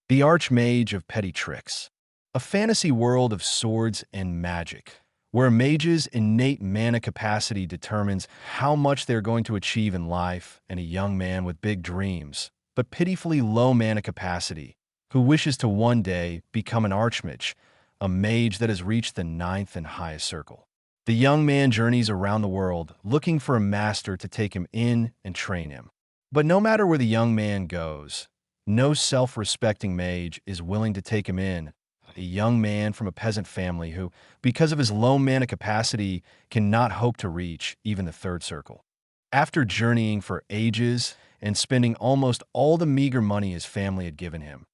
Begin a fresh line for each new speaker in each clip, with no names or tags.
The Archmage of Petty Tricks, a fantasy world of swords and magic, where a mage's innate mana capacity determines how much they're going to achieve in life, and a young man with big dreams, but pitifully low mana capacity, who wishes to one day become an archmage, a mage that has reached the ninth and highest circle. The young man journeys around the world, looking for a master to take him in and train him. But no matter where the young man goes, no self-respecting mage is willing to take him in. A young man from a peasant family who, because of his low mana capacity, cannot hope to reach even the third circle. After journeying for ages and spending almost all the meager money his family had given him,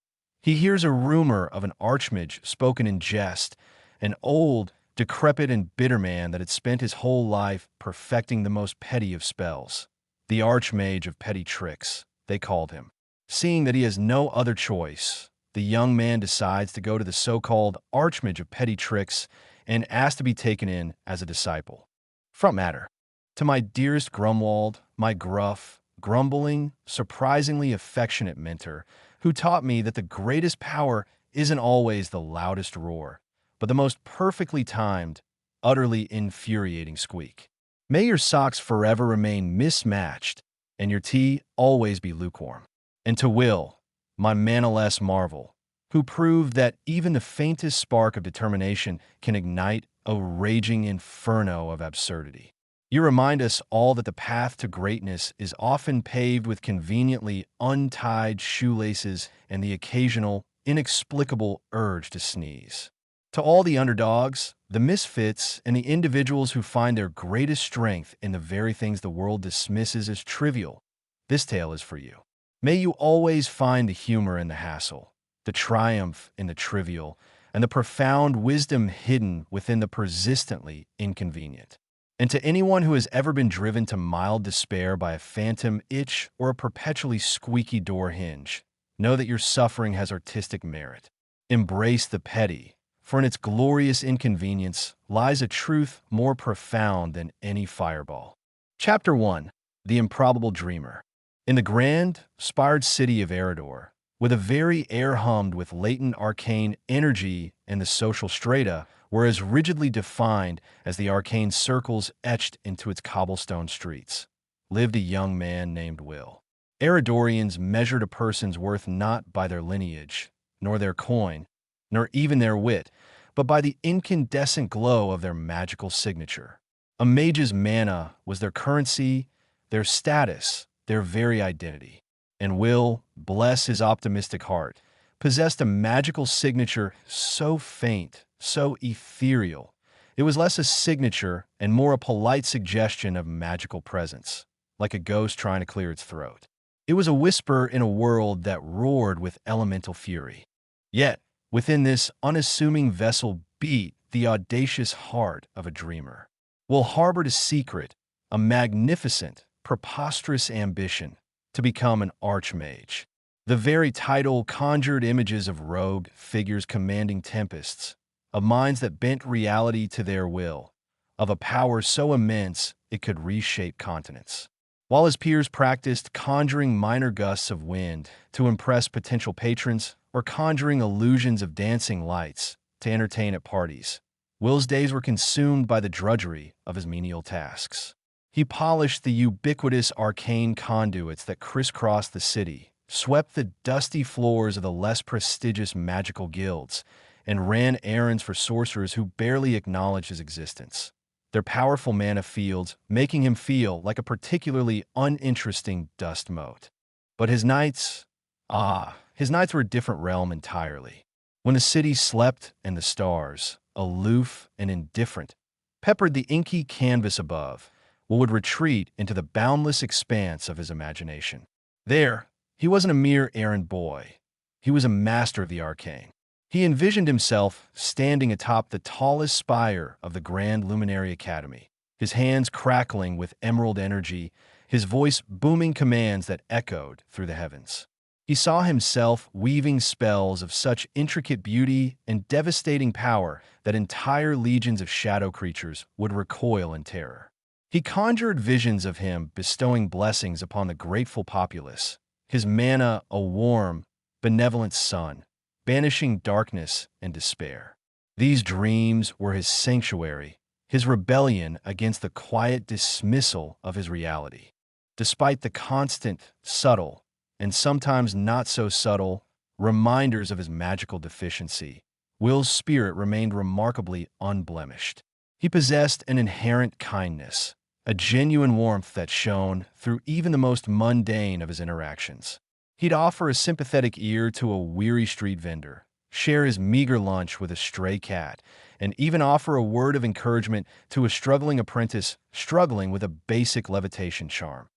he hears a rumor of an archmage spoken in jest, an old, decrepit and bitter man that had spent his whole life perfecting the most petty of spells. The Archmage of Petty Tricks, they called him. Seeing that he has no other choice, the young man decides to go to the so-called Archmage of Petty Tricks and asks to be taken in as a disciple. Front matter. To my dearest Grumwald, my gruff, grumbling, surprisingly affectionate mentor, who taught me that the greatest power isn't always the loudest roar, but the most perfectly timed, utterly infuriating squeak. May your socks forever remain mismatched and your tea always be lukewarm. And to Will, my manaless marvel, who proved that even the faintest spark of determination can ignite a raging inferno of absurdity. You remind us all that the path to greatness is often paved with conveniently untied shoelaces and the occasional, inexplicable urge to sneeze. To all the underdogs, the misfits, and the individuals who find their greatest strength in the very things the world dismisses as trivial, this tale is for you. May you always find the humor in the hassle, the triumph in the trivial, and the profound wisdom hidden within the persistently inconvenient. And to anyone who has ever been driven to mild despair by a phantom itch or a perpetually squeaky door hinge, know that your suffering has artistic merit. Embrace the petty, for in its glorious inconvenience lies a truth more profound than any fireball. Chapter 1. The Improbable Dreamer. In the grand, spired city of Eridor, with a very air hummed with latent arcane energy and the social strata were as rigidly defined as the arcane circles etched into its cobblestone streets, lived a young man named Will. Eridorians measured a person's worth not by their lineage, nor their coin, nor even their wit, but by the incandescent glow of their magical signature. A mage's mana was their currency, their status, their very identity. And Will, bless his optimistic heart, possessed a magical signature so faint, so ethereal. It was less a signature and more a polite suggestion of magical presence, like a ghost trying to clear its throat. It was a whisper in a world that roared with elemental fury. Yet, within this unassuming vessel beat the audacious heart of a dreamer. Will harbored a secret, a magnificent, preposterous ambition to become an archmage. The very title conjured images of rogue figures commanding tempests, of minds that bent reality to their will, of a power so immense it could reshape continents. While his peers practiced conjuring minor gusts of wind to impress potential patrons or conjuring illusions of dancing lights to entertain at parties, Will's days were consumed by the drudgery of his menial tasks. He polished the ubiquitous arcane conduits that crisscrossed the city, swept the dusty floors of the less prestigious magical guilds, and ran errands for sorcerers who barely acknowledged his existence, their powerful mana fields making him feel like a particularly uninteresting dust mote. But his nights were a different realm entirely. When the city slept and the stars, aloof and indifferent, peppered the inky canvas above, Will would retreat into the boundless expanse of his imagination. There, he wasn't a mere errand boy. He was a master of the arcane. He envisioned himself standing atop the tallest spire of the Grand Luminary Academy, his hands crackling with emerald energy, his voice booming commands that echoed through the heavens. He saw himself weaving spells of such intricate beauty and devastating power that entire legions of shadow creatures would recoil in terror. He conjured visions of him bestowing blessings upon the grateful populace, his mana a warm, benevolent sun, banishing darkness and despair. These dreams were his sanctuary, his rebellion against the quiet dismissal of his reality. Despite the constant, subtle, and sometimes not so subtle, reminders of his magical deficiency, Will's spirit remained remarkably unblemished. He possessed an inherent kindness, a genuine warmth that shone through even the most mundane of his interactions. He'd offer a sympathetic ear to a weary street vendor, share his meager lunch with a stray cat, and even offer a word of encouragement to a struggling apprentice struggling with a basic levitation charm.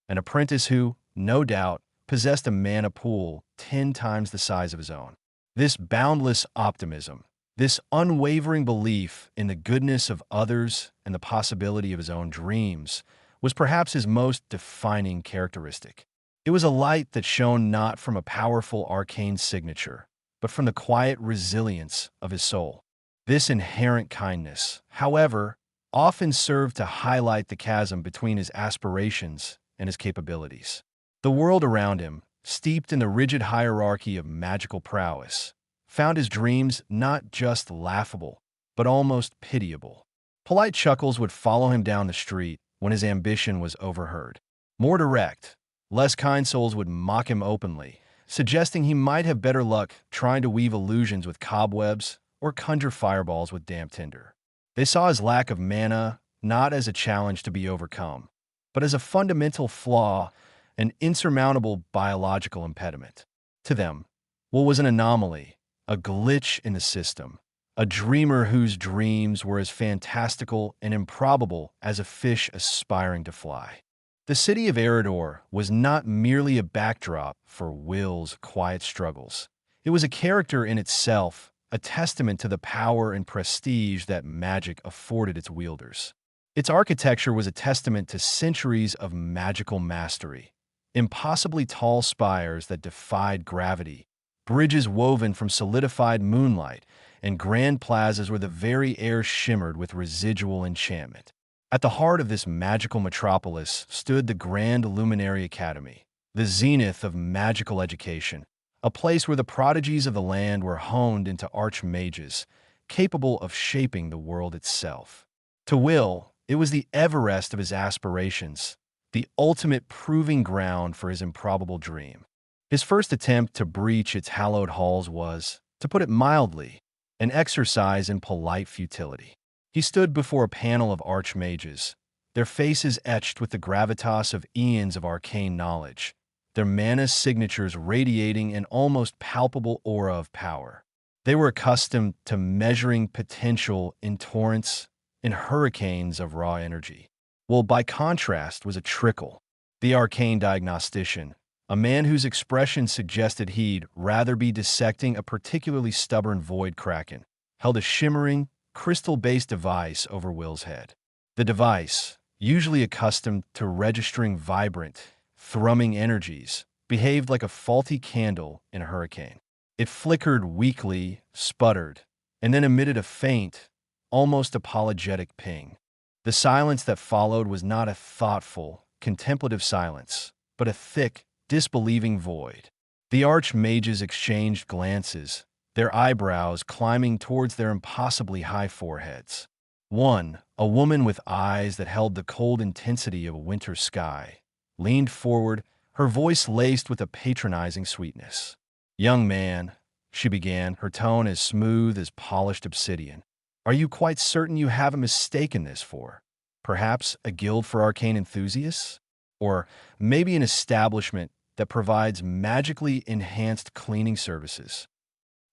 An apprentice who, no doubt, possessed a mana pool 10 times the size of his own. This boundless optimism, this unwavering belief in the goodness of others and the possibility of his own dreams, was perhaps his most defining characteristic. It was a light that shone not from a powerful arcane signature, but from the quiet resilience of his soul. This inherent kindness, however, often served to highlight the chasm between his aspirations and his capabilities. The world around him, steeped in the rigid hierarchy of magical prowess, found his dreams not just laughable, but almost pitiable. Polite chuckles would follow him down the street when his ambition was overheard. More direct, less kind souls would mock him openly, suggesting he might have better luck trying to weave illusions with cobwebs or conjure fireballs with damp tinder. They saw his lack of mana not as a challenge to be overcome, but as a fundamental flaw, an insurmountable biological impediment. To them, Will was an anomaly, a glitch in the system, a dreamer whose dreams were as fantastical and improbable as a fish aspiring to fly. The city of Eridor was not merely a backdrop for Will's quiet struggles. It was a character in itself, a testament to the power and prestige that magic afforded its wielders. Its architecture was a testament to centuries of magical mastery. Impossibly tall spires that defied gravity, bridges woven from solidified moonlight, and grand plazas where the very air shimmered with residual enchantment. At the heart of this magical metropolis stood the Grand Luminary Academy, the zenith of magical education, a place where the prodigies of the land were honed into archmages, capable of shaping the world itself. To Will, it was the Everest of his aspirations, the ultimate proving ground for his improbable dream. His first attempt to breach its hallowed halls was, to put it mildly, an exercise in polite futility. He stood before a panel of archmages, their faces etched with the gravitas of eons of arcane knowledge, their mana signatures radiating an almost palpable aura of power. They were accustomed to measuring potential in torrents, in hurricanes of raw energy. Will, by contrast, was a trickle, the arcane diagnostician, a man whose expression suggested he'd rather be dissecting a particularly stubborn void kraken, held a shimmering, crystal-based device over Will's head. The device, usually accustomed to registering vibrant, thrumming energies, behaved like a faulty candle in a hurricane. It flickered weakly, sputtered, and then emitted a faint, almost apologetic ping. The silence that followed was not a thoughtful, contemplative silence, but a thick, disbelieving void. The archmages exchanged glances, their eyebrows climbing towards their impossibly high foreheads. One, a woman with eyes that held the cold intensity of a winter sky, leaned forward, her voice laced with a patronizing sweetness. "Young man," she began, her tone as smooth as polished obsidian, "are you quite certain you haven't mistaken this for, perhaps, a guild for arcane enthusiasts? Or maybe an establishment that provides magically enhanced cleaning services?"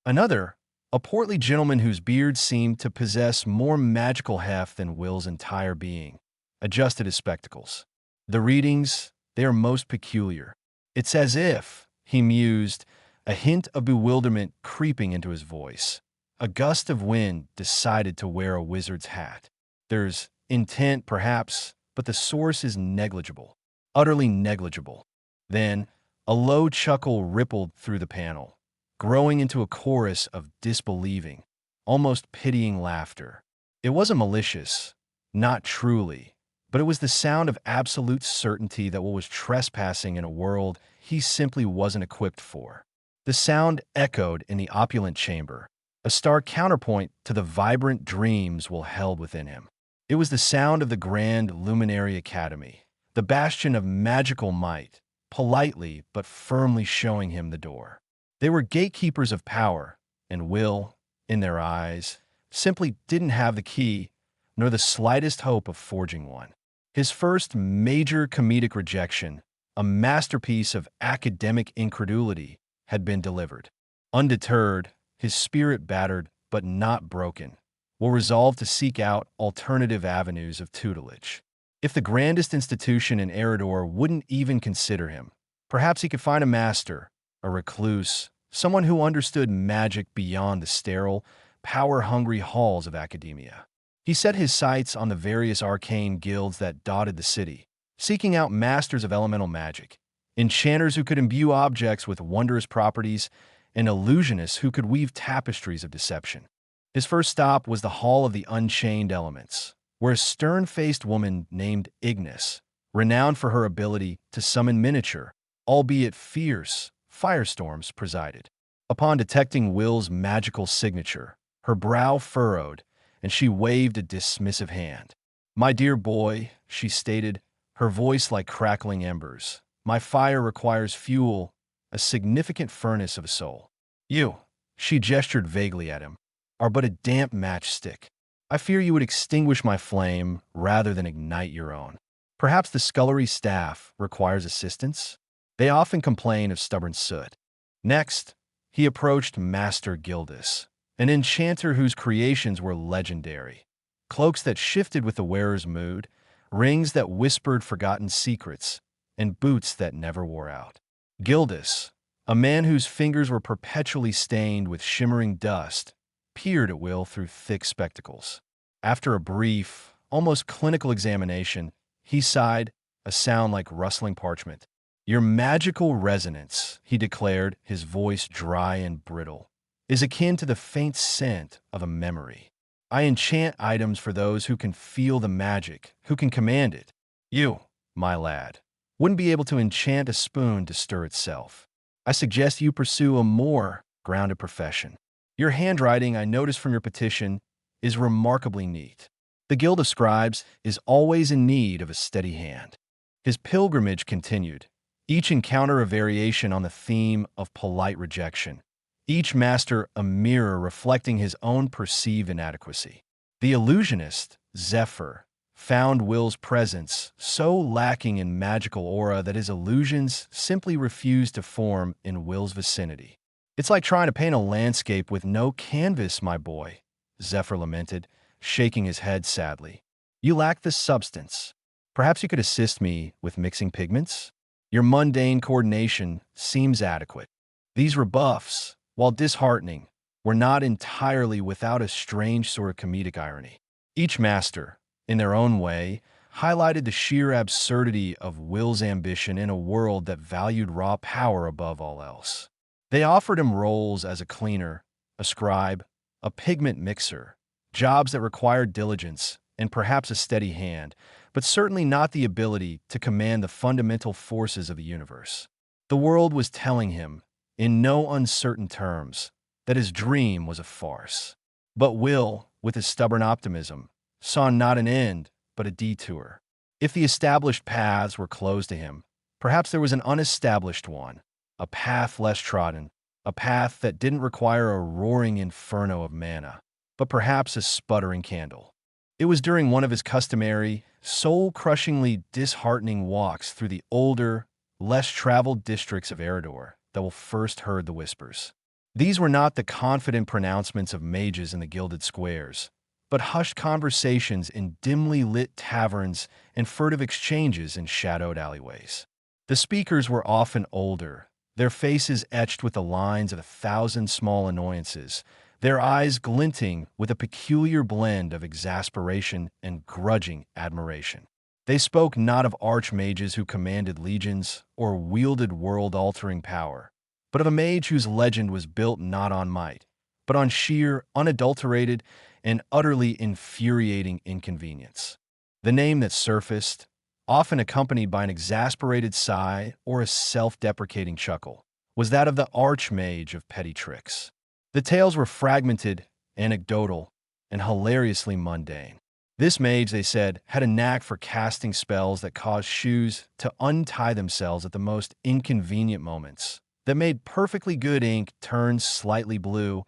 Another, a portly gentleman whose beard seemed to possess more magical heft than Will's entire being, adjusted his spectacles. "The readings, they are most peculiar. It's as if," he mused, a hint of bewilderment creeping into his voice, "a gust of wind decided to wear a wizard's hat. There's intent, perhaps, but the source is negligible, utterly negligible." Then, a low chuckle rippled through the panel, growing into a chorus of disbelieving, almost pitying laughter. It wasn't malicious, not truly, but it was the sound of absolute certainty that Will was trespassing in a world he simply wasn't equipped for. The sound echoed in the opulent chamber, a stark counterpoint to the vibrant dreams Will held within him. It was the sound of the Grand Luminary Academy, the bastion of magical might, politely but firmly showing him the door. They were gatekeepers of power, and Will, in their eyes, simply didn't have the key, nor the slightest hope of forging one. His first major comedic rejection, a masterpiece of academic incredulity, had been delivered. Undeterred, his spirit battered but not broken, Will resolve to seek out alternative avenues of tutelage. If the grandest institution in Eridor wouldn't even consider him, perhaps he could find a master, a recluse, someone who understood magic beyond the sterile, power-hungry halls of academia. He set his sights on the various arcane guilds that dotted the city, seeking out masters of elemental magic, enchanters who could imbue objects with wondrous properties, and illusionists who could weave tapestries of deception. His first stop was the Hall of the Unchained Elements, where a stern-faced woman named Ignis, renowned for her ability to summon miniature, albeit fierce, firestorms, presided. Upon detecting Will's magical signature, her brow furrowed, and she waved a dismissive hand. "My dear boy," she stated, her voice like crackling embers, "my fire requires fuel, a significant furnace of a soul. You," she gestured vaguely at him, "are but a damp matchstick. I fear you would extinguish my flame rather than ignite your own. Perhaps the scullery staff requires assistance? They often complain of stubborn soot." Next, he approached Master Gildus, an enchanter whose creations were legendary. Cloaks that shifted with the wearer's mood, rings that whispered forgotten secrets, and boots that never wore out. Gildus, a man whose fingers were perpetually stained with shimmering dust, peered at Will through thick spectacles. After a brief, almost clinical examination, he sighed, a sound like rustling parchment. "Your magical resonance," he declared, his voice dry and brittle, "is akin to the faint scent of a memory. I enchant items for those who can feel the magic, who can command it. You, my lad, wouldn't be able to enchant a spoon to stir itself. I suggest you pursue a more grounded profession. Your handwriting, I notice from your petition, is remarkably neat. The Guild of Scribes is always in need of a steady hand." His pilgrimage continued, each encounter a variation on the theme of polite rejection, each master a mirror reflecting his own perceived inadequacy. The illusionist, Zephyr, found Will's presence so lacking in magical aura that his illusions simply refused to form in Will's vicinity. "It's like trying to paint a landscape with no canvas, my boy," Zephyr lamented, shaking his head sadly. "You lack the substance. Perhaps you could assist me with mixing pigments? Your mundane coordination seems adequate." These rebuffs, while disheartening, were not entirely without a strange sort of comedic irony. Each master, in their own way, highlighted the sheer absurdity of Will's ambition in a world that valued raw power above all else. They offered him roles as a cleaner, a scribe, a pigment mixer, jobs that required diligence and perhaps a steady hand, but certainly not the ability to command the fundamental forces of the universe. The world was telling him, in no uncertain terms, that his dream was a farce. But Will, with his stubborn optimism, saw not an end, but a detour. If the established paths were closed to him, perhaps there was an unestablished one, a path less trodden, a path that didn't require a roaring inferno of mana, but perhaps a sputtering candle. It was during one of his customary, soul-crushingly disheartening walks through the older, less traveled districts of Eridor that Will first heard the whispers. These were not the confident pronouncements of mages in the gilded squares, but hushed conversations in dimly lit taverns and furtive exchanges in shadowed alleyways. The speakers were often older, their faces etched with the lines of 1,000 small annoyances, their eyes glinting with a peculiar blend of exasperation and grudging admiration. They spoke not of archmages who commanded legions or wielded world-altering power, but of a mage whose legend was built not on might, but on sheer, unadulterated, and utterly infuriating inconvenience. The name that surfaced, often accompanied by an exasperated sigh or a self-deprecating chuckle, was that of the archmage of petty tricks. The tales were fragmented, anecdotal, and hilariously mundane. This mage, they said, had a knack for casting spells that caused shoes to untie themselves at the most inconvenient moments, that made perfectly good ink turn slightly blue,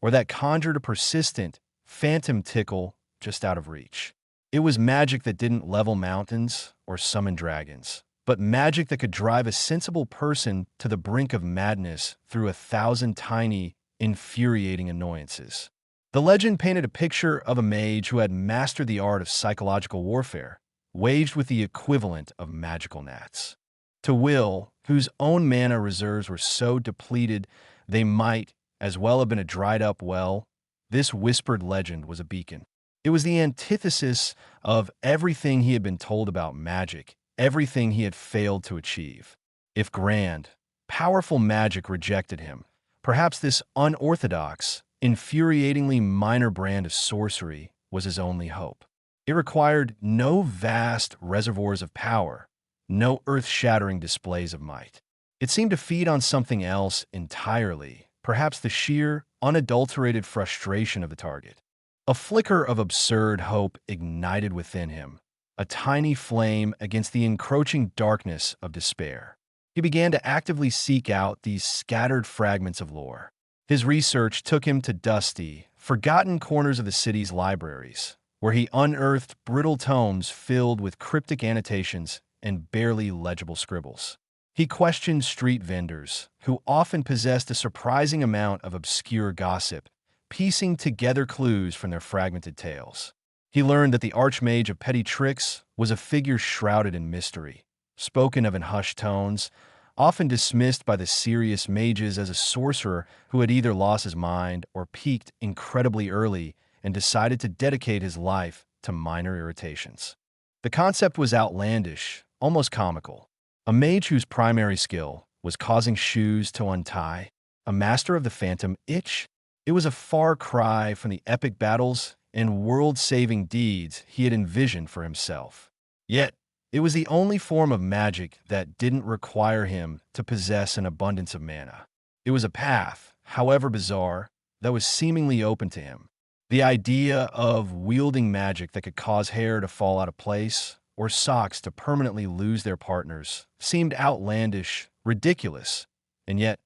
or that conjured a persistent, phantom tickle just out of reach. It was magic that didn't level mountains or summon dragons, but magic that could drive a sensible person to the brink of madness through 1,000 tiny, infuriating annoyances. The legend painted a picture of a mage who had mastered the art of psychological warfare, waged with the equivalent of magical gnats. To Will, whose own mana reserves were so depleted they might as well have been a dried-up well, this whispered legend was a beacon. It was the antithesis of everything he had been told about magic, everything he had failed to achieve. If grand, powerful magic rejected him, perhaps this unorthodox, infuriatingly minor brand of sorcery was his only hope. It required no vast reservoirs of power, no earth-shattering displays of might. It seemed to feed on something else entirely, perhaps the sheer, unadulterated frustration of the target. A flicker of absurd hope ignited within him, a tiny flame against the encroaching darkness of despair. He began to actively seek out these scattered fragments of lore. His research took him to dusty, forgotten corners of the city's libraries, where he unearthed brittle tomes filled with cryptic annotations and barely legible scribbles. He questioned street vendors, who often possessed a surprising amount of obscure gossip, piecing together clues from their fragmented tales. He learned that the archmage of petty tricks was a figure shrouded in mystery, spoken of in hushed tones, often dismissed by the serious mages as a sorcerer who had either lost his mind or peaked incredibly early and decided to dedicate his life to minor irritations. The concept was outlandish, almost comical. A mage whose primary skill was causing shoes to untie, a master of the phantom itch. It was a far cry from the epic battles and world-saving deeds he had envisioned for himself. Yet, it was the only form of magic that didn't require him to possess an abundance of mana. It was a path, however bizarre, that was seemingly open to him. The idea of wielding magic that could cause hair to fall out of place or socks to permanently lose their partners seemed outlandish, ridiculous, and yet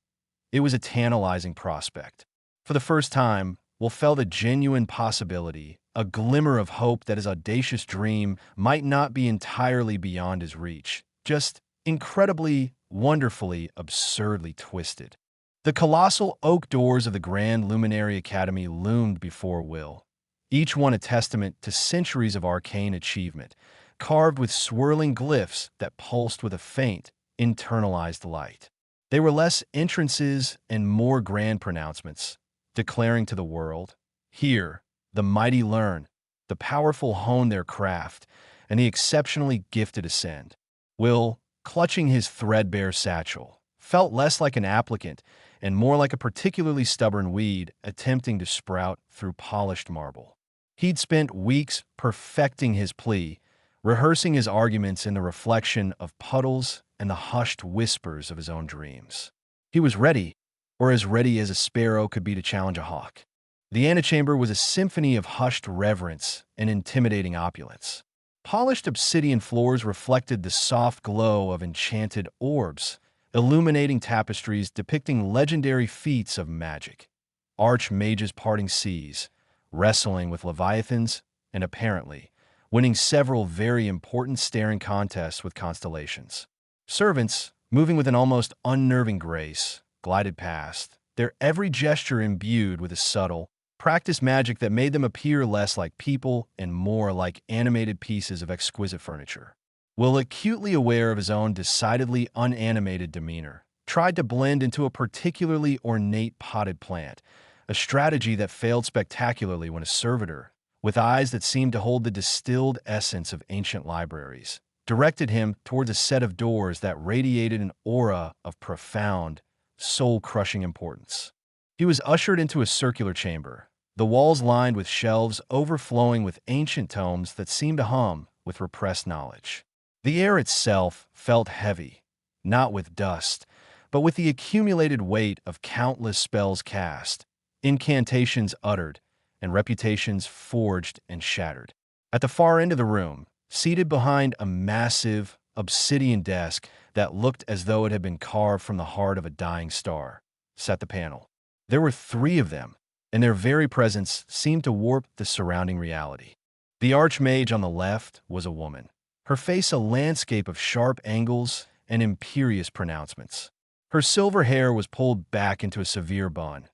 it was a tantalizing prospect. For the first time, Will felt a genuine possibility, a glimmer of hope that his audacious dream might not be entirely beyond his reach, just incredibly, wonderfully, absurdly twisted. The colossal oak doors of the Grand Luminary Academy loomed before Will, each one a testament to centuries of arcane achievement, carved with swirling glyphs that pulsed with a faint, internalized light. They were less entrances and more grand pronouncements, declaring to the world, here, the mighty learn, the powerful hone their craft, and the exceptionally gifted ascend. Will, clutching his threadbare satchel, felt less like an applicant and more like a particularly stubborn weed attempting to sprout through polished marble. He'd spent weeks perfecting his plea, rehearsing his arguments in the reflection of puddles and the hushed whispers of his own dreams. He was ready, or as ready as a sparrow could be to challenge a hawk. The antechamber was a symphony of hushed reverence and intimidating opulence. Polished obsidian floors reflected the soft glow of enchanted orbs, illuminating tapestries depicting legendary feats of magic. Archmages parting seas, wrestling with leviathans, and apparently winning several very important staring contests with constellations. Servants, moving with an almost unnerving grace, glided past, their every gesture imbued with a subtle, practiced magic that made them appear less like people and more like animated pieces of exquisite furniture. Will, acutely aware of his own decidedly unanimated demeanor, tried to blend into a particularly ornate potted plant, a strategy that failed spectacularly when a servitor, with eyes that seemed to hold the distilled essence of ancient libraries, directed him towards a set of doors that radiated an aura of profound, soul-crushing importance. He was ushered into a circular chamber, the walls lined with shelves overflowing with ancient tomes that seemed to hum with repressed knowledge. The air itself felt heavy, not with dust, but with the accumulated weight of countless spells cast, incantations uttered, and reputations forged and shattered. At the far end of the room, seated behind a massive obsidian desk that looked as though it had been carved from the heart of a dying star, sat the panel. There were 3 of them, and their very presence seemed to warp the surrounding reality. The archmage on the left was a woman, her face a landscape of sharp angles and imperious pronouncements. Her silver hair was pulled back into a severe bun,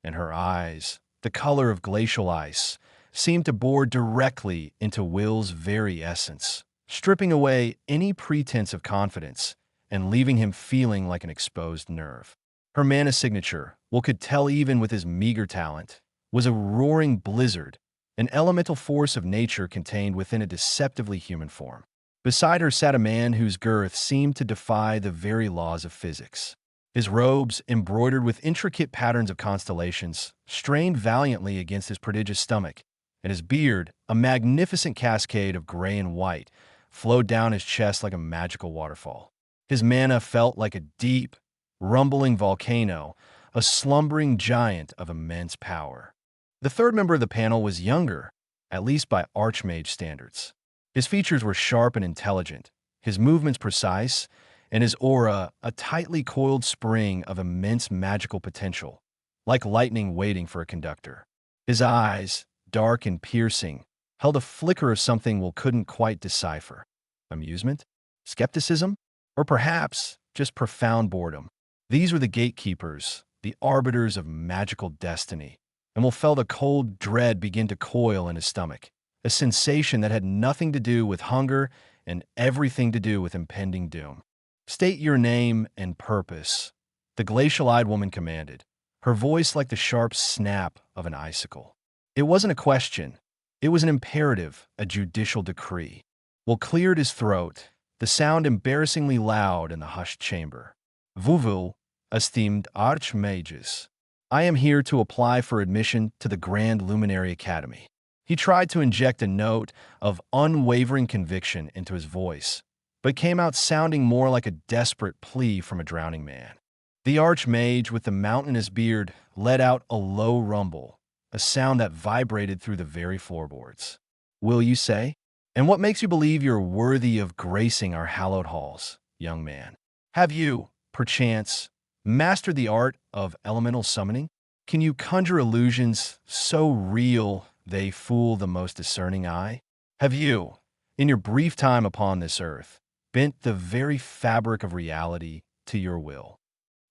and her eyes, the color of glacial ice, seemed to bore directly into Will's very essence, stripping away any pretense of confidence and leaving him feeling like an exposed nerve. Her mana signature, Will could tell even with his meager talent, was a roaring blizzard, an elemental force of nature contained within a deceptively human form. Beside her sat a man whose girth seemed to defy the very laws of physics. His robes, embroidered with intricate patterns of constellations, strained valiantly against his prodigious stomach, and his beard, a magnificent cascade of gray and white, flowed down his chest like a magical waterfall. His mana felt like a deep, rumbling volcano, a slumbering giant of immense power. The third member of the panel was younger, at least by archmage standards. His features were sharp and intelligent, his movements precise, and his aura a tightly coiled spring of immense magical potential, like lightning waiting for a conductor. His eyes, dark and piercing, held a flicker of something Will couldn't quite decipher. Amusement? Skepticism? Or perhaps just profound boredom. These were the gatekeepers, the arbiters of magical destiny, and Will felt a cold dread begin to coil in his stomach, a sensation that had nothing to do with hunger and everything to do with impending doom. "State your name and purpose," the glacial-eyed woman commanded, her voice like the sharp snap of an icicle. It wasn't a question. It was an imperative, a judicial decree. Will cleared his throat, the sound embarrassingly loud in the hushed chamber. "Vous, esteemed archmages, I am here to apply for admission to the Grand Luminary Academy." He tried to inject a note of unwavering conviction into his voice, but came out sounding more like a desperate plea from a drowning man. The archmage with the mountainous beard let out a low rumble, a sound that vibrated through the very floorboards. "Will you say? And what makes you believe you're worthy of gracing our hallowed halls, young man? Have you, perchance, mastered the art of elemental summoning? Can you conjure illusions so real they fool the most discerning eye? Have you, in your brief time upon this earth, bent the very fabric of reality to your will?"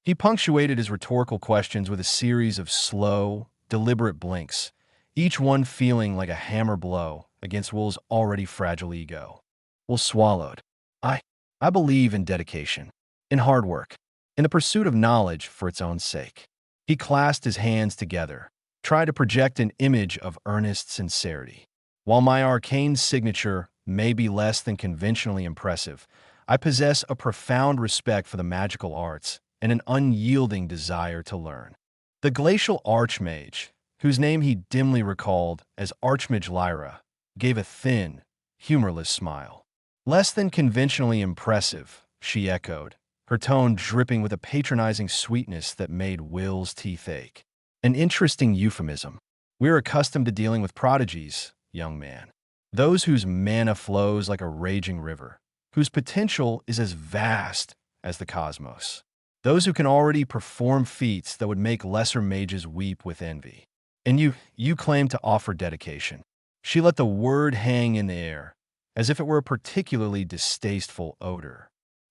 He punctuated his rhetorical questions with a series of slow, deliberate blinks, each one feeling like a hammer blow against Will's already fragile ego. Will swallowed. I believe in dedication, in hard work, in the pursuit of knowledge for its own sake." He clasped his hands together, tried to project an image of earnest sincerity. "While my arcane signature may be less than conventionally impressive, I possess a profound respect for the magical arts and an unyielding desire to learn." The glacial archmage, whose name he dimly recalled as Archmage Lyra, gave a thin, humorless smile. "Less than conventionally impressive," she echoed, her tone dripping with a patronizing sweetness that made Will's teeth ache. "An interesting euphemism. We're accustomed to dealing with prodigies, young man. Those whose mana flows like a raging river, whose potential is as vast as the cosmos. Those who can already perform feats that would make lesser mages weep with envy. And you claim to offer dedication." She let the word hang in the air, as if it were a particularly distasteful odor.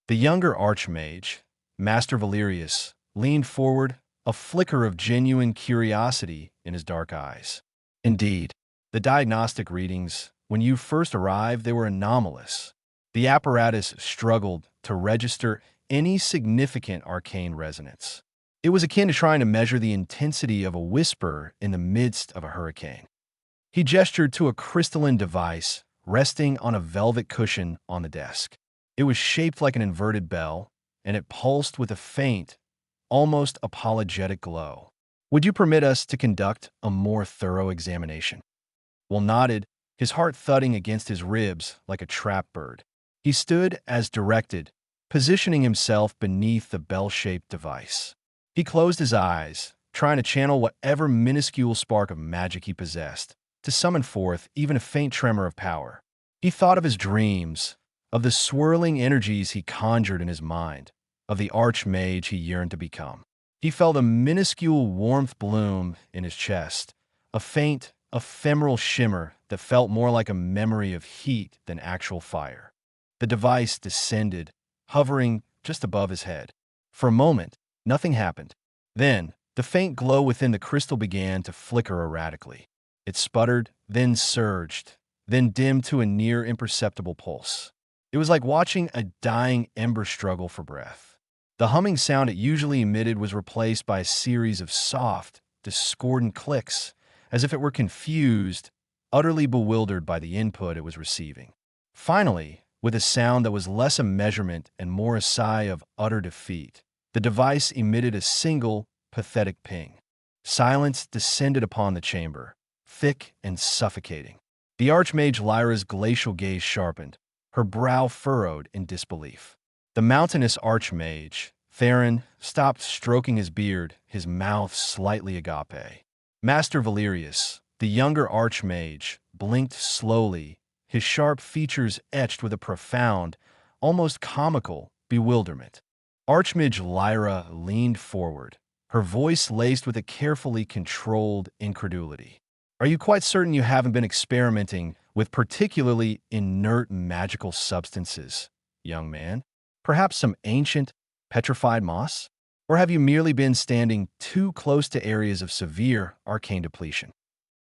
The younger archmage, Master Valerius, leaned forward, a flicker of genuine curiosity in his dark eyes. "Indeed, the diagnostic readings, when you first arrived, they were anomalous. The apparatus struggled to register any significant arcane resonance. It was akin to trying to measure the intensity of a whisper in the midst of a hurricane." He gestured to a crystalline device resting on a velvet cushion on the desk. It was shaped like an inverted bell, and it pulsed with a faint, almost apologetic glow. "Would you permit us to conduct a more thorough examination?" Will nodded, his heart thudding against his ribs like a trapped bird. He stood as directed, positioning himself beneath the bell-shaped device. He closed his eyes, trying to channel whatever minuscule spark of magic he possessed, to summon forth even a faint tremor of power. He thought of his dreams, of the swirling energies he conjured in his mind, of the archmage he yearned to become. He felt a minuscule warmth bloom in his chest, a faint, ephemeral shimmer that felt more like a memory of heat than actual fire. The device descended, hovering just above his head. For a moment, nothing happened. Then, the faint glow within the crystal began to flicker erratically. It sputtered, then surged, then dimmed to a near imperceptible pulse. It was like watching a dying ember struggle for breath. The humming sound it usually emitted was replaced by a series of soft, discordant clicks, as if it were confused, utterly bewildered by the input it was receiving. Finally, with a sound that was less a measurement and more a sigh of utter defeat, the device emitted a single, pathetic ping. Silence descended upon the chamber, thick and suffocating. The archmage Lyra's glacial gaze sharpened, her brow furrowed in disbelief. The mountainous archmage, Theron, stopped stroking his beard, his mouth slightly agape. Master Valerius, the younger archmage, blinked slowly, his sharp features etched with a profound, almost comical, bewilderment. Archmage Lyra leaned forward, her voice laced with a carefully controlled incredulity. Are you quite certain you haven't been experimenting with particularly inert magical substances, young man? Perhaps some ancient, petrified moss? Or have you merely been standing too close to areas of severe arcane depletion?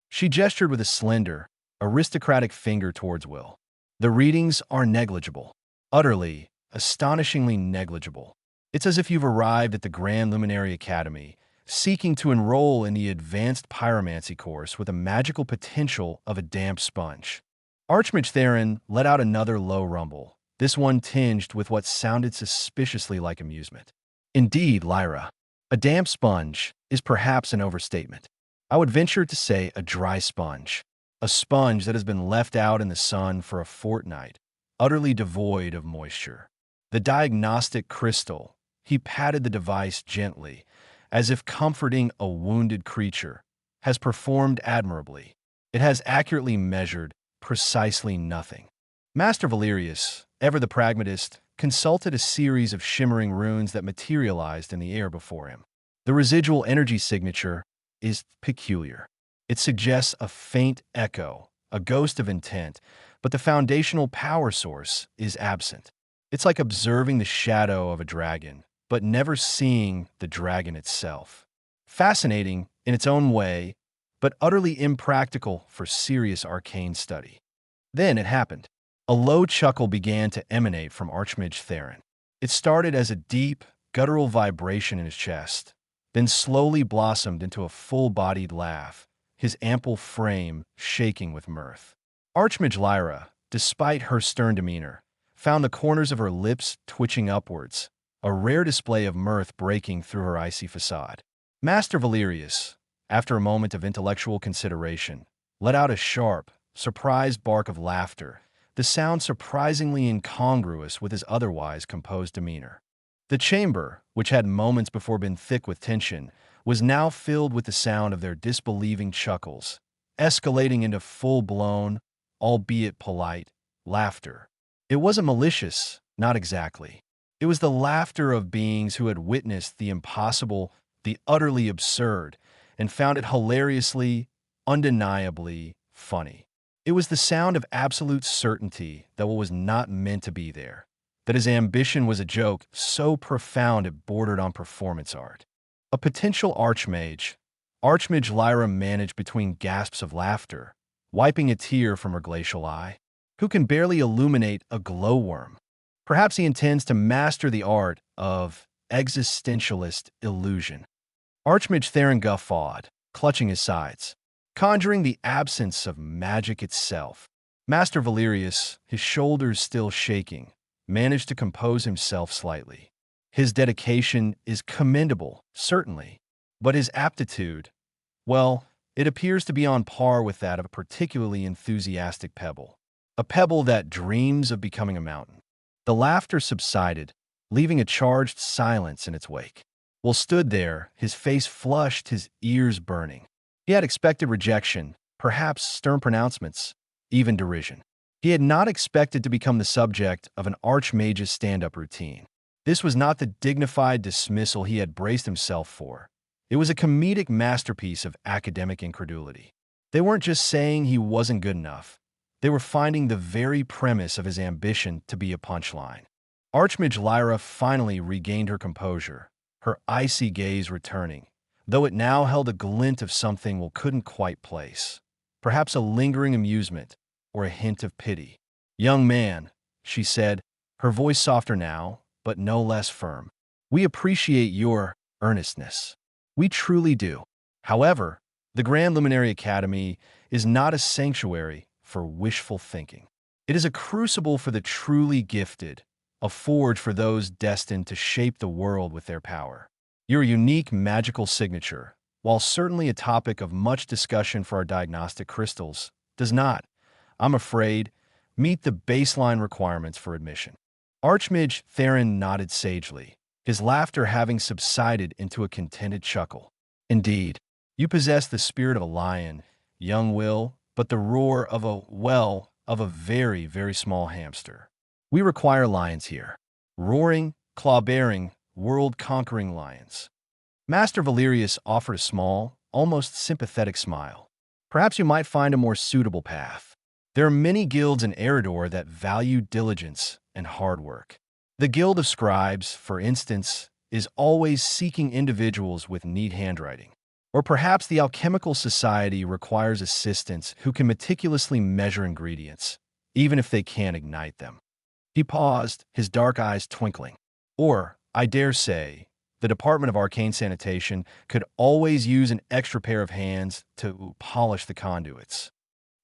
She gestured with a slender, aristocratic finger towards Will. The readings are negligible. Utterly, astonishingly negligible. It's as if you've arrived at the Grand Luminary Academy, seeking to enroll in the advanced pyromancy course with a magical potential of a damp sponge. Archmage Theron let out another low rumble, this one tinged with what sounded suspiciously like amusement. Indeed, Lyra, a damp sponge is perhaps an overstatement. I would venture to say a dry sponge, a sponge that has been left out in the sun for a fortnight, utterly devoid of moisture. The diagnostic crystal, he patted the device gently, as if comforting a wounded creature, has performed admirably. It has accurately measured precisely nothing. Master Valerius, ever the pragmatist, consulted a series of shimmering runes that materialized in the air before him. The residual energy signature is peculiar. It suggests a faint echo, a ghost of intent, but the foundational power source is absent. It's like observing the shadow of a dragon, but never seeing the dragon itself. Fascinating in its own way, but utterly impractical for serious arcane study. Then it happened. A low chuckle began to emanate from Archmage Theron. It started as a deep, guttural vibration in his chest, then slowly blossomed into a full-bodied laugh, his ample frame shaking with mirth. Archmage Lyra, despite her stern demeanor, found the corners of her lips twitching upwards, a rare display of mirth breaking through her icy facade. Master Valerius, after a moment of intellectual consideration, let out a sharp, surprised bark of laughter, the sound surprisingly incongruous with his otherwise composed demeanor. The chamber, which had moments before been thick with tension, was now filled with the sound of their disbelieving chuckles, escalating into full-blown, albeit polite, laughter. It wasn't malicious, not exactly. It was the laughter of beings who had witnessed the impossible, the utterly absurd, and found it hilariously, undeniably funny. It was the sound of absolute certainty that what was not meant to be there, that his ambition was a joke so profound it bordered on performance art. A potential archmage, Archmage Lyra managed between gasps of laughter, wiping a tear from her glacial eye, who can barely illuminate a glowworm. Perhaps he intends to master the art of existentialist illusion. Archmage Theron guffawed, clutching his sides, conjuring the absence of magic itself. Master Valerius, his shoulders still shaking, managed to compose himself slightly. His dedication is commendable, certainly, but his aptitude, well, it appears to be on par with that of a particularly enthusiastic pebble, a pebble that dreams of becoming a mountain. The laughter subsided, leaving a charged silence in its wake. Will stood there, his face flushed, his ears burning. He had expected rejection, perhaps stern pronouncements, even derision. He had not expected to become the subject of an archmage's stand-up routine. This was not the dignified dismissal he had braced himself for. It was a comedic masterpiece of academic incredulity. They weren't just saying he wasn't good enough. They were finding the very premise of his ambition to be a punchline. Archmage Lyra finally regained her composure, her icy gaze returning, though it now held a glint of something Will couldn't quite place. Perhaps a lingering amusement or a hint of pity. "Young man," she said, her voice softer now, but no less firm. "We appreciate your earnestness. We truly do. However, the Grand Luminary Academy is not a sanctuary for wishful thinking. It is a crucible for the truly gifted, a forge for those destined to shape the world with their power. Your unique magical signature, while certainly a topic of much discussion for our diagnostic crystals, does not, I'm afraid, meet the baseline requirements for admission." Archmage Theron nodded sagely, his laughter having subsided into a contented chuckle. "Indeed, you possess the spirit of a lion, young Will, but the roar of a very, very small hamster. We require lions here. Roaring, claw-bearing, world-conquering lions." Master Valerius offered a small, almost sympathetic smile. "Perhaps you might find a more suitable path. There are many guilds in Eridor that value diligence and hard work. The Guild of Scribes, for instance, is always seeking individuals with neat handwriting. Or perhaps the Alchemical Society requires assistants who can meticulously measure ingredients, even if they can't ignite them." He paused, his dark eyes twinkling. "Or, I dare say, the Department of Arcane Sanitation could always use an extra pair of hands to polish the conduits."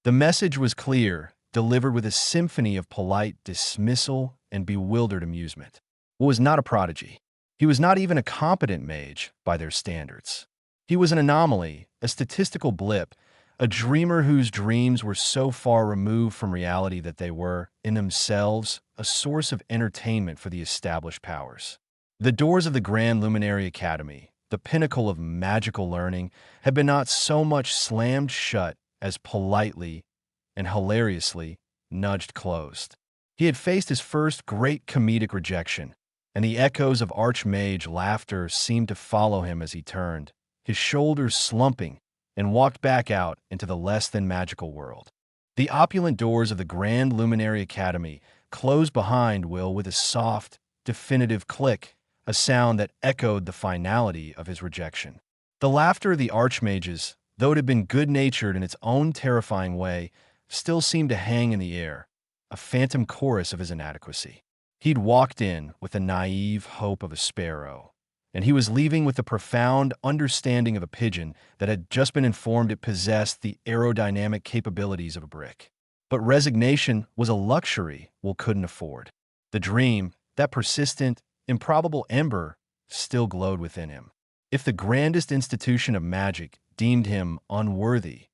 The message was clear, delivered with a symphony of polite dismissal and bewildered amusement. Will was not a prodigy. He was not even a competent mage by their standards. He was an anomaly, a statistical blip, a dreamer whose dreams were so far removed from reality that they were, in themselves, a source of entertainment for the established powers. The doors of the Grand Luminary Academy, the pinnacle of magical learning, had been not so much slammed shut as politely and hilariously nudged closed. He had faced his first great comedic rejection, and the echoes of archmage laughter seemed to follow him as he turned, his shoulders slumping, and walked back out into the less-than-magical world. The opulent doors of the Grand Luminary Academy closed behind Will with a soft, definitive click, a sound that echoed the finality of his rejection. The laughter of the archmages, though it had been good-natured in its own terrifying way, still seemed to hang in the air, a phantom chorus of his inadequacy. He'd walked in with the naive hope of a sparrow, and he was leaving with the profound understanding of a pigeon that had just been informed it possessed the aerodynamic capabilities of a brick. But resignation was a luxury Will couldn't afford. The dream, that persistent, improbable ember, still glowed within him. If the grandest institution of magic deemed him unworthy,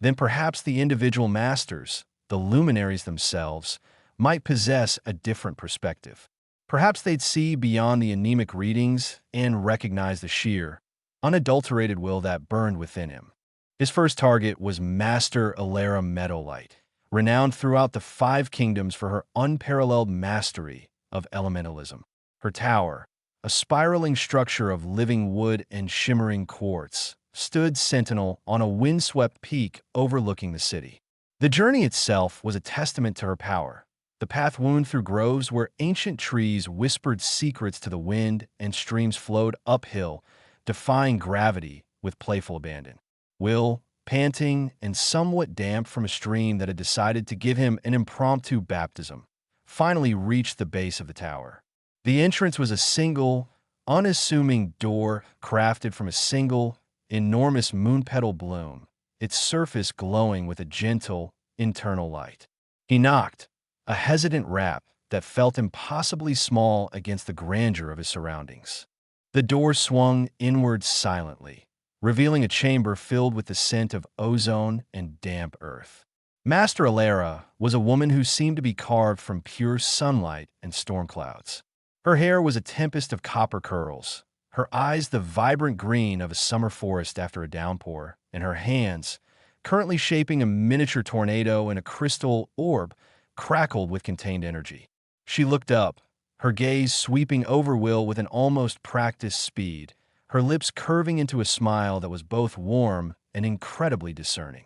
then perhaps the individual masters, the luminaries themselves, might possess a different perspective. Perhaps they'd see beyond the anemic readings and recognize the sheer, unadulterated will that burned within him. His first target was Master Alara Meadowlight, renowned throughout the 5 kingdoms for her unparalleled mastery of elementalism. Her tower, a spiraling structure of living wood and shimmering quartz, stood sentinel on a windswept peak overlooking the city. The journey itself was a testament to her power. The path wound through groves where ancient trees whispered secrets to the wind and streams flowed uphill, defying gravity with playful abandon. Will, panting and somewhat damp from a stream that had decided to give him an impromptu baptism, finally reached the base of the tower. The entrance was a single, unassuming door crafted from a single, enormous moonpetal bloom, its surface glowing with a gentle, internal light. He knocked, a hesitant rap that felt impossibly small against the grandeur of his surroundings. The door swung inward silently, revealing a chamber filled with the scent of ozone and damp earth. Master Alara was a woman who seemed to be carved from pure sunlight and storm clouds. Her hair was a tempest of copper curls, her eyes the vibrant green of a summer forest after a downpour, and her hands, currently shaping a miniature tornado in a crystal orb, crackled with contained energy. She looked up, her gaze sweeping over Will with an almost practiced speed, her lips curving into a smile that was both warm and incredibly discerning.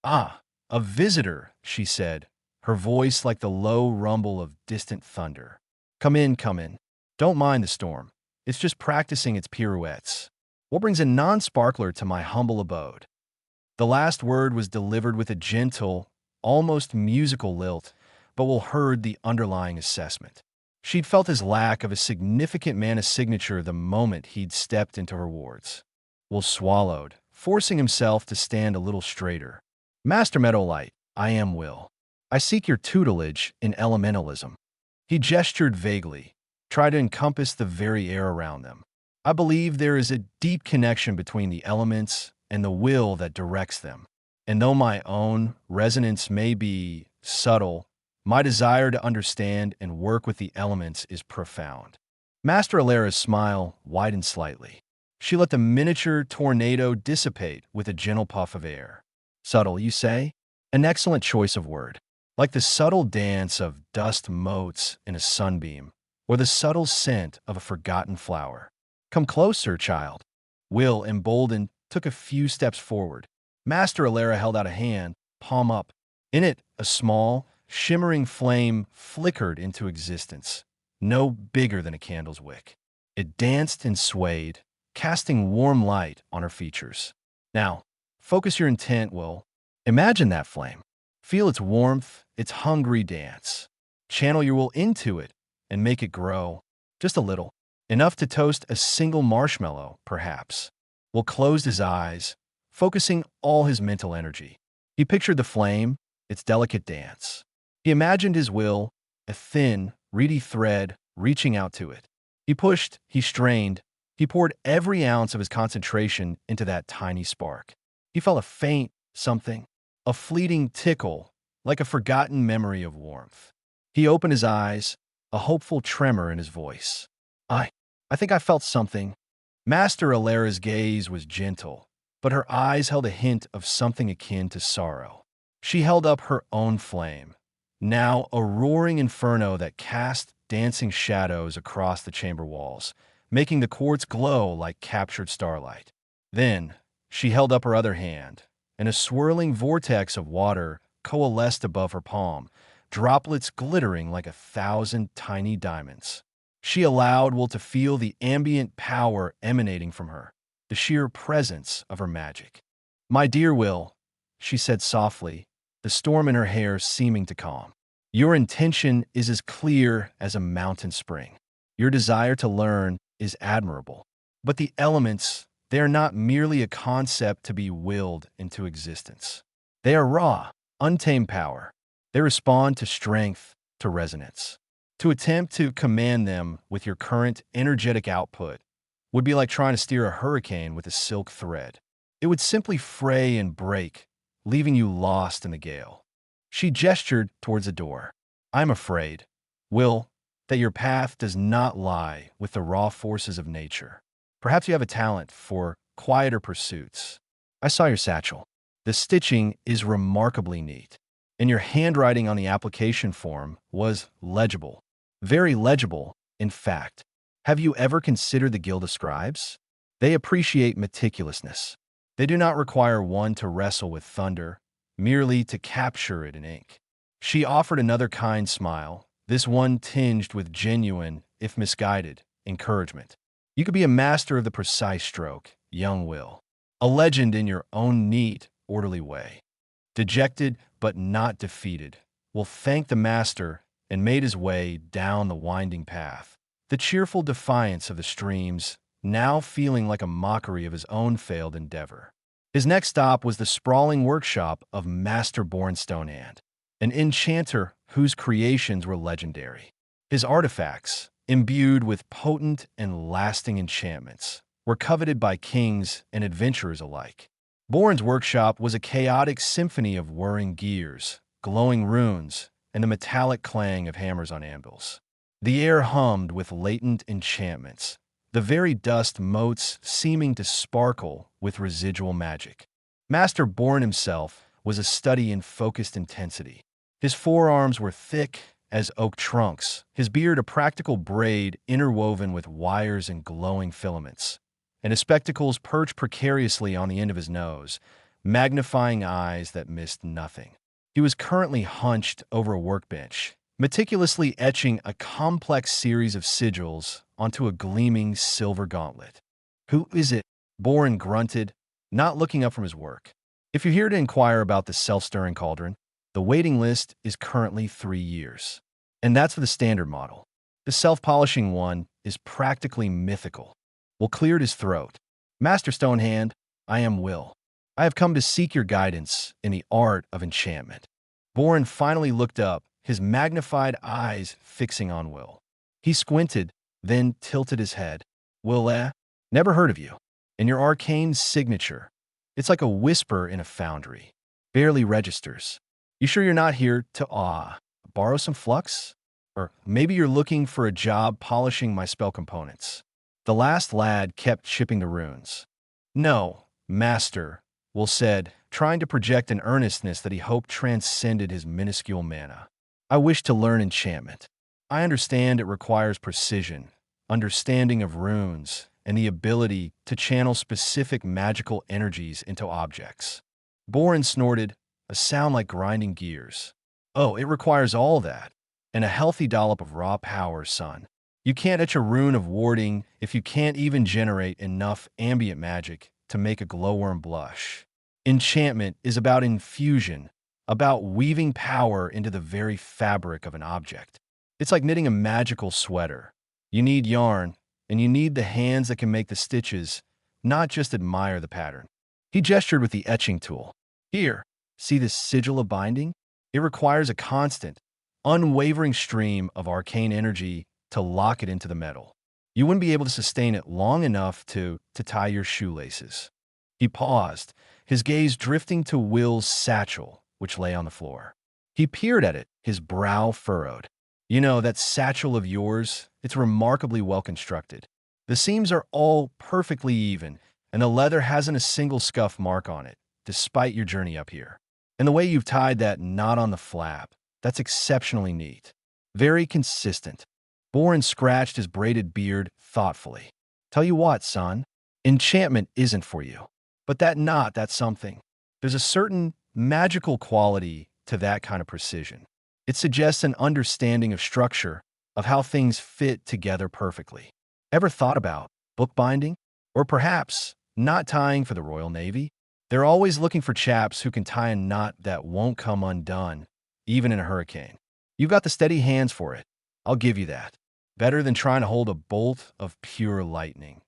"Ah, a visitor," she said, her voice like the low rumble of distant thunder. Come in, come in. Don't mind the storm. It's just practicing its pirouettes. What brings a non-sparkler to my humble abode?" The last word was delivered with a gentle, almost musical lilt, but Will heard the underlying assessment. She'd felt his lack of a significant mana signature the moment he'd stepped into her wards. Will swallowed, forcing himself to stand a little straighter. "Master Meadowlight, I am Will. I seek your tutelage in elementalism." He gestured vaguely, tried to encompass the very air around them. "I believe there is a deep connection between the elements and the will that directs them. And though my own resonance may be subtle, my desire to understand and work with the elements is profound." Master Alara's smile widened slightly. She let the miniature tornado dissipate with a gentle puff of air. "Subtle, you say? An excellent choice of word. Like the subtle dance of dust motes in a sunbeam, or the subtle scent of a forgotten flower. Come closer, child." Will, emboldened, took a few steps forward. Master Alara held out a hand, palm up. In it, a small, shimmering flame flickered into existence, no bigger than a candle's wick. It danced and swayed, casting warm light on her features. "Now, focus your intent, Will. Imagine that flame. Feel its warmth, its hungry dance. Channel your will into it and make it grow, just a little. Enough to toast a single marshmallow, perhaps." Will closed his eyes, focusing all his mental energy. He pictured the flame, its delicate dance. He imagined his will, a thin, reedy thread, reaching out to it. He pushed, he strained, he poured every ounce of his concentration into that tiny spark. He felt a faint something, a fleeting tickle, like a forgotten memory of warmth. He opened his eyes, a hopeful tremor in his voice. I think I felt something." Master Alara's gaze was gentle, but her eyes held a hint of something akin to sorrow. She held up her own flame, now a roaring inferno that cast dancing shadows across the chamber walls, making the quartz glow like captured starlight. Then, she held up her other hand, and a swirling vortex of water coalesced above her palm, droplets glittering like 1,000 tiny diamonds. She allowed Will to feel the ambient power emanating from her, the sheer presence of her magic. "My dear Will," she said softly, the storm in her hair seeming to calm, "your intention is as clear as a mountain spring. Your desire to learn is admirable. But the elements, they are not merely a concept to be willed into existence. They are raw, untamed power. They respond to strength, to resonance. To attempt to command them with your current energetic output would be like trying to steer a hurricane with a silk thread. It would simply fray and break, leaving you lost in the gale." She gestured towards the door. "I'm afraid, Will, that your path does not lie with the raw forces of nature. Perhaps you have a talent for quieter pursuits. I saw your satchel. The stitching is remarkably neat, and your handwriting on the application form was legible. Very legible, in fact. Have you ever considered the Guild of Scribes? They appreciate meticulousness. They do not require one to wrestle with thunder, merely to capture it in ink." She offered another kind smile, this one tinged with genuine, if misguided, encouragement. "You could be a master of the precise stroke, young Will. A legend in your own neat, orderly way." Dejected but not defeated, Will thanked the master and made his way down the winding path, the cheerful defiance of the streams now feeling like a mockery of his own failed endeavor. His next stop was the sprawling workshop of Master Bornstonehand, an enchanter whose creations were legendary. His artifacts, imbued with potent and lasting enchantments, were coveted by kings and adventurers alike. Born's workshop was a chaotic symphony of whirring gears, glowing runes, and the metallic clang of hammers on anvils. The air hummed with latent enchantments, the very dust motes seeming to sparkle with residual magic. Master Bourne himself was a study in focused intensity. His forearms were thick as oak trunks, his beard a practical braid interwoven with wires and glowing filaments, and his spectacles perched precariously on the end of his nose, magnifying eyes that missed nothing. He was currently hunched over a workbench, meticulously etching a complex series of sigils onto a gleaming silver gauntlet. "Who is it?" Boren grunted, not looking up from his work. "If you're here to inquire about the self-stirring cauldron, the waiting list is currently 3 years. And that's for the standard model. The self-polishing one is practically mythical." Will cleared his throat. "Master Stonehand, I am Will. I have come to seek your guidance in the art of enchantment." Boren finally looked up, his magnified eyes fixing on Will. He squinted, then tilted his head. "Will, never heard of you. And your arcane signature, it's like a whisper in a foundry. Barely registers. You sure you're not here to, borrow some flux? Or maybe you're looking for a job polishing my spell components?" The last lad kept chipping the runes. "No, master," Will said, trying to project an earnestness that he hoped transcended his minuscule mana. "I wish to learn enchantment. I understand it requires precision, understanding of runes, and the ability to channel specific magical energies into objects." Boren snorted, a sound like grinding gears. "Oh, it requires all that, and a healthy dollop of raw power, son. You can't etch a rune of warding if you can't even generate enough ambient magic to make a glowworm blush. Enchantment is about infusion, about weaving power into the very fabric of an object. It's like knitting a magical sweater. You need yarn, and you need the hands that can make the stitches, not just admire the pattern." He gestured with the etching tool. "Here, see this sigil of binding? It requires a constant, unwavering stream of arcane energy to lock it into the metal. You wouldn't be able to sustain it long enough to tie your shoelaces." He paused, his gaze drifting to Will's satchel, which lay on the floor. He peered at it, his brow furrowed. "You know, that satchel of yours, it's remarkably well constructed. The seams are all perfectly even, and the leather hasn't a single scuff mark on it, despite your journey up here. And the way you've tied that knot on the flap, that's exceptionally neat. Very consistent." Boren scratched his braided beard thoughtfully. "Tell you what, son, enchantment isn't for you. But that knot, that's something. There's a certain magical quality to that kind of precision. It suggests an understanding of structure, of how things fit together perfectly. Ever thought about bookbinding? Or perhaps knot tying for the Royal Navy? They're always looking for chaps who can tie a knot that won't come undone, even in a hurricane. You've got the steady hands for it. I'll give you that. Better than trying to hold a bolt of pure lightning."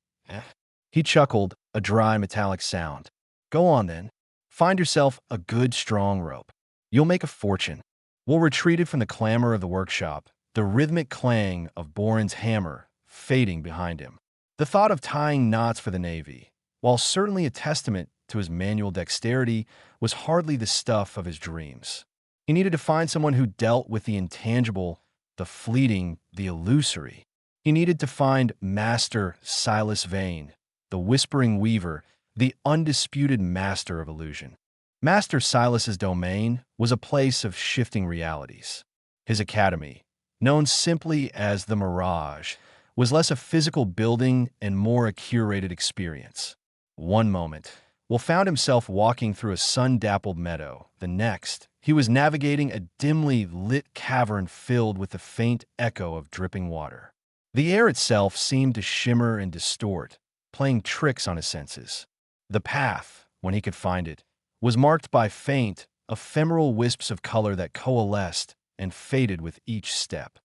He chuckled, a dry metallic sound. "Go on then. Find yourself a good strong rope. You'll make a fortune." Will retreated from the clamor of the workshop, the rhythmic clang of Boren's hammer fading behind him. The thought of tying knots for the Navy, while certainly a testament to his manual dexterity, was hardly the stuff of his dreams. He needed to find someone who dealt with the intangible, the fleeting, the illusory. He needed to find Master Silas Vane, the whispering weaver, the undisputed master of illusion. Master Silas's domain was a place of shifting realities. His academy, known simply as the Mirage, was less a physical building and more a curated experience. One moment, Will found himself walking through a sun-dappled meadow. The next, he was navigating a dimly lit cavern filled with the faint echo of dripping water. The air itself seemed to shimmer and distort, playing tricks on his senses. The path, when he could find it, was marked by faint, ephemeral wisps of color that coalesced and faded with each step.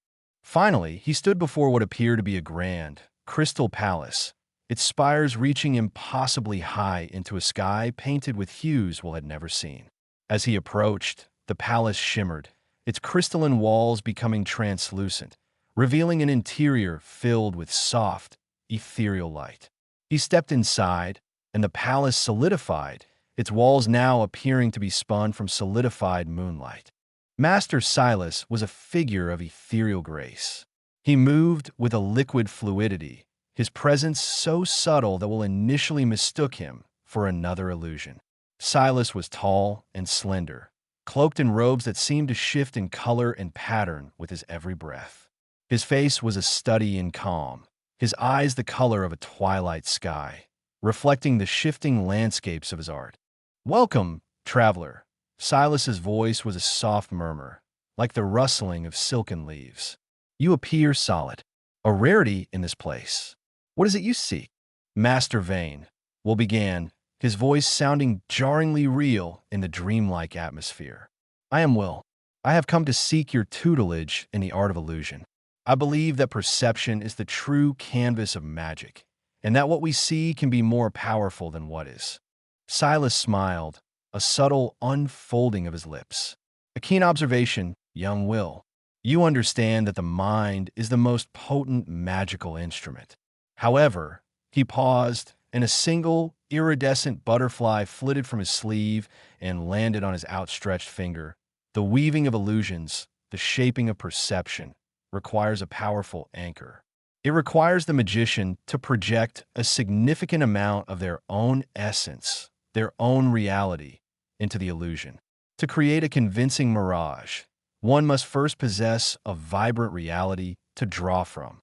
Finally, he stood before what appeared to be a grand, crystal palace, its spires reaching impossibly high into a sky painted with hues Will had never seen. As he approached, the palace shimmered, its crystalline walls becoming translucent, revealing an interior filled with soft, ethereal light. He stepped inside, and the palace solidified, its walls now appearing to be spun from solidified moonlight. Master Silas was a figure of ethereal grace. He moved with a liquid fluidity, his presence so subtle that we'll initially mistook him for another illusion. Silas was tall and slender, cloaked in robes that seemed to shift in color and pattern with his every breath. His face was a study in calm, his eyes the color of a twilight sky, reflecting the shifting landscapes of his art. "Welcome, traveler." Silas's voice was a soft murmur, like the rustling of silken leaves. "You appear solid, a rarity in this place. What is it you seek?" "Master Vane," Will began, his voice sounding jarringly real in the dreamlike atmosphere. "I am Will. I have come to seek your tutelage in the art of illusion. I believe that perception is the true canvas of magic, and that what we see can be more powerful than what is." Silas smiled, a subtle unfolding of his lips. "A keen observation, young Will. You understand that the mind is the most potent magical instrument. However," he paused, and a single, iridescent butterfly flitted from his sleeve and landed on his outstretched finger. "The weaving of illusions, the shaping of perception, requires a powerful anchor. It requires the magician to project a significant amount of their own essence, their own reality, into the illusion. To create a convincing mirage, one must first possess a vibrant reality to draw from."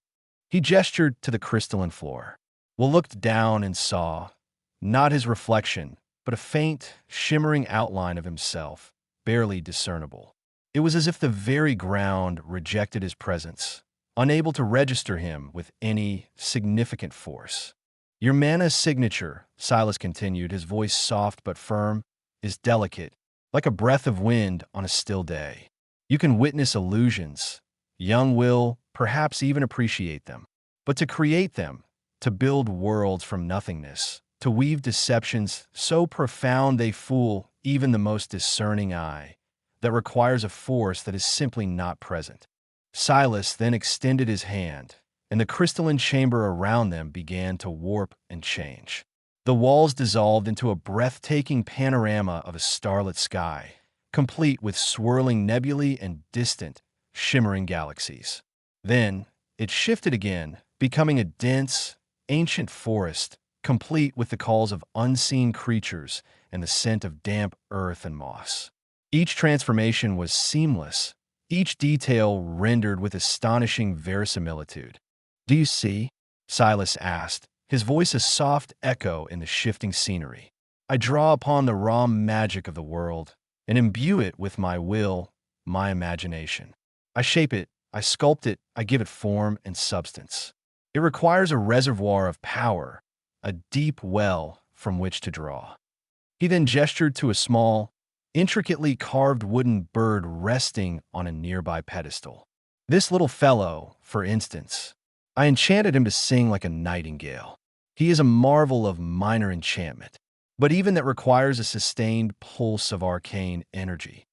He gestured to the crystalline floor. Will looked down and saw, not his reflection, but a faint, shimmering outline of himself, barely discernible. It was as if the very ground rejected his presence, unable to register him with any significant force. "Your mana signature," Silas continued, his voice soft but firm, "is delicate, like a breath of wind on a still day. You can witness illusions, young Will, perhaps even appreciate them. But to create them, to build worlds from nothingness, to weave deceptions so profound they fool even the most discerning eye, that requires a force that is simply not present." Silas then extended his hand, and the crystalline chamber around them began to warp and change. The walls dissolved into a breathtaking panorama of a starlit sky, complete with swirling nebulae and distant, shimmering galaxies. Then it shifted again, becoming a dense, ancient forest, complete with the calls of unseen creatures and the scent of damp earth and moss. Each transformation was seamless, each detail rendered with astonishing verisimilitude. "Do you see?" Silas asked, his voice a soft echo in the shifting scenery. "I draw upon the raw magic of the world and imbue it with my will, my imagination. I shape it, I sculpt it, I give it form and substance. It requires a reservoir of power, a deep well from which to draw." He then gestured to a small, intricately carved wooden bird resting on a nearby pedestal. "This little fellow, for instance, I enchanted him to sing like a nightingale. He is a marvel of minor enchantment, but even that requires a sustained pulse of arcane energy."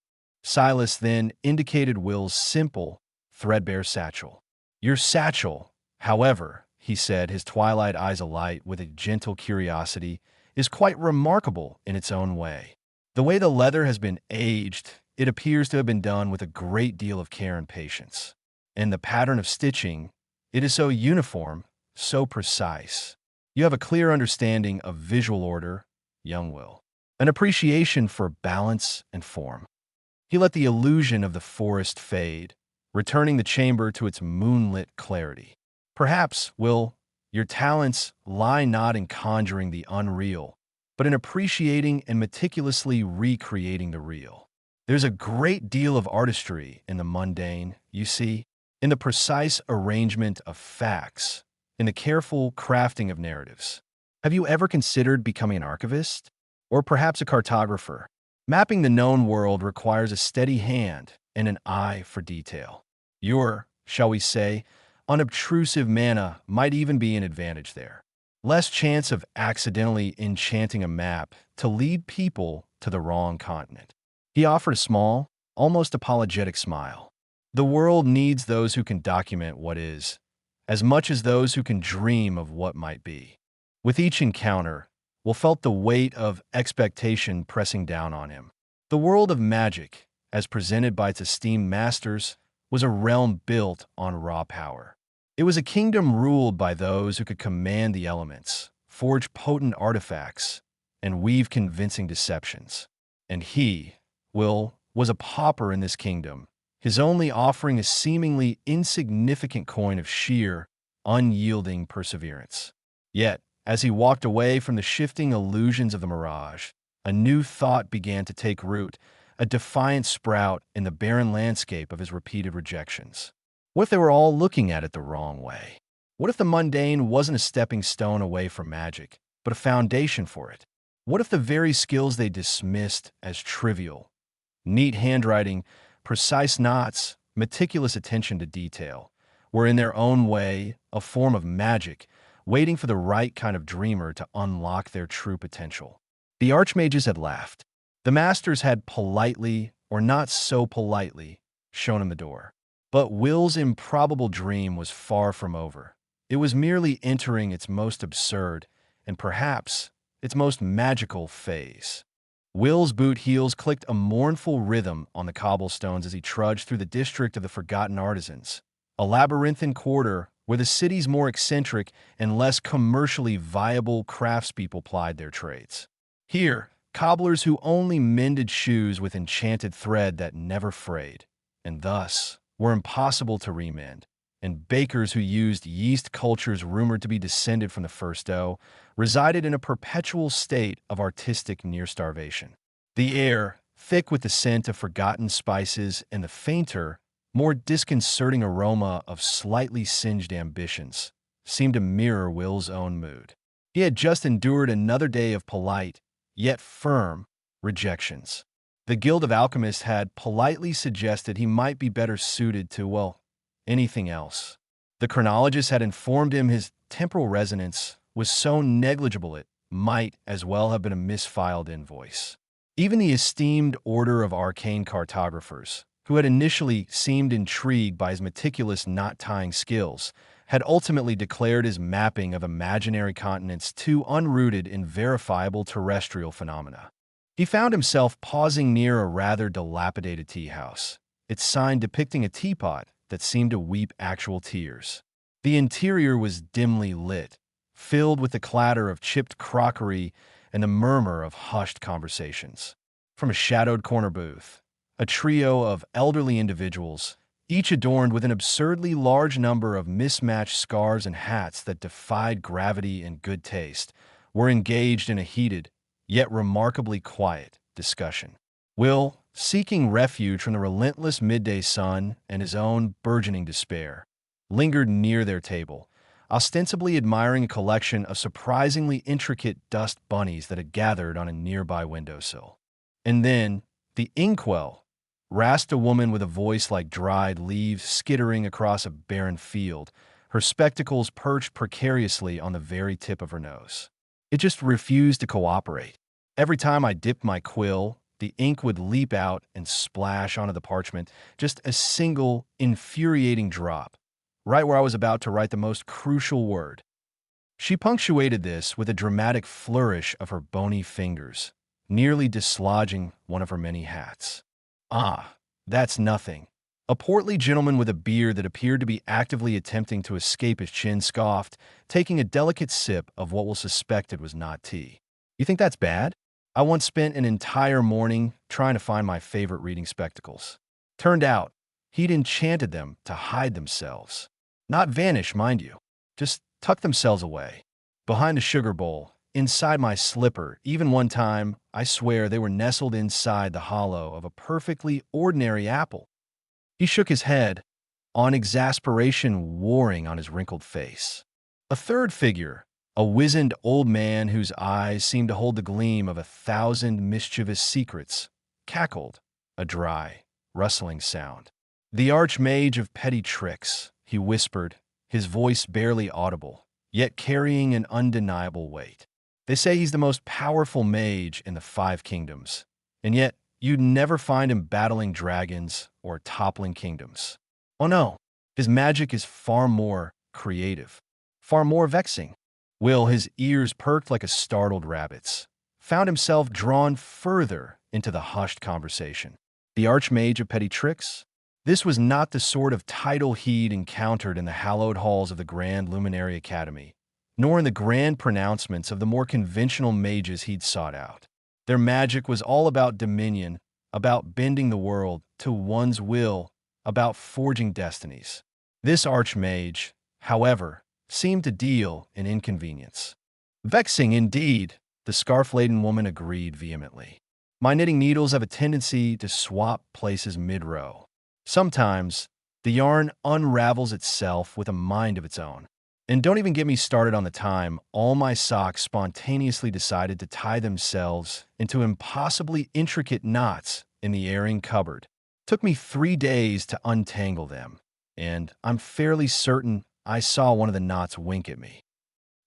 Silas then indicated Will's simple, threadbare satchel. "Your satchel, however," he said, his twilight eyes alight with a gentle curiosity, "is quite remarkable in its own way. The way the leather has been aged, it appears to have been done with a great deal of care and patience. And the pattern of stitching, it is so uniform, so precise. You have a clear understanding of visual order, young Will, an appreciation for balance and form." He let the illusion of the forest fade, returning the chamber to its moonlit clarity. "Perhaps, Will, your talents lie not in conjuring the unreal, but in appreciating and meticulously recreating the real. There's a great deal of artistry in the mundane, you see, in the precise arrangement of facts, in the careful crafting of narratives. Have you ever considered becoming an archivist? Or perhaps a cartographer? Mapping the known world requires a steady hand and an eye for detail. Your, shall we say, unobtrusive mana might even be an advantage there. Less chance of accidentally enchanting a map to lead people to the wrong continent." He offered a small, almost apologetic smile. "The world needs those who can document what is, as much as those who can dream of what might be." With each encounter, Will felt the weight of expectation pressing down on him. The world of magic, as presented by its esteemed masters, was a realm built on raw power. It was a kingdom ruled by those who could command the elements, forge potent artifacts, and weave convincing deceptions. And he, Will, was a pauper in this kingdom, his only offering a seemingly insignificant coin of sheer, unyielding perseverance. Yet, as he walked away from the shifting illusions of the mirage, a new thought began to take root, a defiant sprout in the barren landscape of his repeated rejections. What if they were all looking at it the wrong way? What if the mundane wasn't a stepping stone away from magic, but a foundation for it? What if the very skills they dismissed as trivial, neat handwriting, precise knots, meticulous attention to detail, were in their own way a form of magic, waiting for the right kind of dreamer to unlock their true potential? The archmages had laughed. The masters had politely, or not so politely, shown him the door. But Will's improbable dream was far from over. It was merely entering its most absurd, and perhaps its most magical phase. Will's boot heels clicked a mournful rhythm on the cobblestones as he trudged through the district of the Forgotten Artisans, a labyrinthine quarter where the city's more eccentric and less commercially viable craftspeople plied their trades. Here, cobblers who only mended shoes with enchanted thread that never frayed, and thus were impossible to remend, and bakers who used yeast cultures rumored to be descended from the first dough, resided in a perpetual state of artistic near-starvation. The air, thick with the scent of forgotten spices and the fainter, more disconcerting aroma of slightly singed ambitions, seemed to mirror Will's own mood. He had just endured another day of polite, yet firm, rejections. The Guild of Alchemists had politely suggested he might be better suited to, well, anything else. The chronologist had informed him his temporal resonance was so negligible it might as well have been a misfiled invoice. Even the esteemed Order of Arcane Cartographers, who had initially seemed intrigued by his meticulous knot-tying skills, had ultimately declared his mapping of imaginary continents too unrooted in verifiable terrestrial phenomena. He found himself pausing near a rather dilapidated tea house, its sign depicting a teapot that seemed to weep actual tears. The interior was dimly lit, filled with the clatter of chipped crockery and the murmur of hushed conversations. From a shadowed corner booth, a trio of elderly individuals, each adorned with an absurdly large number of mismatched scarves and hats that defied gravity and good taste, were engaged in a heated, yet remarkably quiet, discussion. Will, seeking refuge from the relentless midday sun and his own burgeoning despair, lingered near their table, ostensibly admiring a collection of surprisingly intricate dust bunnies that had gathered on a nearby windowsill. And then, the inkwell, rasped a woman with a voice like dried leaves skittering across a barren field, her spectacles perched precariously on the very tip of her nose. It just refused to cooperate. Every time I dipped my quill, the ink would leap out and splash onto the parchment, just a single, infuriating drop, right where I was about to write the most crucial word. She punctuated this with a dramatic flourish of her bony fingers, nearly dislodging one of her many hats. Ah, that's nothing. A portly gentleman with a beard that appeared to be actively attempting to escape his chin scoffed, taking a delicate sip of what was suspected was not tea. You think that's bad? I once spent an entire morning trying to find my favorite reading spectacles. Turned out, he'd enchanted them to hide themselves. Not vanish, mind you. Just tuck themselves away. Behind a sugar bowl, inside my slipper, even one time, I swear they were nestled inside the hollow of a perfectly ordinary apple. He shook his head, on exasperation warring on his wrinkled face. A third figure, a wizened old man whose eyes seemed to hold the gleam of 1,000 mischievous secrets, cackled, a dry, rustling sound. "The archmage of petty tricks," he whispered, his voice barely audible, yet carrying an undeniable weight. "They say he's the most powerful mage in the 5 kingdoms, and yet you'd never find him battling dragons or toppling kingdoms. Oh no, his magic is far more creative, far more vexing." Will, his ears perked like a startled rabbit's, found himself drawn further into the hushed conversation. The archmage of petty tricks? This was not the sort of title he'd encountered in the hallowed halls of the Grand Luminary Academy, nor in the grand pronouncements of the more conventional mages he'd sought out. Their magic was all about dominion, about bending the world to one's will, about forging destinies. This archmage, however, seemed to deal in inconvenience. Vexing indeed, the scarf-laden woman agreed vehemently. My knitting needles have a tendency to swap places mid-row. Sometimes, the yarn unravels itself with a mind of its own. And don't even get me started on the time all my socks spontaneously decided to tie themselves into impossibly intricate knots in the airing cupboard. Took me 3 days to untangle them, and I'm fairly certain I saw one of the knots wink at me.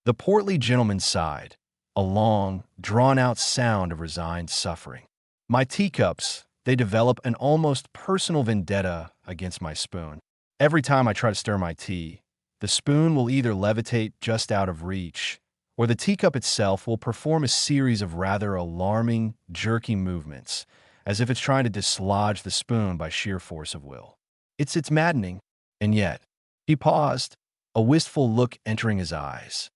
The portly gentleman sighed, a long, drawn-out sound of resigned suffering. My teacups, they develop an almost personal vendetta against my spoon. Every time I try to stir my tea, the spoon will either levitate just out of reach, or the teacup itself will perform a series of rather alarming, jerky movements, as if it's trying to dislodge the spoon by sheer force of will. It's maddening, and yet, he paused, a wistful look entering his eyes.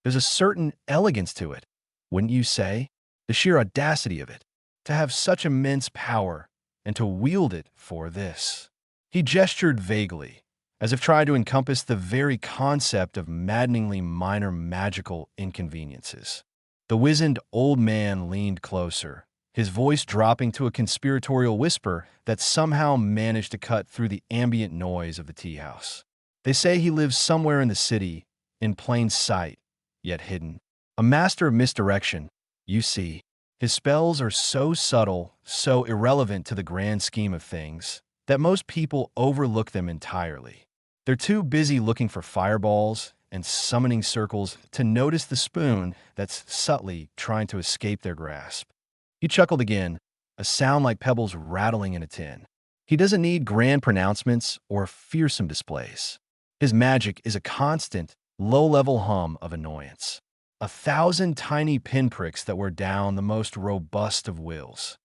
There's a certain elegance to it, wouldn't you say? The sheer audacity of it, to have such immense power, and to wield it for this. He gestured vaguely, as if trying to encompass the very concept of maddeningly minor magical inconveniences. The wizened old man leaned closer, his voice dropping to a conspiratorial whisper that somehow managed to cut through the ambient noise of the tea house. They say he lives somewhere in the city, in plain sight, yet hidden. A master of misdirection, you see. His spells are so subtle, so irrelevant to the grand scheme of things, that most people overlook them entirely. They're too busy looking for fireballs and summoning circles to notice the spoon that's subtly trying to escape their grasp. He chuckled again, a sound like pebbles rattling in a tin. He doesn't need grand pronouncements or fearsome displays. His magic is a constant, low-level hum of annoyance. 1,000 tiny pinpricks that wear down the most robust of wills.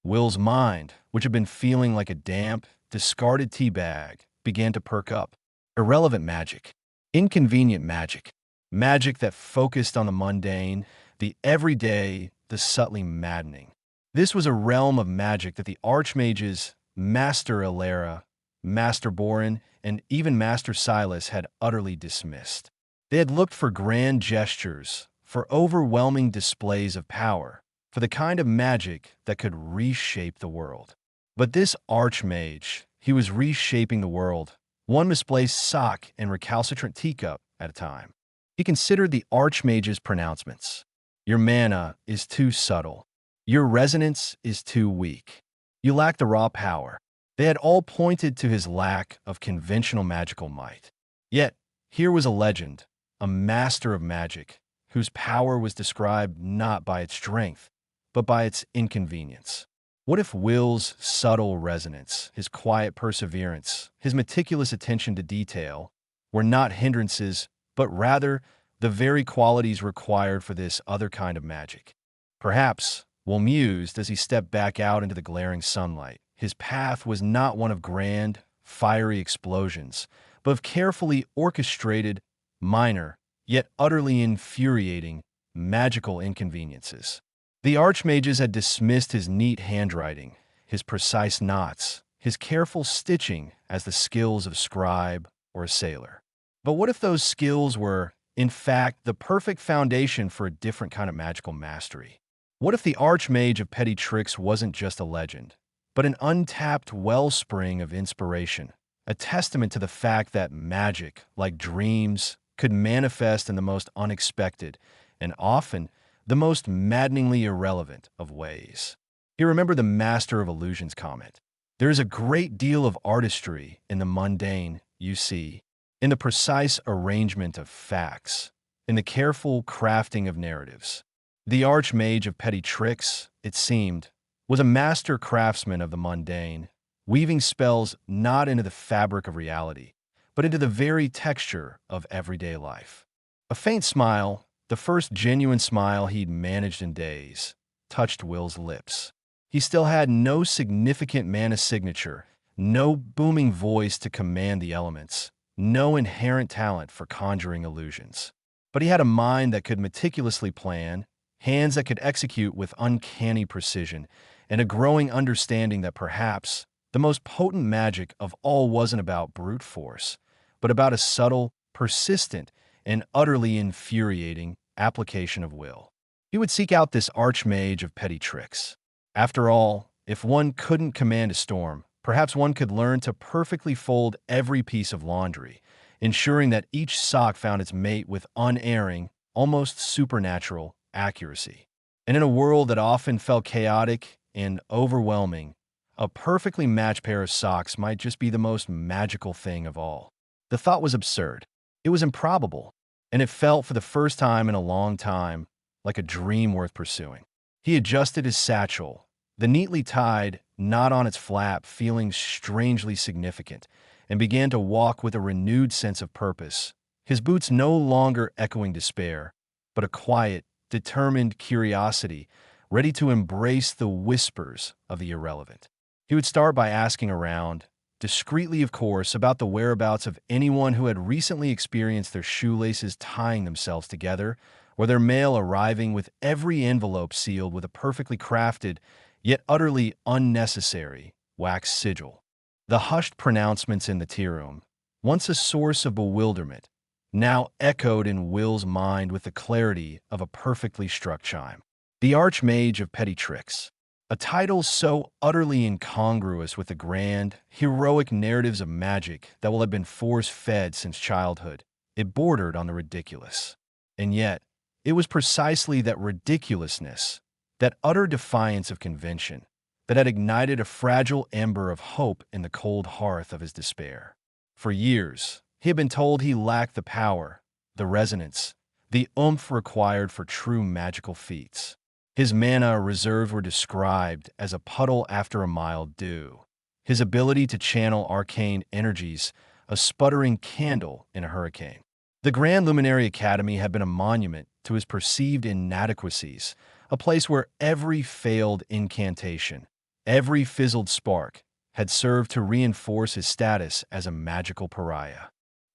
Will's mind, which had been feeling like a damp, discarded tea bag, began to perk up. Irrelevant magic. Inconvenient magic. Magic that focused on the mundane, the everyday, the subtly maddening. This was a realm of magic that the archmages, Master Ilera, Master Borin, and even Master Silas had utterly dismissed. They had looked for grand gestures, for overwhelming displays of power, for the kind of magic that could reshape the world. But this archmage, he was reshaping the world, one misplaced sock and recalcitrant teacup at a time. He considered the archmage's pronouncements. Your mana is too subtle. Your resonance is too weak. You lack the raw power. They had all pointed to his lack of conventional magical might. Yet, here was a legend, a master of magic, whose power was described not by its strength, but by its inconvenience. What if Will's subtle resonance, his quiet perseverance, his meticulous attention to detail, were not hindrances, but rather the very qualities required for this other kind of magic? Perhaps, Will mused as he stepped back out into the glaring sunlight, his path was not one of grand, fiery explosions, but of carefully orchestrated, minor, yet utterly infuriating, magical inconveniences. The archmages had dismissed his neat handwriting, his precise knots, his careful stitching as the skills of a scribe or a sailor. But what if those skills were, in fact, the perfect foundation for a different kind of magical mastery? What if the Archmage of Petty tricks wasn't just a legend, but an untapped wellspring of inspiration, a testament to the fact that magic, like dreams, could manifest in the most unexpected and often the most maddeningly irrelevant of ways? You remember the Master of Illusions comment. There is a great deal of artistry in the mundane, you see, in the precise arrangement of facts, in the careful crafting of narratives. The Archmage of Petty tricks, it seemed, was a master craftsman of the mundane, weaving spells not into the fabric of reality, but into the very texture of everyday life. A faint smile, the first genuine smile he'd managed in days, touched Will's lips. He still had no significant mana signature, no booming voice to command the elements, no inherent talent for conjuring illusions. But he had a mind that could meticulously plan, hands that could execute with uncanny precision, and a growing understanding that perhaps the most potent magic of all wasn't about brute force, but about a subtle, persistent, and utterly infuriating application of will. He would seek out this archmage of petty tricks. After all, if one couldn't command a storm, perhaps one could learn to perfectly fold every piece of laundry, ensuring that each sock found its mate with unerring, almost supernatural accuracy. And in a world that often felt chaotic and overwhelming, a perfectly matched pair of socks might just be the most magical thing of all. The thought was absurd. It was improbable, and it felt for the first time in a long time like a dream worth pursuing. He adjusted his satchel, the neatly tied knot on its flap feeling strangely significant, and began to walk with a renewed sense of purpose, his boots no longer echoing despair, but a quiet, determined curiosity ready to embrace the whispers of the irrelevant. He would start by asking around, discreetly of course, about the whereabouts of anyone who had recently experienced their shoelaces tying themselves together, or their mail arriving with every envelope sealed with a perfectly crafted, yet utterly unnecessary, wax sigil. The hushed pronouncements in the tea room, once a source of bewilderment, now echoed in Will's mind with the clarity of a perfectly struck chime. The Archmage of Petty Tricks, a title so utterly incongruous with the grand, heroic narratives of magic that will have been force-fed since childhood. It bordered on the ridiculous. And yet, it was precisely that ridiculousness, that utter defiance of convention, that had ignited a fragile ember of hope in the cold hearth of his despair. For years, he had been told he lacked the power, the resonance, the oomph required for true magical feats. His mana reserves were described as a puddle after a mild dew. His ability to channel arcane energies, a sputtering candle in a hurricane. The Grand Luminary Academy had been a monument to his perceived inadequacies, a place where every failed incantation, every fizzled spark, had served to reinforce his status as a magical pariah.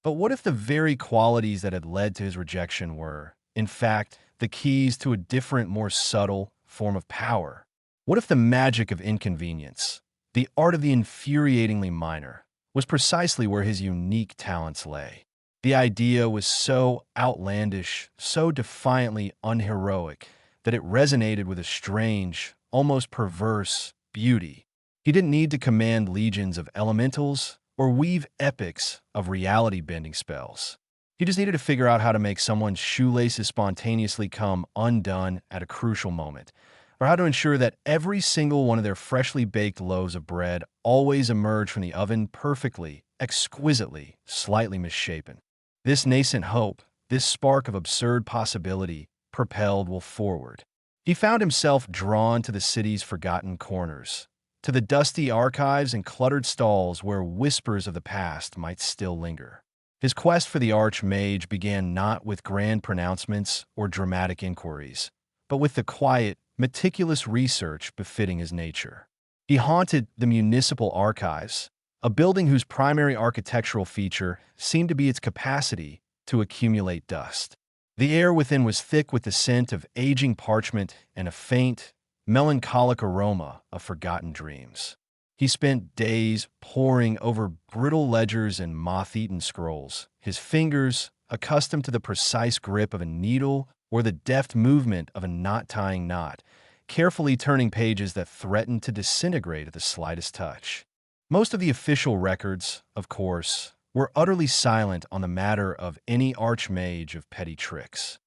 But what if the very qualities that had led to his rejection were, in fact, the keys to a different, more subtle form of power? What if the magic of inconvenience, the art of the infuriatingly minor, was precisely where his unique talents lay? The idea was so outlandish, so defiantly unheroic, that it resonated with a strange, almost perverse beauty. He didn't need to command legions of elementals or weave epics of reality-bending spells. He just needed to figure out how to make someone's shoelaces spontaneously come undone at a crucial moment, or how to ensure that every single one of their freshly baked loaves of bread always emerged from the oven perfectly, exquisitely, slightly misshapen. This nascent hope, this spark of absurd possibility, propelled Will forward. He found himself drawn to the city's forgotten corners, to the dusty archives and cluttered stalls where whispers of the past might still linger. His quest for the Archmage began not with grand pronouncements or dramatic inquiries, but with the quiet, meticulous research befitting his nature. He haunted the municipal archives, a building whose primary architectural feature seemed to be its capacity to accumulate dust. The air within was thick with the scent of aging parchment and a faint, melancholic aroma of forgotten dreams. He spent days poring over brittle ledgers and moth-eaten scrolls, his fingers, accustomed to the precise grip of a needle or the deft movement of a knot-tying knot, carefully turning pages that threatened to disintegrate at the slightest touch. Most of the official records, of course, were utterly silent on the matter of any archmage of petty tricks.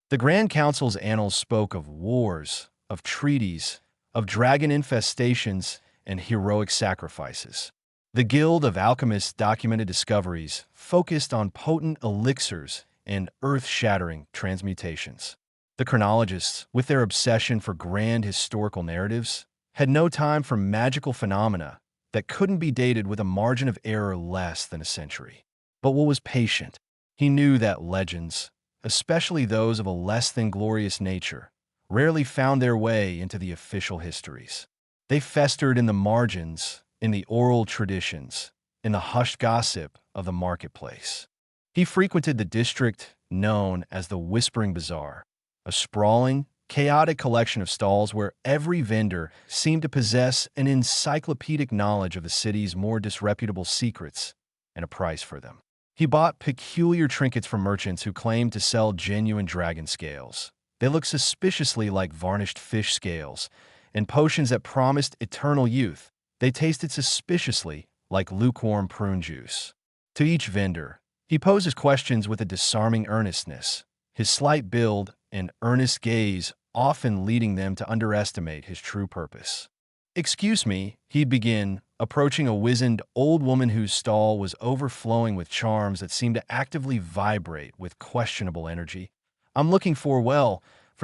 The Grand Council's annals spoke of wars, of treaties, of dragon infestations, and heroic sacrifices. The Guild of Alchemists documented discoveries focused on potent elixirs and earth-shattering transmutations. The chronologists, with their obsession for grand historical narratives, had no time for magical phenomena that couldn't be dated with a margin of error less than a century. But Will was patient. He knew that legends, especially those of a less than glorious nature, rarely found their way into the official histories. They festered in the margins, in the oral traditions, in the hushed gossip of the marketplace. He frequented the district known as the Whispering Bazaar, a sprawling, chaotic collection of stalls where every vendor seemed to possess an encyclopedic knowledge of the city's more disreputable secrets and a price for them. He bought peculiar trinkets from merchants who claimed to sell genuine dragon scales. They looked suspiciously like varnished fish scales, and potions that promised eternal youth. They tasted suspiciously like lukewarm prune juice. To each vendor, he posed his questions with a disarming earnestness, his slight build and earnest gaze often leading them to underestimate his true purpose. "Excuse me," he'd begin, approaching a wizened old woman whose stall was overflowing with charms that seemed to actively vibrate with questionable energy. "I'm looking for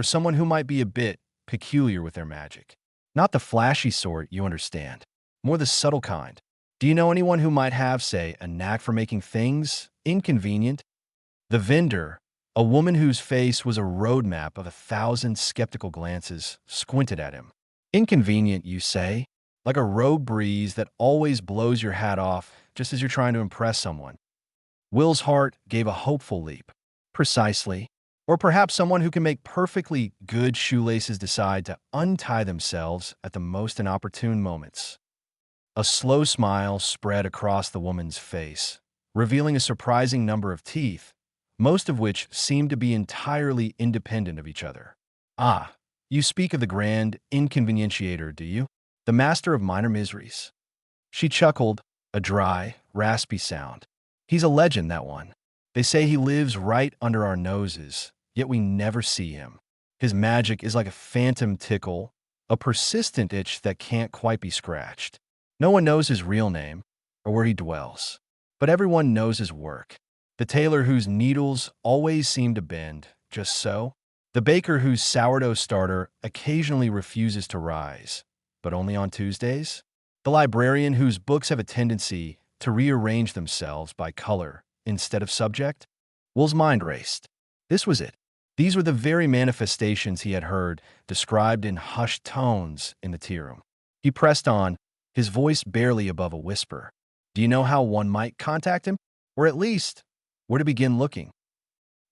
someone who might be a bit peculiar with their magic. Not the flashy sort, you understand. More the subtle kind. Do you know anyone who might have, say, a knack for making things inconvenient?" The vendor, a woman whose face was a roadmap of 1,000 skeptical glances, squinted at him. "Inconvenient, you say? Like a rogue breeze that always blows your hat off just as you're trying to impress someone." Will's heart gave a hopeful leap. "Precisely. Or perhaps someone who can make perfectly good shoelaces decide to untie themselves at the most inopportune moments." A slow smile spread across the woman's face, revealing a surprising number of teeth, most of which seemed to be entirely independent of each other. "Ah, you speak of the grand inconvenientiator, do you? The master of minor miseries." She chuckled, a dry, raspy sound. "He's a legend, that one. They say he lives right under our noses, yet we never see him. His magic is like a phantom tickle, a persistent itch that can't quite be scratched. No one knows his real name or where he dwells, but everyone knows his work. The tailor whose needles always seem to bend, just so. The baker whose sourdough starter occasionally refuses to rise, but only on Tuesdays. The librarian whose books have a tendency to rearrange themselves by color instead of subject." Will's mind raced. This was it. These were the very manifestations he had heard described in hushed tones in the tea room. He pressed on, his voice barely above a whisper. "Do you know how one might contact him? Or at least, where to begin looking?"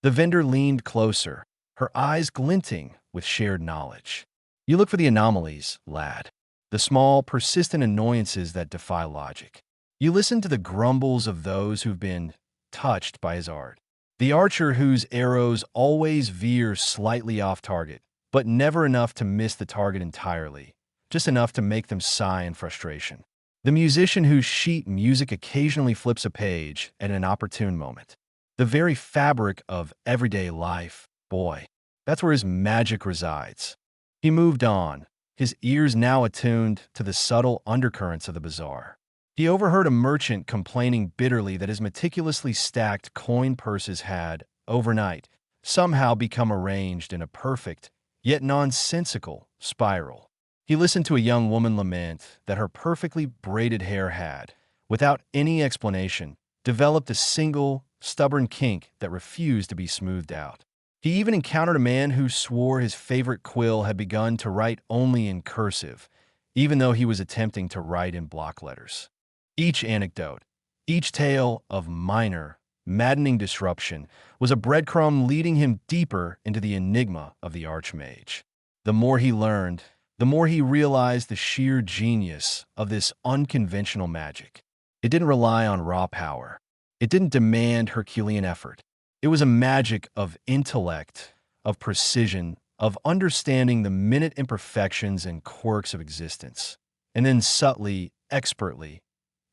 The vendor leaned closer, her eyes glinting with shared knowledge. "You look for the anomalies, lad. The small, persistent annoyances that defy logic. You listen to the grumbles of those who've been touched by his art. The archer whose arrows always veer slightly off target, but never enough to miss the target entirely, just enough to make them sigh in frustration. The musician whose sheet music occasionally flips a page at an opportune moment. The very fabric of everyday life, boy. That's where his magic resides." He moved on, his ears now attuned to the subtle undercurrents of the bazaar. He overheard a merchant complaining bitterly that his meticulously stacked coin purses had, overnight, somehow become arranged in a perfect, yet nonsensical, spiral. He listened to a young woman lament that her perfectly braided hair had, without any explanation, developed a single, stubborn kink that refused to be smoothed out. He even encountered a man who swore his favorite quill had begun to write only in cursive, even though he was attempting to write in block letters. Each anecdote, each tale of minor, maddening disruption was a breadcrumb leading him deeper into the enigma of the archmage. The more he learned, the more he realized the sheer genius of this unconventional magic. It didn't rely on raw power. It didn't demand Herculean effort. It was a magic of intellect, of precision, of understanding the minute imperfections and quirks of existence, and then subtly, expertly,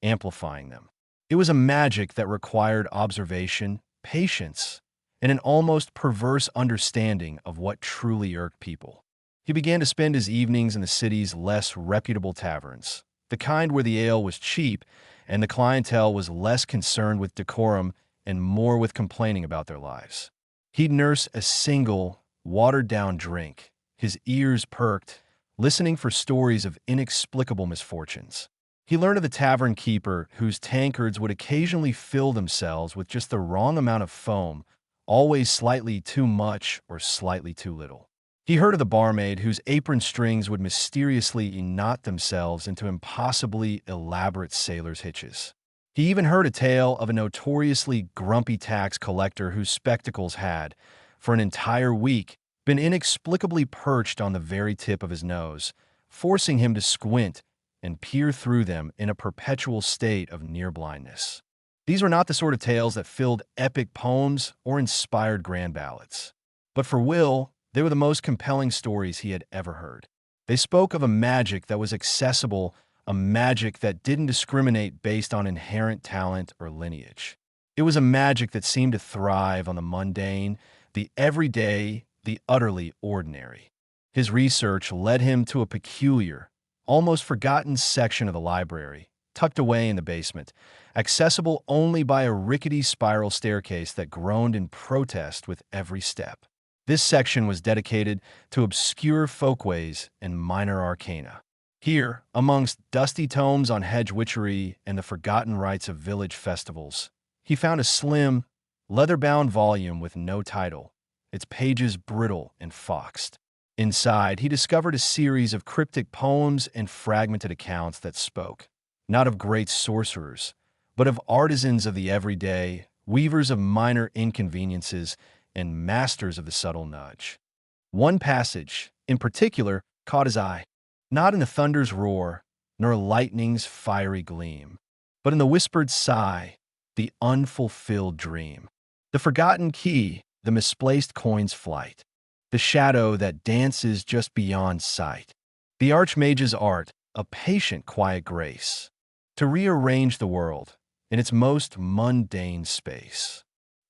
amplifying them. It was a magic that required observation, patience, and an almost perverse understanding of what truly irked people. He began to spend his evenings in the city's less reputable taverns, the kind where the ale was cheap and the clientele was less concerned with decorum and more with complaining about their lives. He'd nurse a single, watered-down drink, his ears perked, listening for stories of inexplicable misfortunes. He learned of the tavern keeper whose tankards would occasionally fill themselves with just the wrong amount of foam, always slightly too much or slightly too little. He heard of the barmaid whose apron strings would mysteriously knot themselves into impossibly elaborate sailor's hitches. He even heard a tale of a notoriously grumpy tax collector whose spectacles had, for an entire week, been inexplicably perched on the very tip of his nose, forcing him to squint and peer through them in a perpetual state of near-blindness. These were not the sort of tales that filled epic poems or inspired grand ballads. But for Will, they were the most compelling stories he had ever heard. They spoke of a magic that was accessible, a magic that didn't discriminate based on inherent talent or lineage. It was a magic that seemed to thrive on the mundane, the everyday, the utterly ordinary. His research led him to a peculiar, almost forgotten section of the library, tucked away in the basement, accessible only by a rickety spiral staircase that groaned in protest with every step. This section was dedicated to obscure folkways and minor arcana. Here, amongst dusty tomes on hedge witchery and the forgotten rites of village festivals, he found a slim, leather-bound volume with no title, its pages brittle and foxed. Inside, he discovered a series of cryptic poems and fragmented accounts that spoke, not of great sorcerers, but of artisans of the everyday, weavers of minor inconveniences, and masters of the subtle nudge. One passage, in particular, caught his eye, not in the thunder's roar, nor lightning's fiery gleam, but in the whispered sigh, the unfulfilled dream, the forgotten key, the misplaced coin's flight, the shadow that dances just beyond sight, the archmage's art, a patient, quiet grace, to rearrange the world in its most mundane space.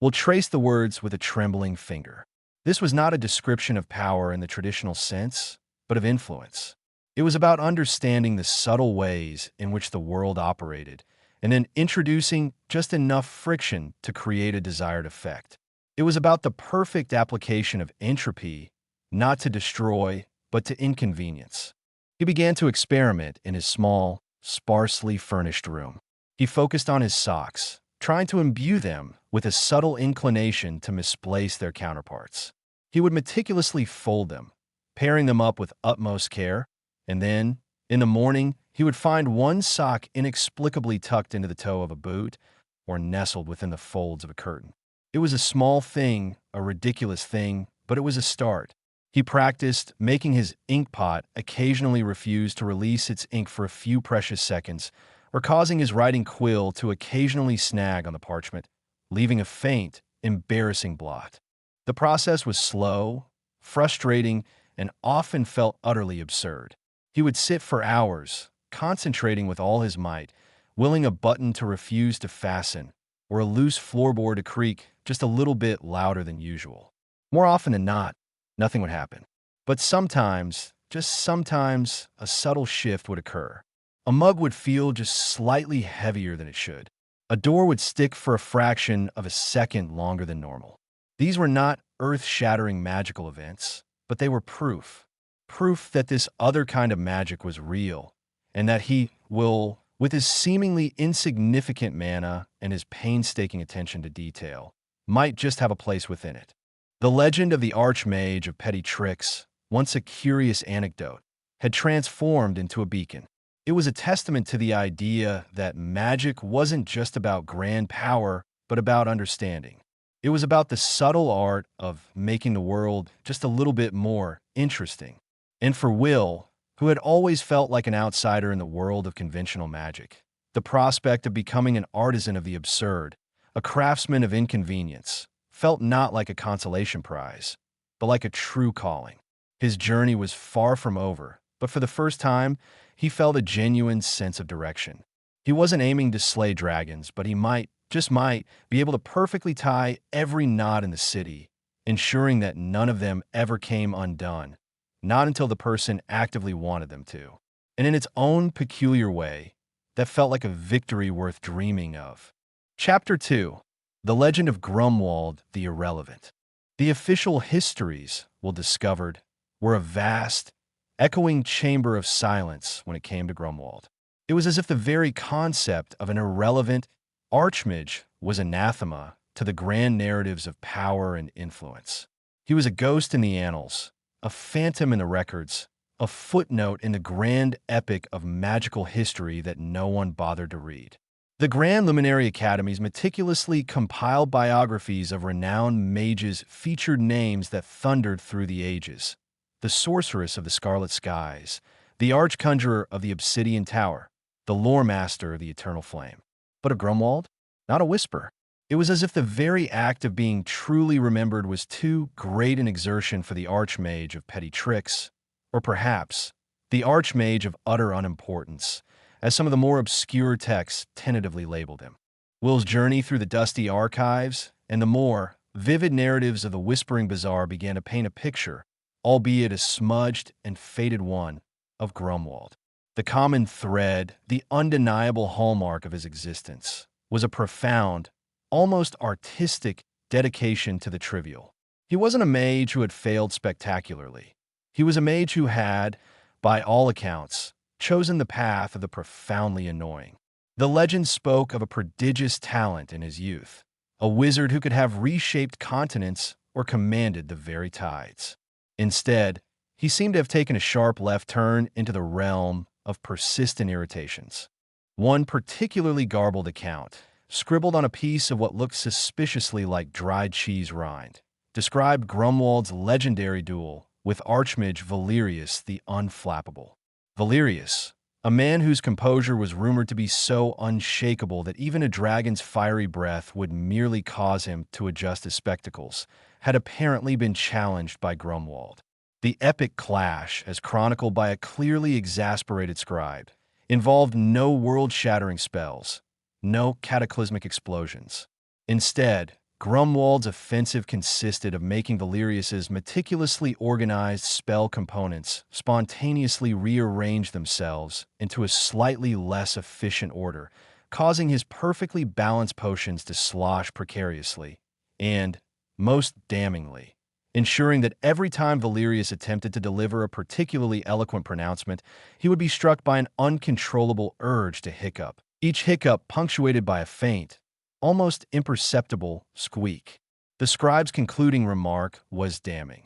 We'll trace the words with a trembling finger. This was not a description of power in the traditional sense, but of influence. It was about understanding the subtle ways in which the world operated, and then introducing just enough friction to create a desired effect. It was about the perfect application of entropy, not to destroy, but to inconvenience. He began to experiment in his small, sparsely furnished room. He focused on his socks, trying to imbue them with a subtle inclination to misplace their counterparts. He would meticulously fold them, pairing them up with utmost care, and then, in the morning, he would find one sock inexplicably tucked into the toe of a boot or nestled within the folds of a curtain. It was a small thing, a ridiculous thing, but it was a start. He practiced, making his ink pot occasionally refuse to release its ink for a few precious seconds, or causing his writing quill to occasionally snag on the parchment, leaving a faint, embarrassing blot. The process was slow, frustrating, and often felt utterly absurd. He would sit for hours, concentrating with all his might, willing a button to refuse to fasten, or a loose floorboard to creak just a little bit louder than usual. More often than not, nothing would happen. But sometimes, just sometimes, a subtle shift would occur. A mug would feel just slightly heavier than it should. A door would stick for a fraction of a second longer than normal. These were not earth-shattering magical events, but they were proof. Proof that this other kind of magic was real, and that he will, with his seemingly insignificant mana and his painstaking attention to detail, might just have a place within it. The legend of the archmage of petty tricks, once a curious anecdote, had transformed into a beacon. It was a testament to the idea that magic wasn't just about grand power, but about understanding. It was about the subtle art of making the world just a little bit more interesting. And for Will, who had always felt like an outsider in the world of conventional magic, the prospect of becoming an artisan of the absurd, a craftsman of inconvenience, felt not like a consolation prize, but like a true calling. His journey was far from over, but for the first time, he felt a genuine sense of direction. He wasn't aiming to slay dragons, but he might, just might, be able to perfectly tie every knot in the city, ensuring that none of them ever came undone, not until the person actively wanted them to. And in its own peculiar way, that felt like a victory worth dreaming of. Chapter 2. The Legend of Grumwald the Irrelevant. The official histories, Will discovered, were a vast, echoing chamber of silence when it came to Grumwald. It was as if the very concept of an irrelevant archmage was anathema to the grand narratives of power and influence. He was a ghost in the annals, a phantom in the records, a footnote in the grand epic of magical history that no one bothered to read. The Grand Luminary Academy's meticulously compiled biographies of renowned mages featured names that thundered through the ages. The Sorceress of the Scarlet Skies, the Archconjurer of the Obsidian Tower, the Lore Master of the Eternal Flame. But of Grumwald? Not a whisper. It was as if the very act of being truly remembered was too great an exertion for the Archmage of Petty Tricks, or perhaps the Archmage of Utter Unimportance, as some of the more obscure texts tentatively labeled him. Will's journey through the dusty archives and the more vivid narratives of the Whispering Bazaar began to paint a picture, albeit a smudged and faded one, of Grumwald. The common thread, the undeniable hallmark of his existence, was a profound, almost artistic dedication to the trivial. He wasn't a mage who had failed spectacularly. He was a mage who had, by all accounts, chosen the path of the profoundly annoying. The legend spoke of a prodigious talent in his youth, a wizard who could have reshaped continents or commanded the very tides. Instead, he seemed to have taken a sharp left turn into the realm of persistent irritations. One particularly garbled account, scribbled on a piece of what looked suspiciously like dried cheese rind, described Grumwald's legendary duel with Archmage Valerius the Unflappable. Valerius, a man whose composure was rumored to be so unshakable that even a dragon's fiery breath would merely cause him to adjust his spectacles, had apparently been challenged by Grumwald. The epic clash, as chronicled by a clearly exasperated scribe, involved no world-shattering spells, no cataclysmic explosions. Instead, Grumwald's offensive consisted of making Valerius's meticulously organized spell components spontaneously rearrange themselves into a slightly less efficient order, causing his perfectly balanced potions to slosh precariously, and, most damningly, ensuring that every time Valerius attempted to deliver a particularly eloquent pronouncement, he would be struck by an uncontrollable urge to hiccup, each hiccup punctuated by a faint, almost imperceptible squeak. The scribe's concluding remark was damning.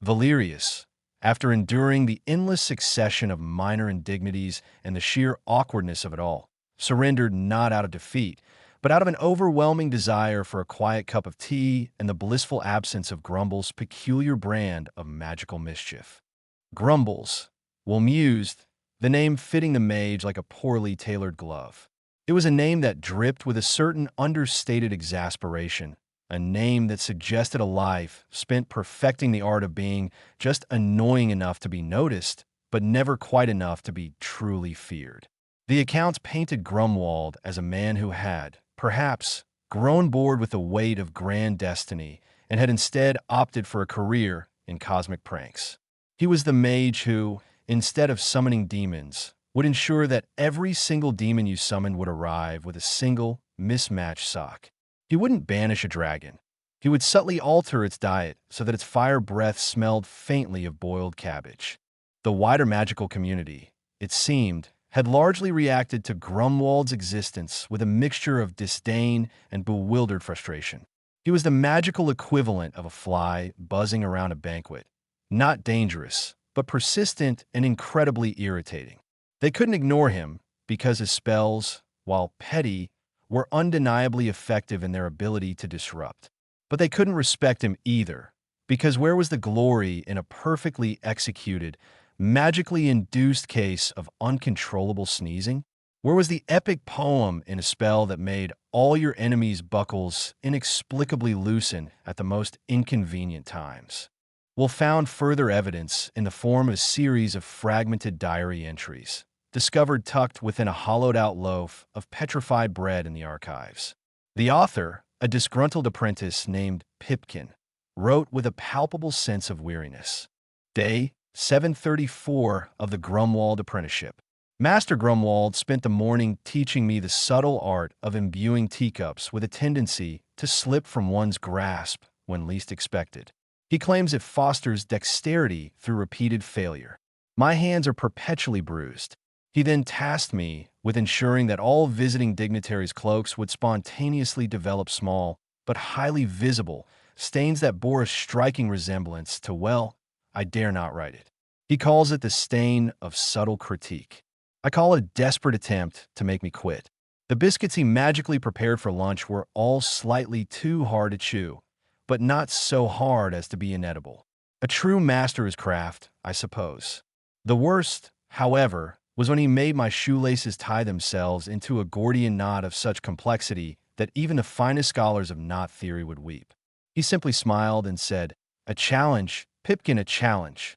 Valerius, after enduring the endless succession of minor indignities and the sheer awkwardness of it all, surrendered not out of defeat, but out of an overwhelming desire for a quiet cup of tea and the blissful absence of Grumble's peculiar brand of magical mischief. Grumbles, Will mused, the name fitting the mage like a poorly tailored glove. It was a name that dripped with a certain understated exasperation, a name that suggested a life spent perfecting the art of being just annoying enough to be noticed, but never quite enough to be truly feared. The accounts painted Grumwald as a man who had, perhaps, grown bored with the weight of grand destiny and had instead opted for a career in cosmic pranks. He was the mage who, instead of summoning demons, would ensure that every single demon you summoned would arrive with a single, mismatched sock. He wouldn't banish a dragon. He would subtly alter its diet so that its fire breath smelled faintly of boiled cabbage. The wider magical community, it seemed, had largely reacted to Grumwald's existence with a mixture of disdain and bewildered frustration. He was the magical equivalent of a fly buzzing around a banquet, not dangerous, but persistent and incredibly irritating. They couldn't ignore him because his spells, while petty, were undeniably effective in their ability to disrupt. But they couldn't respect him either, because where was the glory in a perfectly executed, magically induced case of uncontrollable sneezing? Where was the epic poem in a spell that made all your enemies' buckles inexplicably loosen at the most inconvenient times? Will found further evidence in the form of a series of fragmented diary entries, discovered tucked within a hollowed-out loaf of petrified bread in the archives. The author, a disgruntled apprentice named Pipkin, wrote with a palpable sense of weariness. Day 734 of the Grumwald apprenticeship. Master Grumwald spent the morning teaching me the subtle art of imbuing teacups with a tendency to slip from one's grasp when least expected. He claims it fosters dexterity through repeated failure. My hands are perpetually bruised. He then tasked me with ensuring that all visiting dignitaries' cloaks would spontaneously develop small, but highly visible, stains that bore a striking resemblance to, well, I dare not write it. He calls it the stain of subtle critique. I call it a desperate attempt to make me quit. The biscuits he magically prepared for lunch were all slightly too hard to chew, but not so hard as to be inedible. A true master of his craft, I suppose. The worst, however, was when he made my shoelaces tie themselves into a Gordian knot of such complexity that even the finest scholars of knot theory would weep. He simply smiled and said, "A challenge, Pipkin, a challenge.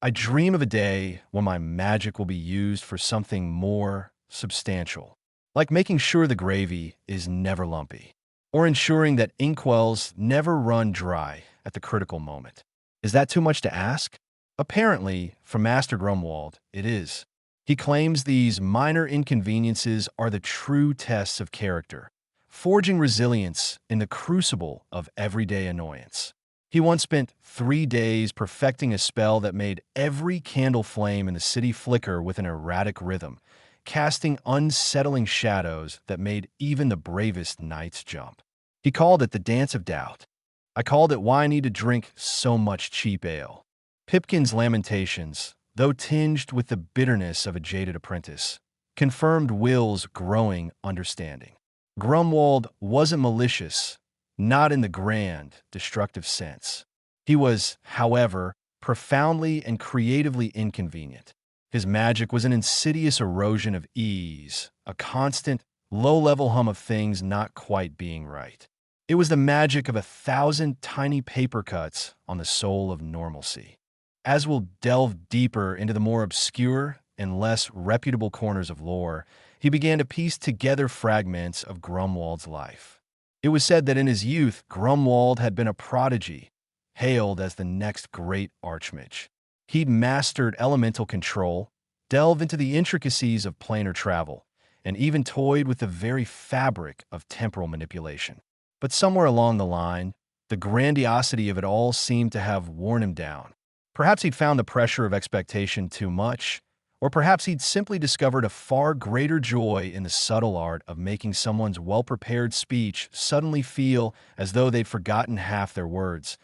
I dream of a day when my magic will be used for something more substantial, like making sure the gravy is never lumpy, or ensuring that inkwells never run dry at the critical moment." Is that too much to ask? Apparently, for Master Grumwald, it is. He claims these minor inconveniences are the true tests of character, forging resilience in the crucible of everyday annoyance. He once spent 3 days perfecting a spell that made every candle flame in the city flicker with an erratic rhythm, casting unsettling shadows that made even the bravest knights jump. He called it the Dance of Doubt. I called it why I need to drink so much cheap ale. Pipkin's lamentations, though tinged with the bitterness of a jaded apprentice, confirmed Will's growing understanding. Grumwald wasn't malicious, not in the grand, destructive sense. He was, however, profoundly and creatively inconvenient. His magic was an insidious erosion of ease, a constant, low-level hum of things not quite being right. It was the magic of 1,000 tiny paper cuts on the soul of normalcy. As we'll delve deeper into the more obscure and less reputable corners of lore, he began to piece together fragments of Grumwald's life. It was said that in his youth, Grumwald had been a prodigy, hailed as the next great archmage. He'd mastered elemental control, delved into the intricacies of planar travel, and even toyed with the very fabric of temporal manipulation. But somewhere along the line, the grandiosity of it all seemed to have worn him down. Perhaps he'd found the pressure of expectation too much, or perhaps he'd simply discovered a far greater joy in the subtle art of making someone's well-prepared speech suddenly feel as though they'd forgotten half their words,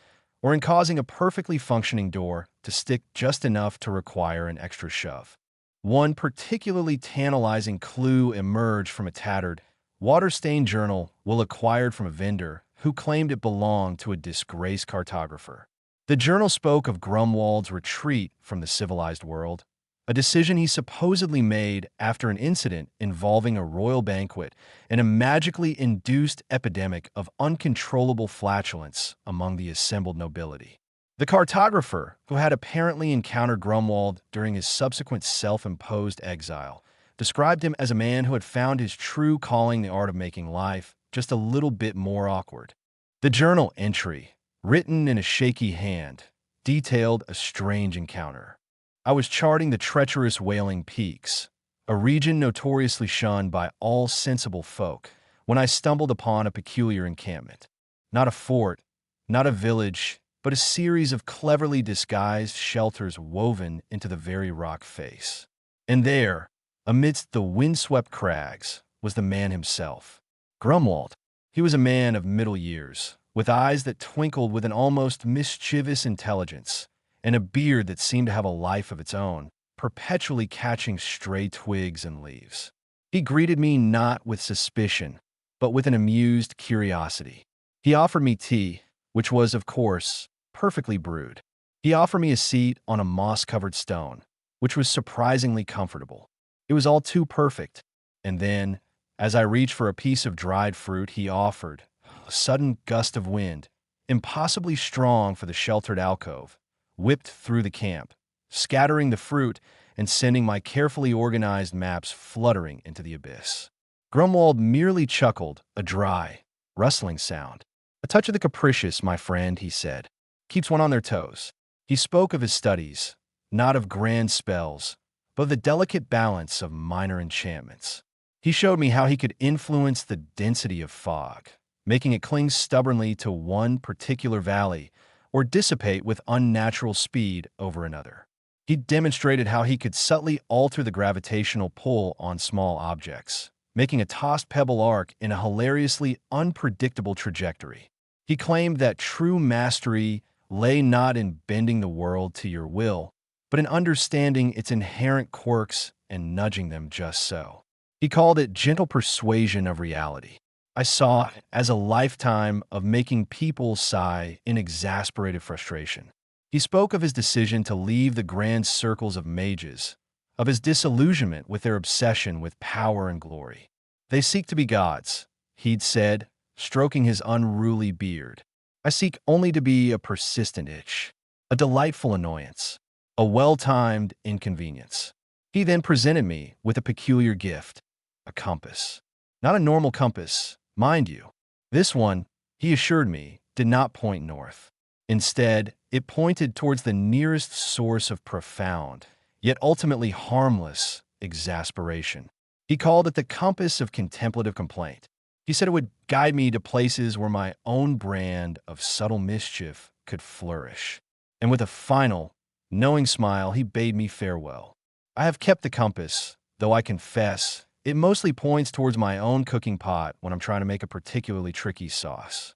or in causing a perfectly functioning door to stick just enough to require an extra shove. One particularly tantalizing clue emerged from a tattered, water-stained journal Will acquired from a vendor who claimed it belonged to a disgraced cartographer. The journal spoke of Grumwald's retreat from the civilized world, a decision he supposedly made after an incident involving a royal banquet and a magically induced epidemic of uncontrollable flatulence among the assembled nobility. The cartographer, who had apparently encountered Grumwald during his subsequent self-imposed exile, described him as a man who had found his true calling, the art of making life, just a little bit more awkward. The journal entry, written in a shaky hand, detailed a strange encounter. I was charting the treacherous Wailing Peaks, a region notoriously shunned by all sensible folk, when I stumbled upon a peculiar encampment. Not a fort, not a village, but a series of cleverly disguised shelters woven into the very rock face. And there, amidst the windswept crags, was the man himself. Grumwald. He was a man of middle years, with eyes that twinkled with an almost mischievous intelligence, and a beard that seemed to have a life of its own, perpetually catching stray twigs and leaves. He greeted me not with suspicion, but with an amused curiosity. He offered me tea, which was, of course, perfectly brewed. He offered me a seat on a moss-covered stone, which was surprisingly comfortable. It was all too perfect. And then, as I reached for a piece of dried fruit, he offered a sudden gust of wind, impossibly strong for the sheltered alcove, whipped through the camp, scattering the fruit and sending my carefully organized maps fluttering into the abyss. Grumwald merely chuckled, a dry, rustling sound. "A touch of the capricious, my friend," he said. "Keeps one on their toes." He spoke of his studies, not of grand spells, but of the delicate balance of minor enchantments. He showed me how he could influence the density of fog, making it cling stubbornly to one particular valley or dissipate with unnatural speed over another. He demonstrated how he could subtly alter the gravitational pull on small objects, making a tossed pebble arc in a hilariously unpredictable trajectory. He claimed that true mastery lay not in bending the world to your will, but in understanding its inherent quirks and nudging them just so. He called it gentle persuasion of reality. I saw it as a lifetime of making people sigh in exasperated frustration. He spoke of his decision to leave the grand circles of mages, of his disillusionment with their obsession with power and glory. They seek to be gods, he'd said, stroking his unruly beard. I seek only to be a persistent itch, a delightful annoyance, a well-timed inconvenience. He then presented me with a peculiar gift, a compass. Not a normal compass, mind you. This one, he assured me, did not point north. Instead, it pointed towards the nearest source of profound, yet ultimately harmless, exasperation. He called it the compass of contemplative complaint. He said it would guide me to places where my own brand of subtle mischief could flourish. And with a final, knowing smile, he bade me farewell. I have kept the compass, though I confess it mostly points towards my own cooking pot when I'm trying to make a particularly tricky sauce.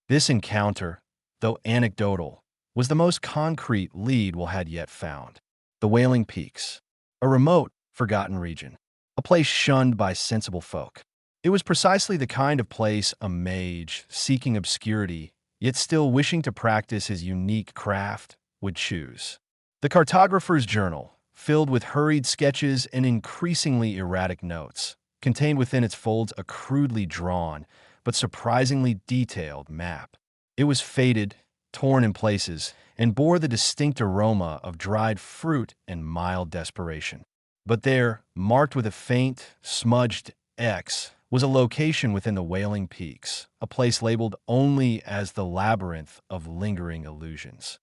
This encounter, though anecdotal, was the most concrete lead Will had yet found. The Wailing Peaks, a remote, forgotten region, a place shunned by sensible folk. It was precisely the kind of place a mage, seeking obscurity, yet still wishing to practice his unique craft, would choose. The cartographer's journal, filled with hurried sketches and increasingly erratic notes, contained within its folds a crudely drawn, but surprisingly detailed map. It was faded, torn in places, and bore the distinct aroma of dried fruit and mild desperation. But there, marked with a faint, smudged X, was a location within the Wailing Peaks, a place labeled only as the labyrinth of lingering illusions.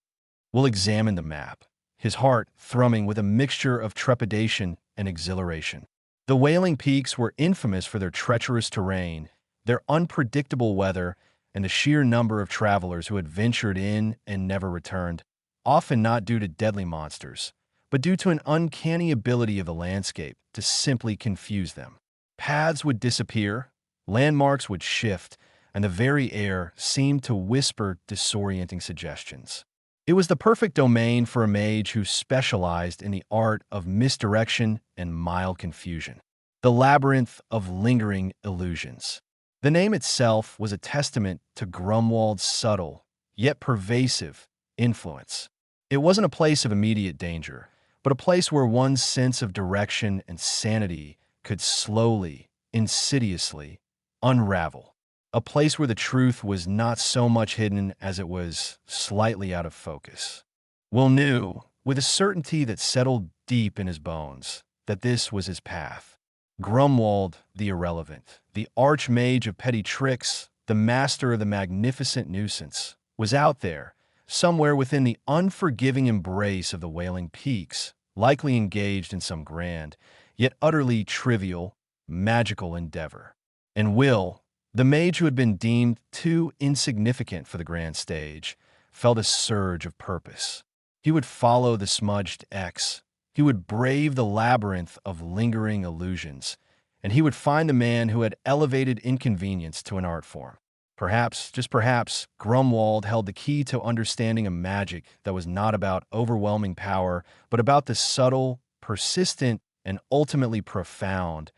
Will examined the map, his heart thrumming with a mixture of trepidation and exhilaration. The Wailing Peaks were infamous for their treacherous terrain, their unpredictable weather, and the sheer number of travelers who had ventured in and never returned, often not due to deadly monsters, but due to an uncanny ability of the landscape to simply confuse them. Paths would disappear, landmarks would shift, and the very air seemed to whisper disorienting suggestions. It was the perfect domain for a mage who specialized in the art of misdirection and mild confusion. The labyrinth of lingering illusions. The name itself was a testament to Grumwald's subtle, yet pervasive, influence. It wasn't a place of immediate danger, but a place where one's sense of direction and sanity could slowly, insidiously, unravel. A place where the truth was not so much hidden as it was slightly out of focus. Will knew, with a certainty that settled deep in his bones, that this was his path. Grumwald, the irrelevant, the archmage of petty tricks, the master of the magnificent nuisance, was out there, somewhere within the unforgiving embrace of the Wailing Peaks, likely engaged in some grand, yet utterly trivial, magical endeavor. And Will, the mage who had been deemed too insignificant for the grand stage, felt a surge of purpose. He would follow the smudged X. He would brave the labyrinth of lingering illusions, and he would find the man who had elevated inconvenience to an art form. Perhaps, just perhaps, Grumwald held the key to understanding a magic that was not about overwhelming power, but about the subtle, persistent, and ultimately profound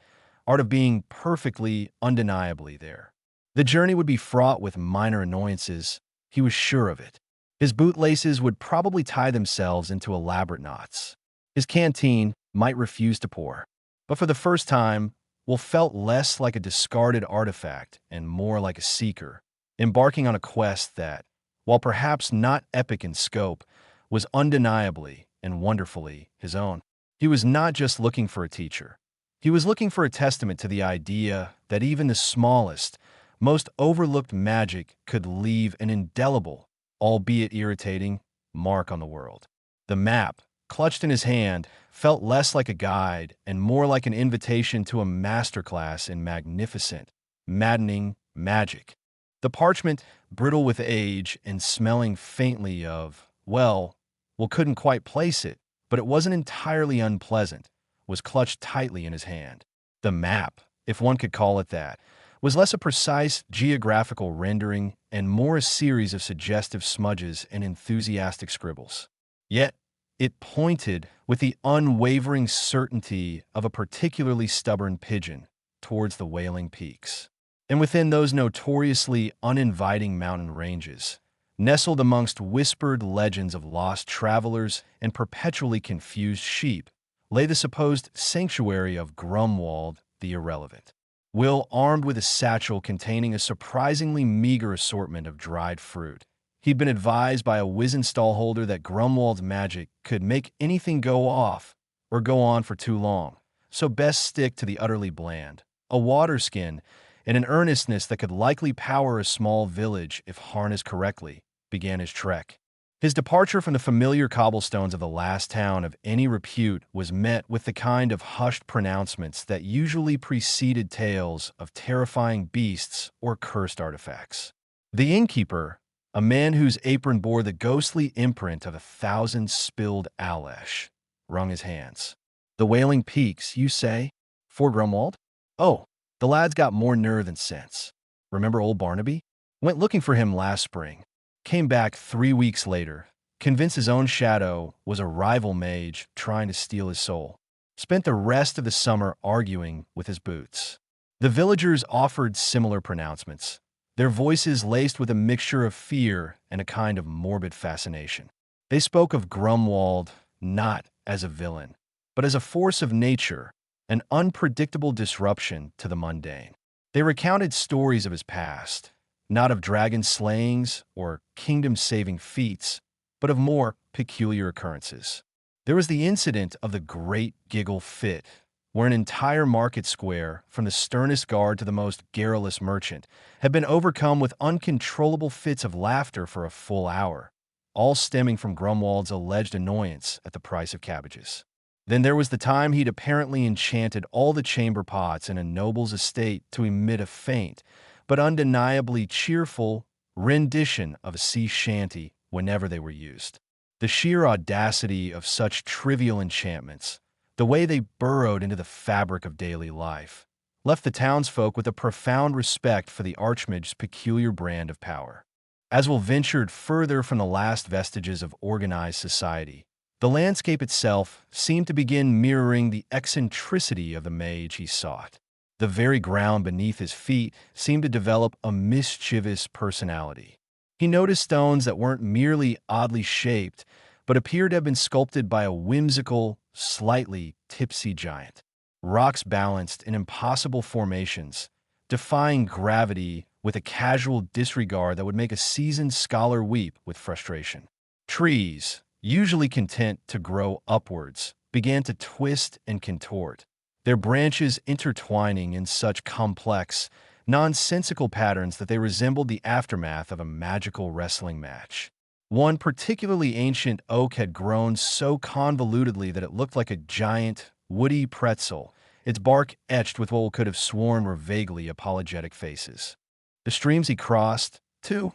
art of being perfectly, undeniably there. The journey would be fraught with minor annoyances. He was sure of it. His bootlaces would probably tie themselves into elaborate knots. His canteen might refuse to pour. But for the first time, Will felt less like a discarded artifact and more like a seeker, embarking on a quest that, while perhaps not epic in scope, was undeniably and wonderfully his own. He was not just looking for a teacher. He was looking for a testament to the idea that even the smallest, most overlooked magic could leave an indelible, albeit irritating, mark on the world. The map, clutched in his hand, felt less like a guide and more like an invitation to a masterclass in magnificent, maddening magic. The parchment, brittle with age and smelling faintly of, well, Will couldn't quite place it, but it wasn't entirely unpleasant, was clutched tightly in his hand. The map, if one could call it that, was less a precise geographical rendering and more a series of suggestive smudges and enthusiastic scribbles. Yet, it pointed with the unwavering certainty of a particularly stubborn pigeon towards the Wailing Peaks. And within those notoriously uninviting mountain ranges, nestled amongst whispered legends of lost travelers and perpetually confused sheep, lay the supposed sanctuary of Grumwald the Irrelevant. Will, armed with a satchel containing a surprisingly meager assortment of dried fruit. He'd been advised by a wizened stallholder that Grumwald's magic could make anything go off or go on for too long, so best stick to the utterly bland, a water skin, and an earnestness that could likely power a small village if harnessed correctly, began his trek. His departure from the familiar cobblestones of the last town of any repute was met with the kind of hushed pronouncements that usually preceded tales of terrifying beasts or cursed artifacts. The innkeeper, a man whose apron bore the ghostly imprint of 1,000 spilled alesh, wrung his hands. "The Wailing Peaks, you say? For Grumwald? Oh, the lad's got more nerve than sense. Remember old Barnaby? Went looking for him last spring. Came back 3 weeks later, convinced his own shadow was a rival mage trying to steal his soul. Spent the rest of the summer arguing with his boots." The villagers offered similar pronouncements, their voices laced with a mixture of fear and a kind of morbid fascination. They spoke of Grumwald not as a villain, but as a force of nature, an unpredictable disruption to the mundane. They recounted stories of his past, not of dragon slayings or kingdom-saving feats, but of more peculiar occurrences. There was the incident of the Great Giggle Fit, where an entire market square, from the sternest guard to the most garrulous merchant, had been overcome with uncontrollable fits of laughter for a full hour, all stemming from Grumwald's alleged annoyance at the price of cabbages. Then there was the time he'd apparently enchanted all the chamber pots in a noble's estate to emit a faint, but undeniably cheerful, rendition of a sea shanty whenever they were used. The sheer audacity of such trivial enchantments, the way they burrowed into the fabric of daily life, left the townsfolk with a profound respect for the archmage's peculiar brand of power. As Will ventured further from the last vestiges of organized society, the landscape itself seemed to begin mirroring the eccentricity of the mage he sought. The very ground beneath his feet seemed to develop a mischievous personality. He noticed stones that weren't merely oddly shaped, but appeared to have been sculpted by a whimsical, slightly tipsy giant. Rocks balanced in impossible formations, defying gravity with a casual disregard that would make a seasoned scholar weep with frustration. Trees, usually content to grow upwards, began to twist and contort, their branches intertwining in such complex, nonsensical patterns that they resembled the aftermath of a magical wrestling match. One particularly ancient oak had grown so convolutedly that it looked like a giant, woody pretzel, its bark etched with what could have sworn were vaguely apologetic faces. The streams he crossed, too,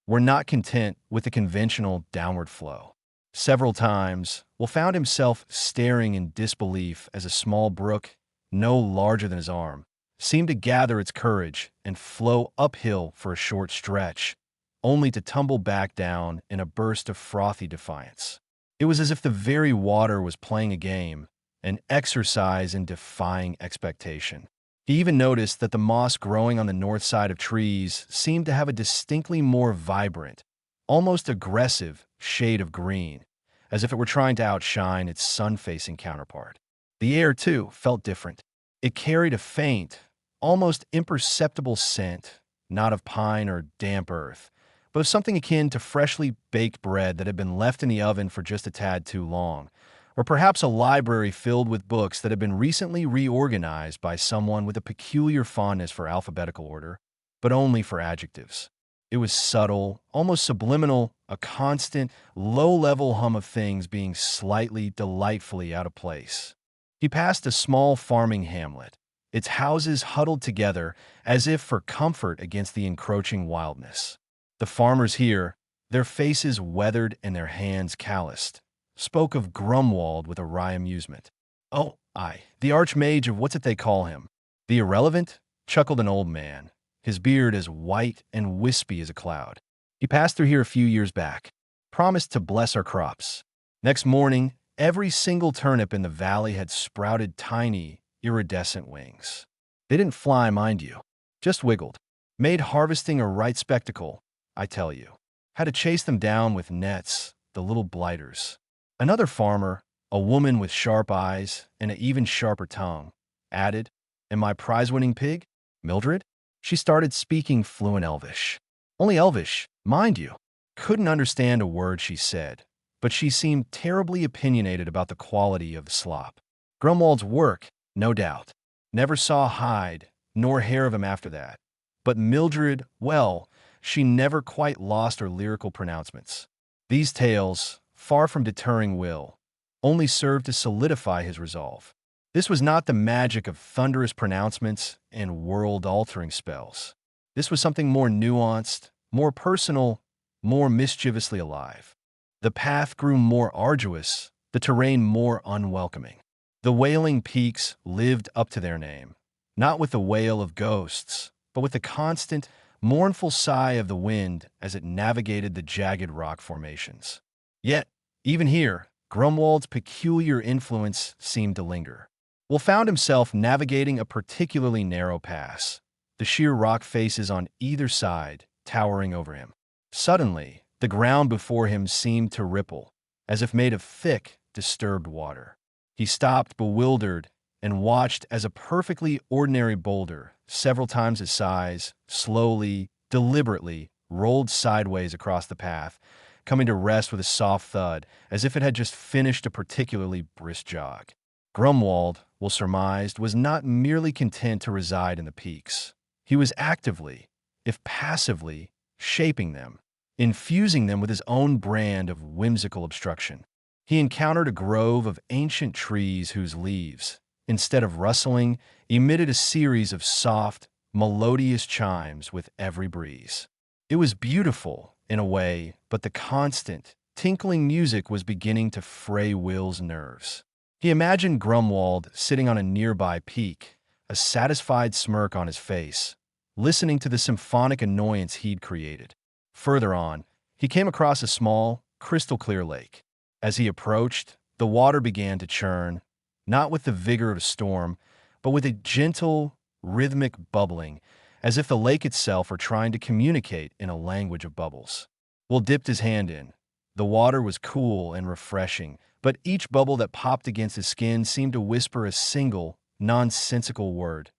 were not content with the conventional downward flow. Several times, Will found himself staring in disbelief as a small brook, no larger than his arm, seemed to gather its courage and flow uphill for a short stretch, only to tumble back down in a burst of frothy defiance. It was as if the very water was playing a game, an exercise in defying expectation. He even noticed that the moss growing on the north side of trees seemed to have a distinctly more vibrant, almost aggressive shade of green, as if it were trying to outshine its sun-facing counterpart. The air, too, felt different. It carried a faint, almost imperceptible scent, not of pine or damp earth, but of something akin to freshly baked bread that had been left in the oven for just a tad too long, or perhaps a library filled with books that had been recently reorganized by someone with a peculiar fondness for alphabetical order, but only for adjectives. It was subtle, almost subliminal, a constant, low-level hum of things being slightly, delightfully out of place. He passed a small farming hamlet, its houses huddled together as if for comfort against the encroaching wildness. The farmers here, their faces weathered and their hands calloused, spoke of Grumwald with a wry amusement. "Oh, aye, the archmage of what's it they call him? The Irrelevant? chuckled an old man, his beard as white and wispy as a cloud. He passed through here a few years back, promised to bless our crops. Next morning, every single turnip in the valley had sprouted tiny, iridescent wings. They didn't fly, mind you, just wiggled. Made harvesting a right spectacle, I tell you. Had to chase them down with nets, the little blighters. Another farmer, a woman with sharp eyes and an even sharper tongue, added, "And my prize-winning pig, Mildred?" She started speaking fluent Elvish. Only Elvish, mind you. Couldn't understand a word she said, but she seemed terribly opinionated about the quality of the slop. Grumwald's work, no doubt. Never saw hide nor hair of him after that. But Mildred, well, she never quite lost her lyrical pronouncements. These tales, far from deterring Will, only served to solidify his resolve. This was not the magic of thunderous pronouncements and world-altering spells. This was something more nuanced, more personal, more mischievously alive. The path grew more arduous, the terrain more unwelcoming. The wailing peaks lived up to their name, not with the wail of ghosts, but with the constant, mournful sigh of the wind as it navigated the jagged rock formations. Yet, even here, Grumwald's peculiar influence seemed to linger. Will found himself navigating a particularly narrow pass, the sheer rock faces on either side towering over him. Suddenly, the ground before him seemed to ripple, as if made of thick, disturbed water. He stopped, bewildered, and watched as a perfectly ordinary boulder, several times his size, slowly, deliberately, rolled sideways across the path, coming to rest with a soft thud, as if it had just finished a particularly brisk jog. Grumwald, Will surmised, was not merely content to reside in the peaks. He was actively, if passively, shaping them, infusing them with his own brand of whimsical obstruction. He encountered a grove of ancient trees whose leaves, instead of rustling, emitted a series of soft, melodious chimes with every breeze. It was beautiful, in a way, but the constant, tinkling music was beginning to fray Will's nerves. He imagined Grumwald sitting on a nearby peak, a satisfied smirk on his face, listening to the symphonic annoyance he'd created. Further on, he came across a small, crystal-clear lake. As he approached, the water began to churn, not with the vigor of a storm, but with a gentle, rhythmic bubbling, as if the lake itself were trying to communicate in a language of bubbles. Will dipped his hand in. The water was cool and refreshing, but each bubble that popped against his skin seemed to whisper a single, nonsensical word.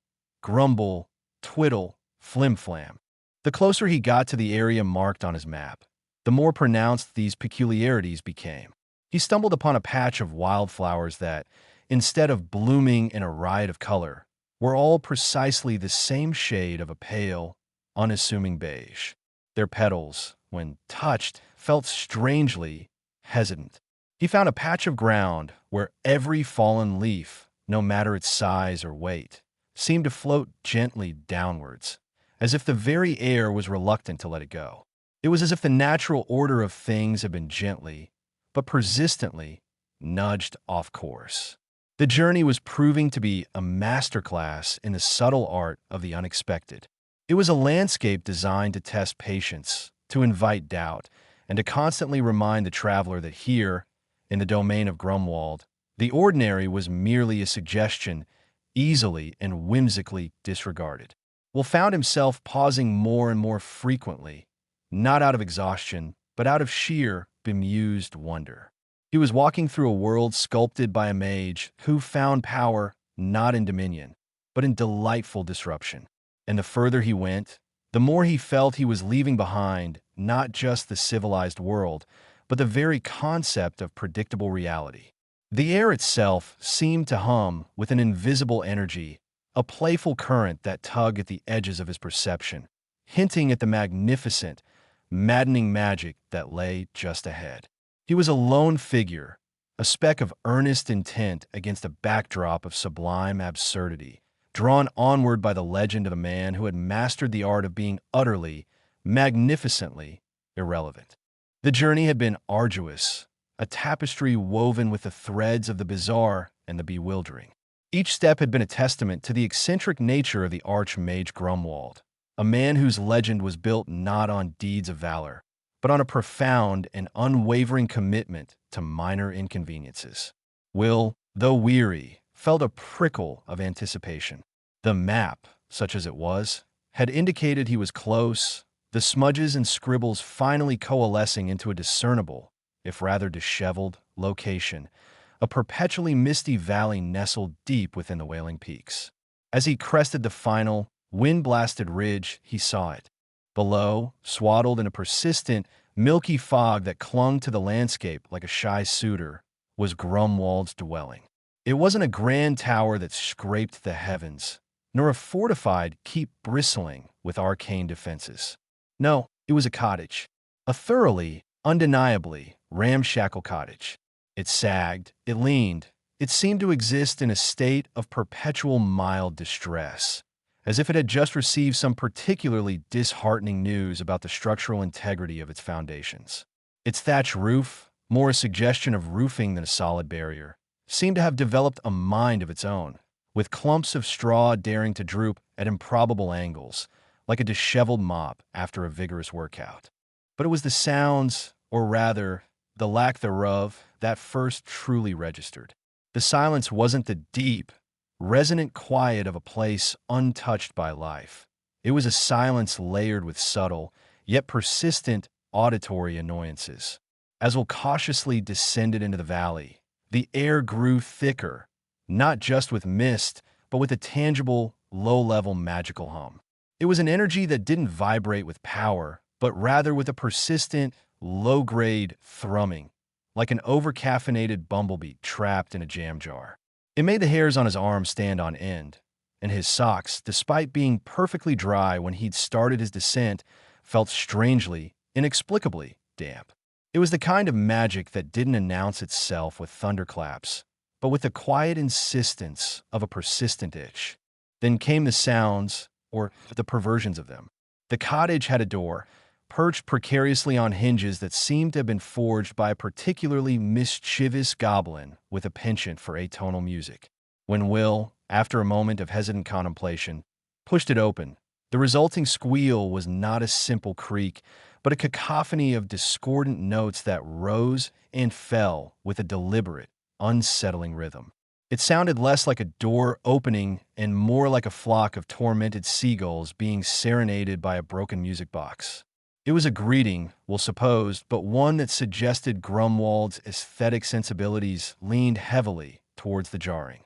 Grumble, twiddle, flim-flam. The closer he got to the area marked on his map, the more pronounced these peculiarities became. He stumbled upon a patch of wildflowers that, instead of blooming in a riot of color, were all precisely the same shade of a pale, unassuming beige. Their petals, when touched, felt strangely hesitant. He found a patch of ground where every fallen leaf, no matter its size or weight, seemed to float gently downwards, as if the very air was reluctant to let it go. It was as if the natural order of things had been gently, but persistently, nudged off course. The journey was proving to be a masterclass in the subtle art of the unexpected. It was a landscape designed to test patience, to invite doubt, and to constantly remind the traveler that here, in the domain of Grumwald, the ordinary was merely a suggestion, easily and whimsically disregarded. Will found himself pausing more and more frequently, not out of exhaustion, but out of sheer, bemused wonder. He was walking through a world sculpted by a mage who found power not in dominion, but in delightful disruption. And the further he went, the more he felt he was leaving behind not just the civilized world, but the very concept of predictable reality. The air itself seemed to hum with an invisible energy, a playful current that tugged at the edges of his perception, hinting at the magnificent, maddening magic that lay just ahead. He was a lone figure, a speck of earnest intent against a backdrop of sublime absurdity, drawn onward by the legend of a man who had mastered the art of being utterly, magnificently irrelevant. The journey had been arduous, a tapestry woven with the threads of the bizarre and the bewildering. Each step had been a testament to the eccentric nature of the archmage Grumwald, a man whose legend was built not on deeds of valor, but on a profound and unwavering commitment to minor inconveniences. Will, though weary, felt a prickle of anticipation. The map, such as it was, had indicated he was close, the smudges and scribbles finally coalescing into a discernible, if rather disheveled, location, a perpetually misty valley nestled deep within the Wailing Peaks. As he crested the final, wind-blasted ridge, he saw it. Below, swaddled in a persistent, milky fog that clung to the landscape like a shy suitor, was Grumwald's dwelling. It wasn't a grand tower that scraped the heavens, nor a fortified keep bristling with arcane defenses. No, it was a cottage. A thoroughly, undeniably ramshackle cottage. It sagged, it leaned, it seemed to exist in a state of perpetual mild distress, as if it had just received some particularly disheartening news about the structural integrity of its foundations. Its thatch roof, more a suggestion of roofing than a solid barrier, seemed to have developed a mind of its own, with clumps of straw daring to droop at improbable angles, like a disheveled mop after a vigorous workout. But it was the sounds, or rather, the lack thereof, that first truly registered. The silence wasn't the deep, resonant quiet of a place untouched by life. It was a silence layered with subtle, yet persistent, auditory annoyances. As Will cautiously descended into the valley, the air grew thicker, not just with mist, but with a tangible, low-level magical hum. It was an energy that didn't vibrate with power, but rather with a persistent, low-grade thrumming, like an over-caffeinated bumblebee trapped in a jam jar. It made the hairs on his arms stand on end, and his socks, despite being perfectly dry when he'd started his descent, felt strangely, inexplicably damp. It was the kind of magic that didn't announce itself with thunderclaps, but with the quiet insistence of a persistent itch. Then came the sounds, or the perversions of them. The cottage had a door, perched precariously on hinges that seemed to have been forged by a particularly mischievous goblin with a penchant for atonal music. When Will, after a moment of hesitant contemplation, pushed it open, the resulting squeal was not a simple creak, but a cacophony of discordant notes that rose and fell with a deliberate, unsettling rhythm. It sounded less like a door opening and more like a flock of tormented seagulls being serenaded by a broken music box. It was a greeting, Will supposed, but one that suggested Grumwald's aesthetic sensibilities leaned heavily towards the jarring.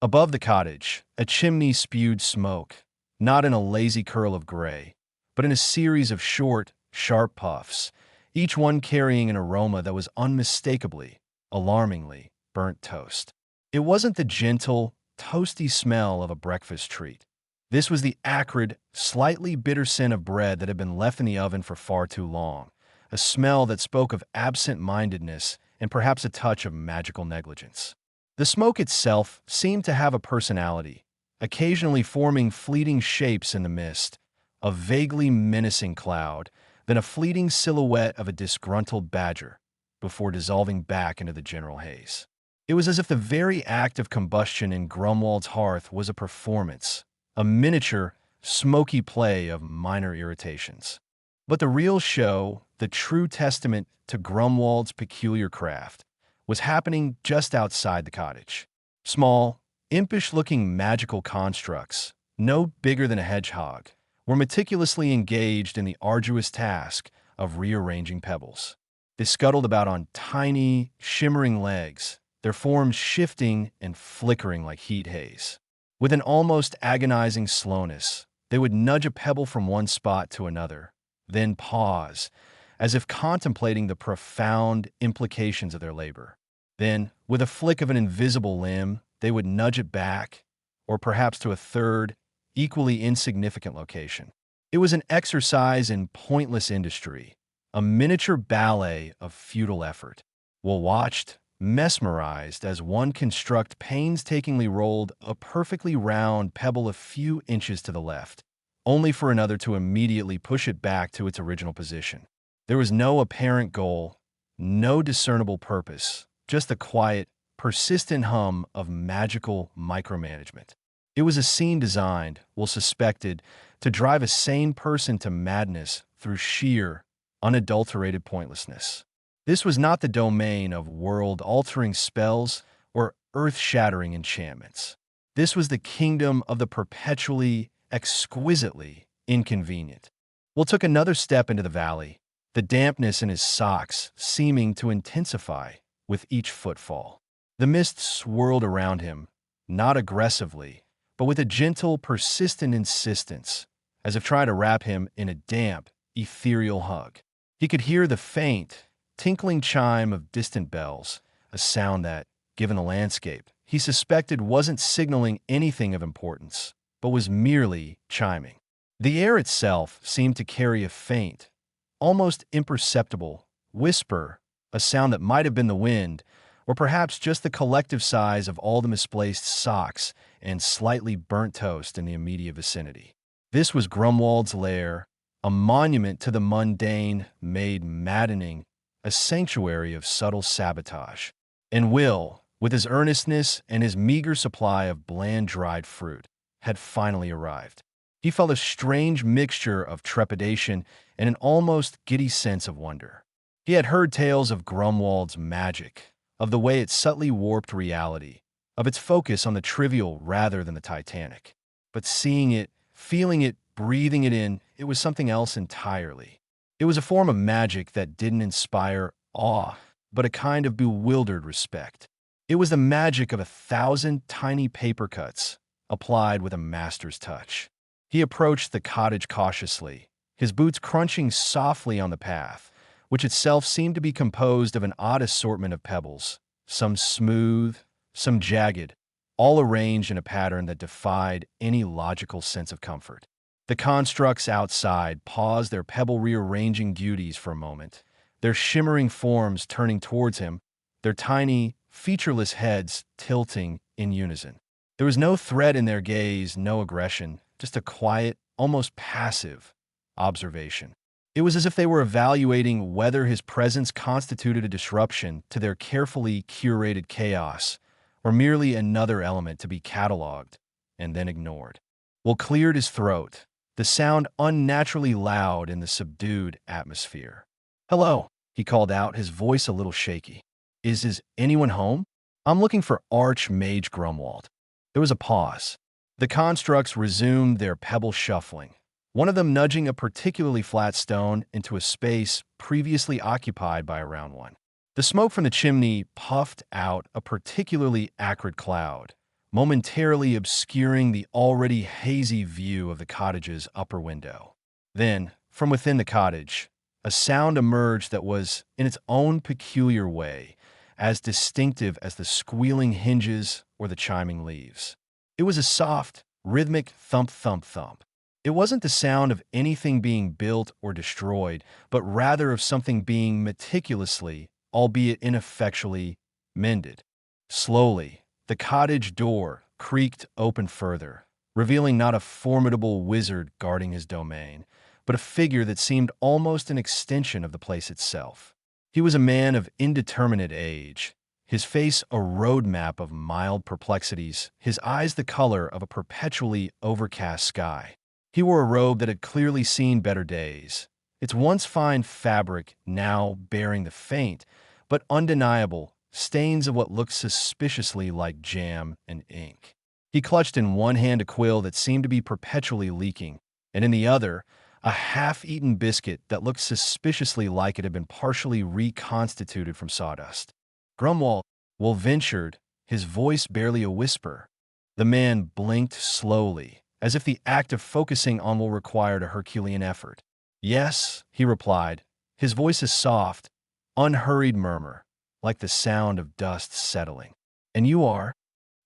Above the cottage, a chimney spewed smoke, not in a lazy curl of gray, but in a series of short, sharp puffs, each one carrying an aroma that was unmistakably, alarmingly, burnt toast. It wasn't the gentle, toasty smell of a breakfast treat. This was the acrid, slightly bitter scent of bread that had been left in the oven for far too long, a smell that spoke of absent-mindedness and perhaps a touch of magical negligence. The smoke itself seemed to have a personality, occasionally forming fleeting shapes in the mist, a vaguely menacing cloud, then a fleeting silhouette of a disgruntled badger, before dissolving back into the general haze. It was as if the very act of combustion in Grumwald's hearth was a performance, a miniature, smoky play of minor irritations. But the real show, the true testament to Grumwald's peculiar craft, was happening just outside the cottage. Small, impish-looking magical constructs, no bigger than a hedgehog, were meticulously engaged in the arduous task of rearranging pebbles. They scuttled about on tiny, shimmering legs, their forms shifting and flickering like heat haze. With an almost agonizing slowness, they would nudge a pebble from one spot to another, then pause, as if contemplating the profound implications of their labor. Then, with a flick of an invisible limb, they would nudge it back, or perhaps to a third, equally insignificant location. It was an exercise in pointless industry, a miniature ballet of futile effort. Will watched, mesmerized, as one construct painstakingly rolled a perfectly round pebble a few inches to the left, only for another to immediately push it back to its original position. There was no apparent goal, no discernible purpose, just the quiet, persistent hum of magical micromanagement. It was a scene designed, well suspected, to drive a sane person to madness through sheer, unadulterated pointlessness. This was not the domain of world-altering spells or earth-shattering enchantments. This was the kingdom of the perpetually, exquisitely inconvenient. Will took another step into the valley, the dampness in his socks seeming to intensify with each footfall. The mist swirled around him, not aggressively, but with a gentle, persistent insistence, as if trying to wrap him in a damp, ethereal hug. He could hear the faint, tinkling chime of distant bells, a sound that, given the landscape, he suspected wasn't signaling anything of importance, but was merely chiming. The air itself seemed to carry a faint, almost imperceptible whisper, a sound that might have been the wind, or perhaps just the collective sighs of all the misplaced socks and slightly burnt toast in the immediate vicinity. This was Grumwald's lair, a monument to the mundane made maddening, a sanctuary of subtle sabotage. And Will, with his earnestness and his meager supply of bland dried fruit, had finally arrived. He felt a strange mixture of trepidation and an almost giddy sense of wonder. He had heard tales of Grumwald's magic, of the way it subtly warped reality, of its focus on the trivial rather than the titanic. But seeing it, feeling it, breathing it in, it was something else entirely. It was a form of magic that didn't inspire awe, but a kind of bewildered respect. It was the magic of 1,000 tiny paper cuts, applied with a master's touch. He approached the cottage cautiously, his boots crunching softly on the path, which itself seemed to be composed of an odd assortment of pebbles, some smooth, some jagged, all arranged in a pattern that defied any logical sense of comfort. The constructs outside paused their pebble-rearranging duties for a moment, their shimmering forms turning towards him, their tiny, featureless heads tilting in unison. There was no threat in their gaze, no aggression, just a quiet, almost passive observation. It was as if they were evaluating whether his presence constituted a disruption to their carefully curated chaos, or merely another element to be cataloged and then ignored. Will cleared his throat, the sound unnaturally loud in the subdued atmosphere. "Hello," he called out, his voice a little shaky. Is anyone home? I'm looking for Archmage Grumwald." There was a pause. The constructs resumed their pebble shuffling, one of them nudging a particularly flat stone into a space previously occupied by a round one. The smoke from the chimney puffed out a particularly acrid cloud, momentarily obscuring the already hazy view of the cottage's upper window. Then, from within the cottage, a sound emerged that was, in its own peculiar way, as distinctive as the squealing hinges or the chiming leaves. It was a soft, rhythmic thump-thump-thump. It wasn't the sound of anything being built or destroyed, but rather of something being meticulously, albeit ineffectually, mended. Slowly, the cottage door creaked open further, revealing not a formidable wizard guarding his domain, but a figure that seemed almost an extension of the place itself. He was a man of indeterminate age, his face a roadmap of mild perplexities, his eyes the color of a perpetually overcast sky. He wore a robe that had clearly seen better days, its once fine fabric now bearing the faint, but undeniable, stains of what looked suspiciously like jam and ink. He clutched in one hand a quill that seemed to be perpetually leaking, and in the other, a half-eaten biscuit that looked suspiciously like it had been partially reconstituted from sawdust. "Grumwald," Will ventured, his voice barely a whisper. The man blinked slowly, as if the act of focusing on Will required a Herculean effort. "Yes," he replied, his voice a soft, unhurried murmur, like the sound of dust settling. "And you are?"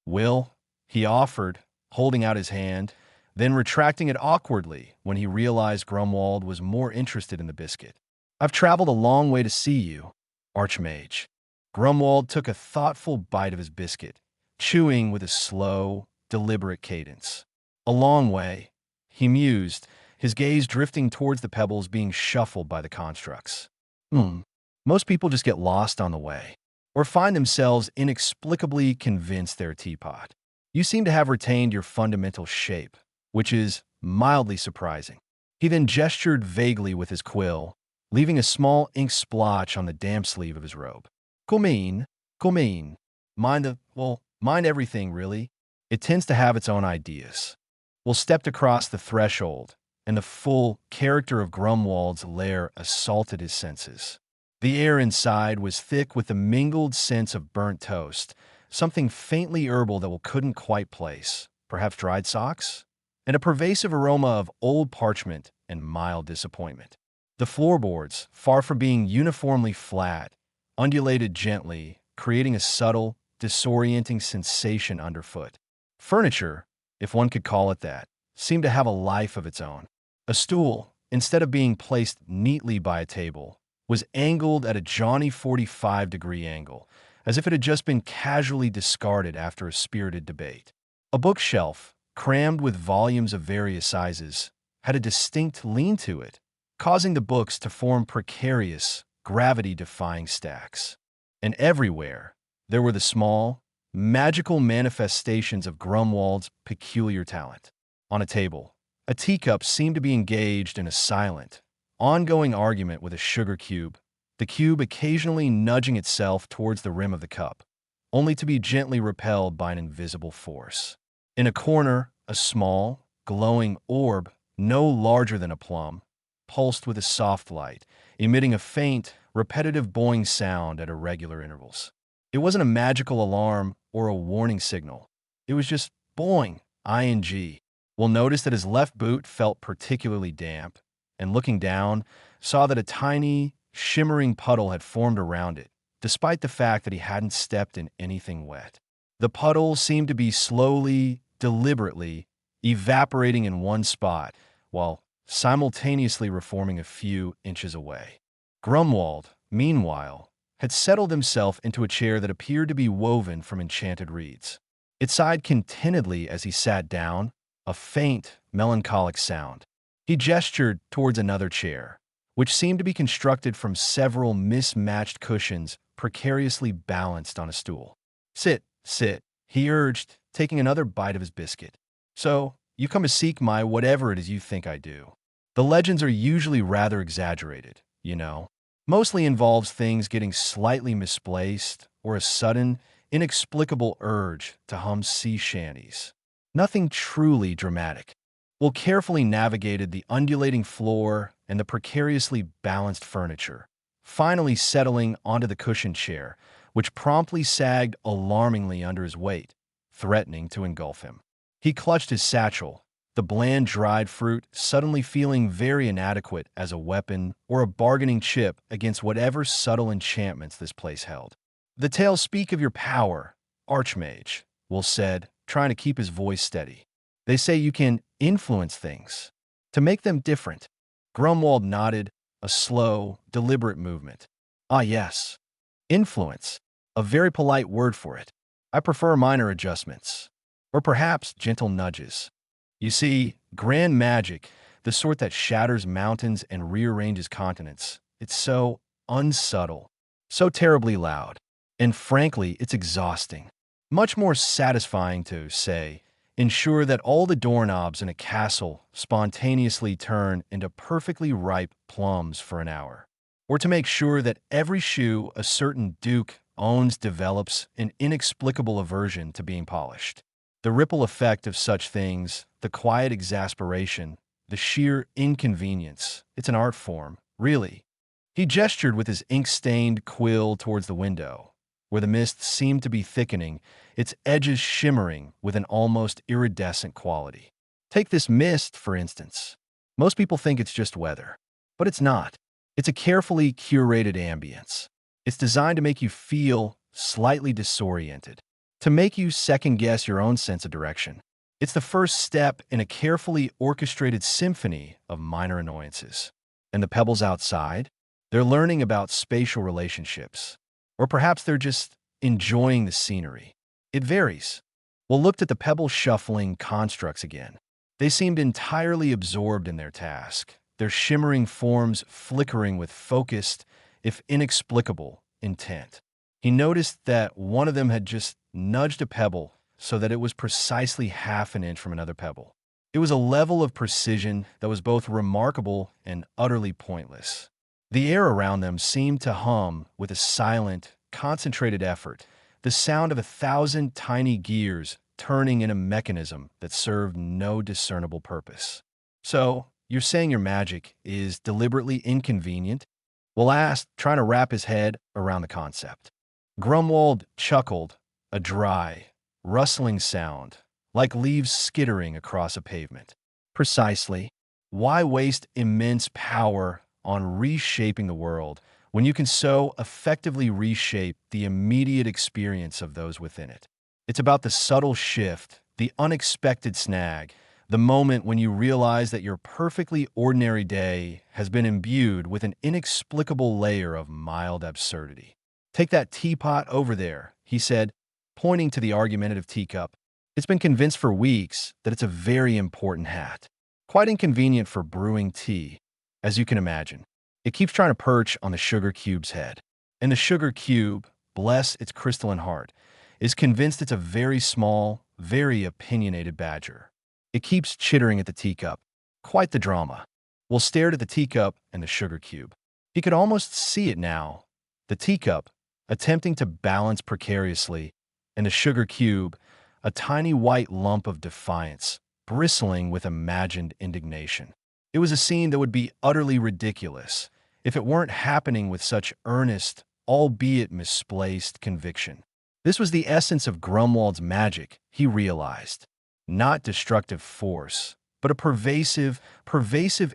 "Will," he offered, holding out his hand, then retracting it awkwardly when he realized Grumwald was more interested in the biscuit. "I've traveled a long way to see you, Archmage." Grumwald took a thoughtful bite of his biscuit, chewing with a slow, deliberate cadence. "A long way," he mused, his gaze drifting towards the pebbles being shuffled by the constructs. Most people just get lost on the way." or find themselves inexplicably convinced they're a teapot. You seem to have retained your fundamental shape, which is mildly surprising. He then gestured vaguely with his quill, leaving a small ink splotch on the damp sleeve of his robe. Cool mean. Mind everything, really. It tends to have its own ideas. Will stepped across the threshold, and the full character of Grumwald's lair assaulted his senses. The air inside was thick with a mingled sense of burnt toast, something faintly herbal that Will couldn't quite place, perhaps dried socks, and a pervasive aroma of old parchment and mild disappointment. The floorboards, far from being uniformly flat, undulated gently, creating a subtle, disorienting sensation underfoot. Furniture, if one could call it that, seemed to have a life of its own. A stool, instead of being placed neatly by a table, was angled at a jaunty 45-degree angle, as if it had just been casually discarded after a spirited debate. A bookshelf, crammed with volumes of various sizes, had a distinct lean to it, causing the books to form precarious, gravity-defying stacks. And everywhere, there were the small, magical manifestations of Grumwald's peculiar talent. On a table, a teacup seemed to be engaged in a silent, ongoing argument with a sugar cube, the cube occasionally nudging itself towards the rim of the cup, only to be gently repelled by an invisible force. In a corner, a small, glowing orb, no larger than a plum, pulsed with a soft light, emitting a faint, repetitive boing sound at irregular intervals. It wasn't a magical alarm or a warning signal. It was just boing, ing. Will noticed that his left boot felt particularly damp, and looking down, saw that a tiny, shimmering puddle had formed around it, despite the fact that he hadn't stepped in anything wet. The puddle seemed to be slowly, deliberately, evaporating in one spot, while simultaneously reforming a few inches away. Grumwald, meanwhile, had settled himself into a chair that appeared to be woven from enchanted reeds. It sighed contentedly as he sat down, a faint, melancholic sound. He gestured towards another chair, which seemed to be constructed from several mismatched cushions precariously balanced on a stool. Sit, he urged, taking another bite of his biscuit. So, you come to seek my whatever it is you think I do. The legends are usually rather exaggerated, you know. Mostly involves things getting slightly misplaced or a sudden, inexplicable urge to hum sea shanties. Nothing truly dramatic. Will carefully navigated the undulating floor and the precariously balanced furniture, finally settling onto the cushioned chair, which promptly sagged alarmingly under his weight, threatening to engulf him. He clutched his satchel, the bland dried fruit suddenly feeling very inadequate as a weapon or a bargaining chip against whatever subtle enchantments this place held. The tales speak of your power, archmage, Will said, trying to keep his voice steady. They say you can influence things, to make them different. Grumwald nodded, a slow, deliberate movement. Ah, yes. Influence. A very polite word for it. I prefer minor adjustments. Or perhaps gentle nudges. You see, grand magic, the sort that shatters mountains and rearranges continents, it's so unsubtle, so terribly loud. And frankly, it's exhausting. Much more satisfying to, say, ensure that all the doorknobs in a castle spontaneously turn into perfectly ripe plums for an hour. Or to make sure that every shoe a certain duke owns develops an inexplicable aversion to being polished. The ripple effect of such things, the quiet exasperation, the sheer inconvenience, it's an art form, really. He gestured with his ink-stained quill towards the window, where the mist seemed to be thickening, its edges shimmering with an almost iridescent quality. Take this mist, for instance. Most people think it's just weather, but it's not. It's a carefully curated ambience. It's designed to make you feel slightly disoriented, to make you second-guess your own sense of direction. It's the first step in a carefully orchestrated symphony of minor annoyances. And the pebbles outside? They're learning about spatial relationships. Or perhaps they're just enjoying the scenery. It varies. Will looked at the pebble-shuffling constructs again. They seemed entirely absorbed in their task, their shimmering forms flickering with focused, if inexplicable, intent. He noticed that one of them had just nudged a pebble so that it was precisely half an inch from another pebble. It was a level of precision that was both remarkable and utterly pointless. The air around them seemed to hum with a silent, concentrated effort, the sound of 1,000 tiny gears turning in a mechanism that served no discernible purpose. "So, you're saying your magic is deliberately inconvenient?" Will asked, trying to wrap his head around the concept. Grumwald chuckled, a dry, rustling sound, like leaves skittering across a pavement. "Precisely. Why waste immense power on reshaping the world when you can so effectively reshape the immediate experience of those within it? It's about the subtle shift, the unexpected snag, the moment when you realize that your perfectly ordinary day has been imbued with an inexplicable layer of mild absurdity. Take that teapot over there," he said, pointing to the argumentative teacup. "It's been convinced for weeks that it's a very important hat. Quite inconvenient for brewing tea, as you can imagine. It keeps trying to perch on the sugar cube's head. And the sugar cube, bless its crystalline heart, is convinced it's a very small, very opinionated badger. It keeps chittering at the teacup. Quite the drama." Will stared at the teacup and the sugar cube. He could almost see it now. The teacup, attempting to balance precariously, and the sugar cube, a tiny white lump of defiance, bristling with imagined indignation. It was a scene that would be utterly ridiculous if it weren't happening with such earnest, albeit misplaced, conviction. This was the essence of Grumwald's magic, he realized. Not destructive force, but a pervasive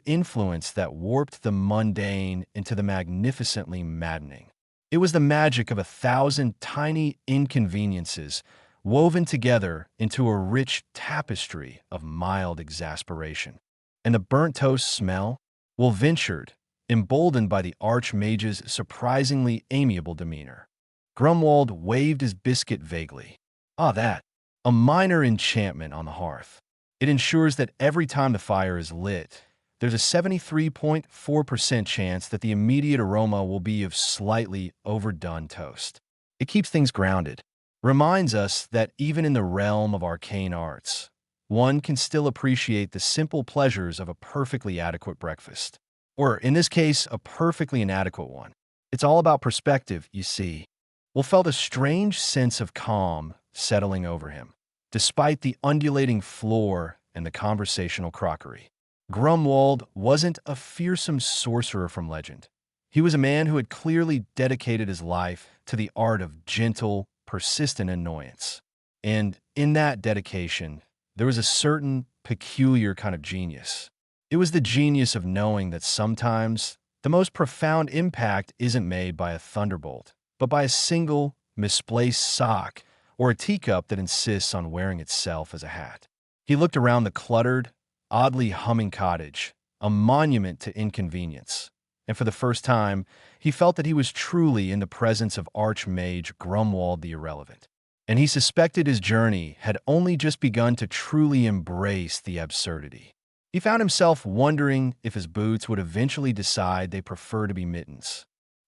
influence that warped the mundane into the magnificently maddening. It was the magic of 1,000 tiny inconveniences woven together into a rich tapestry of mild exasperation. And the burnt toast smell? Will ventured, emboldened by the archmage's surprisingly amiable demeanor. Grumwald waved his biscuit vaguely. "Ah, that. A minor enchantment on the hearth. It ensures that every time the fire is lit, there's a 73.4% chance that the immediate aroma will be of slightly overdone toast. It keeps things grounded. Reminds us that even in the realm of arcane arts, one can still appreciate the simple pleasures of a perfectly adequate breakfast. Or, in this case, a perfectly inadequate one. It's all about perspective, you see." Will felt a strange sense of calm settling over him, despite the undulating floor and the conversational crockery. Grumwald wasn't a fearsome sorcerer from legend. He was a man who had clearly dedicated his life to the art of gentle, persistent annoyance. And in that dedication, there was a certain peculiar kind of genius. It was the genius of knowing that sometimes the most profound impact isn't made by a thunderbolt, but by a single, misplaced sock or a teacup that insists on wearing itself as a hat. He looked around the cluttered, oddly humming cottage, a monument to inconvenience, and for the first time, he felt that he was truly in the presence of archmage Grumwald the Irrelevant. And he suspected his journey had only just begun to truly embrace the absurdity. He found himself wondering if his boots would eventually decide they prefer to be mittens.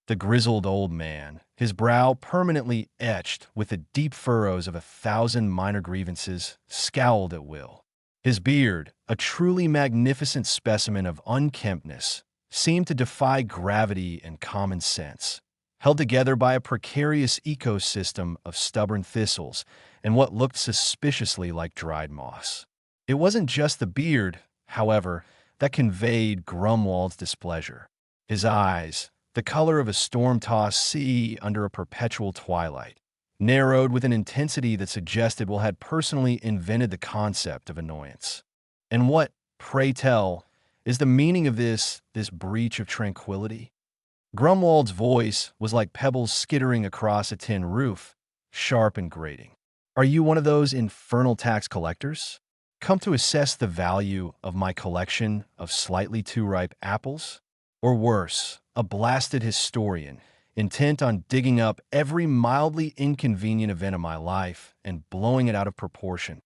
The grizzled old man, his brow permanently etched with the deep furrows of 1,000 minor grievances, scowled at Will. His beard, a truly magnificent specimen of unkemptness, seemed to defy gravity and common sense, held together by a precarious ecosystem of stubborn thistles and what looked suspiciously like dried moss. It wasn't just the beard, however, that conveyed Grumwald's displeasure. His eyes, the color of a storm-tossed sea under a perpetual twilight, narrowed with an intensity that suggested Will had personally invented the concept of annoyance. And what, pray tell, is the meaning of this breach of tranquility? Grumwald's voice was like pebbles skittering across a tin roof, sharp and grating. "Are you one of those infernal tax collectors? Come to assess the value of my collection of slightly too ripe apples? Or worse, a blasted historian, intent on digging up every mildly inconvenient event of my life and blowing it out of proportion?"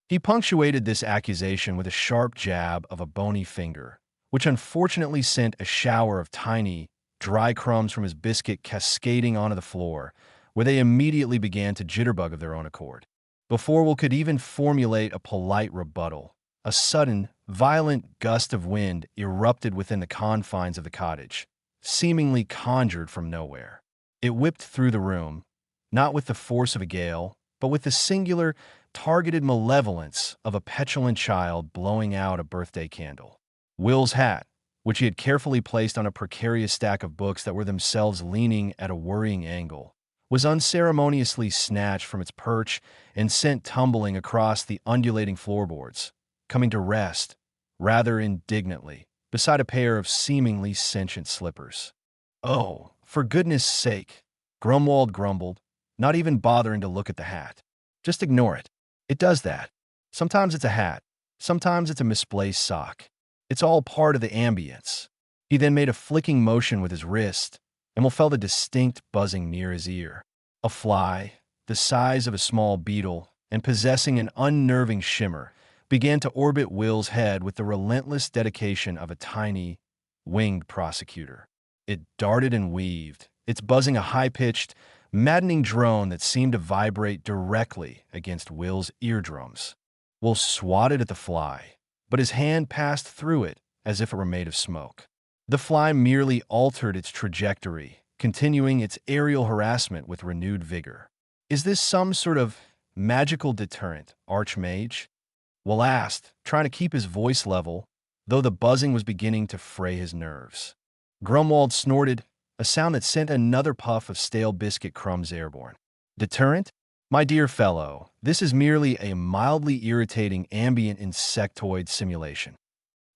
He punctuated this accusation with a sharp jab of a bony finger, which unfortunately sent a shower of tiny, dry crumbs from his biscuit cascading onto the floor, where they immediately began to jitterbug of their own accord. Before Will could even formulate a polite rebuttal, a sudden, violent gust of wind erupted within the confines of the cottage, seemingly conjured from nowhere. It whipped through the room, not with the force of a gale, but with the singular, targeted malevolence of a petulant child blowing out a birthday candle. Will's hat, which he had carefully placed on a precarious stack of books that were themselves leaning at a worrying angle, was unceremoniously snatched from its perch and sent tumbling across the undulating floorboards, coming to rest, rather indignantly, beside a pair of seemingly sentient slippers. "Oh, for goodness sake," Grumwald grumbled, not even bothering to look at the hat. "Just ignore it. It does that. Sometimes it's a hat. Sometimes it's a misplaced sock. It's all part of the ambience." He then made a flicking motion with his wrist, and Will felt a distinct buzzing near his ear. A fly, the size of a small beetle and possessing an unnerving shimmer, began to orbit Will's head with the relentless dedication of a tiny, winged prosecutor. It darted and weaved, its buzzing a high-pitched, maddening drone that seemed to vibrate directly against Will's eardrums. Will swatted at the fly, but his hand passed through it as if it were made of smoke. The fly merely altered its trajectory, continuing its aerial harassment with renewed vigor. "Is this some sort of magical deterrent, archmage?" Will asked, trying to keep his voice level, though the buzzing was beginning to fray his nerves. Grumwald snorted, a sound that sent another puff of stale biscuit crumbs airborne. "Deterrent? My dear fellow, this is merely a mildly irritating ambient insectoid simulation.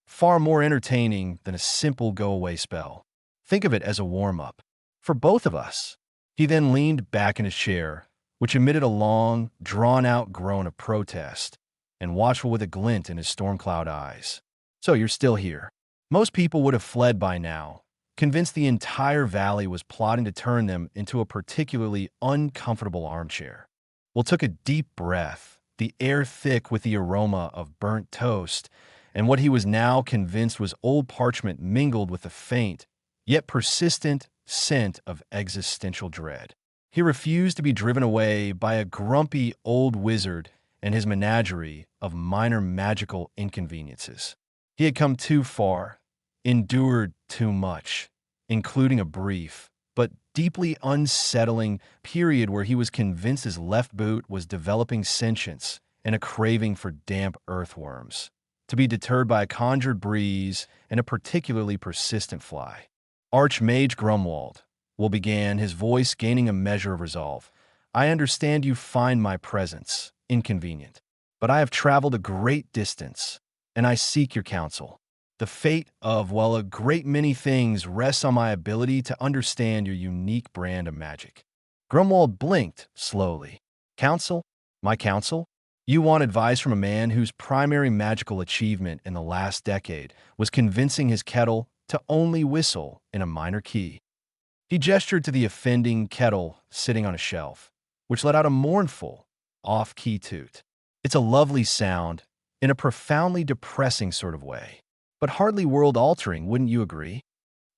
Far more entertaining than a simple go-away spell. Think of it as a warm-up. For both of us." He then leaned back in his chair, which emitted a long, drawn-out groan of protest, and watchful with a glint in his storm-cloud eyes. "So you're still here." Most people would have fled by now, convinced the entire valley was plotting to turn them into a particularly uncomfortable armchair. Will took a deep breath, the air thick with the aroma of burnt toast, and what he was now convinced was old parchment mingled with the faint, yet persistent, scent of existential dread. He refused to be driven away by a grumpy old wizard and his menagerie of minor magical inconveniences. He had come too far, endured too much, including a brief, but deeply unsettling period where he was convinced his left boot was developing sentience and a craving for damp earthworms, to be deterred by a conjured breeze and a particularly persistent fly. "Archmage Grumwald," Will began, his voice gaining a measure of resolve, "I understand you find my presence inconvenient, but I have traveled a great distance, and I seek your counsel. The fate of, well, a great many things rests on my ability to understand your unique brand of magic." Grumwald blinked slowly. "Counsel? My counsel? You want advice from a man whose primary magical achievement in the last decade was convincing his kettle to only whistle in a minor key." He gestured to the offending kettle sitting on a shelf, which let out a mournful, off-key toot. "It's a lovely sound, in a profoundly depressing sort of way, but hardly world-altering, wouldn't you agree?"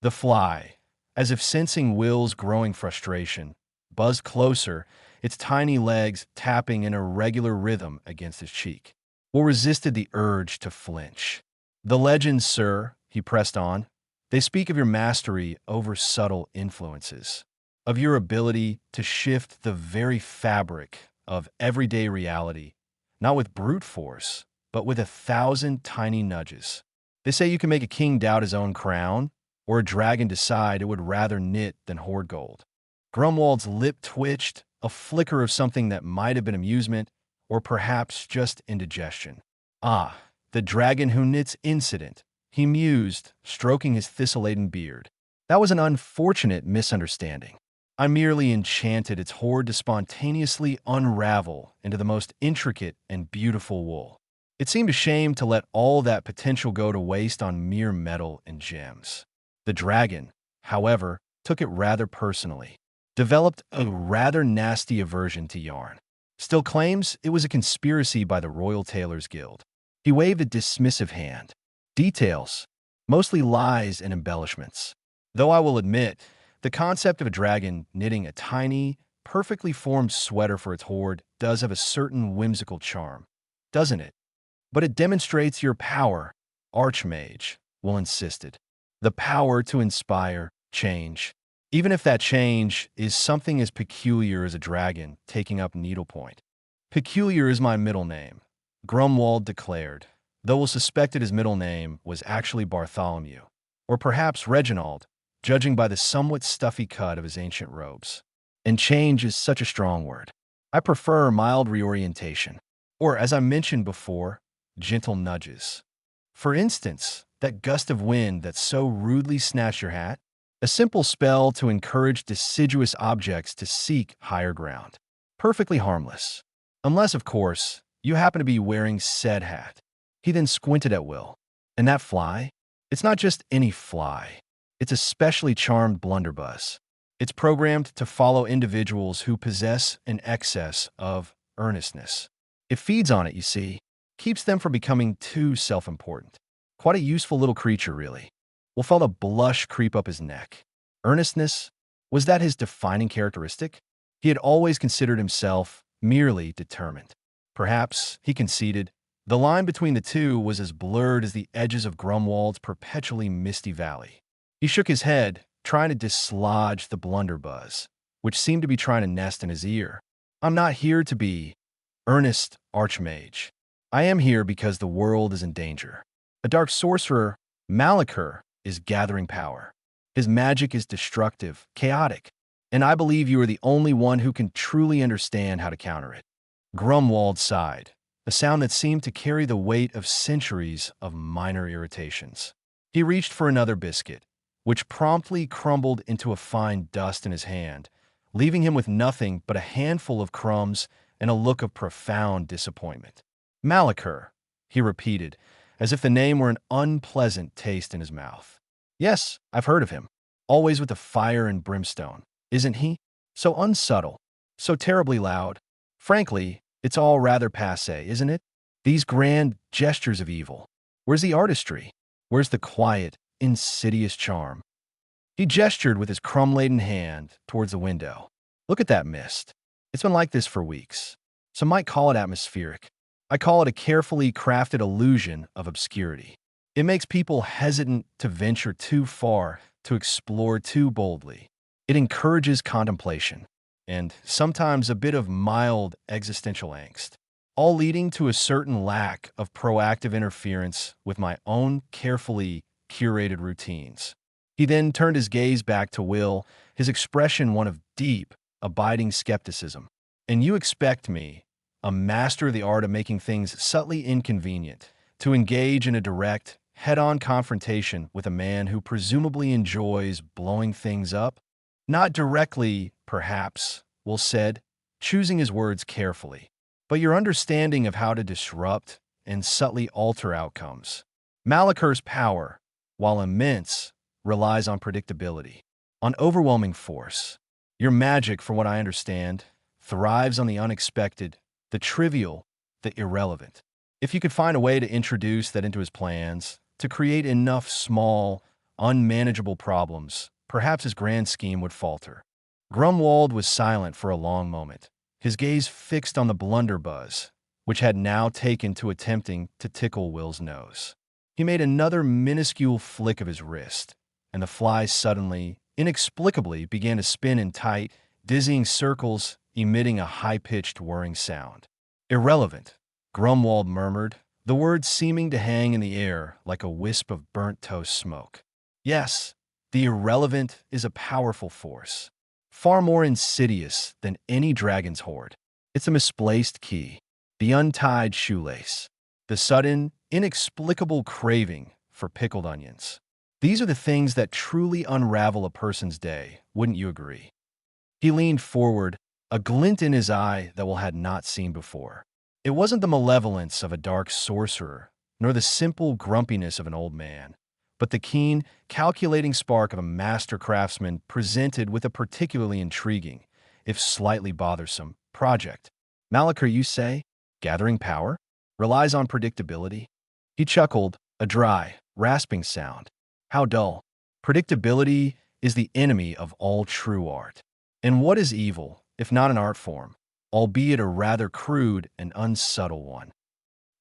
The fly, as if sensing Will's growing frustration, buzzed closer, its tiny legs tapping in a regular rhythm against his cheek. Will resisted the urge to flinch. "The legends, sir," he pressed on, "they speak of your mastery over subtle influences, of your ability to shift the very fabric of everyday reality, not with brute force, but with 1,000 tiny nudges. They say you can make a king doubt his own crown, or a dragon decide it would rather knit than hoard gold." Grumwald's lip twitched, a flicker of something that might have been amusement, or perhaps just indigestion. "Ah, the dragon who knits incident," he mused, stroking his thistle-laden beard. "That was an unfortunate misunderstanding. I merely enchanted its hoard to spontaneously unravel into the most intricate and beautiful wool. It seemed a shame to let all that potential go to waste on mere metal and gems. The dragon, however, took it rather personally, developed a rather nasty aversion to yarn. Still claims it was a conspiracy by the Royal Tailors Guild." He waved a dismissive hand. "Details, mostly lies and embellishments. Though I will admit, the concept of a dragon knitting a tiny, perfectly formed sweater for its hoard does have a certain whimsical charm, doesn't it? But it demonstrates your power, archmage, Will insisted. The power to inspire change, even if that change is something as peculiar as a dragon taking up needlepoint. Peculiar is my middle name, Grumwald declared, though Will suspected his middle name was actually Bartholomew, or perhaps Reginald, judging by the somewhat stuffy cut of his ancient robes. And change is such a strong word. I prefer mild reorientation, or as I mentioned before, gentle nudges. For instance, that gust of wind that so rudely snatched your hat, a simple spell to encourage deciduous objects to seek higher ground. Perfectly harmless. Unless, of course, you happen to be wearing said hat. He then squinted at Will. And that fly? It's not just any fly. It's a specially charmed blunderbuss. It's programmed to follow individuals who possess an excess of earnestness. It feeds on it, you see, keeps them from becoming too self-important. Quite a useful little creature, really. Will felt a blush creep up his neck. Earnestness? Was that his defining characteristic? He had always considered himself merely determined. Perhaps, he conceded, the line between the two was as blurred as the edges of Grumwald's perpetually misty valley. He shook his head, trying to dislodge the blunderbuss, which seemed to be trying to nest in his ear. I'm not here to be earnest, archmage. I am here because the world is in danger. A dark sorcerer, Malachur, is gathering power. His magic is destructive, chaotic, and I believe you are the only one who can truly understand how to counter it. Grumwald sighed, a sound that seemed to carry the weight of centuries of minor irritations. He reached for another biscuit, which promptly crumbled into a fine dust in his hand, leaving him with nothing but a handful of crumbs and a look of profound disappointment. Malachur, he repeated, as if the name were an unpleasant taste in his mouth. Yes, I've heard of him. Always with the fire and brimstone, isn't he? So unsubtle, so terribly loud. Frankly, it's all rather passé, isn't it? These grand gestures of evil. Where's the artistry? Where's the quiet, insidious charm? He gestured with his crumb-laden hand towards the window. Look at that mist. It's been like this for weeks. Some might call it atmospheric. I call it a carefully crafted illusion of obscurity. It makes people hesitant to venture too far, to explore too boldly. It encourages contemplation, and sometimes a bit of mild existential angst, all leading to a certain lack of proactive interference with my own carefully curated routines. He then turned his gaze back to Will, his expression one of deep, abiding skepticism. And you expect me, a master of the art of making things subtly inconvenient, to engage in a direct, head-on confrontation with a man who presumably enjoys blowing things up? Not directly, perhaps, Will said, choosing his words carefully, but your understanding of how to disrupt and subtly alter outcomes. Malachur's power, while immense, relies on predictability, on overwhelming force. Your magic, from what I understand, thrives on the unexpected, the trivial, the irrelevant. If you could find a way to introduce that into his plans, to create enough small, unmanageable problems, perhaps his grand scheme would falter. Grumwald was silent for a long moment, his gaze fixed on the blunderbuss, which had now taken to attempting to tickle Will's nose. He made another minuscule flick of his wrist, and the fly suddenly, inexplicably, began to spin in tight, dizzying circles, emitting a high-pitched whirring sound. Irrelevant, Grumwald murmured, the words seeming to hang in the air like a wisp of burnt toast smoke. Yes, the irrelevant is a powerful force, far more insidious than any dragon's hoard. It's a misplaced key, the untied shoelace, the sudden, inexplicable craving for pickled onions. These are the things that truly unravel a person's day, wouldn't you agree? He leaned forward, a glint in his eye that Will had not seen before. It wasn't the malevolence of a dark sorcerer, nor the simple grumpiness of an old man, but the keen, calculating spark of a master craftsman presented with a particularly intriguing, if slightly bothersome, project. Malachur, you say, gathering power, relies on predictability? He chuckled, a dry, rasping sound. How dull. Predictability is the enemy of all true art. And what is evil, if not an art form, albeit a rather crude and unsubtle one.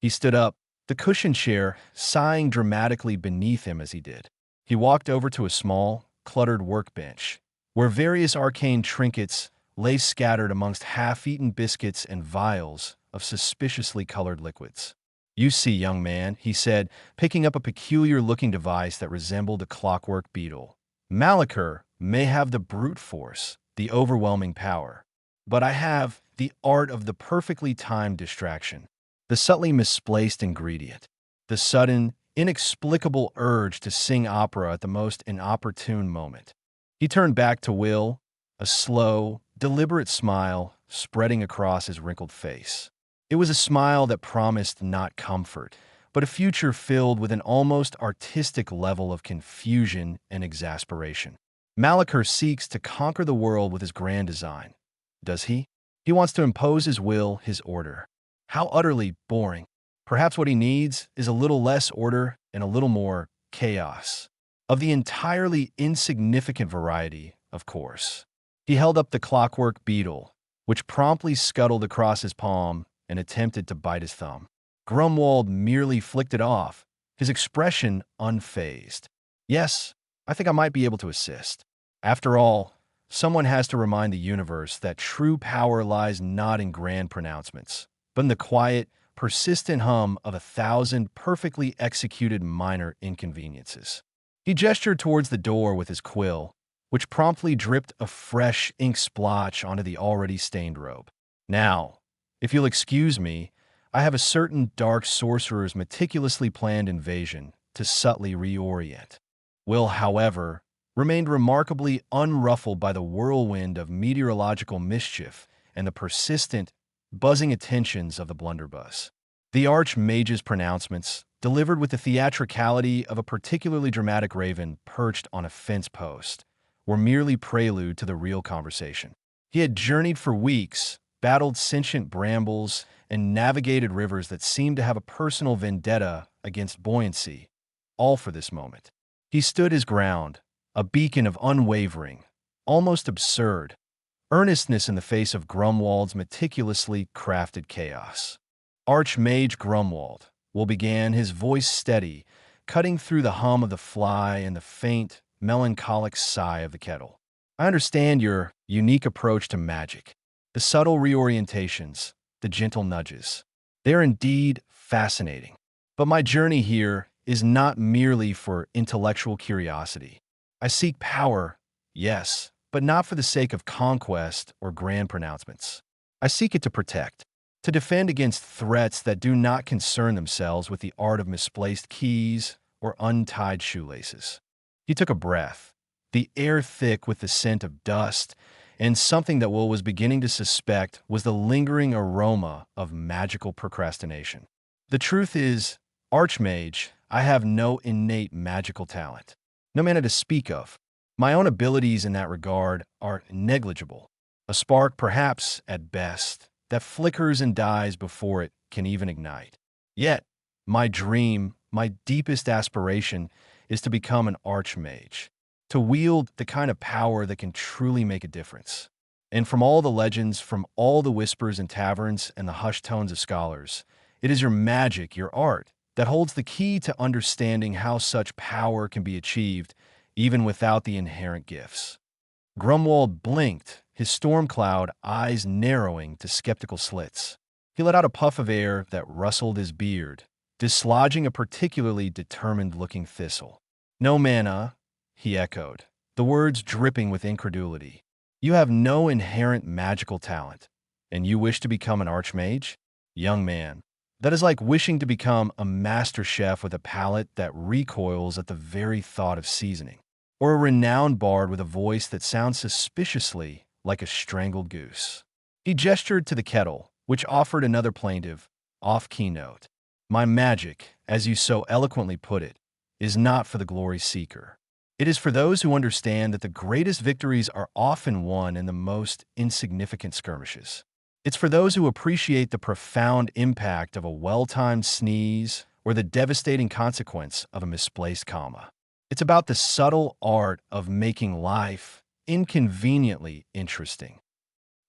He stood up, the cushioned chair sighing dramatically beneath him as he did. He walked over to a small, cluttered workbench, where various arcane trinkets lay scattered amongst half-eaten biscuits and vials of suspiciously colored liquids. "You see, young man," he said, picking up a peculiar-looking device that resembled a clockwork beetle. "Malachor may have the brute force, the overwhelming power, but I have the art of the perfectly timed distraction, the subtly misplaced ingredient, the sudden, inexplicable urge to sing opera at the most inopportune moment." He turned back to Will, a slow, deliberate smile spreading across his wrinkled face. It was a smile that promised not comfort, but a future filled with an almost artistic level of confusion and exasperation. "Malachor seeks to conquer the world with his grand design. Does he? He wants to impose his will, his order. How utterly boring. Perhaps what he needs is a little less order and a little more chaos. Of the entirely insignificant variety, of course." He held up the clockwork beetle, which promptly scuttled across his palm and attempted to bite his thumb. Grumwald merely flicked it off, his expression unfazed. "Yes, I think I might be able to assist. After all, someone has to remind the universe that true power lies not in grand pronouncements, but in the quiet, persistent hum of 1,000 perfectly executed minor inconveniences." He gestured towards the door with his quill, which promptly dripped a fresh ink splotch onto the already stained robe. "Now, if you'll excuse me, I have a certain dark sorcerer's meticulously planned invasion to subtly reorient." Will, however, remained remarkably unruffled by the whirlwind of meteorological mischief and the persistent, buzzing attentions of the blunderbuss. The archmage's pronouncements, delivered with the theatricality of a particularly dramatic raven perched on a fence post, were merely prelude to the real conversation. He had journeyed for weeks, battled sentient brambles, and navigated rivers that seemed to have a personal vendetta against buoyancy, all for this moment. He stood his ground, a beacon of unwavering, almost absurd, earnestness in the face of Grumwald's meticulously crafted chaos. "Archmage Grumwald," Will began, his voice steady, cutting through the hum of the fly and the faint, melancholic sigh of the kettle. "I understand your unique approach to magic, the subtle reorientations, the gentle nudges. They are indeed fascinating. But my journey here is not merely for intellectual curiosity. I seek power, yes, but not for the sake of conquest or grand pronouncements. I seek it to protect, to defend against threats that do not concern themselves with the art of misplaced keys or untied shoelaces." He took a breath, the air thick with the scent of dust, and something that Will was beginning to suspect was the lingering aroma of magical procrastination. "The truth is, Archmage, I have no innate magical talent. No mana to speak of. My own abilities in that regard are negligible. A spark, perhaps, at best, that flickers and dies before it can even ignite. Yet, my dream, my deepest aspiration, is to become an archmage, to wield the kind of power that can truly make a difference. And from all the legends, from all the whispers in taverns and the hushed tones of scholars, it is your magic, your art, that holds the key to understanding how such power can be achieved, even without the inherent gifts." Grumwald blinked, his storm cloud eyes narrowing to skeptical slits. He let out a puff of air that rustled his beard, dislodging a particularly determined-looking thistle. "No mana," he echoed, the words dripping with incredulity. "You have no inherent magical talent, and you wish to become an archmage? Young man, that is like wishing to become a master chef with a palate that recoils at the very thought of seasoning, or a renowned bard with a voice that sounds suspiciously like a strangled goose." He gestured to the kettle, which offered another plaintive, off-key note. "My magic, as you so eloquently put it, is not for the glory seeker. It is for those who understand that the greatest victories are often won in the most insignificant skirmishes. It's for those who appreciate the profound impact of a well-timed sneeze or the devastating consequence of a misplaced comma. It's about the subtle art of making life inconveniently interesting."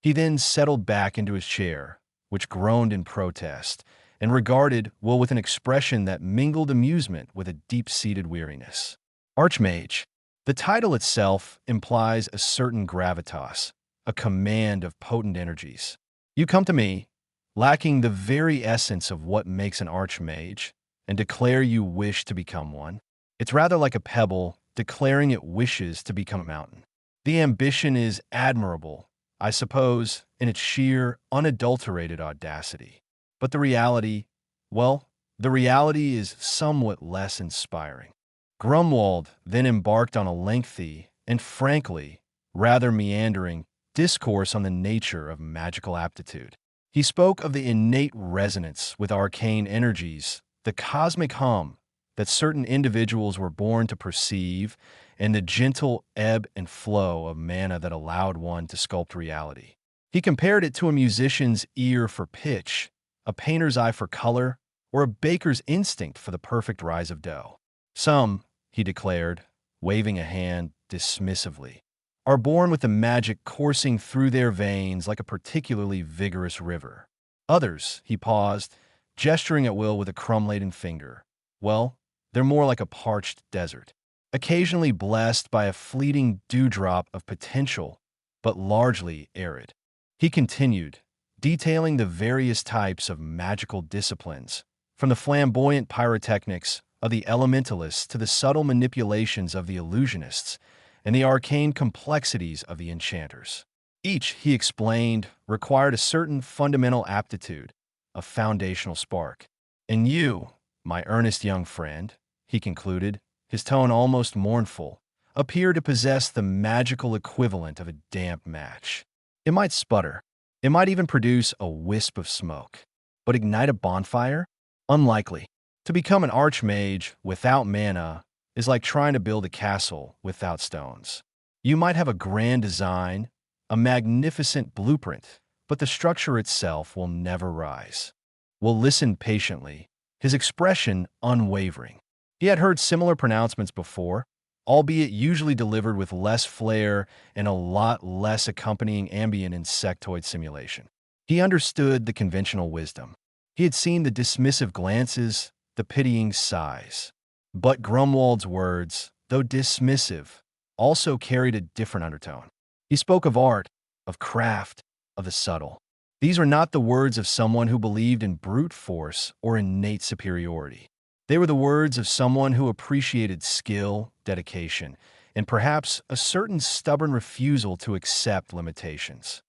He then settled back into his chair, which groaned in protest, and regarded Will with an expression that mingled amusement with a deep-seated weariness. Archmage. The title itself implies a certain gravitas, a command of potent energies. You come to me, lacking the very essence of what makes an archmage, and declare you wish to become one. It's rather like a pebble declaring it wishes to become a mountain. The ambition is admirable, I suppose, in its sheer, unadulterated audacity. But the reality, well, the reality is somewhat less inspiring. Grumwald then embarked on a lengthy and, frankly, rather meandering discourse on the nature of magical aptitude. He spoke of the innate resonance with arcane energies, the cosmic hum that certain individuals were born to perceive, and the gentle ebb and flow of mana that allowed one to sculpt reality. He compared it to a musician's ear for pitch, a painter's eye for color, or a baker's instinct for the perfect rise of dough. Some, he declared, waving a hand dismissively, are born with the magic coursing through their veins like a particularly vigorous river. Others, he paused, gesturing at Will with a crumb-laden finger, well, they're more like a parched desert, occasionally blessed by a fleeting dewdrop of potential, but largely arid. He continued, detailing the various types of magical disciplines, from the flamboyant pyrotechnics of the elementalists to the subtle manipulations of the illusionists and the arcane complexities of the enchanters. Each, he explained, required a certain fundamental aptitude, a foundational spark. And you, my earnest young friend, he concluded, his tone almost mournful, appear to possess the magical equivalent of a damp match. It might sputter. It might even produce a wisp of smoke. But ignite a bonfire? Unlikely. To become an archmage without mana is like trying to build a castle without stones. You might have a grand design, a magnificent blueprint, but the structure itself will never rise. Will listen patiently, his expression unwavering. He had heard similar pronouncements before, albeit usually delivered with less flair and a lot less accompanying ambient insectoid simulation. He understood the conventional wisdom. He had seen the dismissive glances, the pitying sighs. But Grumwald's words, though dismissive, also carried a different undertone. He spoke of art, of craft, of the subtle. These were not the words of someone who believed in brute force or innate superiority. They were the words of someone who appreciated skill, dedication, and perhaps a certain stubborn refusal to accept limitations.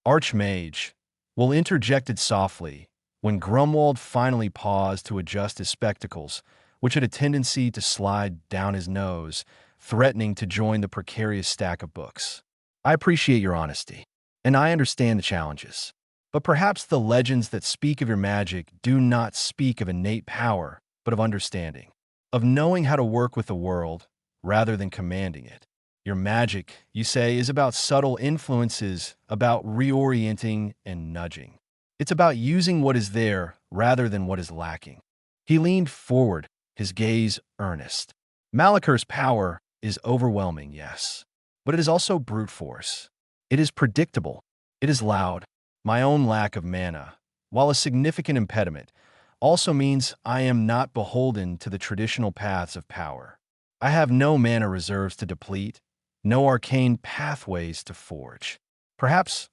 Archmage, Will interjected softly, when Grumwald finally paused to adjust his spectacles, which had a tendency to slide down his nose, threatening to join the precarious stack of books. I appreciate your honesty, and I understand the challenges. But perhaps the legends that speak of your magic do not speak of innate power, but of understanding, of knowing how to work with the world rather than commanding it. Your magic, you say, is about subtle influences, about reorienting and nudging. It's about using what is there rather than what is lacking. He leaned forward, his gaze earnest. Malaker's power is overwhelming, yes, but it is also brute force. It is predictable. It is loud. My own lack of mana, while a significant impediment, also means I am not beholden to the traditional paths of power. I have no mana reserves to deplete, no arcane pathways to forge. Perhaps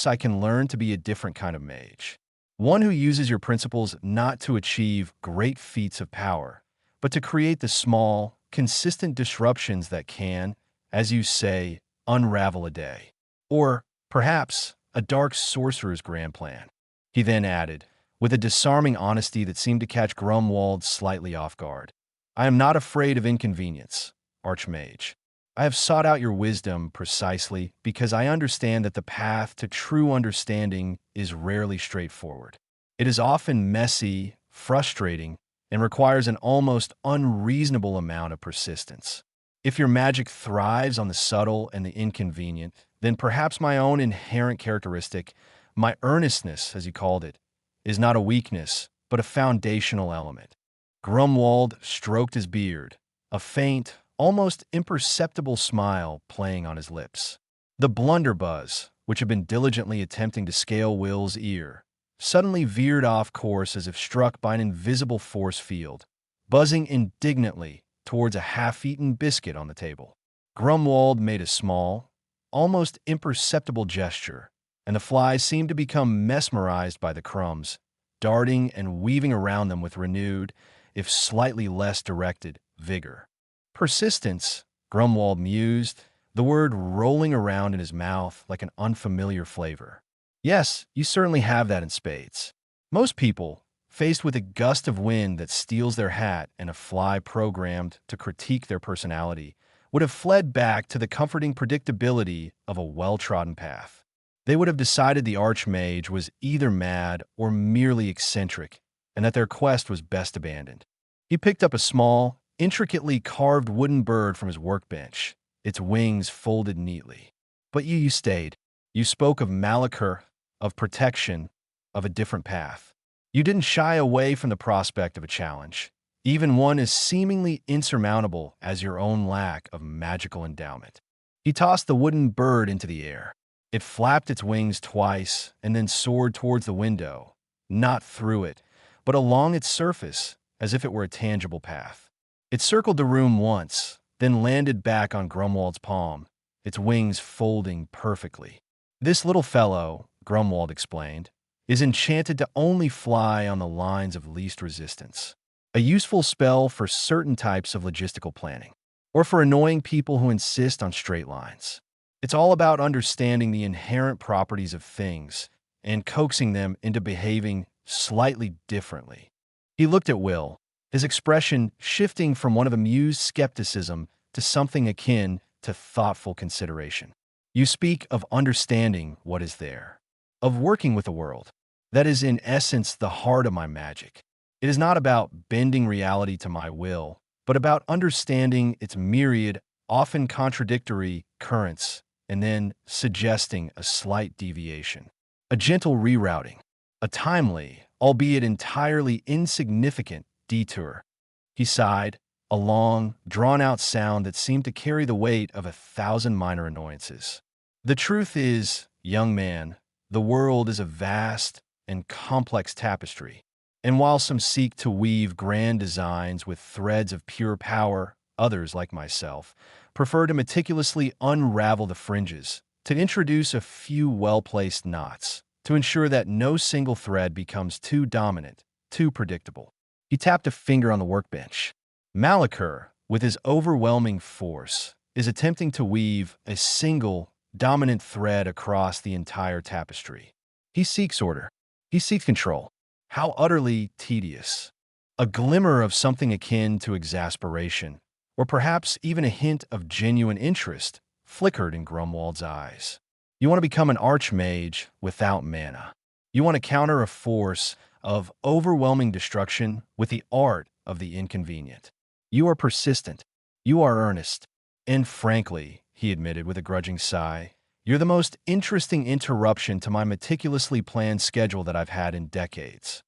I can learn to be a different kind of mage. One who uses your principles not to achieve great feats of power, but to create the small, consistent disruptions that can, as you say, unravel a day. Or, perhaps, a dark sorcerer's grand plan. He then added, with a disarming honesty that seemed to catch Grumwald slightly off guard. I am not afraid of inconvenience, Archmage. I have sought out your wisdom precisely because I understand that the path to true understanding is rarely straightforward. It is often messy, frustrating, and requires an almost unreasonable amount of persistence. If your magic thrives on the subtle and the inconvenient, then perhaps my own inherent characteristic, my earnestness, as you called it, is not a weakness, but a foundational element. Grumwald stroked his beard, a faint, almost imperceptible smile playing on his lips. The blunderbuss, which had been diligently attempting to scale Will's ear, suddenly veered off course as if struck by an invisible force field, buzzing indignantly towards a half-eaten biscuit on the table. Grumwald made a small, almost imperceptible gesture, and the flies seemed to become mesmerized by the crumbs, darting and weaving around them with renewed, if slightly less directed, vigor. Persistence, Grumwald mused, the word rolling around in his mouth like an unfamiliar flavor. Yes, you certainly have that in spades. Most people, faced with a gust of wind that steals their hat and a fly programmed to critique their personality, would have fled back to the comforting predictability of a well-trodden path. They would have decided the archmage was either mad or merely eccentric, and that their quest was best abandoned. He picked up a small, intricately carved wooden bird from his workbench, its wings folded neatly. But you stayed. You spoke of malachor, of protection, of a different path. You didn't shy away from the prospect of a challenge, even one as seemingly insurmountable as your own lack of magical endowment. He tossed the wooden bird into the air. It flapped its wings twice and then soared towards the window, not through it, but along its surface, as if it were a tangible path. It circled the room once, then landed back on Grumwald's palm, its wings folding perfectly. This little fellow, Grumwald explained, is enchanted to only fly on the lines of least resistance, a useful spell for certain types of logistical planning, or for annoying people who insist on straight lines. It's all about understanding the inherent properties of things and coaxing them into behaving slightly differently. He looked at Will, his expression shifting from one of amused skepticism to something akin to thoughtful consideration. You speak of understanding what is there, of working with the world. That is in essence the heart of my magic. It is not about bending reality to my will, but about understanding its myriad, often contradictory currents, and then suggesting a slight deviation, a gentle rerouting, a timely, albeit entirely insignificant, detour. He sighed, a long, drawn-out sound that seemed to carry the weight of 1,000 minor annoyances. The truth is, young man, the world is a vast and complex tapestry, and while some seek to weave grand designs with threads of pure power, others, like myself, prefer to meticulously unravel the fringes, to introduce a few well-placed knots, to ensure that no single thread becomes too dominant, too predictable. He tapped a finger on the workbench. Malachor, with his overwhelming force, is attempting to weave a single, dominant thread across the entire tapestry. He seeks order. He seeks control. How utterly tedious. A glimmer of something akin to exasperation, or perhaps even a hint of genuine interest, flickered in Grumwald's eyes. You want to become an archmage without mana. You want to counter a force of overwhelming destruction with the art of the inconvenient. You are persistent. You are earnest. And frankly, he admitted with a grudging sigh, you're the most interesting interruption to my meticulously planned schedule that I've had in decades.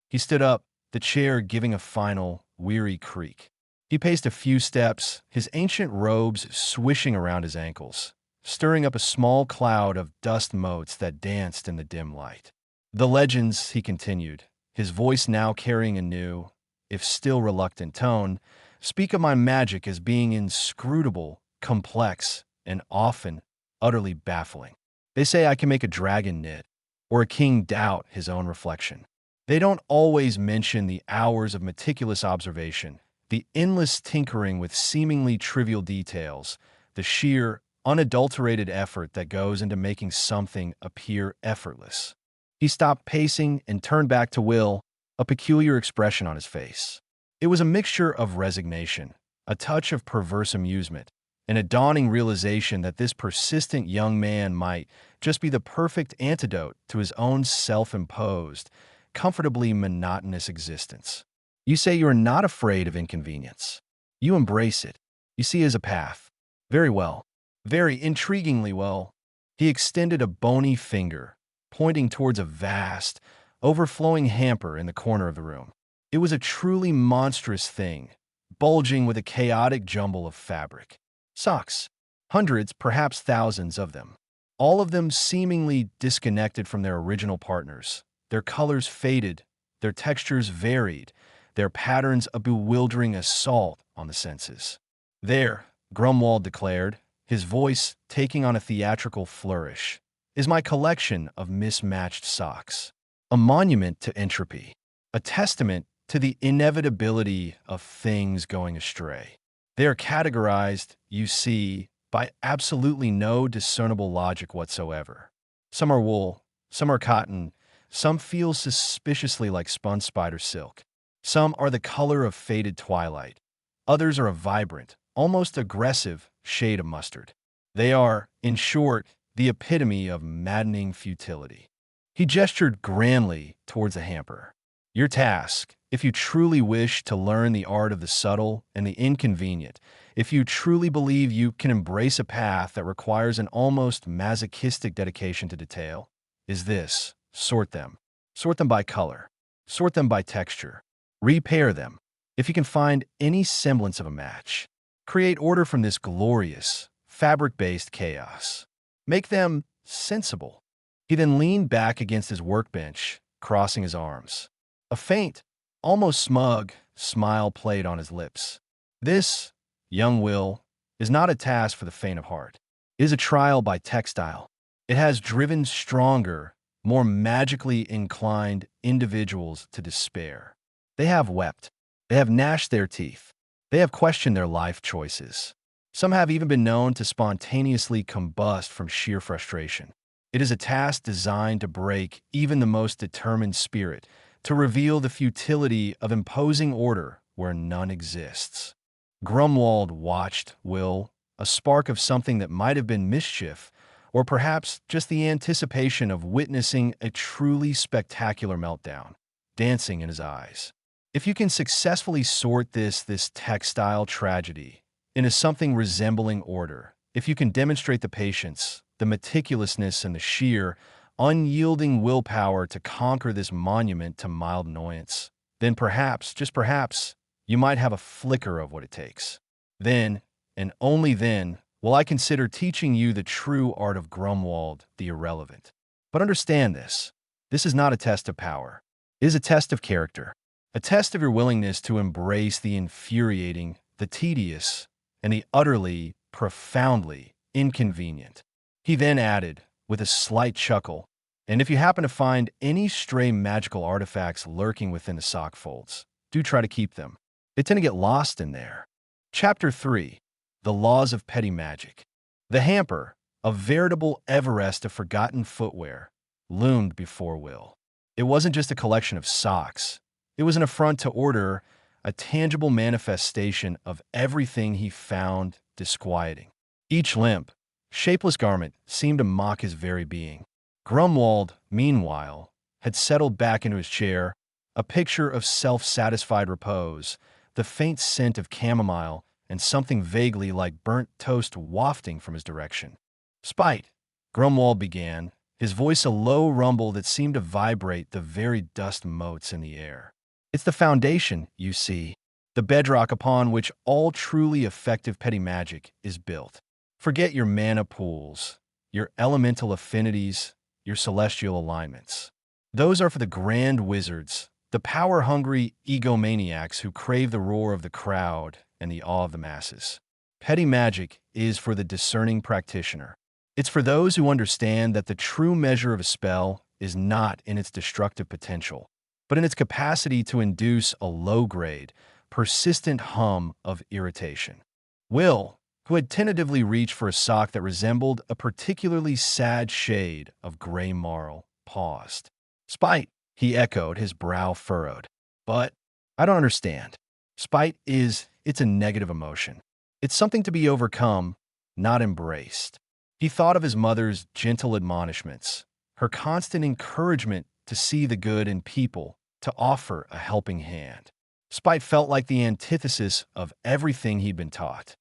He stood up, the chair giving a final, weary creak. He paced a few steps, his ancient robes swishing around his ankles, stirring up a small cloud of dust motes that danced in the dim light. The legends, he continued, his voice now carrying a new, if still reluctant tone, speak of my magic as being inscrutable, complex, and often utterly baffling. They say I can make a dragon knit, or a king doubt his own reflection. They don't always mention the hours of meticulous observation, the endless tinkering with seemingly trivial details, the sheer, unadulterated effort that goes into making something appear effortless. He stopped pacing and turned back to Will, a peculiar expression on his face. It was a mixture of resignation, a touch of perverse amusement, and a dawning realization that this persistent young man might just be the perfect antidote to his own self-imposed, comfortably monotonous existence. You say you are not afraid of inconvenience. You embrace it. You see it as a path. Very well. Very intriguingly well. He extended a bony finger, pointing towards a vast, overflowing hamper in the corner of the room. It was a truly monstrous thing, bulging with a chaotic jumble of fabric. Socks. Hundreds, perhaps thousands of them. all of them seemingly disconnected from their original partners. Their colors faded, their textures varied, their patterns a bewildering assault on the senses. "There," Grumwald declared, his voice taking on a theatrical flourish, "is my collection of mismatched socks. A monument to entropy, a testament to the inevitability of things going astray. They are categorized, you see, by absolutely no discernible logic whatsoever. Some are wool, some are cotton, some feel suspiciously like spun spider silk. Some are the color of faded twilight. Others are a vibrant, almost aggressive shade of mustard. They are, in short, the epitome of maddening futility." He gestured grandly towards the hamper. "Your task, if you truly wish to learn the art of the subtle and the inconvenient, if you truly believe you can embrace a path that requires an almost masochistic dedication to detail, is this: sort them. Sort them by color. Sort them by texture. Repair them, if you can find any semblance of a match. Create order from this glorious, fabric-based chaos. Make them sensible." He then leaned back against his workbench, crossing his arms. A faint, almost smug smile played on his lips. "This, young Will, is not a task for the faint of heart. It is a trial by textile. It has driven stronger, more magically inclined individuals to despair. They have wept. They have gnashed their teeth. They have questioned their life choices. Some have even been known to spontaneously combust from sheer frustration. It is a task designed to break even the most determined spirit, to reveal the futility of imposing order where none exists." Grumwald watched Will, a spark of something that might have been mischief, or perhaps just the anticipation of witnessing a truly spectacular meltdown, dancing in his eyes. If you can successfully sort this textile tragedy into something resembling order, if you can demonstrate the patience, the meticulousness, and the sheer, unyielding willpower to conquer this monument to mild annoyance, then perhaps, just perhaps, you might have a flicker of what it takes. Then, and only then, will I consider teaching you the true art of Grumwald the irrelevant. But understand this. This is not a test of power. It is a test of character. A test of your willingness to embrace the infuriating, the tedious, and the utterly, profoundly inconvenient." He then added, with a slight chuckle, "And if you happen to find any stray magical artifacts lurking within the sock folds, do try to keep them. They tend to get lost in there." Chapter 3. The Laws of Petty Magic. The hamper, a veritable Everest of forgotten footwear, loomed before Will. It wasn't just a collection of socks. It was an affront to order, a tangible manifestation of everything he found disquieting. Each limp, shapeless garment seemed to mock his very being. Grumwald, meanwhile, had settled back into his chair, a picture of self-satisfied repose, the faint scent of chamomile and something vaguely like burnt toast wafting from his direction. "Spite," Grumwald began, his voice a low rumble that seemed to vibrate the very dust motes in the air. "It's the foundation, you see, the bedrock upon which all truly effective petty magic is built. Forget your mana pools, your elemental affinities, your celestial alignments. Those are for the grand wizards, the power-hungry egomaniacs who crave the roar of the crowd and the awe of the masses. Petty magic is for the discerning practitioner. It's for those who understand that the true measure of a spell is not in its destructive potential, but in its capacity to induce a low-grade, persistent hum of irritation." Will, who had tentatively reached for a sock that resembled a particularly sad shade of gray marl, paused. "Spite," he echoed, his brow furrowed. "But I don't understand. Spite it's a negative emotion. It's something to be overcome, not embraced." He thought of his mother's gentle admonishments, her constant encouragement to see the good in people, to offer a helping hand. Spite felt like the antithesis of everything he'd been taught.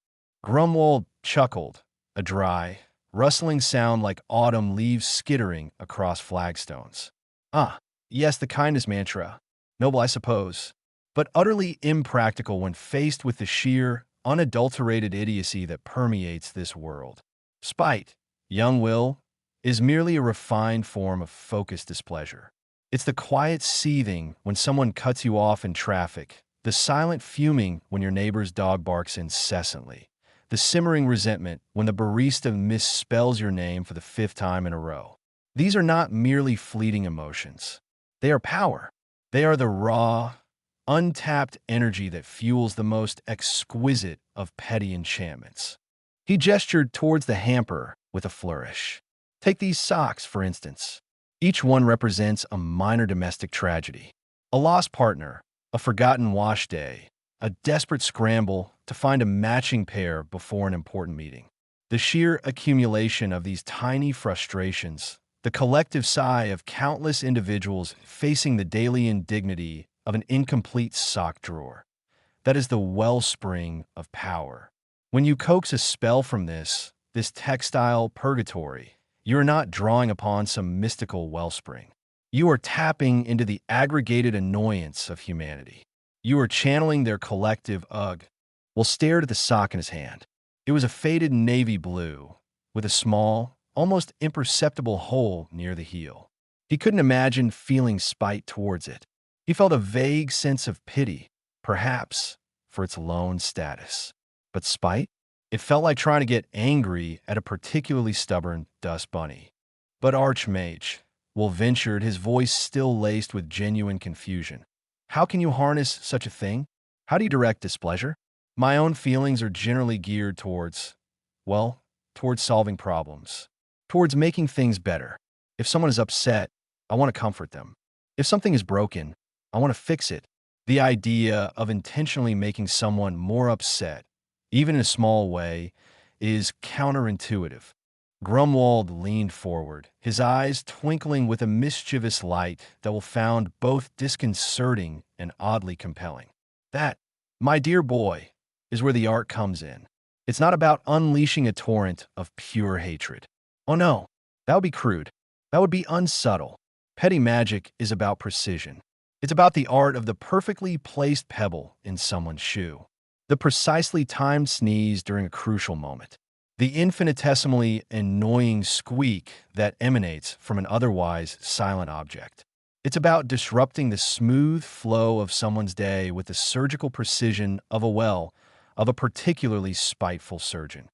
Grumwald chuckled, a dry, rustling sound like autumn leaves skittering across flagstones. "Ah, yes, the kindness mantra. Noble, I suppose, but utterly impractical when faced with the sheer, unadulterated idiocy that permeates this world. Spite, young Will, is merely a refined form of focused displeasure. It's the quiet seething when someone cuts you off in traffic, the silent fuming when your neighbor's dog barks incessantly, the simmering resentment when the barista misspells your name for the fifth time in a row. These are not merely fleeting emotions. They are power. They are the raw, untapped energy that fuels the most exquisite of petty enchantments. He gestured towards the hamper with a flourish. Take these socks, for instance. Each one represents a minor domestic tragedy. A lost partner, a forgotten wash day, a desperate scramble to find a matching pair before an important meeting. The sheer accumulation of these tiny frustrations, the collective sigh of countless individuals facing the daily indignity of an incomplete sock drawer. That is the wellspring of power. When you coax a spell from this textile purgatory, you are not drawing upon some mystical wellspring. You are tapping into the aggregated annoyance of humanity. You are channeling their collective ugh. Will stared at the sock in his hand. It was a faded navy blue, with a small, almost imperceptible hole near the heel. He couldn't imagine feeling spite towards it. He felt a vague sense of pity, perhaps, for its lone status. But spite? It felt like trying to get angry at a particularly stubborn dust bunny. But archmage, Will ventured, his voice still laced with genuine confusion. How can you harness such a thing? How do you direct displeasure? My own feelings are generally geared towards solving problems, towards making things better. If someone is upset, I want to comfort them. If something is broken, I want to fix it. The idea of intentionally making someone more upset, even in a small way, is counterintuitive. Grumwald leaned forward, his eyes twinkling with a mischievous light that Will found both disconcerting and oddly compelling. That, my dear boy, is where the art comes in. It's not about unleashing a torrent of pure hatred. Oh no, that would be crude. That would be unsubtle. Petty magic is about precision. It's about the art of the perfectly placed pebble in someone's shoe, the precisely timed sneeze during a crucial moment, the infinitesimally annoying squeak that emanates from an otherwise silent object. It's about disrupting the smooth flow of someone's day with the surgical precision of a particularly spiteful surgeon.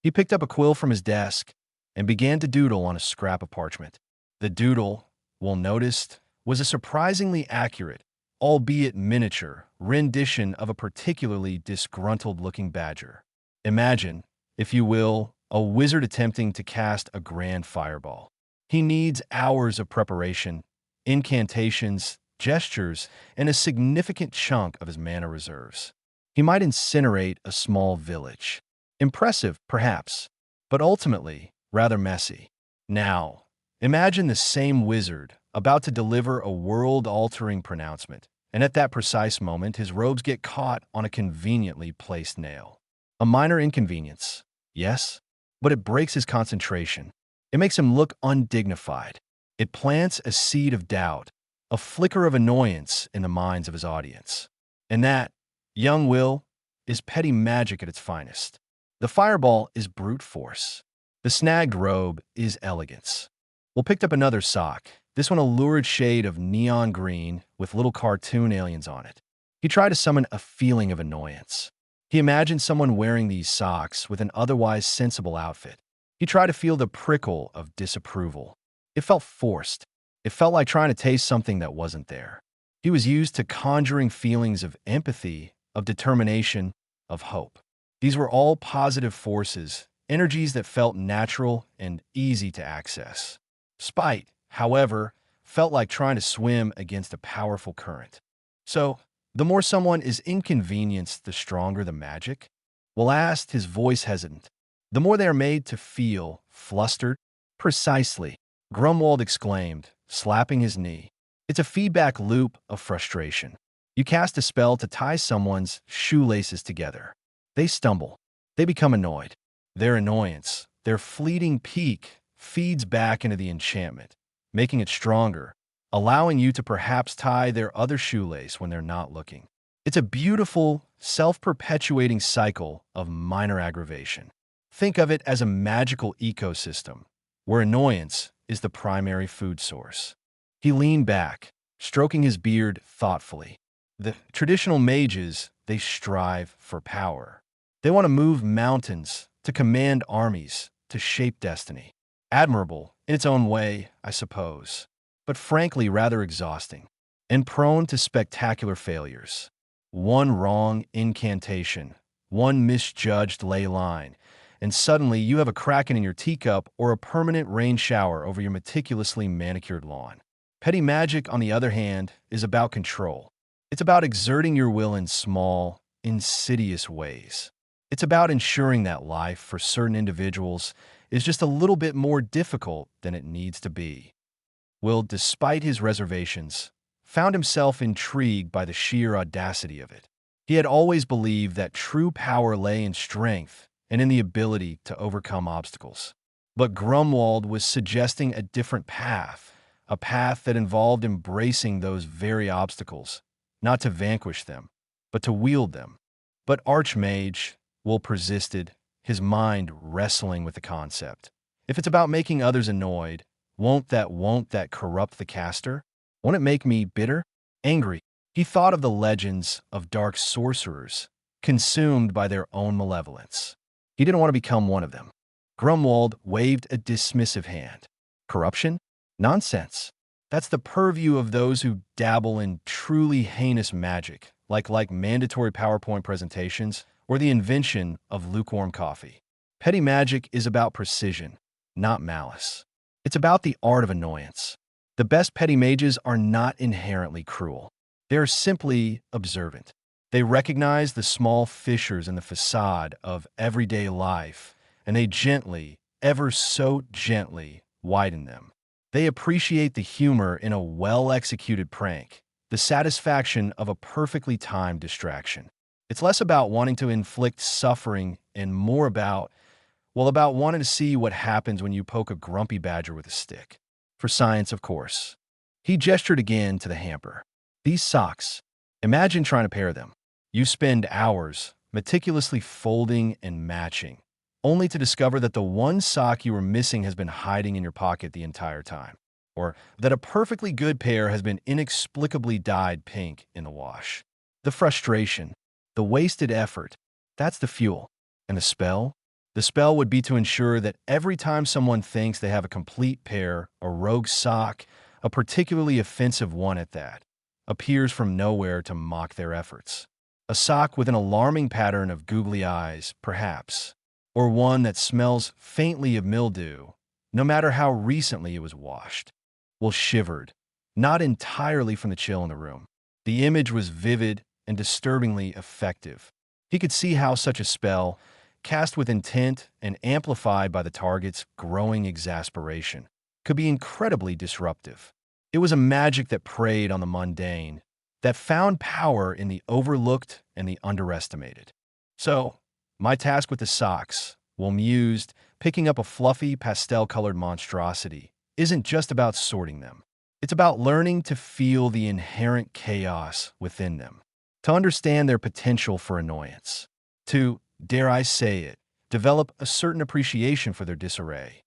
He picked up a quill from his desk and began to doodle on a scrap of parchment. The doodle, Will noticed, was a surprisingly accurate, albeit miniature, rendition of a particularly disgruntled-looking badger. Imagine, if you will, a wizard attempting to cast a grand fireball. He needs hours of preparation, incantations, gestures, and a significant chunk of his mana reserves. He might incinerate a small village. Impressive, perhaps, but ultimately rather messy. Now, imagine the same wizard about to deliver a world-altering pronouncement, and at that precise moment his robes get caught on a conveniently placed nail. A minor inconvenience, yes, but it breaks his concentration. It makes him look undignified. It plants a seed of doubt, a flicker of annoyance in the minds of his audience. And that, young Will, is petty magic at its finest. The fireball is brute force. The snagged robe is elegance. Will picked up another sock, this one a lurid shade of neon green with little cartoon aliens on it. He tried to summon a feeling of annoyance. He imagined someone wearing these socks with an otherwise sensible outfit. He tried to feel the prickle of disapproval. It felt forced. It felt like trying to taste something that wasn't there. He was used to conjuring feelings of empathy, of determination, of hope. These were all positive forces, energies that felt natural and easy to access. Spite, however, felt like trying to swim against a powerful current. So, the more someone is inconvenienced, the stronger the magic? Will asked, his voice hesitant. The more they are made to feel flustered? Precisely, Grumwald exclaimed, slapping his knee. It's a feedback loop of frustration. You cast a spell to tie someone's shoelaces together. They stumble. They become annoyed. Their annoyance, their fleeting peak, feeds back into the enchantment, making it stronger, allowing you to perhaps tie their other shoelace when they're not looking. It's a beautiful, self-perpetuating cycle of minor aggravation. Think of it as a magical ecosystem, where annoyance is the primary food source. He leaned back, stroking his beard thoughtfully. The traditional mages, they strive for power. They want to move mountains, to command armies, to shape destiny. Admirable in its own way, I suppose, but frankly rather exhausting and prone to spectacular failures. One wrong incantation, one misjudged ley line, and suddenly you have a kraken in your teacup or a permanent rain shower over your meticulously manicured lawn. Petty magic, on the other hand, is about control. It's about exerting your will in small, insidious ways. It's about ensuring that life, for certain individuals, is just a little bit more difficult than it needs to be. Will, despite his reservations, found himself intrigued by the sheer audacity of it. He had always believed that true power lay in strength and in the ability to overcome obstacles. But Grumwald was suggesting a different path, a path that involved embracing those very obstacles, not to vanquish them, but to wield them. But archmage, Will persisted, his mind wrestling with the concept. If it's about making others annoyed, won't that corrupt the caster? Won't it make me bitter? Angry? He thought of the legends of dark sorcerers, consumed by their own malevolence. He didn't want to become one of them. Grumwald waved a dismissive hand. Corruption? Nonsense. That's the purview of those who dabble in truly heinous magic, like mandatory PowerPoint presentations or the invention of lukewarm coffee. Petty magic is about precision, not malice. It's about the art of annoyance. The best petty mages are not inherently cruel. They are simply observant. They recognize the small fissures in the facade of everyday life, and they gently, ever so gently, widen them. They appreciate the humor in a well-executed prank, the satisfaction of a perfectly timed distraction. It's less about wanting to inflict suffering and more about wanting to see what happens when you poke a grumpy badger with a stick. For science, of course. He gestured again to the hamper. These socks. Imagine trying to pair them. You spend hours meticulously folding and matching, only to discover that the one sock you were missing has been hiding in your pocket the entire time, or that a perfectly good pair has been inexplicably dyed pink in the wash. The frustration, the wasted effort, that's the fuel. And the spell? The spell would be to ensure that every time someone thinks they have a complete pair, a rogue sock, a particularly offensive one at that, appears from nowhere to mock their efforts. A sock with an alarming pattern of googly eyes, perhaps, or one that smells faintly of mildew, no matter how recently it was washed. Will shivered, not entirely from the chill in the room. The image was vivid and disturbingly effective. He could see how such a spell, cast with intent and amplified by the target's growing exasperation, could be incredibly disruptive. It was a magic that preyed on the mundane, that found power in the overlooked and the underestimated. So, my task with the socks, Will mused, picking up a fluffy, pastel-colored monstrosity, isn't just about sorting them. It's about learning to feel the inherent chaos within them, to understand their potential for annoyance, to, dare I say it, develop a certain appreciation for their disarray.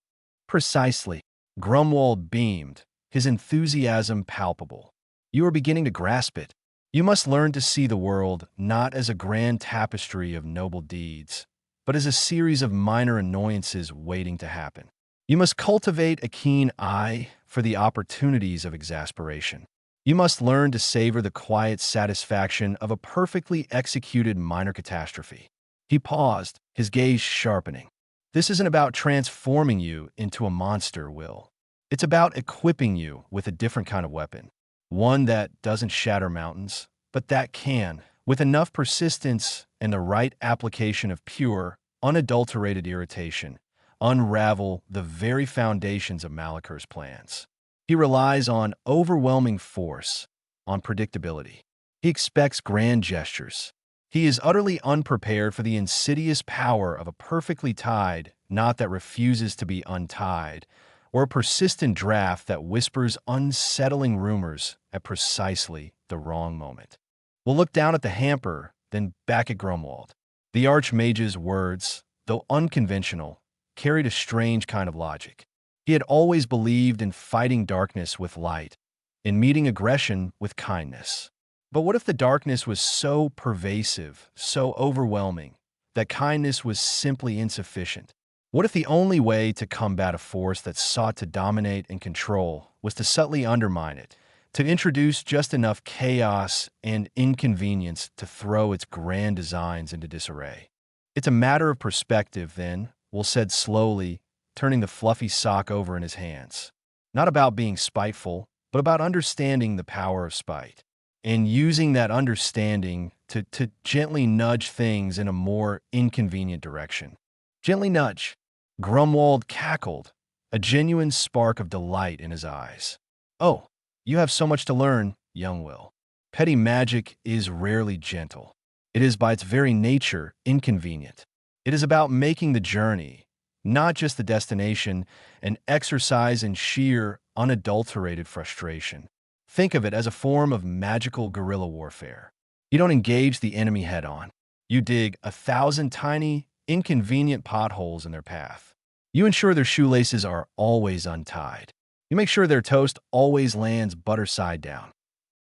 Precisely. Grumwald beamed, his enthusiasm palpable. You are beginning to grasp it. You must learn to see the world not as a grand tapestry of noble deeds, but as a series of minor annoyances waiting to happen. You must cultivate a keen eye for the opportunities of exasperation. You must learn to savor the quiet satisfaction of a perfectly executed minor catastrophe. He paused, his gaze sharpening. This isn't about transforming you into a monster, Will. It's about equipping you with a different kind of weapon. One that doesn't shatter mountains, but that can, with enough persistence and the right application of pure, unadulterated irritation, unravel the very foundations of Malaker's plans. He relies on overwhelming force, on predictability. He expects grand gestures. He is utterly unprepared for the insidious power of a perfectly tied knot that refuses to be untied, or a persistent draft that whispers unsettling rumors at precisely the wrong moment. We'll look down at the hamper, then back at Grumwald. The archmage's words, though unconventional, carried a strange kind of logic. He had always believed in fighting darkness with light, in meeting aggression with kindness. But what if the darkness was so pervasive, so overwhelming, that kindness was simply insufficient? What if the only way to combat a force that sought to dominate and control was to subtly undermine it, to introduce just enough chaos and inconvenience to throw its grand designs into disarray? It's a matter of perspective, then, Will said slowly, turning the fluffy sock over in his hands. Not about being spiteful, but about understanding the power of spite, and using that understanding to gently nudge things in a more inconvenient direction. Gently nudge. Grumwald cackled, a genuine spark of delight in his eyes. Oh, you have so much to learn, young Will. Petty magic is rarely gentle. It is by its very nature inconvenient. It is about making the journey, not just the destination, an exercise in sheer, unadulterated frustration. Think of it as a form of magical guerrilla warfare. You don't engage the enemy head-on. You dig 1,000 tiny, inconvenient potholes in their path. You ensure their shoelaces are always untied. You make sure their toast always lands butter side down.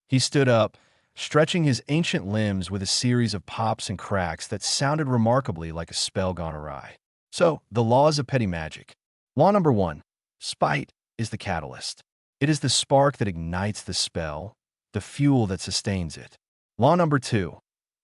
He stood up, stretching his ancient limbs with a series of pops and cracks that sounded remarkably like a spell gone awry. So, the laws of petty magic. Law number 1. Spite is the catalyst. It is the spark that ignites the spell, the fuel that sustains it. Law number 2.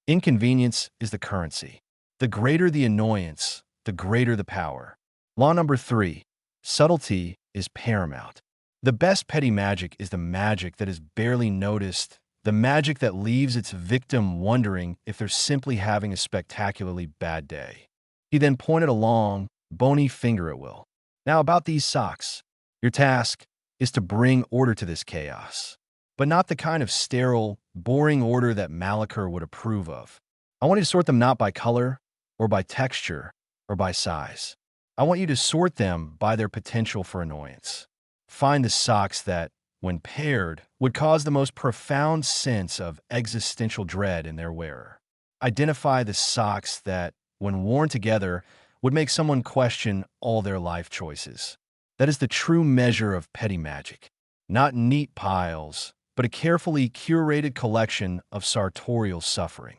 Inconvenience is the currency. The greater the annoyance, the greater the power. Law number 3. Subtlety is paramount. The best petty magic is the magic that is barely noticed, the magic that leaves its victim wondering if they're simply having a spectacularly bad day. He then pointed a long, bony finger at Will. Now about these socks. Your task is to bring order to this chaos, but not the kind of sterile, boring order that Malachar would approve of. I want you to sort them not by color, or by texture, or by size. I want you to sort them by their potential for annoyance. Find the socks that, when paired, would cause the most profound sense of existential dread in their wearer. Identify the socks that, when worn together, would make someone question all their life choices. That is the true measure of petty magic. Not neat piles, but a carefully curated collection of sartorial suffering.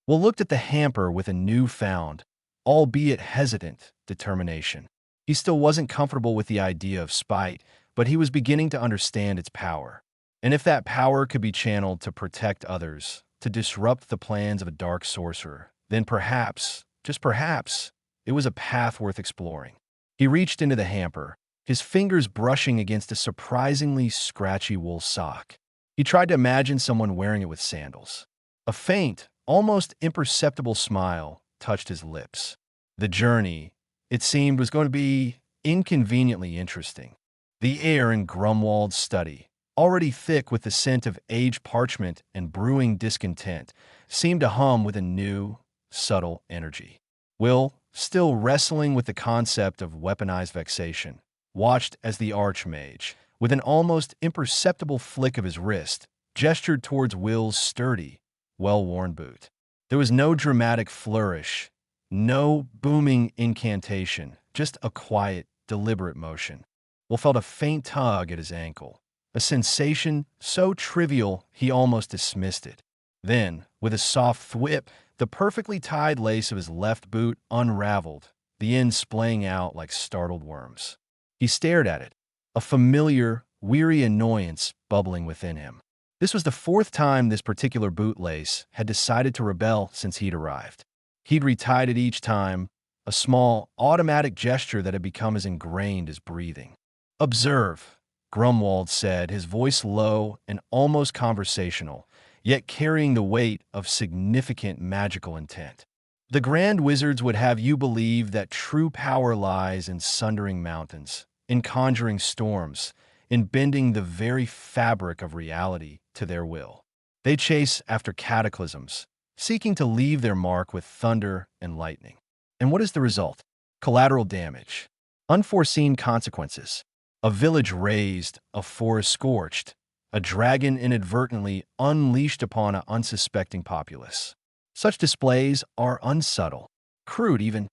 Will looked at the hamper with a newfound, albeit hesitant, determination. He still wasn't comfortable with the idea of spite, but he was beginning to understand its power. And if that power could be channeled to protect others, to disrupt the plans of a dark sorcerer, then perhaps, just perhaps, it was a path worth exploring. He reached into the hamper, his fingers brushing against a surprisingly scratchy wool sock. He tried to imagine someone wearing it with sandals. A faint, almost imperceptible smile touched his lips. The journey, it seemed, was going to be inconveniently interesting. The air in Grumwald's study, already thick with the scent of aged parchment and brewing discontent, seemed to hum with a new, subtle energy. Will, still wrestling with the concept of weaponized vexation, watched as the archmage, with an almost imperceptible flick of his wrist, gestured towards Will's sturdy, well-worn boot. There was no dramatic flourish, no booming incantation, just a quiet, deliberate motion. Will felt a faint tug at his ankle, a sensation so trivial he almost dismissed it. Then, with a soft thwip, the perfectly tied lace of his left boot unraveled, the ends splaying out like startled worms. He stared at it, a familiar, weary annoyance bubbling within him. This was the 4th time this particular bootlace had decided to rebel since he'd arrived. He'd retied it each time, a small, automatic gesture that had become as ingrained as breathing. "Observe," Grumwald said, his voice low and almost conversational, yet carrying the weight of significant magical intent. "The Grand Wizards would have you believe that true power lies in sundering mountains, in conjuring storms, in bending the very fabric of reality to their will. They chase after cataclysms, seeking to leave their mark with thunder and lightning. And what is the result? Collateral damage, unforeseen consequences. A village razed, a forest scorched, a dragon inadvertently unleashed upon an unsuspecting populace. Such displays are unsubtle, crude even."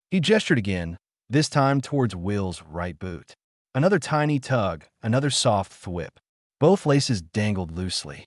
He gestured again, this time towards Will's right boot. Another tiny tug, another soft thwip. Both laces dangled loosely.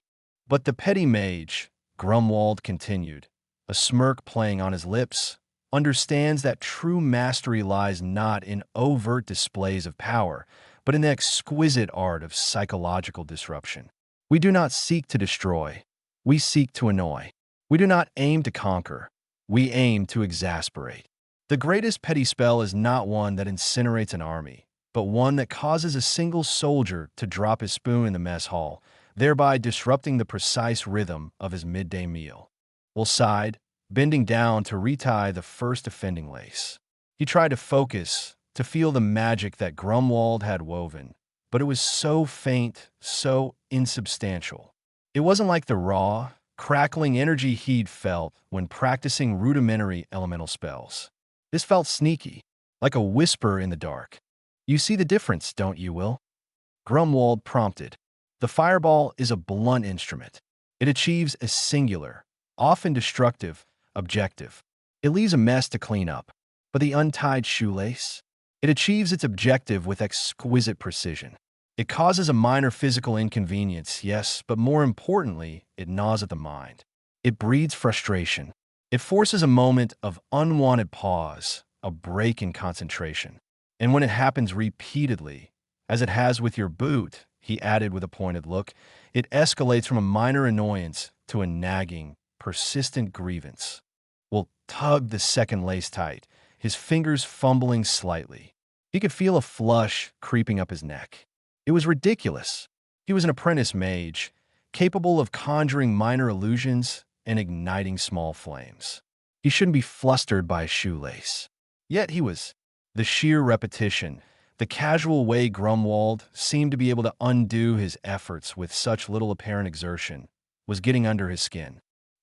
But the petty mage, Grumwald continued, a smirk playing on his lips, understands that true mastery lies not in overt displays of power, but in the exquisite art of psychological disruption. We do not seek to destroy. We seek to annoy. We do not aim to conquer. We aim to exasperate. The greatest petty spell is not one that incinerates an army, but one that causes a single soldier to drop his spoon in the mess hall, thereby disrupting the precise rhythm of his midday meal. Will sighed, bending down to retie the first offending lace. He tried to focus, to feel the magic that Grumwald had woven, but it was so faint, so insubstantial. It wasn't like the raw, crackling energy he'd felt when practicing rudimentary elemental spells. This felt sneaky, like a whisper in the dark. You see the difference, don't you, Will? Grumwald prompted. The fireball is a blunt instrument. It achieves a singular, often destructive, objective. It leaves a mess to clean up. But the untied shoelace? It achieves its objective with exquisite precision. It causes a minor physical inconvenience, yes, but more importantly, it gnaws at the mind. It breeds frustration. It forces a moment of unwanted pause, a break in concentration. And when it happens repeatedly, as it has with your boot, he added with a pointed look, it escalates from a minor annoyance to a nagging, persistent grievance. Will tugged the second lace tight, his fingers fumbling slightly. He could feel a flush creeping up his neck. It was ridiculous. He was an apprentice mage, capable of conjuring minor illusions and igniting small flames. He shouldn't be flustered by a shoelace. Yet he was. The sheer repetition, the casual way Grumwald seemed to be able to undo his efforts with such little apparent exertion, was getting under his skin.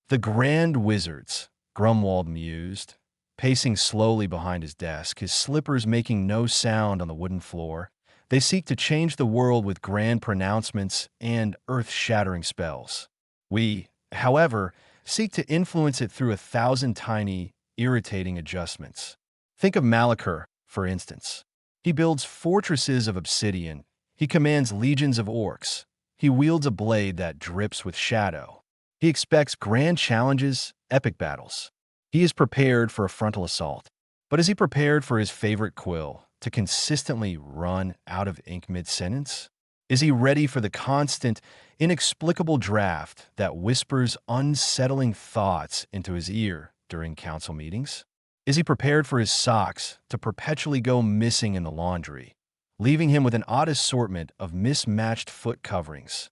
The grand wizards, Grumwald mused, pacing slowly behind his desk, his slippers making no sound on the wooden floor. They seek to change the world with grand pronouncements and earth-shattering spells. We, however, seek to influence it through 1,000 tiny, irritating adjustments. Think of Malachur, for instance. He builds fortresses of obsidian. He commands legions of orcs. He wields a blade that drips with shadow. He expects grand challenges, epic battles. He is prepared for a frontal assault. But is he prepared for his favorite quill to consistently run out of ink mid-sentence? Is he ready for the constant, inexplicable draft that whispers unsettling thoughts into his ear during council meetings? Is he prepared for his socks to perpetually go missing in the laundry, leaving him with an odd assortment of mismatched foot coverings?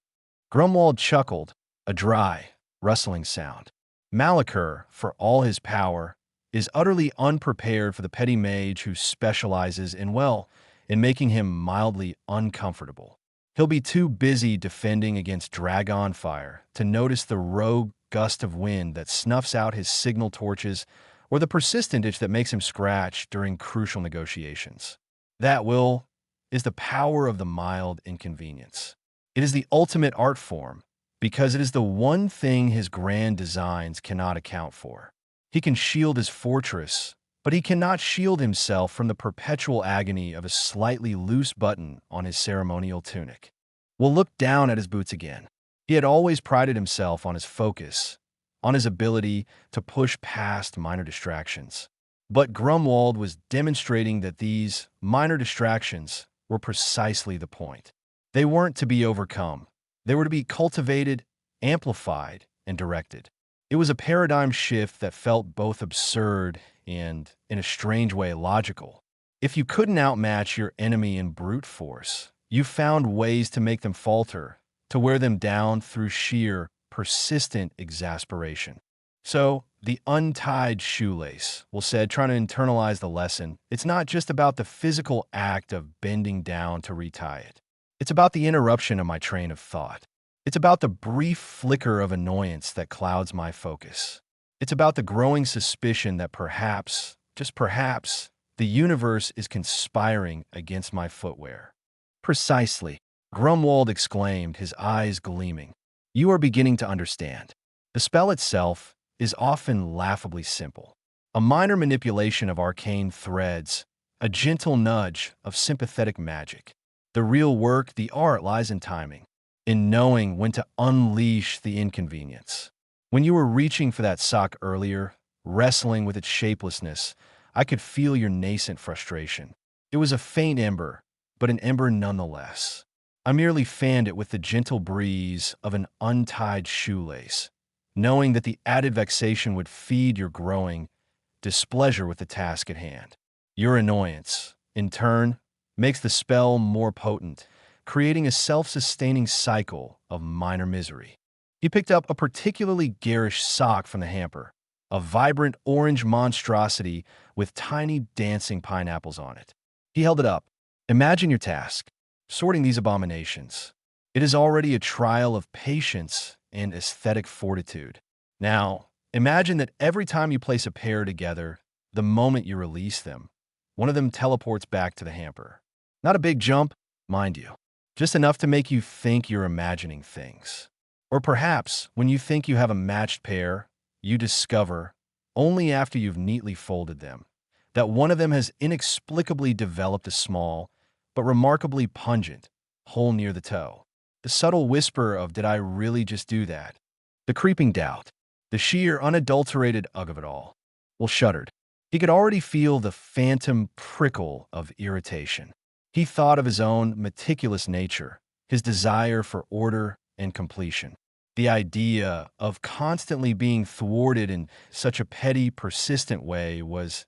Grumwald chuckled, a dry, rustling sound. Malachur, for all his power, is utterly unprepared for the petty mage who specializes in, well, in making him mildly uncomfortable. He'll be too busy defending against dragon fire to notice the rogue gust of wind that snuffs out his signal torches or the persistent itch that makes him scratch during crucial negotiations. That, Will, is the power of the mild inconvenience. It is the ultimate art form, because it is the one thing his grand designs cannot account for. He can shield his fortress, but he cannot shield himself from the perpetual agony of a slightly loose button on his ceremonial tunic. Will looked down at his boots again. He had always prided himself on his focus, on his ability to push past minor distractions. But Grumwald was demonstrating that these minor distractions were precisely the point. They weren't to be overcome. They were to be cultivated, amplified, and directed. It was a paradigm shift that felt both absurd and, in a strange way, logical. If you couldn't outmatch your enemy in brute force, you found ways to make them falter, to wear them down through sheer, persistent exasperation. So, the untied shoelace, Will said, trying to internalize the lesson. It's not just about the physical act of bending down to retie it. It's about the interruption of my train of thought. It's about the brief flicker of annoyance that clouds my focus. It's about the growing suspicion that perhaps, just perhaps, the universe is conspiring against my footwear. Precisely, Grumwald exclaimed, his eyes gleaming. You are beginning to understand. The spell itself is often laughably simple. A minor manipulation of arcane threads, a gentle nudge of sympathetic magic. The real work, the art, lies in timing, in knowing when to unleash the inconvenience. When you were reaching for that sock earlier, wrestling with its shapelessness, I could feel your nascent frustration. It was a faint ember, but an ember nonetheless. I merely fanned it with the gentle breeze of an untied shoelace, knowing that the added vexation would feed your growing displeasure with the task at hand. Your annoyance, in turn, makes the spell more potent, creating a self-sustaining cycle of minor misery. He picked up a particularly garish sock from the hamper, a vibrant orange monstrosity with tiny dancing pineapples on it. He held it up. Imagine your task, sorting these abominations. It is already a trial of patience and aesthetic fortitude. Now, imagine that every time you place a pair together, the moment you release them, one of them teleports back to the hamper. Not a big jump, mind you, just enough to make you think you're imagining things. Or perhaps, when you think you have a matched pair, you discover, only after you've neatly folded them, that one of them has inexplicably developed a small, but remarkably pungent, hole near the toe. The subtle whisper of, "Did I really just do that?" The creeping doubt, the sheer unadulterated ugh of it all. Will shuddered. He could already feel the phantom prickle of irritation. He thought of his own meticulous nature, his desire for order and completion. The idea of constantly being thwarted in such a petty, persistent way was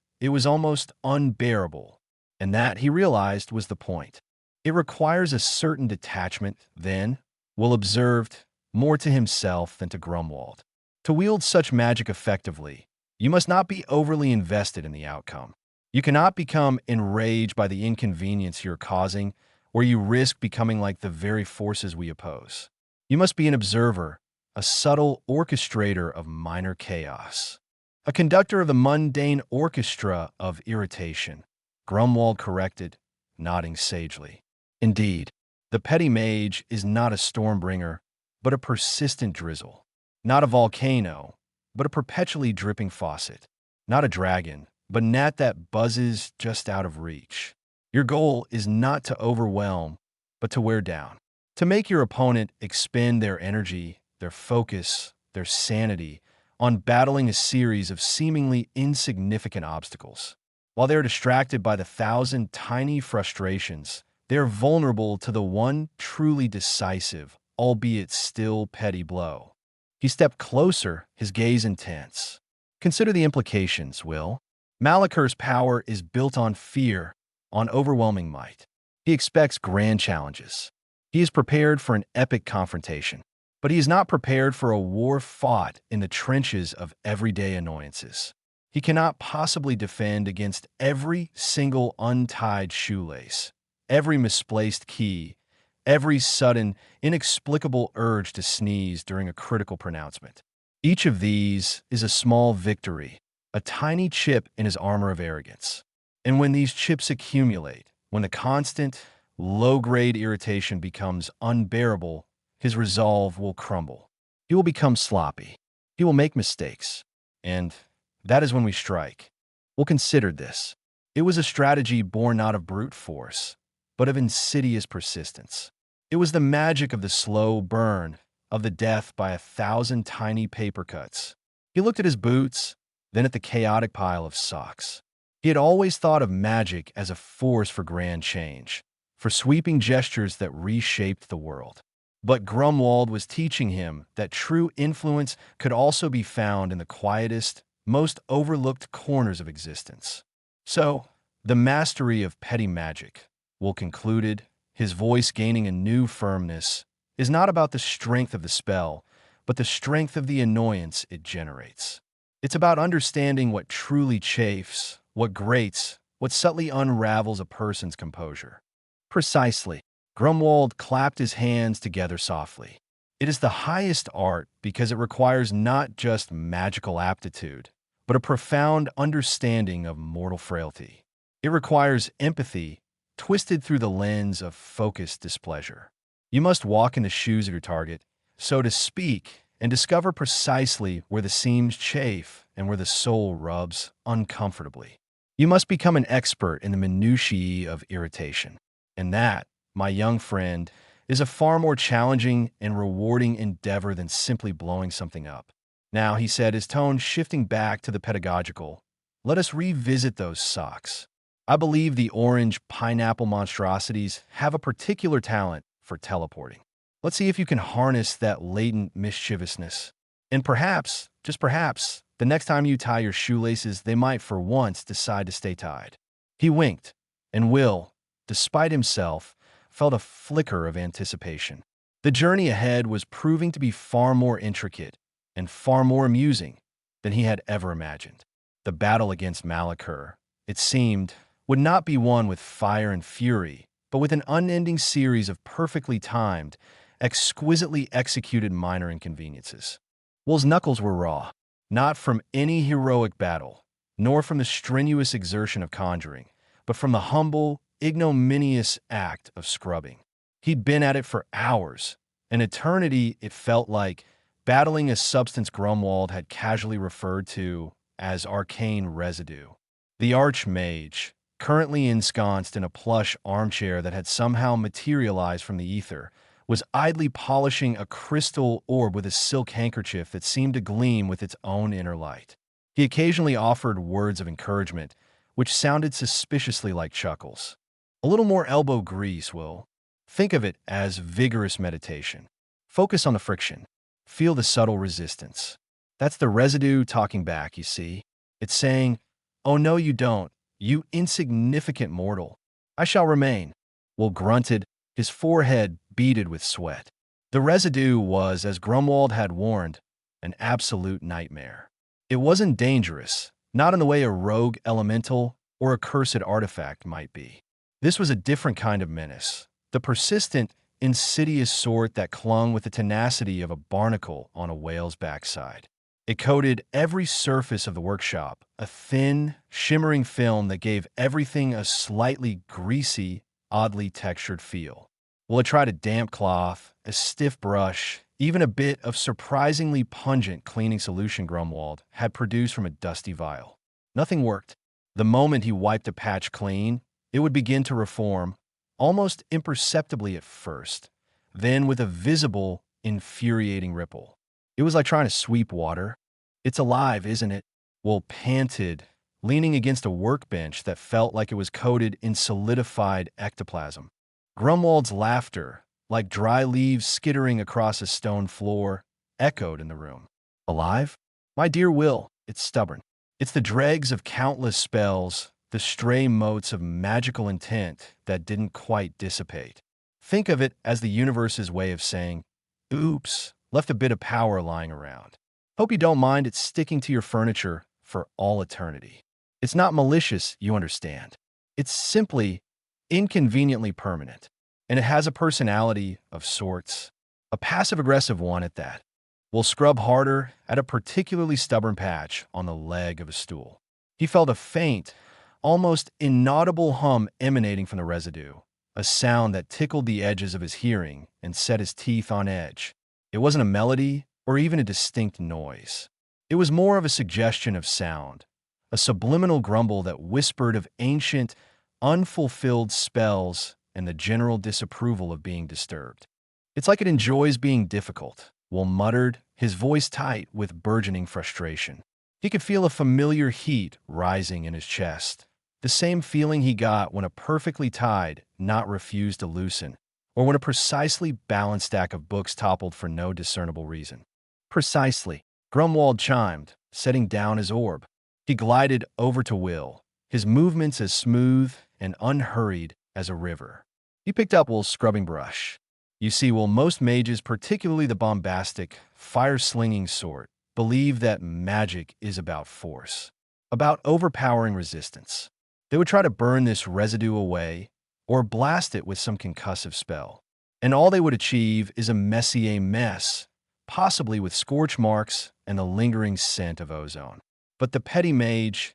almost unbearable. And that, he realized, was the point. It requires a certain detachment, then, Will observed, more to himself than to Grumwald. To wield such magic effectively, you must not be overly invested in the outcome. You cannot become enraged by the inconvenience you're causing, or you risk becoming like the very forces we oppose. You must be an observer, a subtle orchestrator of minor chaos, a conductor of the mundane orchestra of irritation. Grumwald corrected, nodding sagely. Indeed, the petty mage is not a stormbringer, but a persistent drizzle. Not a volcano, but a perpetually dripping faucet. Not a dragon, but a gnat that buzzes just out of reach. Your goal is not to overwhelm, but to wear down. To make your opponent expend their energy, their focus, their sanity on battling a series of seemingly insignificant obstacles. While they're distracted by the thousand tiny frustrations, they're vulnerable to the one truly decisive, albeit still petty blow. He stepped closer, his gaze intense. Consider the implications, Will. Malakur's power is built on fear, on overwhelming might. He expects grand challenges. He is prepared for an epic confrontation, but he is not prepared for a war fought in the trenches of everyday annoyances. He cannot possibly defend against every single untied shoelace, every misplaced key, every sudden, inexplicable urge to sneeze during a critical pronouncement. Each of these is a small victory, a tiny chip in his armor of arrogance. And when these chips accumulate, when the constant, low-grade irritation becomes unbearable, his resolve will crumble. He will become sloppy. He will make mistakes. And that is when we strike. Will consider this. It was a strategy born not of brute force, but of insidious persistence. It was the magic of the slow burn, of the death by 1,000 tiny paper cuts. He looked at his boots, then at the chaotic pile of socks. He had always thought of magic as a force for grand change, for sweeping gestures that reshaped the world. But Grumwald was teaching him that true influence could also be found in the quietest, most overlooked corners of existence. So, the mastery of petty magic, Will concluded, his voice gaining a new firmness, is not about the strength of the spell, but the strength of the annoyance it generates. It's about understanding what truly chafes, what grates, what subtly unravels a person's composure. Precisely. Grumwald clapped his hands together softly. It is the highest art because it requires not just magical aptitude, but a profound understanding of mortal frailty. It requires empathy, twisted through the lens of focused displeasure. You must walk in the shoes of your target, so to speak, and discover precisely where the seams chafe and where the soul rubs uncomfortably. You must become an expert in the minutiae of irritation. And that, my young friend, is a far more challenging and rewarding endeavor than simply blowing something up. Now, he said, his tone shifting back to the pedagogical, let us revisit those socks. I believe the orange pineapple monstrosities have a particular talent for teleporting. Let's see if you can harness that latent mischievousness. And perhaps, just perhaps, the next time you tie your shoelaces, they might for once decide to stay tied. He winked, and Will, despite himself, felt a flicker of anticipation. The journey ahead was proving to be far more intricate and far more amusing than he had ever imagined. The battle against Malachur, it seemed, would not be won with fire and fury, but with an unending series of perfectly timed, exquisitely executed minor inconveniences. Will's knuckles were raw, not from any heroic battle, nor from the strenuous exertion of conjuring, but from the humble, ignominious act of scrubbing. He'd been at it for hours, an eternity it felt like, battling a substance Grumwald had casually referred to as arcane residue. The archmage, currently ensconced in a plush armchair that had somehow materialized from the ether, was idly polishing a crystal orb with a silk handkerchief that seemed to gleam with its own inner light. He occasionally offered words of encouragement, which sounded suspiciously like chuckles. A little more elbow grease, Will. Think of it as vigorous meditation. Focus on the friction. Feel the subtle resistance. That's the residue talking back, you see. It's saying, oh no you don't, you insignificant mortal. I shall remain. Will grunted, his forehead beaded with sweat. The residue was, as Grumwald had warned, an absolute nightmare. It wasn't dangerous, not in the way a rogue elemental or a cursed artifact might be. This was a different kind of menace, the persistent, insidious sort that clung with the tenacity of a barnacle on a whale's backside. It coated every surface of the workshop, a thin, shimmering film that gave everything a slightly greasy, oddly textured feel. Well, it tried a damp cloth, a stiff brush, even a bit of surprisingly pungent cleaning solution Grumwald had produced from a dusty vial. Nothing worked. The moment he wiped a patch clean, it would begin to reform, almost imperceptibly at first, then with a visible, infuriating ripple. It was like trying to sweep water. It's alive, isn't it? Will panted, leaning against a workbench that felt like it was coated in solidified ectoplasm. Grumwald's laughter, like dry leaves skittering across a stone floor, echoed in the room. Alive? My dear Will, it's stubborn. It's the dregs of countless spells, the stray motes of magical intent that didn't quite dissipate. Think of it as the universe's way of saying, oops, left a bit of power lying around. Hope you don't mind it sticking to your furniture for all eternity. It's not malicious, you understand. It's simply inconveniently permanent, and it has a personality of sorts, a passive-aggressive one at that. Will scrub harder at a particularly stubborn patch on the leg of a stool. He felt a faint, almost inaudible hum emanating from the residue, a sound that tickled the edges of his hearing and set his teeth on edge. It wasn't a melody or even a distinct noise. It was more of a suggestion of sound, a subliminal grumble that whispered of ancient, unfulfilled spells and the general disapproval of being disturbed. It's like it enjoys being difficult, Will muttered, his voice tight with burgeoning frustration. He could feel a familiar heat rising in his chest, the same feeling he got when a perfectly tied knot refused to loosen, or when a precisely balanced stack of books toppled for no discernible reason. Precisely, Grumwald chimed, setting down his orb. He glided over to Will, his movements as smooth and unhurried as a river. He picked up Will's scrubbing brush. You see, Will, most mages, particularly the bombastic, fire-slinging sort, believe that magic is about force, about overpowering resistance. They would try to burn this residue away or blast it with some concussive spell. And all they would achieve is a messier mess, possibly with scorch marks and the lingering scent of ozone. But the petty mage,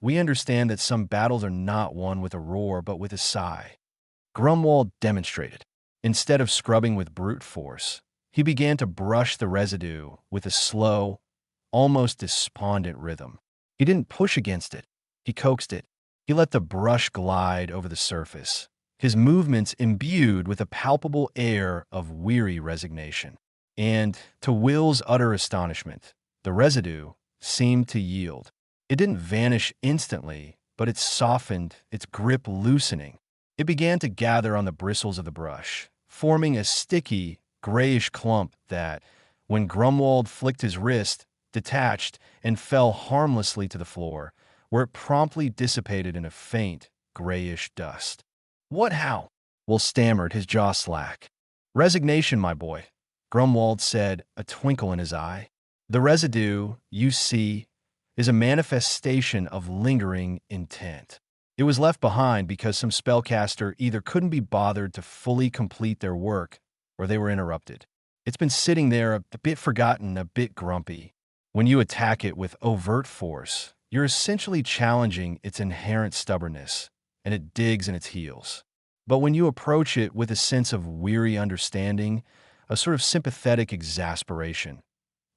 we understand that some battles are not won with a roar but with a sigh. Grumwald demonstrated. Instead of scrubbing with brute force, he began to brush the residue with a slow, almost despondent rhythm. He didn't push against it. He coaxed it. He let the brush glide over the surface, his movements imbued with a palpable air of weary resignation. And, to Will's utter astonishment, the residue seemed to yield. It didn't vanish instantly, but it softened, its grip loosening. It began to gather on the bristles of the brush, forming a sticky, grayish clump that, when Grumwald flicked his wrist, detached and fell harmlessly to the floor, where it promptly dissipated in a faint, grayish dust. "What how?" Will stammered, his jaw slack. "Resignation, my boy," Grumwald said, a twinkle in his eye. "The residue, you see, is a manifestation of lingering intent. It was left behind because some spellcaster either couldn't be bothered to fully complete their work, or they were interrupted. It's been sitting there a bit forgotten, a bit grumpy. When you attack it with overt force, you're essentially challenging its inherent stubbornness, and it digs in its heels. But when you approach it with a sense of weary understanding, a sort of sympathetic exasperation,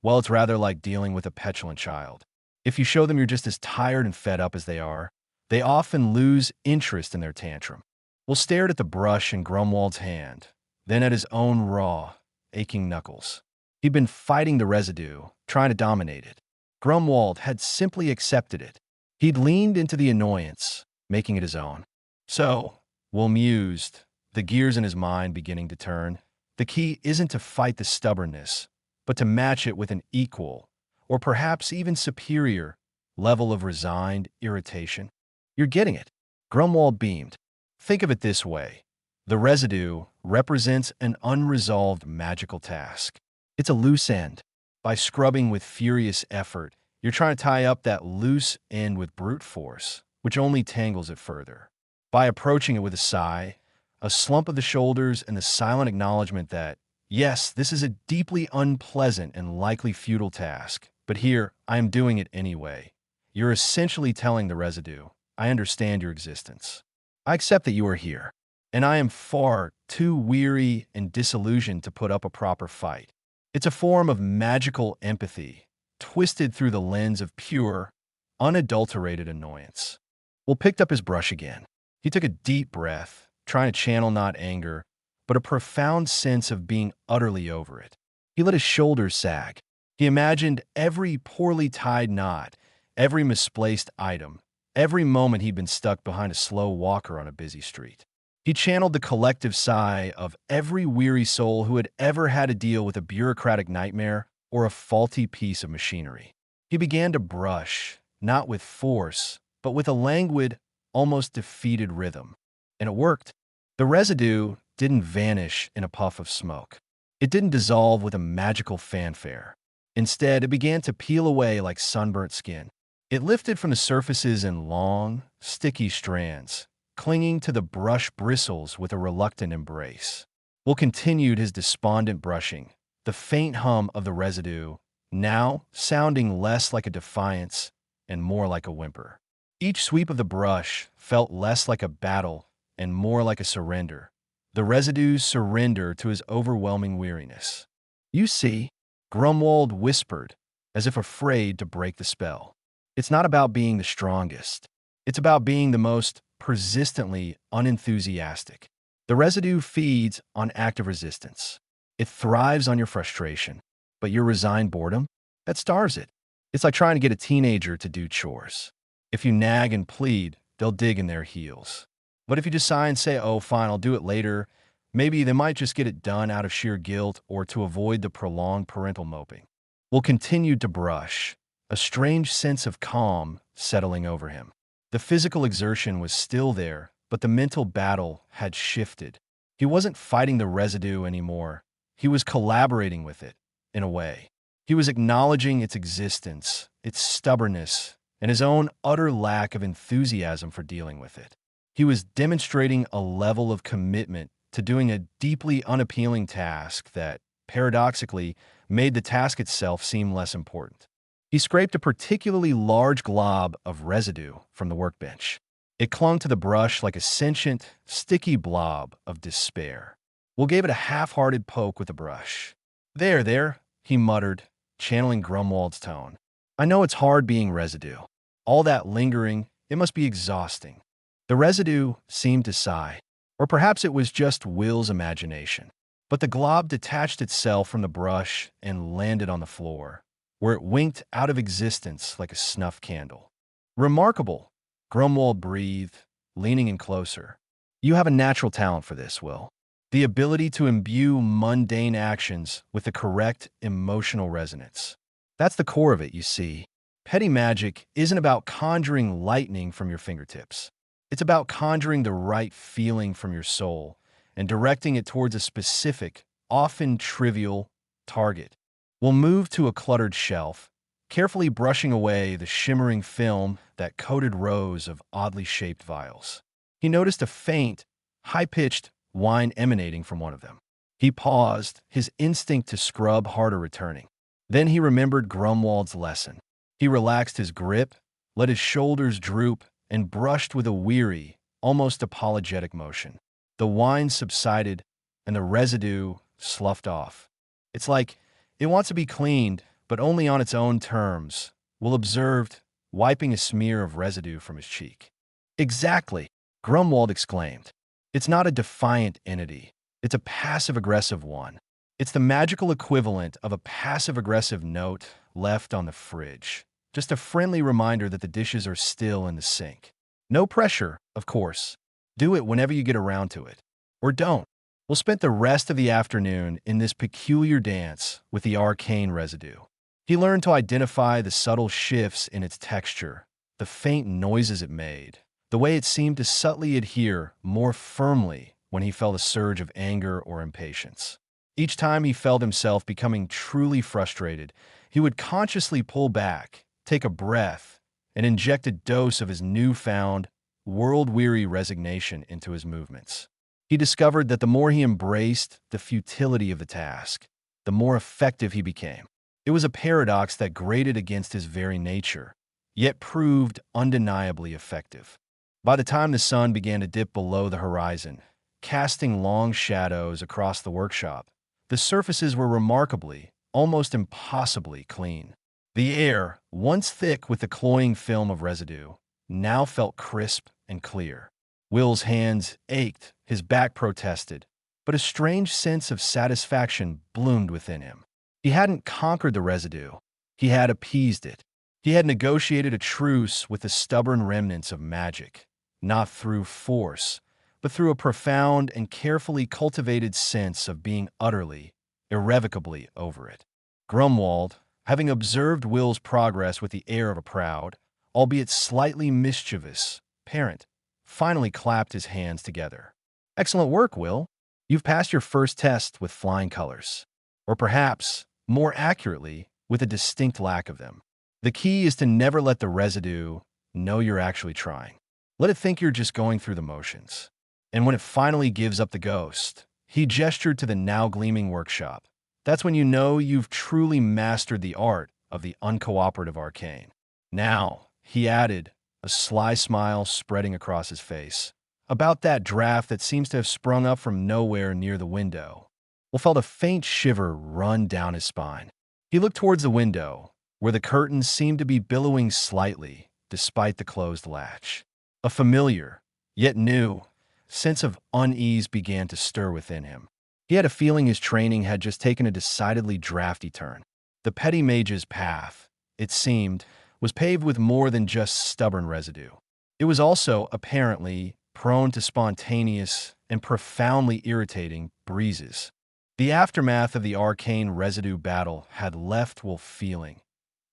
well, it's rather like dealing with a petulant child. If you show them you're just as tired and fed up as they often lose interest in their tantrum." Will stared at the brush in Grumwald's hand, then at his own raw, aching knuckles. He'd been fighting the residue, trying to dominate it. Grumwald had simply accepted it. He'd leaned into the annoyance, making it his own. So, Will mused, the gears in his mind beginning to turn. The key isn't to fight the stubbornness, but to match it with an equal, or perhaps even superior, level of resigned irritation. "You're getting it." Grumwald beamed. "Think of it this way. The residue represents an unresolved magical task. It's a loose end. By scrubbing with furious effort, you're trying to tie up that loose end with brute force, which only tangles it further. By approaching it with a sigh, a slump of the shoulders, and the silent acknowledgement that, yes, this is a deeply unpleasant and likely futile task, but here, I am doing it anyway. You're essentially telling the residue, I understand your existence. I accept that you are here, and I am far too weary and disillusioned to put up a proper fight. It's a form of magical empathy, twisted through the lens of pure, unadulterated annoyance." Will picked up his brush again. He took a deep breath, trying to channel not anger, but a profound sense of being utterly over it. He let his shoulders sag. He imagined every poorly tied knot, every misplaced item, every moment he'd been stuck behind a slow walker on a busy street. He channeled the collective sigh of every weary soul who had ever had to deal with a bureaucratic nightmare or a faulty piece of machinery. He began to brush, not with force, but with a languid, almost defeated rhythm. And it worked. The residue didn't vanish in a puff of smoke. It didn't dissolve with a magical fanfare. Instead, it began to peel away like sunburnt skin. It lifted from the surfaces in long, sticky strands, clinging to the brush bristles with a reluctant embrace. Will continued his despondent brushing, the faint hum of the residue, now sounding less like a defiance and more like a whimper. Each sweep of the brush felt less like a battle and more like a surrender, the residue's surrender to his overwhelming weariness. "You see," Grumwald whispered, as if afraid to break the spell. "It's not about being the strongest. It's about being the most persistently unenthusiastic. The residue feeds on active resistance. It thrives on your frustration, but your resigned boredom, that starves it. It's like trying to get a teenager to do chores. If you nag and plead, they'll dig in their heels. But if you just sigh and say, oh, fine, I'll do it later, maybe they might just get it done out of sheer guilt or to avoid the prolonged parental moping." Will continued to brush, a strange sense of calm settling over him. The physical exertion was still there, but the mental battle had shifted. He wasn't fighting the residue anymore. He was collaborating with it, in a way. He was acknowledging its existence, its stubbornness, and his own utter lack of enthusiasm for dealing with it. He was demonstrating a level of commitment to doing a deeply unappealing task that, paradoxically, made the task itself seem less important. He scraped a particularly large glob of residue from the workbench. It clung to the brush like a sentient, sticky blob of despair. Will gave it a half-hearted poke with the brush. There, he muttered, channeling Grumwald's tone. "I know it's hard being residue. All that lingering, it must be exhausting." The residue seemed to sigh. Or perhaps it was just Will's imagination. But the glob detached itself from the brush and landed on the floor, where it winked out of existence like a snuff candle. Remarkable, Grumwald breathed, leaning in closer. You have a natural talent for this, Will. The ability to imbue mundane actions with the correct emotional resonance. That's the core of it, you see. Petty magic isn't about conjuring lightning from your fingertips. It's about conjuring the right feeling from your soul and directing it towards a specific, often trivial, target. We'll move to a cluttered shelf, carefully brushing away the shimmering film that coated rows of oddly shaped vials. He noticed a faint, high-pitched whine emanating from one of them. He paused, his instinct to scrub harder returning. Then he remembered Grumwald's lesson. He relaxed his grip, let his shoulders droop, and brushed with a weary, almost apologetic motion. The whine subsided, and the residue sloughed off. It's like it wants to be cleaned, but only on its own terms, Will observed, wiping a smear of residue from his cheek. Exactly, Grumwald exclaimed. It's not a defiant entity. It's a passive-aggressive one. It's the magical equivalent of a passive-aggressive note left on the fridge. Just a friendly reminder that the dishes are still in the sink. No pressure, of course. Do it whenever you get around to it. Or don't. We'll spend the rest of the afternoon in this peculiar dance with the arcane residue. He learned to identify the subtle shifts in its texture, the faint noises it made, the way it seemed to subtly adhere more firmly when he felt a surge of anger or impatience. Each time he felt himself becoming truly frustrated, he would consciously pull back, take a breath, and inject a dose of his newfound, world-weary resignation into his movements. He discovered that the more he embraced the futility of the task, the more effective he became. It was a paradox that grated against his very nature, yet proved undeniably effective. By the time the sun began to dip below the horizon, casting long shadows across the workshop, the surfaces were remarkably, almost impossibly clean. The air, once thick with the cloying film of residue, now felt crisp and clear. Will's hands ached, his back protested, but a strange sense of satisfaction bloomed within him. He hadn't conquered the residue. He had appeased it. He had negotiated a truce with the stubborn remnants of magic, not through force, but through a profound and carefully cultivated sense of being utterly, irrevocably over it. Grumwald, having observed Will's progress with the air of a proud, albeit slightly mischievous, parent, finally clapped his hands together. Excellent work, Will. You've passed your first test with flying colors. Or perhaps, more accurately, with a distinct lack of them. The key is to never let the residue know you're actually trying. Let it think you're just going through the motions. And when it finally gives up the ghost, he gestured to the now gleaming workshop. That's when you know you've truly mastered the art of the uncooperative arcane. Now, he added, a sly smile spreading across his face, about that draft that seems to have sprung up from nowhere near the window. Will felt a faint shiver run down his spine. He looked towards the window, where the curtains seemed to be billowing slightly, despite the closed latch. A familiar, yet new, sense of unease began to stir within him. He had a feeling his training had just taken a decidedly drafty turn. The petty mage's path, it seemed, was paved with more than just stubborn residue. It was also, apparently, prone to spontaneous and profoundly irritating breezes. The aftermath of the arcane residue battle had left Will feeling,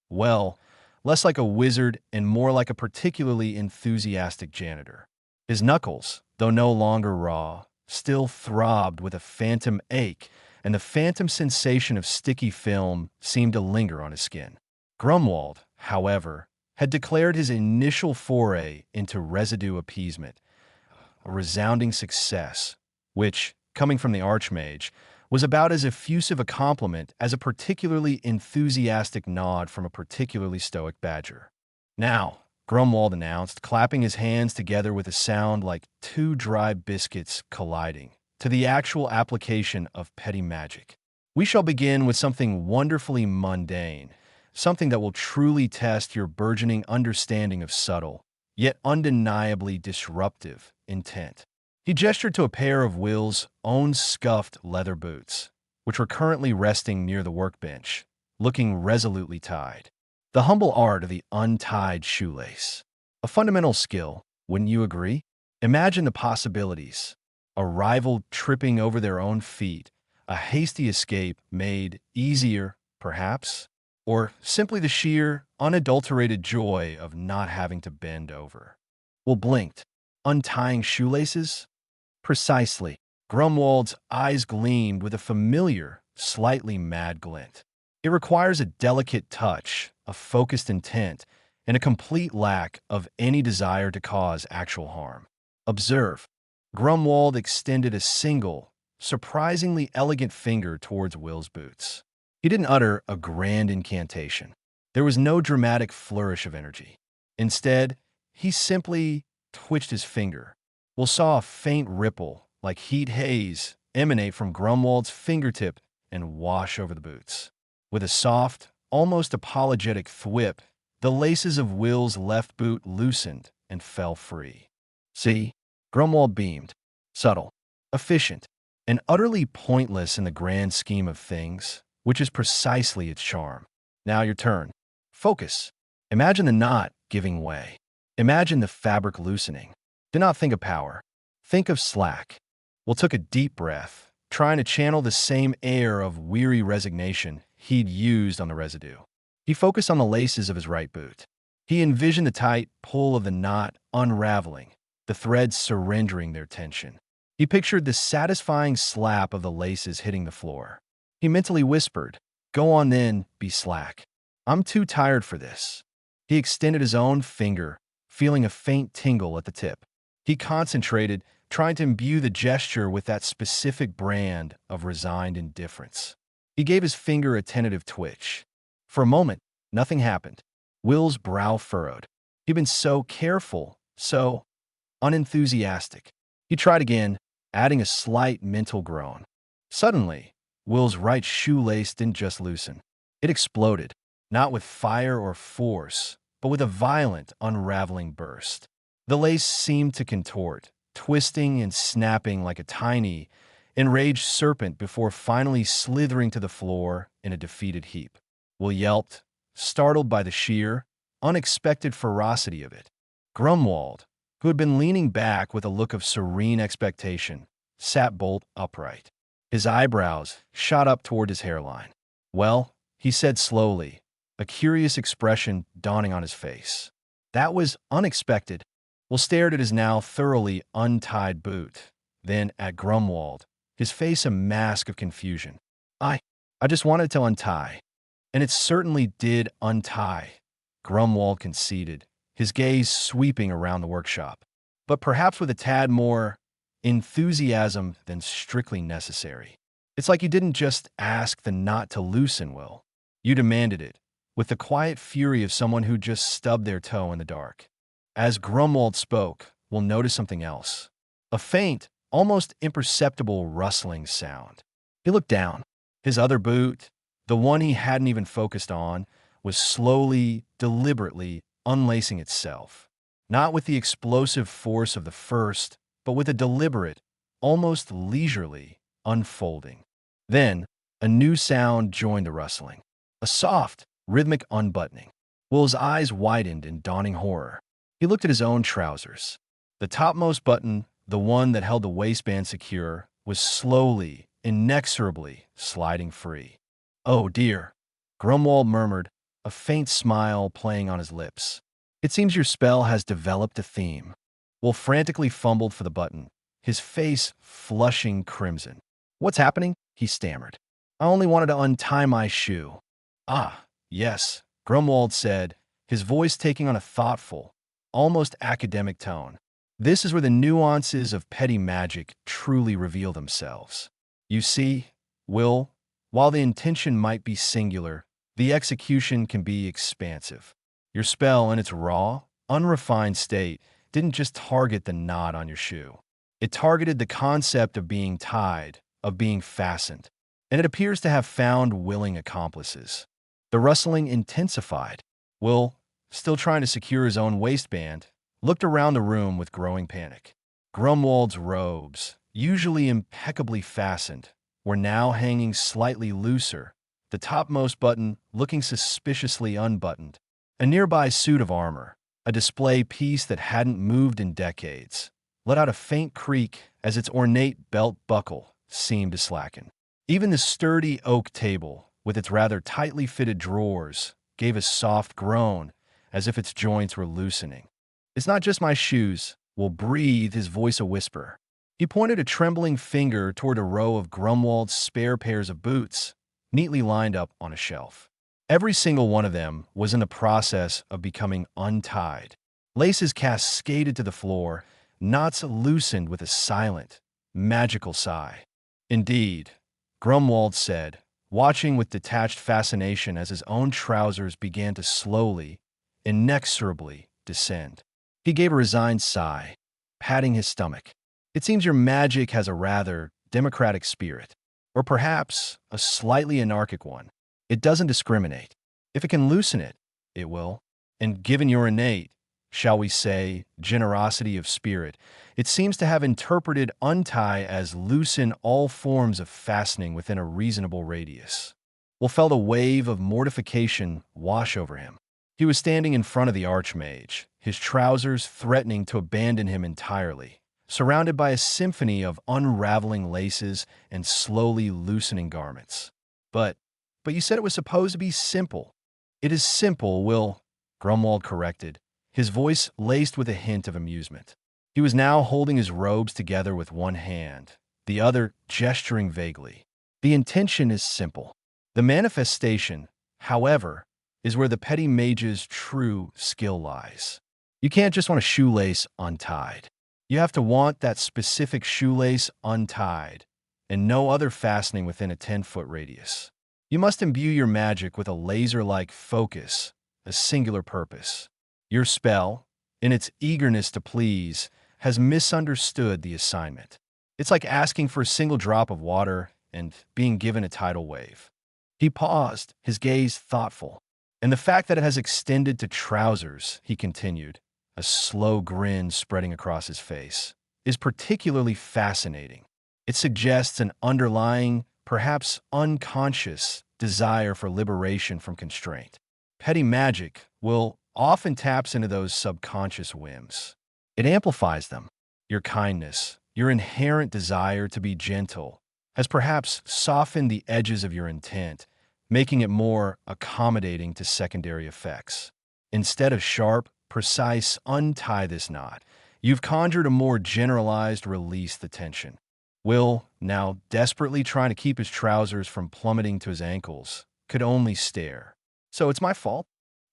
well, less like a wizard and more like a particularly enthusiastic janitor. His knuckles, though no longer raw, still throbbed with a phantom ache, and the phantom sensation of sticky film seemed to linger on his skin. Grumwald, however, had declared his initial foray into residue appeasement a resounding success, which, coming from the archmage, was about as effusive a compliment as a particularly enthusiastic nod from a particularly stoic badger. Now, Grumwald announced, clapping his hands together with a sound like two dry biscuits colliding, to the actual application of petty magic. We shall begin with something wonderfully mundane, something that will truly test your burgeoning understanding of subtle, yet undeniably disruptive, intent. He gestured to a pair of Will's own scuffed leather boots, which were currently resting near the workbench, looking resolutely tied. The humble art of the untied shoelace. A fundamental skill, wouldn't you agree? Imagine the possibilities. A rival tripping over their own feet, a hasty escape made easier, perhaps, or simply the sheer, unadulterated joy of not having to bend over. Will blinked. Untying shoelaces? Precisely. Grumwald's eyes gleamed with a familiar, slightly mad glint. It requires a delicate touch, a focused intent, and a complete lack of any desire to cause actual harm. Observe. Grumwald extended a single, surprisingly elegant finger towards Will's boots. He didn't utter a grand incantation. There was no dramatic flourish of energy. Instead, he simply twitched his finger. Will saw a faint ripple, like heat haze, emanate from Grumwald's fingertip and wash over the boots. With a soft, almost apologetic thwip, the laces of Will's left boot loosened and fell free. See? Grumwald beamed. Subtle, efficient, and utterly pointless in the grand scheme of things, which is precisely its charm. Now your turn. Focus. Imagine the knot giving way. Imagine the fabric loosening. Do not think of power. Think of slack. Will took a deep breath, trying to channel the same air of weary resignation he'd used on the residue. He focused on the laces of his right boot. He envisioned the tight pull of the knot unraveling, the threads surrendering their tension. He pictured the satisfying slap of the laces hitting the floor. He mentally whispered, "Go on then, be slack. I'm too tired for this." He extended his own finger, feeling a faint tingle at the tip. He concentrated, trying to imbue the gesture with that specific brand of resigned indifference. He gave his finger a tentative twitch. For a moment, nothing happened. Will's brow furrowed. He'd been so careful, so unenthusiastic. He tried again, adding a slight mental groan. Suddenly, Will's right shoelace didn't just loosen. It exploded, not with fire or force, but with a violent, unraveling burst. The lace seemed to contort, twisting and snapping like a tiny, enraged serpent before finally slithering to the floor in a defeated heap. Will yelped, startled by the sheer, unexpected ferocity of it. Grumwald, who had been leaning back with a look of serene expectation, sat bolt upright. His eyebrows shot up toward his hairline. "Well," he said slowly, a curious expression dawning on his face. "That was unexpected." Will stared at his now thoroughly untied boot, then at Grumwald, his face a mask of confusion. I just wanted to untie." "And it certainly did untie," Grumwald conceded, his gaze sweeping around the workshop. "But perhaps with a tad more enthusiasm than strictly necessary. It's like you didn't just ask the knot to loosen, Will. You demanded it, with the quiet fury of someone who just stubbed their toe in the dark." As Grumwald spoke, Will notice something else. A faint, almost imperceptible rustling sound. He looked down. His other boot, the one he hadn't even focused on, was slowly, deliberately unlacing itself. Not with the explosive force of the first, but with a deliberate, almost leisurely unfolding. Then, a new sound joined the rustling. A soft, rhythmic unbuttoning. Will's eyes widened in dawning horror. He looked at his own trousers. The topmost button, the one that held the waistband secure, was slowly, inexorably sliding free. "Oh dear," Grumwald murmured, a faint smile playing on his lips. "It seems your spell has developed a theme." Will frantically fumbled for the button, his face flushing crimson. "What's happening?" he stammered. "I only wanted to untie my shoe." "Ah, yes," Grumwald said, his voice taking on a thoughtful, almost academic tone. "This is where the nuances of petty magic truly reveal themselves. You see, Will, while the intention might be singular, the execution can be expansive. Your spell, in its raw, unrefined state, didn't just target the knot on your shoe. It targeted the concept of being tied, of being fastened, and it appears to have found willing accomplices." The rustling intensified. Will, still trying to secure his own waistband, looked around the room with growing panic. Grumwald's robes, usually impeccably fastened, were now hanging slightly looser, the topmost button looking suspiciously unbuttoned. A nearby suit of armor, a display piece that hadn't moved in decades, let out a faint creak as its ornate belt buckle seemed to slacken. Even the sturdy oak table, with its rather tightly fitted drawers, gave a soft groan as if its joints were loosening. "It's not just my shoes," Will breathed, his voice a whisper. He pointed a trembling finger toward a row of Grumwald's spare pairs of boots, neatly lined up on a shelf. Every single one of them was in the process of becoming untied. Laces cascaded to the floor, knots loosened with a silent, magical sigh. "Indeed," Grumwald said, watching with detached fascination as his own trousers began to slowly, inexorably descend. He gave a resigned sigh, patting his stomach. "It seems your magic has a rather democratic spirit, or perhaps a slightly anarchic one. It doesn't discriminate. If it can loosen it, it will. And given your innate, shall we say, generosity of spirit, it seems to have interpreted untie as loosen all forms of fastening within a reasonable radius." Will felt a wave of mortification wash over him. He was standing in front of the archmage, his trousers threatening to abandon him entirely, surrounded by a symphony of unraveling laces and slowly loosening garments. But you said it was supposed to be simple." "It is simple, Will," Grumwald corrected, his voice laced with a hint of amusement. He was now holding his robes together with one hand, the other gesturing vaguely. "The intention is simple. The manifestation, however, is where the petty mage's true skill lies. You can't just want a shoelace untied. You have to want that specific shoelace untied, and no other fastening within a 10-foot radius. You must imbue your magic with a laser-like focus, a singular purpose. Your spell, in its eagerness to please, has misunderstood the assignment. It's like asking for a single drop of water and being given a tidal wave." He paused, his gaze thoughtful. "And the fact that it has extended to trousers," he continued, a slow grin spreading across his face, "is particularly fascinating. It suggests an underlying, perhaps unconscious, desire for liberation from constraint. Petty magic will often taps into those subconscious whims. It amplifies them. Your kindness, your inherent desire to be gentle, has perhaps softened the edges of your intent, making it more accommodating to secondary effects. Instead of sharp, precise untie this knot, you've conjured a more generalized release the tension." Will, now desperately trying to keep his trousers from plummeting to his ankles, could only stare. "So it's my fault?"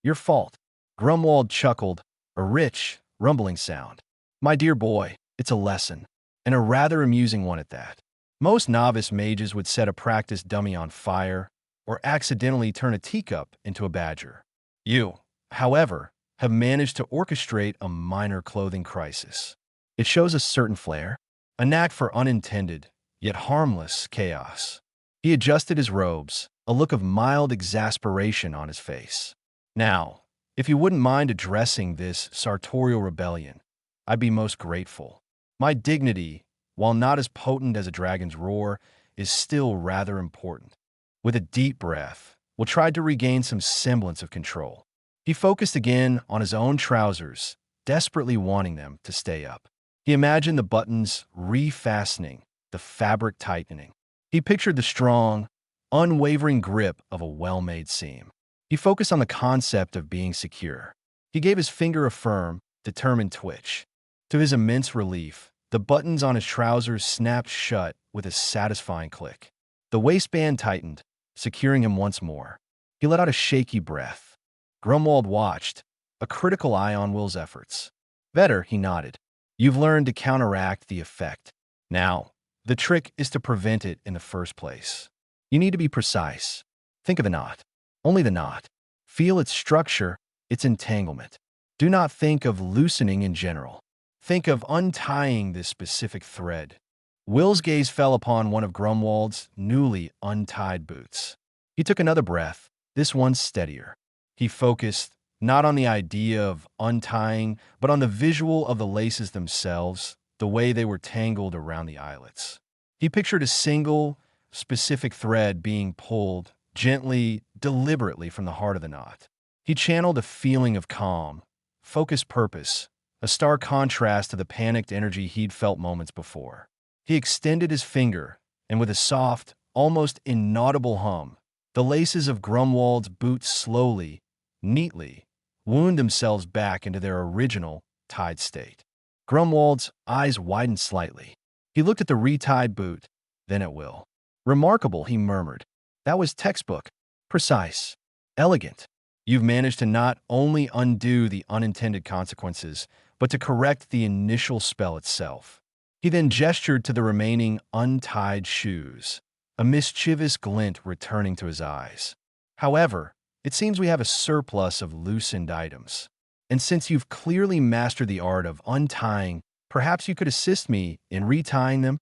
"Your fault." Grumwald chuckled, a rich, rumbling sound. "My dear boy, it's a lesson, and a rather amusing one at that. Most novice mages would set a practice dummy on fire, or accidentally turn a teacup into a badger. You, however, have managed to orchestrate a minor clothing crisis. It shows a certain flair, a knack for unintended, yet harmless chaos." He adjusted his robes, a look of mild exasperation on his face. "Now, if you wouldn't mind addressing this sartorial rebellion, I'd be most grateful. My dignity, while not as potent as a dragon's roar, is still rather important." With a deep breath, Will tried to regain some semblance of control. He focused again on his own trousers, desperately wanting them to stay up. He imagined the buttons refastening, the fabric tightening. He pictured the strong, unwavering grip of a well-made seam. He focused on the concept of being secure. He gave his finger a firm, determined twitch. To his immense relief, the buttons on his trousers snapped shut with a satisfying click. The waistband tightened, securing him once more. He let out a shaky breath. Grumwald watched, a critical eye on Will's efforts. "Better," he nodded. "You've learned to counteract the effect. Now, the trick is to prevent it in the first place. You need to be precise. Think of the knot. Only the knot. Feel its structure, its entanglement. Do not think of loosening in general. Think of untying this specific thread." Will's gaze fell upon one of Grumwald's newly untied boots. He took another breath, this one steadier. He focused not on the idea of untying, but on the visual of the laces themselves, the way they were tangled around the eyelets. He pictured a single, specific thread being pulled gently, deliberately from the heart of the knot. He channeled a feeling of calm, focused purpose, a stark contrast to the panicked energy he'd felt moments before. He extended his finger, and with a soft, almost inaudible hum, the laces of Grumwald's boots slowly, neatly, wound themselves back into their original tied state. Grumwald's eyes widened slightly. He looked at the retied boot, then at Will. "Remarkable," he murmured. "That was textbook. Precise. Elegant. You've managed to not only undo the unintended consequences, but to correct the initial spell itself." He then gestured to the remaining untied shoes, a mischievous glint returning to his eyes. "However, it seems we have a surplus of loosened items. And since you've clearly mastered the art of untying, perhaps you could assist me in retying them?"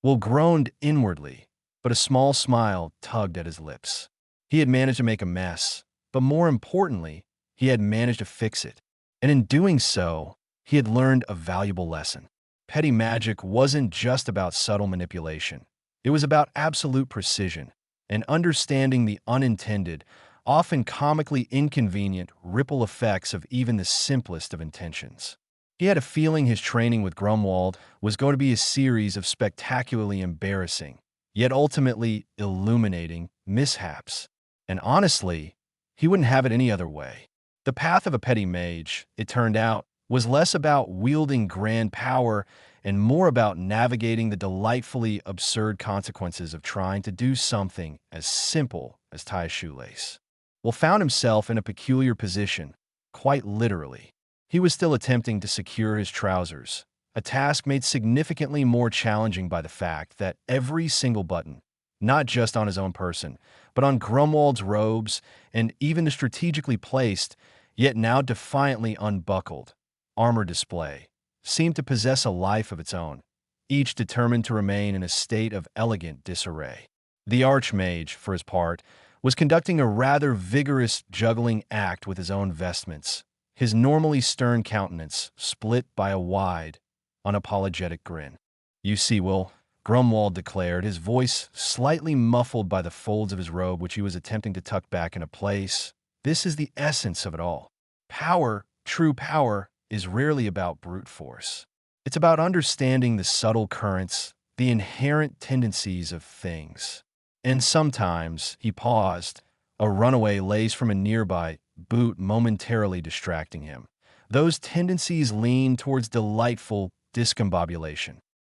Will groaned inwardly, but a small smile tugged at his lips. He had managed to make a mess, but more importantly, he had managed to fix it. And in doing so, he had learned a valuable lesson. Petty magic wasn't just about subtle manipulation. It was about absolute precision and understanding the unintended, often comically inconvenient ripple effects of even the simplest of intentions. He had a feeling his training with Grumwald was going to be a series of spectacularly embarrassing, yet ultimately illuminating mishaps. And honestly, he wouldn't have it any other way. The path of a petty mage, it turned out, was less about wielding grand power and more about navigating the delightfully absurd consequences of trying to do something as simple as tie a shoelace. Will found himself in a peculiar position, quite literally. He was still attempting to secure his trousers, a task made significantly more challenging by the fact that every single button, not just on his own person, but on Grumwald's robes and even the strategically placed, yet now defiantly unbuckled, armor display, seemed to possess a life of its own, each determined to remain in a state of elegant disarray. The archmage, for his part, was conducting a rather vigorous juggling act with his own vestments, his normally stern countenance split by a wide, unapologetic grin. "You see, Will," Grumwald declared, his voice slightly muffled by the folds of his robe which he was attempting to tuck back into place, "this is the essence of it all. Power, true power, is rarely about brute force. It's about understanding the subtle currents, the inherent tendencies of things. And sometimes," he paused, a runaway lace from a nearby boot momentarily distracting him, "those tendencies lean towards delightful discombobulation."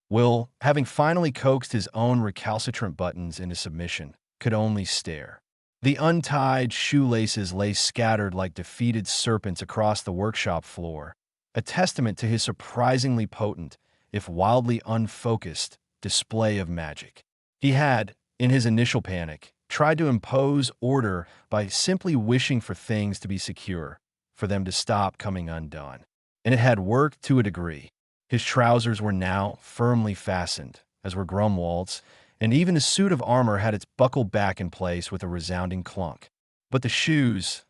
Will, having finally coaxed his own recalcitrant buttons into submission, could only stare. The untied shoelaces lay scattered like defeated serpents across the workshop floor, a testament to his surprisingly potent, if wildly unfocused, display of magic. He had, in his initial panic, tried to impose order by simply wishing for things to be secure, for them to stop coming undone. And it had worked to a degree. His trousers were now firmly fastened, as were Grumwald's, and even his suit of armor had its buckled back in place with a resounding clunk. But the shoes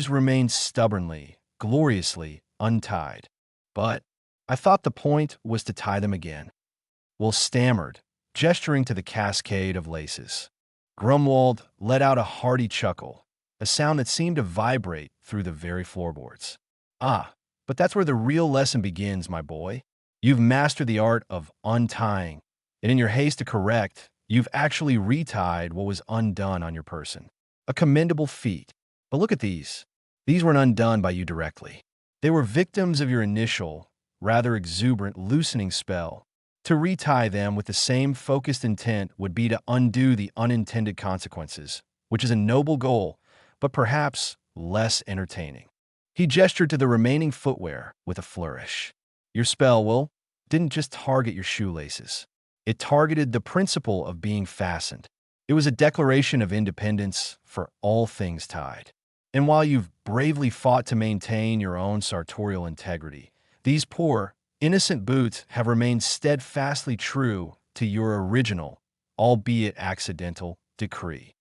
remained stubbornly, gloriously untied. "But I thought the point was to tie them again." Will stammered, gesturing to the cascade of laces. Grumwald let out a hearty chuckle, a sound that seemed to vibrate through the very floorboards. "Ah, but that's where the real lesson begins, my boy. You've mastered the art of untying, and in your haste to correct, you've actually retied what was undone on your person. A commendable feat. But look at these. These weren't undone by you directly. They were victims of your initial, rather exuberant loosening spell. To retie them with the same focused intent would be to undo the unintended consequences, which is a noble goal, but perhaps less entertaining." He gestured to the remaining footwear with a flourish. "Your spell, Will, didn't just target your shoelaces. It targeted the principle of being fastened. It was a declaration of independence for all things tied. And while you've bravely fought to maintain your own sartorial integrity, these poor, innocent boots have remained steadfastly true to your original, albeit accidental, decree."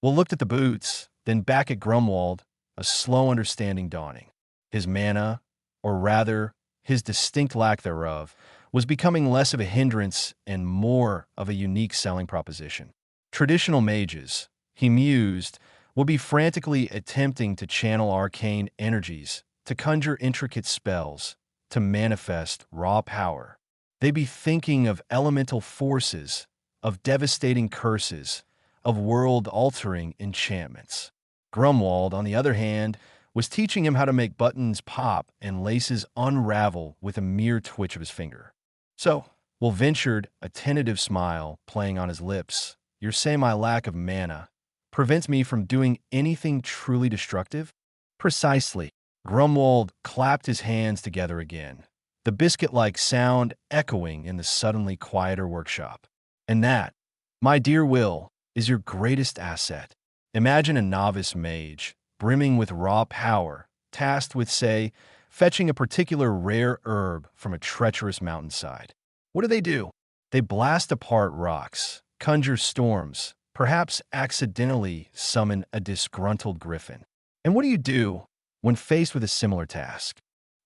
Will looked at the boots, then back at Grumwald, a slow understanding dawning. His mana, or rather, his distinct lack thereof, was becoming less of a hindrance and more of a unique selling proposition. Traditional mages, he mused, would be frantically attempting to channel arcane energies, to conjure intricate spells, to manifest raw power. They'd be thinking of elemental forces, of devastating curses, of world-altering enchantments. Grumwald, on the other hand, was teaching him how to make buttons pop and laces unravel with a mere twitch of his finger. So, Will ventured, a tentative smile playing on his lips. You're saying my lack of mana prevents me from doing anything truly destructive? Precisely. Grumwald clapped his hands together again, the biscuit-like sound echoing in the suddenly quieter workshop. And that, my dear Will, is your greatest asset. Imagine a novice mage, brimming with raw power, tasked with, say, fetching a particular rare herb from a treacherous mountainside. What do? They blast apart rocks, conjure storms, perhaps accidentally summon a disgruntled griffin. And what do you do when faced with a similar task?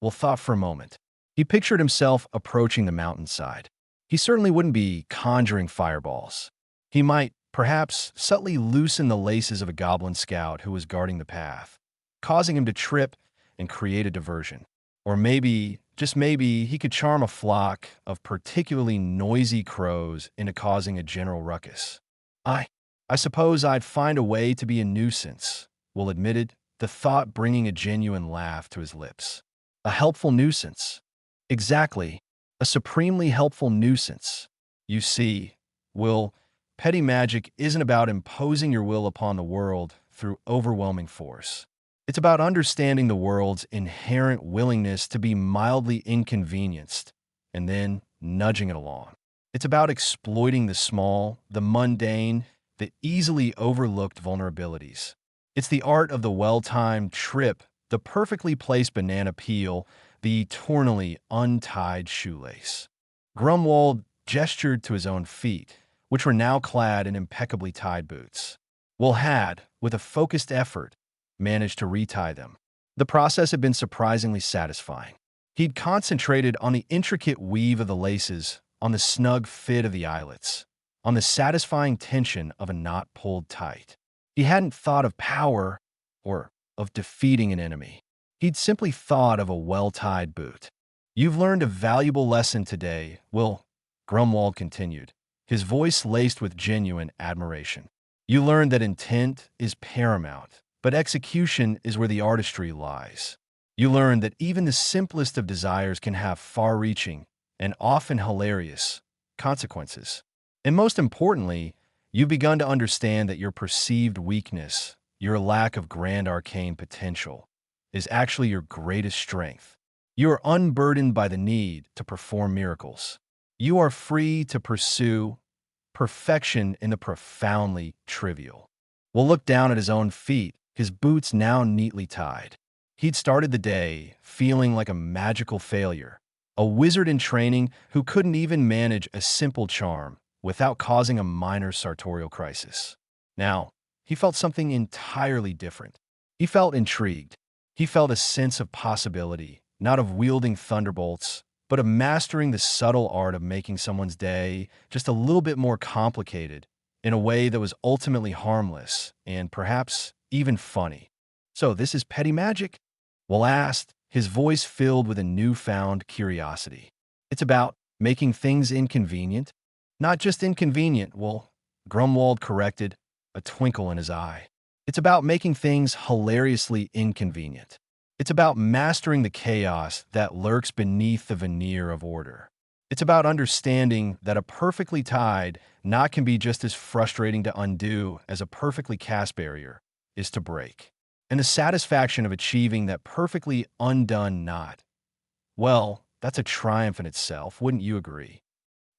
Will thought for a moment. He pictured himself approaching the mountainside. He certainly wouldn't be conjuring fireballs. He might, perhaps, subtly loosen the laces of a goblin scout who was guarding the path, causing him to trip and create a diversion. Or maybe, just maybe, he could charm a flock of particularly noisy crows into causing a general ruckus. I suppose I'd find a way to be a nuisance, Will admitted, the thought bringing a genuine laugh to his lips. A helpful nuisance. Exactly. A supremely helpful nuisance. You see, Will, petty magic isn't about imposing your will upon the world through overwhelming force. It's about understanding the world's inherent willingness to be mildly inconvenienced and then nudging it along. It's about exploiting the small, the mundane, the easily overlooked vulnerabilities. It's the art of the well-timed trip, the perfectly placed banana peel, the eternally untied shoelace. Grumwald gestured to his own feet, which were now clad in impeccably tied boots. Will had, with a focused effort, managed to retie them. The process had been surprisingly satisfying. He'd concentrated on the intricate weave of the laces, on the snug fit of the eyelets, on the satisfying tension of a knot pulled tight. He hadn't thought of power or of defeating an enemy. He'd simply thought of a well-tied boot. You've learned a valuable lesson today, Will, Grumwald continued, his voice laced with genuine admiration. You learned that intent is paramount, but execution is where the artistry lies. You learned that even the simplest of desires can have far-reaching and often hilarious consequences. And most importantly, you've begun to understand that your perceived weakness, your lack of grand arcane potential, is actually your greatest strength. You are unburdened by the need to perform miracles. You are free to pursue perfection in the profoundly trivial. Will looked down at his own feet, his boots now neatly tied. He'd started the day feeling like a magical failure, a wizard in training who couldn't even manage a simple charm without causing a minor sartorial crisis. Now, he felt something entirely different. He felt intrigued. He felt a sense of possibility, not of wielding thunderbolts, but of mastering the subtle art of making someone's day just a little bit more complicated in a way that was ultimately harmless and perhaps even funny. So this is petty magic? Will asked, his voice filled with a newfound curiosity. It's about making things inconvenient. Not just inconvenient, Will, Grumwald corrected, a twinkle in his eye. It's about making things hilariously inconvenient. It's about mastering the chaos that lurks beneath the veneer of order. It's about understanding that a perfectly tied knot can be just as frustrating to undo as a perfectly cast barrier is to break. And the satisfaction of achieving that perfectly undone knot, well, that's a triumph in itself, wouldn't you agree?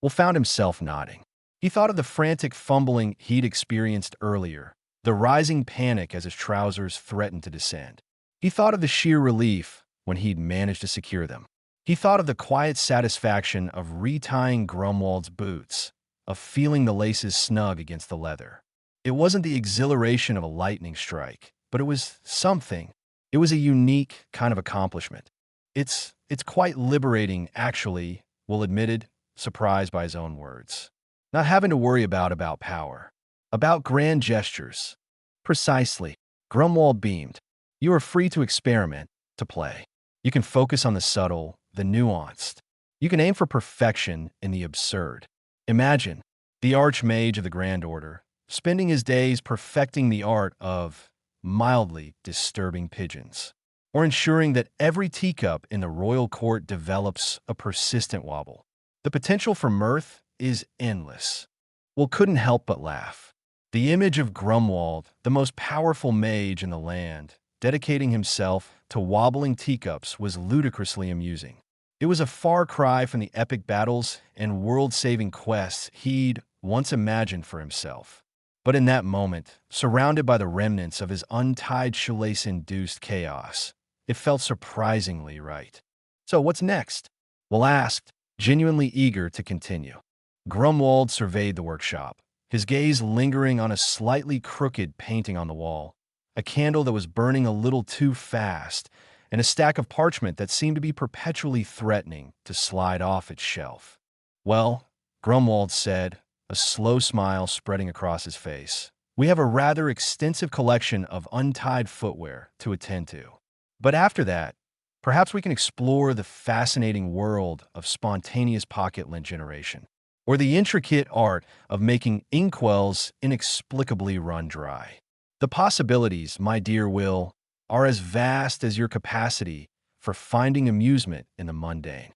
Will found himself nodding. He thought of the frantic fumbling he'd experienced earlier, the rising panic as his trousers threatened to descend. He thought of the sheer relief when he'd managed to secure them. He thought of the quiet satisfaction of retying Grumwald's boots, of feeling the laces snug against the leather. It wasn't the exhilaration of a lightning strike, but it was something. It was a unique kind of accomplishment. It's quite liberating, actually, Will admitted, surprised by his own words. Not having to worry about power. About grand gestures. Precisely. Grumwald beamed. You are free to experiment, to play. You can focus on the subtle, the nuanced. You can aim for perfection in the absurd. Imagine the archmage of the Grand Order, spending his days perfecting the art of mildly disturbing pigeons, or ensuring that every teacup in the royal court develops a persistent wobble. The potential for mirth is endless. Will couldn't help but laugh. The image of Grumwald, the most powerful mage in the land, dedicating himself to wobbling teacups was ludicrously amusing. It was a far cry from the epic battles and world-saving quests he'd once imagined for himself. But in that moment, surrounded by the remnants of his untied shoelace-induced chaos, it felt surprisingly right. So what's next? Will asked, genuinely eager to continue. Grumwald surveyed the workshop, his gaze lingering on a slightly crooked painting on the wall, a candle that was burning a little too fast, and a stack of parchment that seemed to be perpetually threatening to slide off its shelf. Well, Grumwald said, a slow smile spreading across his face, we have a rather extensive collection of untied footwear to attend to. But after that, perhaps we can explore the fascinating world of spontaneous pocket lint generation, or the intricate art of making inkwells inexplicably run dry. The possibilities, my dear Will, are as vast as your capacity for finding amusement in the mundane.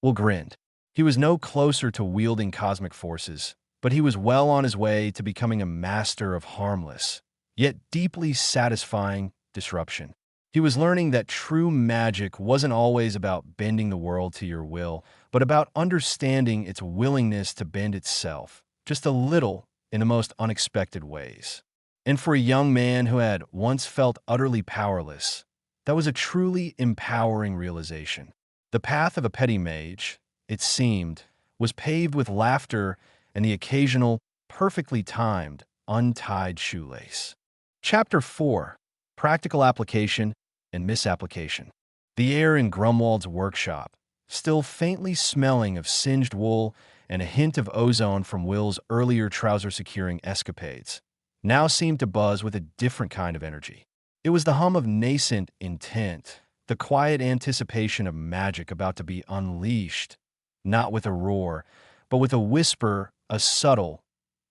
Will grinned. He was no closer to wielding cosmic forces, but he was well on his way to becoming a master of harmless, yet deeply satisfying disruption. He was learning that true magic wasn't always about bending the world to your will, but about understanding its willingness to bend itself, just a little, in the most unexpected ways. And for a young man who had once felt utterly powerless, that was a truly empowering realization. The path of a petty mage, it seemed, was paved with laughter and the occasional, perfectly timed, untied shoelace. Chapter 4. Practical Application and Misapplication. The air in Grumwald's workshop, still faintly smelling of singed wool and a hint of ozone from Will's earlier trouser-securing escapades, now seemed to buzz with a different kind of energy. It was the hum of nascent intent, the quiet anticipation of magic about to be unleashed, not with a roar, but with a whisper, a subtle,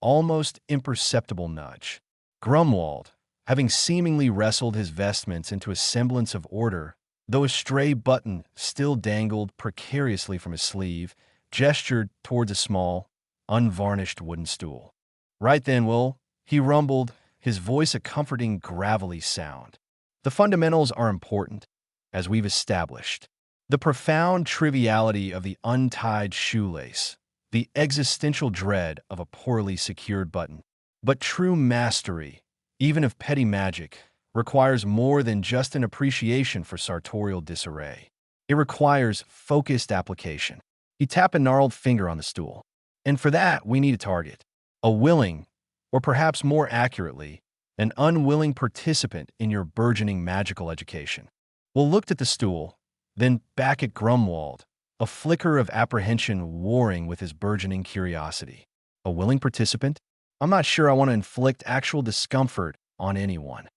almost imperceptible nudge. Grumwald, having seemingly wrestled his vestments into a semblance of order, though a stray button still dangled precariously from his sleeve, gestured towards a small, unvarnished wooden stool. Right then, Will, he rumbled, his voice a comforting, gravelly sound. The fundamentals are important, as we've established. The profound triviality of the untied shoelace, the existential dread of a poorly secured button. But true mastery, even of petty magic, requires more than just an appreciation for sartorial disarray. It requires focused application. He tapped a gnarled finger on the stool. And for that, we need a target. A willing, or perhaps more accurately, an unwilling participant in your burgeoning magical education. Will looked at the stool, then back at Grumwald, a flicker of apprehension warring with his burgeoning curiosity. A willing participant? I'm not sure I want to inflict actual discomfort on anyone.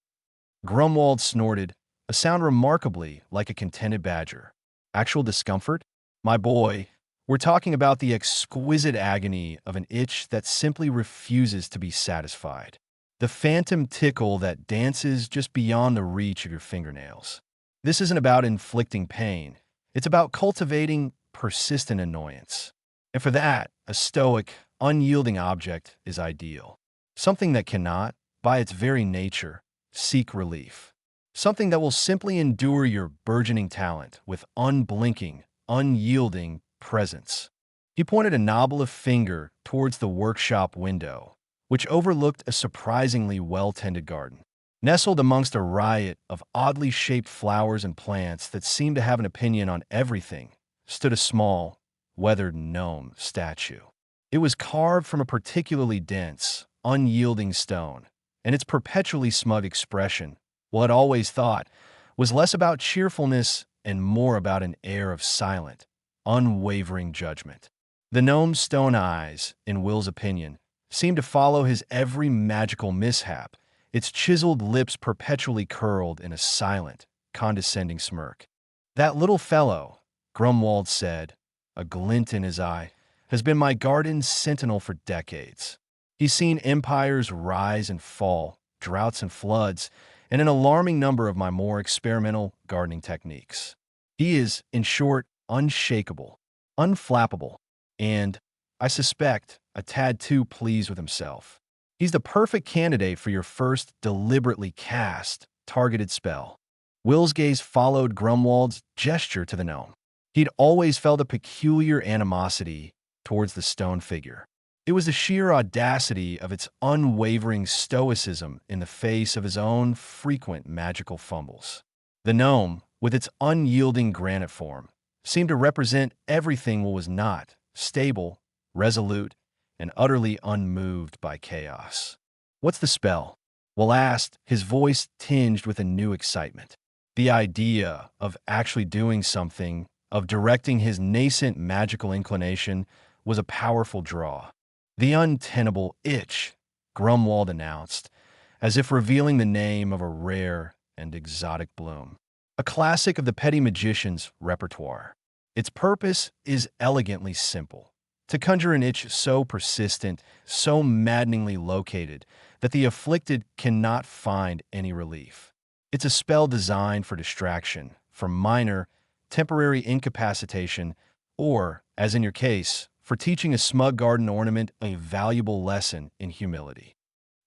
Grumwald snorted, a sound remarkably like a contented badger. Actual discomfort? My boy, we're talking about the exquisite agony of an itch that simply refuses to be satisfied. The phantom tickle that dances just beyond the reach of your fingernails. This isn't about inflicting pain. It's about cultivating persistent annoyance. And for that, a stoic, unyielding object is ideal. Something that cannot, by its very nature, seek relief. Something that will simply endure your burgeoning talent with unblinking, unyielding presence. He pointed a knobbly finger towards the workshop window, which overlooked a surprisingly well-tended garden. Nestled amongst a riot of oddly shaped flowers and plants that seemed to have an opinion on everything, stood a small, weathered gnome statue. It was carved from a particularly dense, unyielding stone, and its perpetually smug expression, what always thought, was less about cheerfulness and more about an air of silent, unwavering judgment. The gnome's stone eyes, in Will's opinion, seemed to follow his every magical mishap, its chiseled lips perpetually curled in a silent, condescending smirk. "That little fellow," Grumwald said, a glint in his eye, "has been my garden sentinel for decades. He's seen empires rise and fall, droughts and floods, and an alarming number of my more experimental gardening techniques. He is, in short, unshakable, unflappable, and, I suspect, a tad too pleased with himself. He's the perfect candidate for your first deliberately cast, targeted spell." Will's gaze followed Grumwald's gesture to the gnome. He'd always felt a peculiar animosity towards the stone figure. It was the sheer audacity of its unwavering stoicism in the face of his own frequent magical fumbles. The gnome, with its unyielding granite form, seemed to represent everything Will was not: stable, resolute, and utterly unmoved by chaos. "What's the spell?" Will asked, his voice tinged with a new excitement. The idea of actually doing something, of directing his nascent magical inclination, was a powerful draw. "The untenable itch," Grumwald announced, as if revealing the name of a rare and exotic bloom. "A classic of the petty magician's repertoire. Its purpose is elegantly simple: to conjure an itch so persistent, so maddeningly located, that the afflicted cannot find any relief. It's a spell designed for distraction, for minor, temporary incapacitation, or, as in your case, for teaching a smug garden ornament a valuable lesson in humility."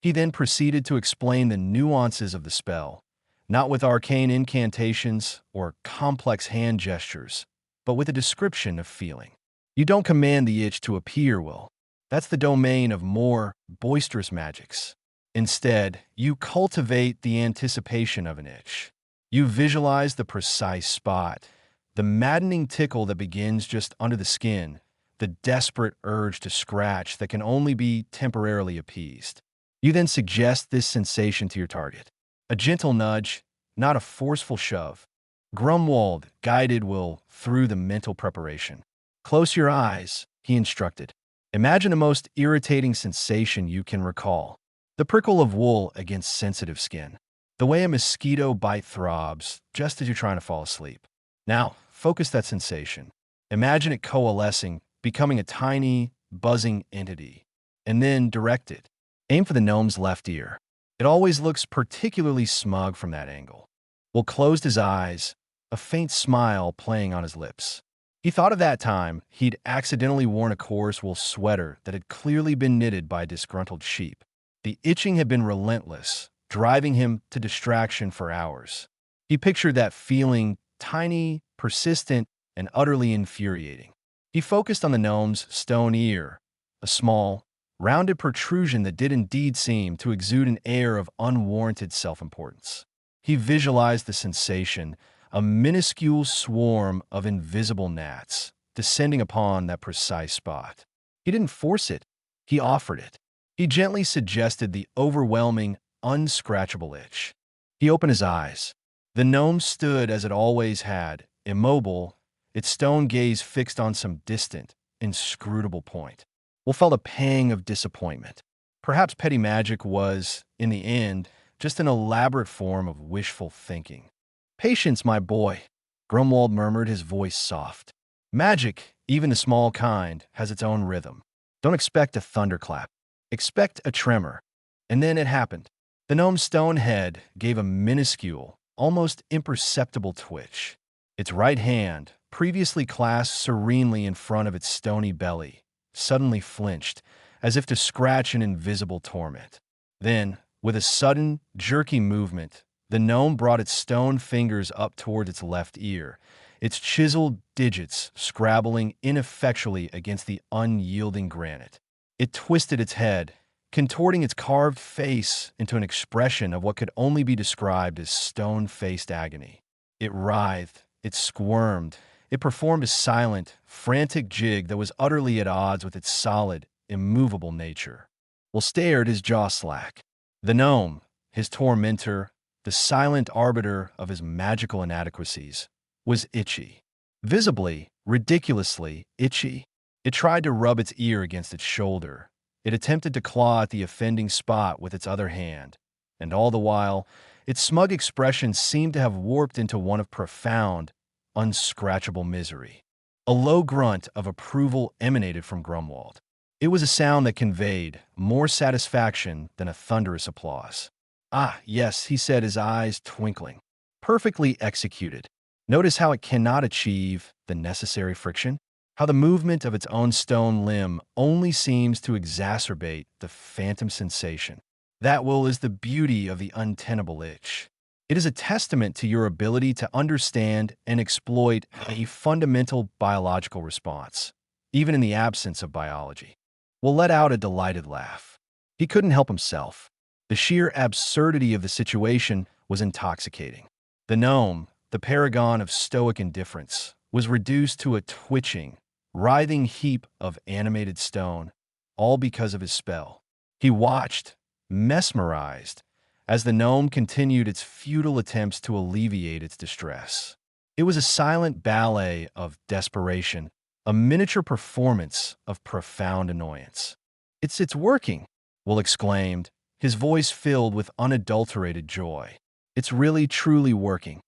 He then proceeded to explain the nuances of the spell, not with arcane incantations or complex hand gestures, but with a description of feeling. "You don't command the itch to appear, Will. That's the domain of more boisterous magics. Instead, you cultivate the anticipation of an itch. You visualize the precise spot, the maddening tickle that begins just under the skin, the desperate urge to scratch that can only be temporarily appeased. You then suggest this sensation to your target. A gentle nudge, not a forceful shove." Grumwald guided Will through the mental preparation. "Close your eyes," he instructed. "Imagine the most irritating sensation you can recall. The prickle of wool against sensitive skin. The way a mosquito bite throbs just as you're trying to fall asleep. Now, focus that sensation. Imagine it coalescing, becoming a tiny, buzzing entity. And then direct it. Aim for the gnome's left ear. It always looks particularly smug from that angle." Will closed his eyes, a faint smile playing on his lips. He thought of that time he'd accidentally worn a coarse wool sweater that had clearly been knitted by a disgruntled sheep. The itching had been relentless, driving him to distraction for hours. He pictured that feeling, tiny, persistent, and utterly infuriating. He focused on the gnome's stone ear, a small, rounded protrusion that did indeed seem to exude an air of unwarranted self-importance. He visualized the sensation, a minuscule swarm of invisible gnats, descending upon that precise spot. He didn't force it, he offered it. He gently suggested the overwhelming, unscratchable itch. He opened his eyes. The gnome stood as it always had, immobile, its stone gaze fixed on some distant, inscrutable point. Will felt a pang of disappointment. Perhaps petty magic was, in the end, just an elaborate form of wishful thinking. "Patience, my boy," Grumwald murmured, his voice soft. "Magic, even the small kind, has its own rhythm. Don't expect a thunderclap. Expect a tremor." And then it happened. The gnome's stone head gave a minuscule, almost imperceptible twitch. Its right hand, previously clasped serenely in front of its stony belly, suddenly flinched, as if to scratch an invisible torment. Then, with a sudden, jerky movement, the gnome brought its stone fingers up toward its left ear, its chiseled digits scrabbling ineffectually against the unyielding granite. It twisted its head, contorting its carved face into an expression of what could only be described as stone-faced agony. It writhed, it squirmed, it performed a silent, frantic jig that was utterly at odds with its solid, immovable nature. Will stared, his jaw slack. The gnome, his tormentor, the silent arbiter of his magical inadequacies, was itchy. Visibly, ridiculously itchy. It tried to rub its ear against its shoulder. It attempted to claw at the offending spot with its other hand, and all the while, its smug expression seemed to have warped into one of profound, unscratchable misery. A low grunt of approval emanated from Grumwald. It was a sound that conveyed more satisfaction than a thunderous applause. "Ah, yes," he said, his eyes twinkling. "Perfectly executed. Notice how it cannot achieve the necessary friction? How the movement of its own stone limb only seems to exacerbate the phantom sensation. That will is the beauty of the untenable itch. It is a testament to your ability to understand and exploit a fundamental biological response, even in the absence of biology." Will let out a delighted laugh. He couldn't help himself. The sheer absurdity of the situation was intoxicating. The gnome, the paragon of stoic indifference, was reduced to a twitching, writhing heap of animated stone, all because of his spell. He watched, mesmerized, as the gnome continued its futile attempts to alleviate its distress. It was a silent ballet of desperation, a miniature performance of profound annoyance. It's working," Will exclaimed, his voice filled with unadulterated joy. "It's really, truly working."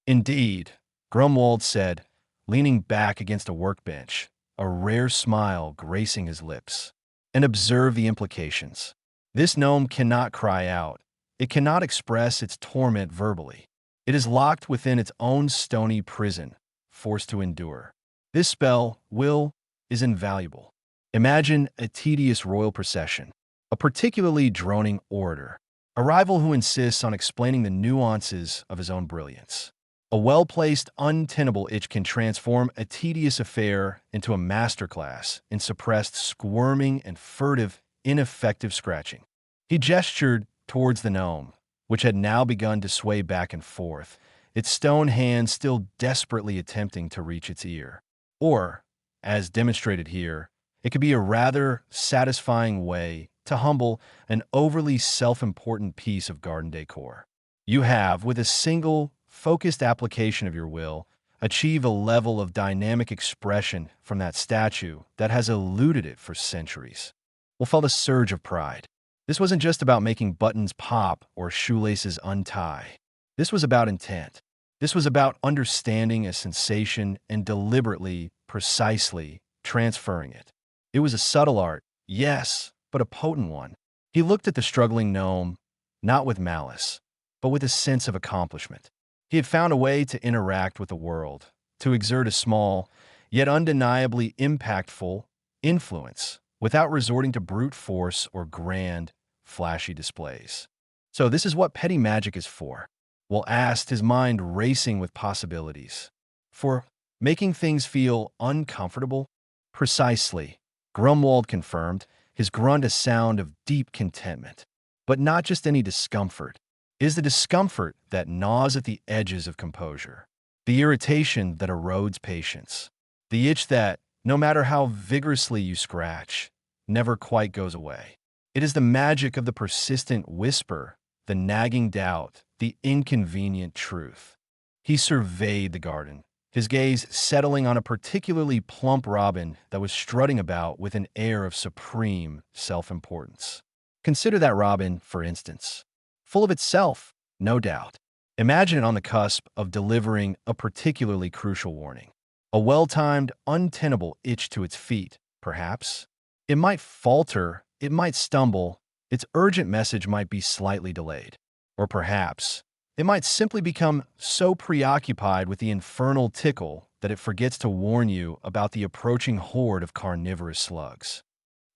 "Indeed," Grumwald said, leaning back against a workbench, a rare smile gracing his lips. "And observe the implications. This gnome cannot cry out. It cannot express its torment verbally. It is locked within its own stony prison, forced to endure. This spell, Will, is invaluable. Imagine a tedious royal procession, a particularly droning orator, a rival who insists on explaining the nuances of his own brilliance. A well-placed, untenable itch can transform a tedious affair into a masterclass in suppressed squirming and furtive, ineffective scratching." He gestured towards the gnome, which had now begun to sway back and forth, its stone hand still desperately attempting to reach its ear. Or, as demonstrated here, it could be a rather satisfying way to humble an overly self-important piece of garden decor. You have, with a single, focused application of your will, achieved a level of dynamic expression from that statue that has eluded it for centuries. Will felt a surge of pride. This wasn't just about making buttons pop or shoelaces untie. This was about intent. This was about understanding a sensation and deliberately, precisely transferring it. It was a subtle art, yes, but a potent one. He looked at the struggling gnome, not with malice, but with a sense of accomplishment. He had found a way to interact with the world, to exert a small, yet undeniably impactful influence without resorting to brute force or grand, flashy displays. So this is what petty magic is for. Will asked, his mind racing with possibilities. For making things feel uncomfortable? Precisely, Grumwald confirmed, his grunt a sound of deep contentment. But not just any discomfort. It is the discomfort that gnaws at the edges of composure, the irritation that erodes patience, the itch that, no matter how vigorously you scratch, never quite goes away. It is the magic of the persistent whisper, the nagging doubt, the inconvenient truth. He surveyed the garden, his gaze settling on a particularly plump robin that was strutting about with an air of supreme self-importance. Consider that robin, for instance. Full of itself, no doubt. Imagine it on the cusp of delivering a particularly crucial warning. A well-timed, untenable itch to its feet, perhaps. It might falter, it might stumble, its urgent message might be slightly delayed. Or perhaps, it might simply become so preoccupied with the infernal tickle that it forgets to warn you about the approaching horde of carnivorous slugs.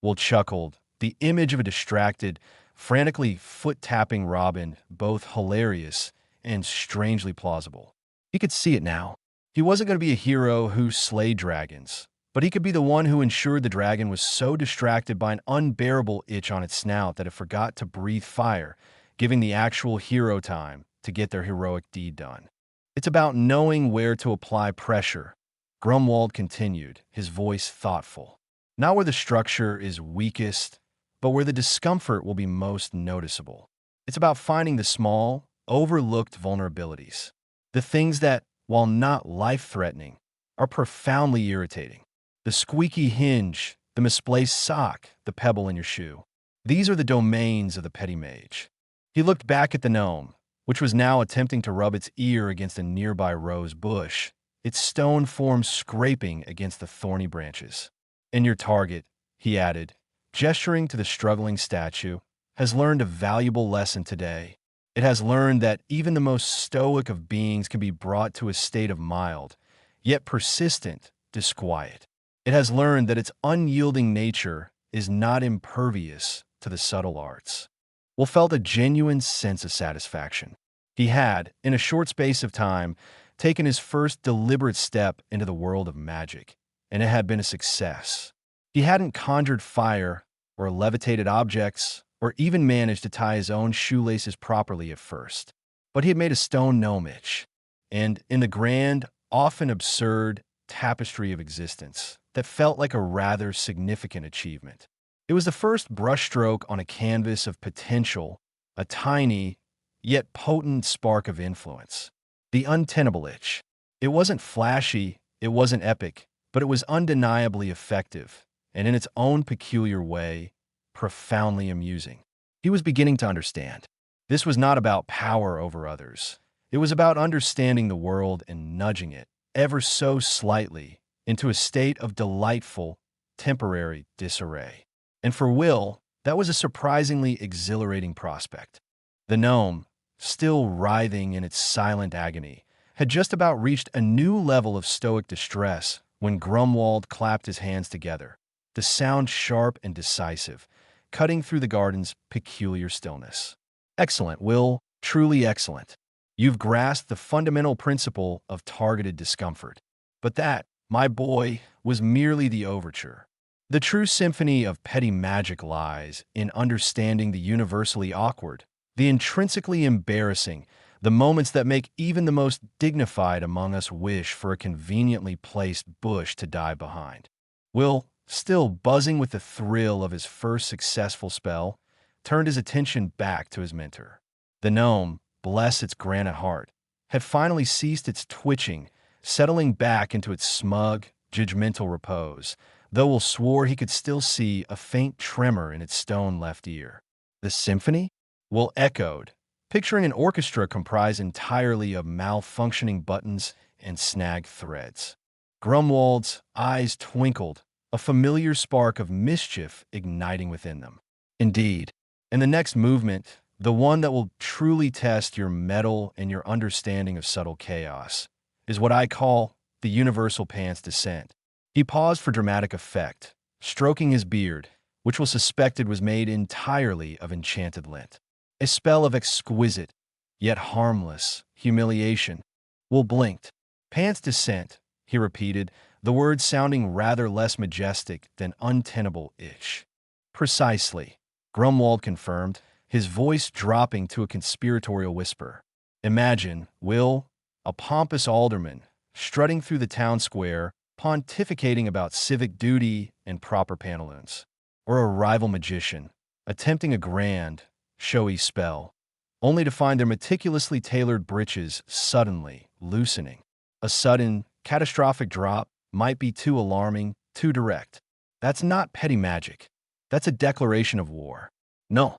Will chuckled, the image of a distracted, frantically foot-tapping robin, both hilarious and strangely plausible. He could see it now. He wasn't going to be a hero who slayed dragons, but he could be the one who ensured the dragon was so distracted by an unbearable itch on its snout that it forgot to breathe fire, giving the actual hero time to get their heroic deed done. It's about knowing where to apply pressure, Grumwald continued, his voice thoughtful. Not where the structure is weakest, but where the discomfort will be most noticeable. It's about finding the small, overlooked vulnerabilities, the things that, while not life-threatening, are profoundly irritating. The squeaky hinge, the misplaced sock, the pebble in your shoe. These are the domains of the petty mage. He looked back at the gnome, which was now attempting to rub its ear against a nearby rose bush, its stone form scraping against the thorny branches. And your target, he added, gesturing to the struggling statue, has learned a valuable lesson today. It has learned that even the most stoic of beings can be brought to a state of mild, yet persistent, disquiet. It has learned that its unyielding nature is not impervious to the subtle arts. Will felt a genuine sense of satisfaction. He had, in a short space of time, taken his first deliberate step into the world of magic, and it had been a success. He hadn't conjured fire or levitated objects or even managed to tie his own shoelaces properly at first, but he had made a stone gnome itch, and in the grand, often absurd tapestry of existence, that felt like a rather significant achievement. It was the first brushstroke on a canvas of potential, a tiny, yet potent spark of influence. The untenable itch. It wasn't flashy, it wasn't epic, but it was undeniably effective, and in its own peculiar way, profoundly amusing. He was beginning to understand. This was not about power over others. It was about understanding the world and nudging it, ever so slightly, into a state of delightful, temporary disarray. And for Will, that was a surprisingly exhilarating prospect. The gnome, still writhing in its silent agony, had just about reached a new level of stoic distress when Grumwald clapped his hands together, the sound sharp and decisive, cutting through the garden's peculiar stillness. Excellent, Will, truly excellent. You've grasped the fundamental principle of targeted discomfort. But that, my boy, was merely the overture. The true symphony of petty magic lies in understanding the universally awkward, the intrinsically embarrassing, the moments that make even the most dignified among us wish for a conveniently placed bush to die behind. Will, still buzzing with the thrill of his first successful spell, turned his attention back to his mentor. The gnome, bless its granite heart, had finally ceased its twitching, settling back into its smug, judgmental repose, though Will swore he could still see a faint tremor in its stone left ear. The symphony? Will echoed, picturing an orchestra comprised entirely of malfunctioning buttons and snagged threads. Grumwald's eyes twinkled, a familiar spark of mischief igniting within them. Indeed, in the next movement, the one that will truly test your mettle and your understanding of subtle chaos, is what I call the universal pants descent. He paused for dramatic effect, stroking his beard, which was suspected was made entirely of enchanted lint. A spell of exquisite, yet harmless, humiliation. Will blinked. Pants descent, he repeated, the words sounding rather less majestic than untenable-ish. Precisely, Grumwald confirmed, his voice dropping to a conspiratorial whisper. Imagine, Will, a pompous alderman, strutting through the town square, pontificating about civic duty and proper pantaloons. Or a rival magician, attempting a grand, showy spell, only to find their meticulously tailored breeches suddenly loosening. A sudden, catastrophic drop might be too alarming, too direct. That's not petty magic. That's a declaration of war. No.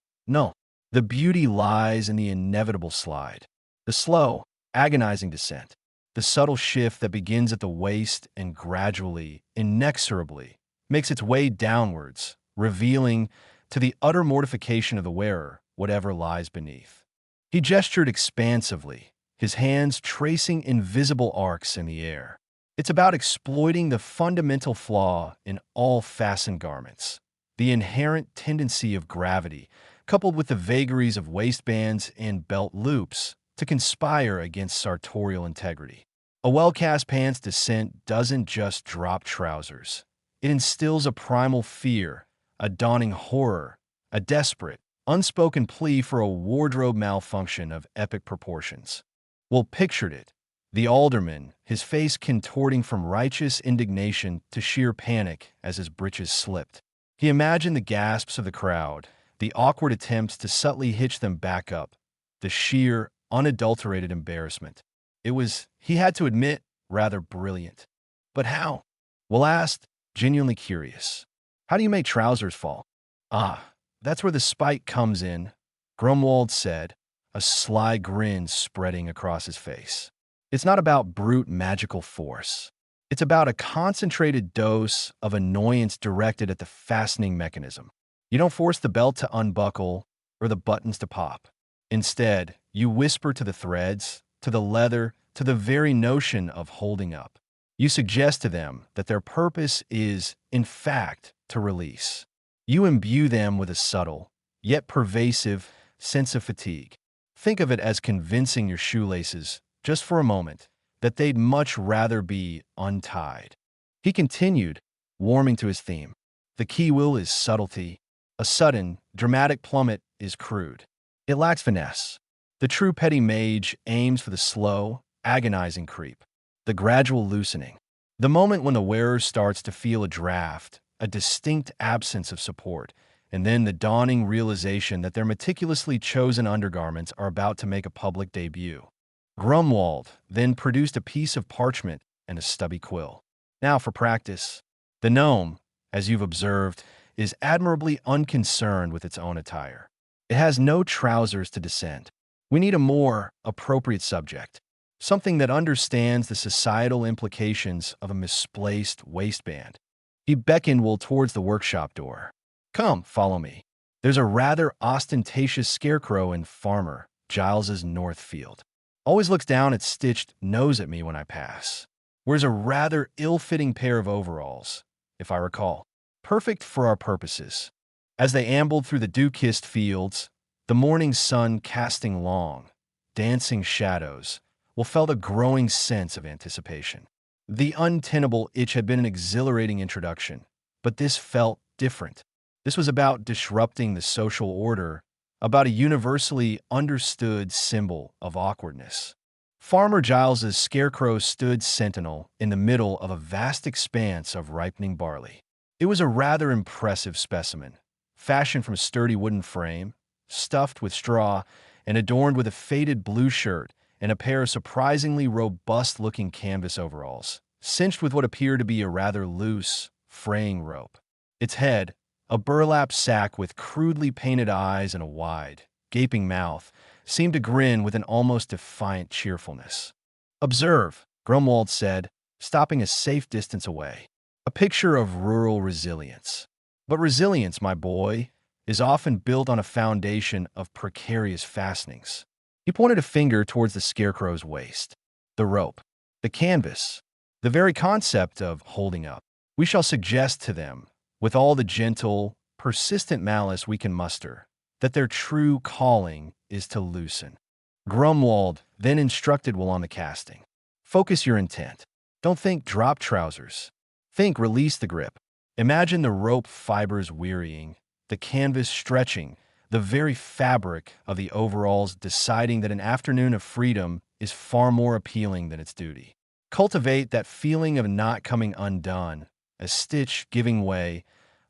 The beauty lies in the inevitable slide, the slow, agonizing descent, the subtle shift that begins at the waist and gradually, inexorably, makes its way downwards, revealing, to the utter mortification of the wearer, whatever lies beneath. He gestured expansively, his hands tracing invisible arcs in the air. It's about exploiting the fundamental flaw in all fastened garments, the inherent tendency of gravity, coupled with the vagaries of waistbands and belt loops, to conspire against sartorial integrity. A well-cast pants descent doesn't just drop trousers. It instills a primal fear, a dawning horror, a desperate, unspoken plea for a wardrobe malfunction of epic proportions. Will pictured it. The alderman, his face contorting from righteous indignation to sheer panic as his breeches slipped. He imagined the gasps of the crowd, the awkward attempts to subtly hitch them back up, the sheer, unadulterated embarrassment. It was, he had to admit, rather brilliant. But how? Will asked, genuinely curious. How do you make trousers fall? Ah, that's where the spite comes in, Grumwald said, a sly grin spreading across his face. It's not about brute magical force. It's about a concentrated dose of annoyance directed at the fastening mechanism. You don't force the belt to unbuckle or the buttons to pop. Instead, you whisper to the threads, to the leather, to the very notion of holding up. You suggest to them that their purpose is, in fact, to release. You imbue them with a subtle, yet pervasive, sense of fatigue. Think of it as convincing your shoelaces, just for a moment, that they'd much rather be untied. He continued, warming to his theme. The key will is subtlety. A sudden, dramatic plummet is crude. It lacks finesse. The true petty mage aims for the slow, agonizing creep, the gradual loosening. The moment when the wearer starts to feel a draft, a distinct absence of support, and then the dawning realization that their meticulously chosen undergarments are about to make a public debut. Grumwald then produced a piece of parchment and a stubby quill. Now for practice. The gnome, as you've observed, is admirably unconcerned with its own attire. It has no trousers to descend. We need a more appropriate subject, something that understands the societal implications of a misplaced waistband. He beckoned Will towards the workshop door. Come, follow me. There's a rather ostentatious scarecrow in Farmer Giles's north field. Always looks down its stitched nose at me when I pass. Wears a rather ill-fitting pair of overalls, if I recall. Perfect for our purposes. As they ambled through the dew-kissed fields, the morning sun casting long, dancing shadows, Will felt a growing sense of anticipation. The untenable itch had been an exhilarating introduction, but this felt different. This was about disrupting the social order, about a universally understood symbol of awkwardness. Farmer Giles's scarecrow stood sentinel in the middle of a vast expanse of ripening barley. It was a rather impressive specimen, fashioned from a sturdy wooden frame, stuffed with straw, and adorned with a faded blue shirt and a pair of surprisingly robust-looking canvas overalls, cinched with what appeared to be a rather loose, fraying rope. Its head, a burlap sack with crudely painted eyes and a wide, gaping mouth, seemed to grin with an almost defiant cheerfulness. Observe, Grumwald said, stopping a safe distance away. A picture of rural resilience. But resilience, my boy, is often built on a foundation of precarious fastenings. He pointed a finger towards the scarecrow's waist. The rope, the canvas, the very concept of holding up. We shall suggest to them, with all the gentle, persistent malice we can muster, that their true calling is to loosen. Grumwald then instructed Will on the casting. Focus your intent. Don't think drop trousers. Think release the grip. Imagine the rope fibers wearying, the canvas stretching, the very fabric of the overalls deciding that an afternoon of freedom is far more appealing than its duty. Cultivate that feeling of not coming undone, a stitch giving way,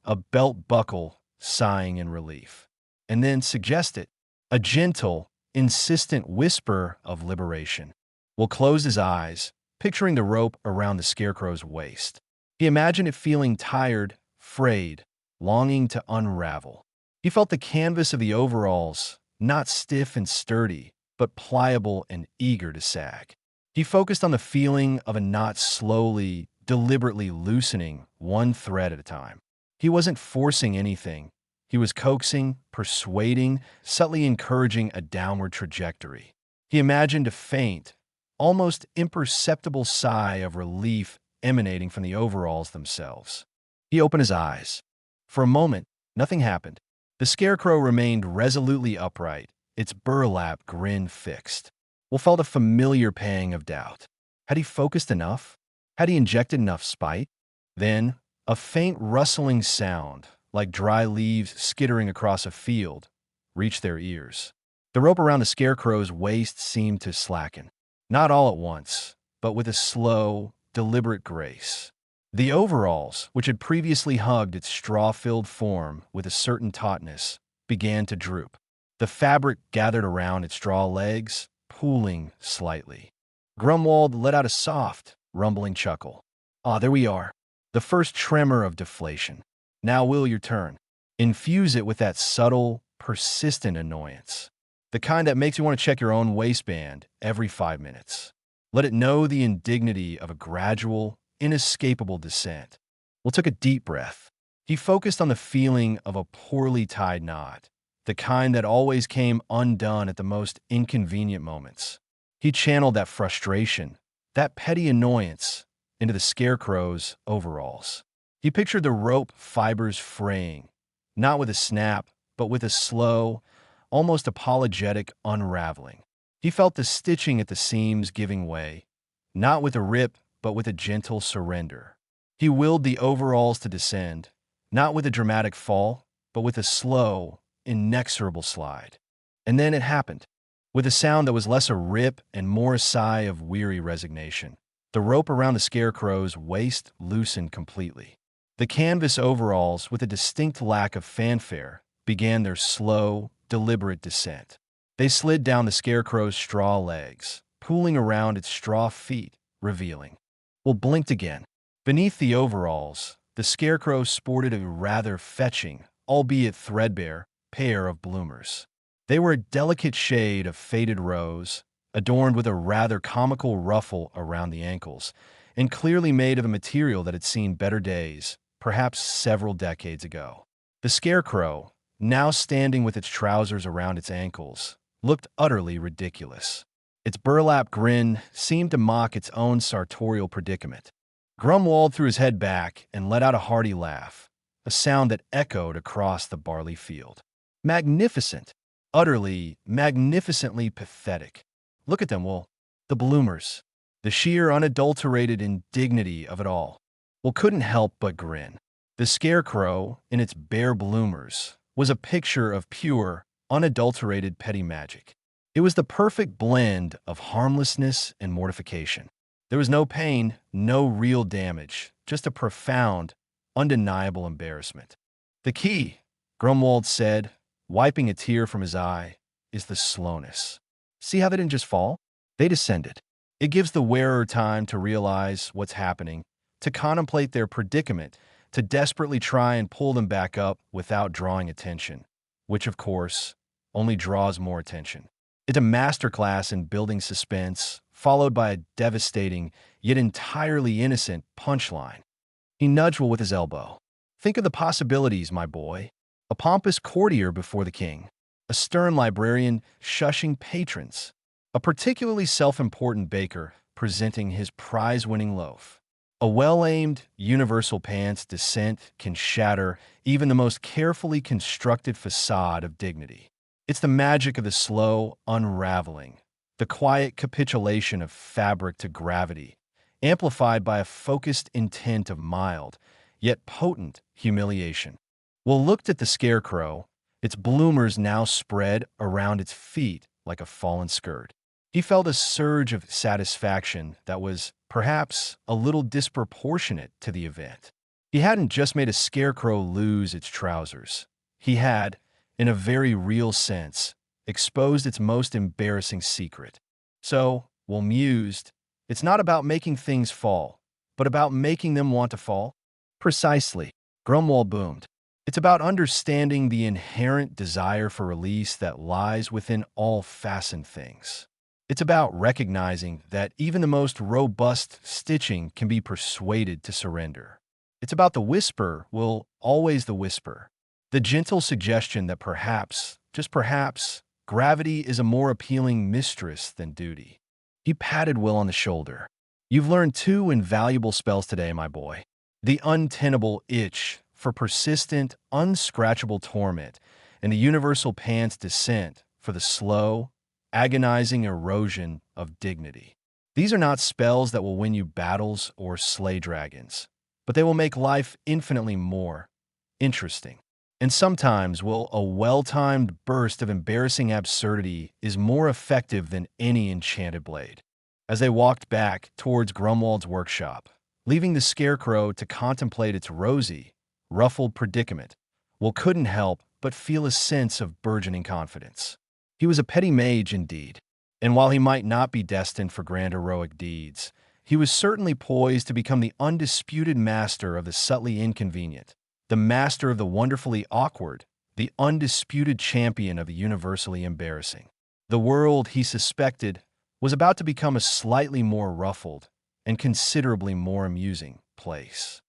a belt buckle sighing in relief. And then suggest it, a gentle, insistent whisper of liberation. Will closed his eyes, picturing the rope around the scarecrow's waist. He imagined it feeling tired, frayed, longing to unravel. He felt the canvas of the overalls, not stiff and sturdy, but pliable and eager to sag. He focused on the feeling of a knot slowly, deliberately loosening one thread at a time. He wasn't forcing anything. He was coaxing, persuading, subtly encouraging a downward trajectory. He imagined a faint, almost imperceptible sigh of relief emanating from the overalls themselves. He opened his eyes. For a moment, nothing happened. The scarecrow remained resolutely upright, its burlap grin fixed. Will felt a familiar pang of doubt. Had he focused enough? Had he injected enough spite? Then, a faint rustling sound, like dry leaves skittering across a field, reached their ears. The rope around the scarecrow's waist seemed to slacken. Not all at once, but with a slow, deliberate grace. The overalls, which had previously hugged its straw-filled form with a certain tautness, began to droop. The fabric gathered around its straw legs, pooling slightly. Grumwald let out a soft, rumbling chuckle. Ah, there we are. The first tremor of deflation. Now, Will, your turn. Infuse it with that subtle, persistent annoyance. The kind that makes you want to check your own waistband every 5 minutes. Let it know the indignity of a gradual, inescapable descent. Will took a deep breath. He focused on the feeling of a poorly tied knot, the kind that always came undone at the most inconvenient moments. He channeled that frustration, that petty annoyance, into the scarecrow's overalls. He pictured the rope fibers fraying, not with a snap, but with a slow, almost apologetic unraveling. He felt the stitching at the seams giving way, not with a rip, but with a gentle surrender. He willed the overalls to descend, not with a dramatic fall, but with a slow, inexorable slide. And then it happened. With a sound that was less a rip and more a sigh of weary resignation, the rope around the scarecrow's waist loosened completely. The canvas overalls, with a distinct lack of fanfare, began their slow, deliberate descent. They slid down the scarecrow's straw legs, pooling around its straw feet, revealing. Will blinked again. Beneath the overalls, the scarecrow sported a rather fetching, albeit threadbare, pair of bloomers. They were a delicate shade of faded rose, adorned with a rather comical ruffle around the ankles, and clearly made of a material that had seen better days, perhaps several decades ago. The scarecrow, now standing with its trousers around its ankles, looked utterly ridiculous. Its burlap grin seemed to mock its own sartorial predicament. Grumwald threw his head back and let out a hearty laugh, a sound that echoed across the barley field. Magnificent! Utterly, magnificently pathetic. Look at them, Will. The bloomers. The sheer, unadulterated indignity of it all. Will couldn't help but grin. The scarecrow, in its bare bloomers, was a picture of pure, unadulterated petty magic. It was the perfect blend of harmlessness and mortification. There was no pain, no real damage, just a profound, undeniable embarrassment. The key, Grumwald said, wiping a tear from his eye, is the slowness. See how they didn't just fall? They descended. It gives the wearer time to realize what's happening, to contemplate their predicament, to desperately try and pull them back up without drawing attention, which, of course, only draws more attention. It's a masterclass in building suspense, followed by a devastating, yet entirely innocent punchline. He nudged Will with his elbow. Think of the possibilities, my boy. A pompous courtier before the king, a stern librarian shushing patrons, a particularly self-important baker presenting his prize-winning loaf. A well-aimed, universal pants descent can shatter even the most carefully constructed facade of dignity. It's the magic of the slow unraveling, the quiet capitulation of fabric to gravity, amplified by a focused intent of mild, yet potent humiliation. Will looked at the scarecrow, its bloomers now spread around its feet like a fallen skirt. He felt a surge of satisfaction that was, perhaps, a little disproportionate to the event. He hadn't just made a scarecrow lose its trousers. He had, in a very real sense, exposed its most embarrassing secret. So, Will mused, it's not about making things fall, but about making them want to fall? Precisely, Grumwald boomed. It's about understanding the inherent desire for release that lies within all fastened things. It's about recognizing that even the most robust stitching can be persuaded to surrender. It's about the whisper, Will, always the whisper. The gentle suggestion that perhaps, just perhaps, gravity is a more appealing mistress than duty. He patted Will on the shoulder. You've learned 2 invaluable spells today, my boy. The untenable itch for persistent, unscratchable torment, and the universal pant's descent for the slow, agonizing erosion of dignity. These are not spells that will win you battles or slay dragons, but they will make life infinitely more interesting. And sometimes, Will, a well-timed burst of embarrassing absurdity is more effective than any enchanted blade. As they walked back towards Grumwald's workshop, leaving the scarecrow to contemplate its rosy, ruffled predicament, Will couldn't help but feel a sense of burgeoning confidence. He was a petty mage indeed, and while he might not be destined for grand heroic deeds, He was certainly poised to become the undisputed master of the subtly inconvenient, the master of the wonderfully awkward, the undisputed champion of the universally embarrassing. The world, he suspected, was about to become a slightly more ruffled and considerably more amusing place.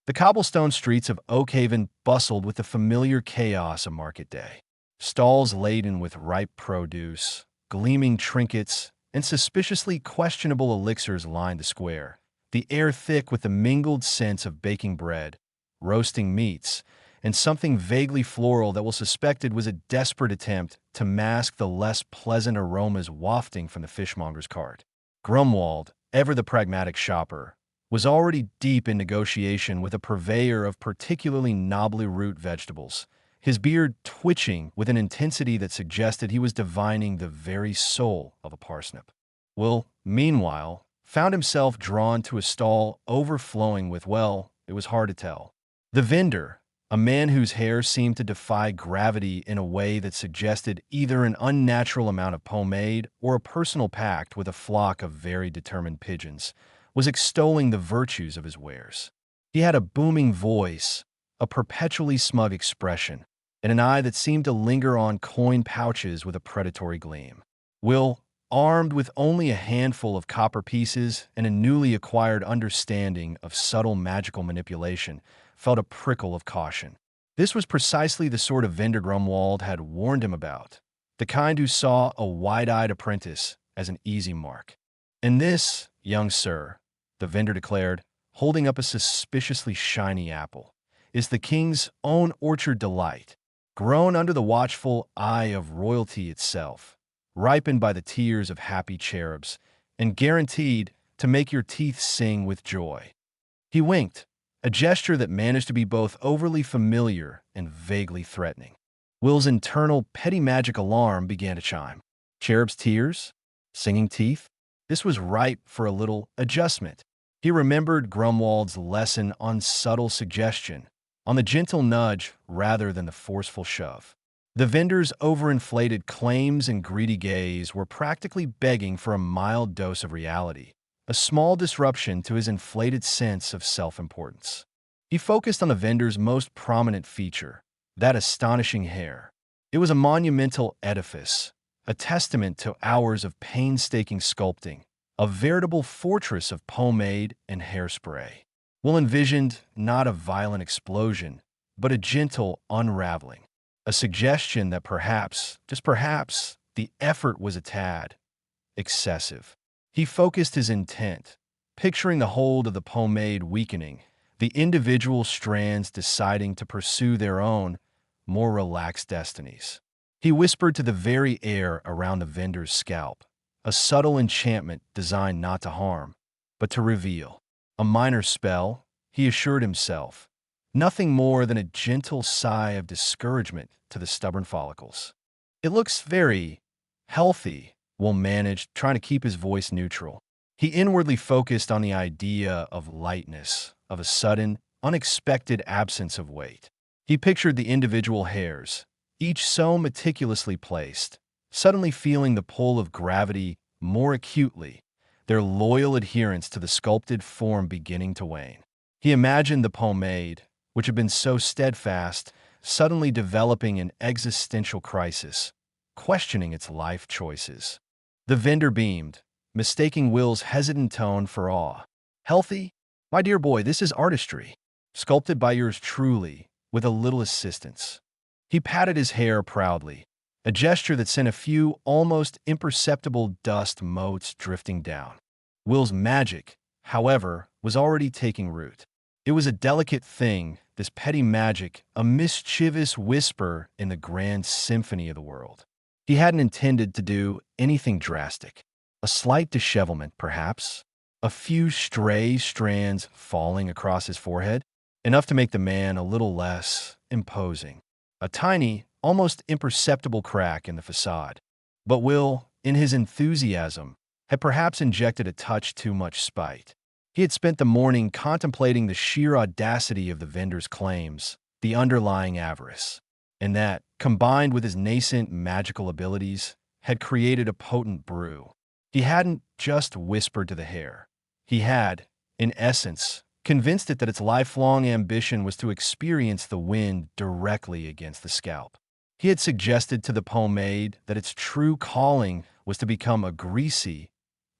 The cobblestone streets of Oakhaven bustled with the familiar chaos of market day. Stalls laden with ripe produce, gleaming trinkets, and suspiciously questionable elixirs lined the square, the air thick with the mingled scents of baking bread, roasting meats, and something vaguely floral that was suspected was a desperate attempt to mask the less pleasant aromas wafting from the fishmonger's cart. Grumwald, ever the pragmatic shopper, was already deep in negotiation with a purveyor of particularly knobbly root vegetables, his beard twitching with an intensity that suggested he was divining the very soul of a parsnip. Will, meanwhile, found himself drawn to a stall overflowing with, well, it was hard to tell. The vendor, a man whose hair seemed to defy gravity in a way that suggested either an unnatural amount of pomade or a personal pact with a flock of very determined pigeons, was extolling the virtues of his wares. He had a booming voice, a perpetually smug expression, and an eye that seemed to linger on coin pouches with a predatory gleam. Will, armed with only a handful of copper pieces and a newly acquired understanding of subtle magical manipulation, felt a prickle of caution. This was precisely the sort of vendor Grumwald had warned him about, the kind who saw a wide-eyed apprentice as an easy mark. "And this, young sir," the vendor declared, holding up a suspiciously shiny apple, "is the king's own orchard delight, grown under the watchful eye of royalty itself, ripened by the tears of happy cherubs, and guaranteed to make your teeth sing with joy." He winked, a gesture that managed to be both overly familiar and vaguely threatening. Will's internal petty magic alarm began to chime. Cherub's tears? Singing teeth? This was ripe for a little adjustment. He remembered Grumwald's lesson on subtle suggestion, on the gentle nudge rather than the forceful shove. The vendor's overinflated claims and greedy gaze were practically begging for a mild dose of reality, a small disruption to his inflated sense of self-importance. He focused on the vendor's most prominent feature, that astonishing hair. It was a monumental edifice, a testament to hours of painstaking sculpting, a veritable fortress of pomade and hairspray. Will envisioned not a violent explosion, but a gentle unraveling, a suggestion that perhaps, just perhaps, the effort was a tad excessive. He focused his intent, picturing the hold of the pomade weakening, the individual strands deciding to pursue their own, more relaxed destinies. He whispered to the very air around the vendor's scalp, a subtle enchantment designed not to harm, but to reveal. A minor spell, he assured himself, nothing more than a gentle sigh of discouragement to the stubborn follicles. "It looks very healthy," Will managed, trying to keep his voice neutral. He inwardly focused on the idea of lightness, of a sudden, unexpected absence of weight. He pictured the individual hairs, each so meticulously placed, suddenly feeling the pull of gravity more acutely, their loyal adherence to the sculpted form beginning to wane. He imagined the pomade, which had been so steadfast, suddenly developing an existential crisis, questioning its life choices. The vendor beamed, mistaking Will's hesitant tone for awe. "Healthy? My dear boy, this is artistry, sculpted by yours truly, with a little assistance." He patted his hair proudly, a gesture that sent a few almost imperceptible dust motes drifting down. Will's magic, however, was already taking root. It was a delicate thing, this petty magic, a mischievous whisper in the grand symphony of the world. He hadn't intended to do anything drastic. A slight dishevelment, perhaps. A few stray strands falling across his forehead, enough to make the man a little less imposing. A tiny, almost imperceptible crack in the facade. But Will, in his enthusiasm, had perhaps injected a touch too much spite. He had spent the morning contemplating the sheer audacity of the vendor's claims, the underlying avarice, and that, combined with his nascent magical abilities, had created a potent brew. He hadn't just whispered to the hair. He had, in essence, convinced it that its lifelong ambition was to experience the wind directly against the scalp. He had suggested to the pomade that its true calling was to become a greasy,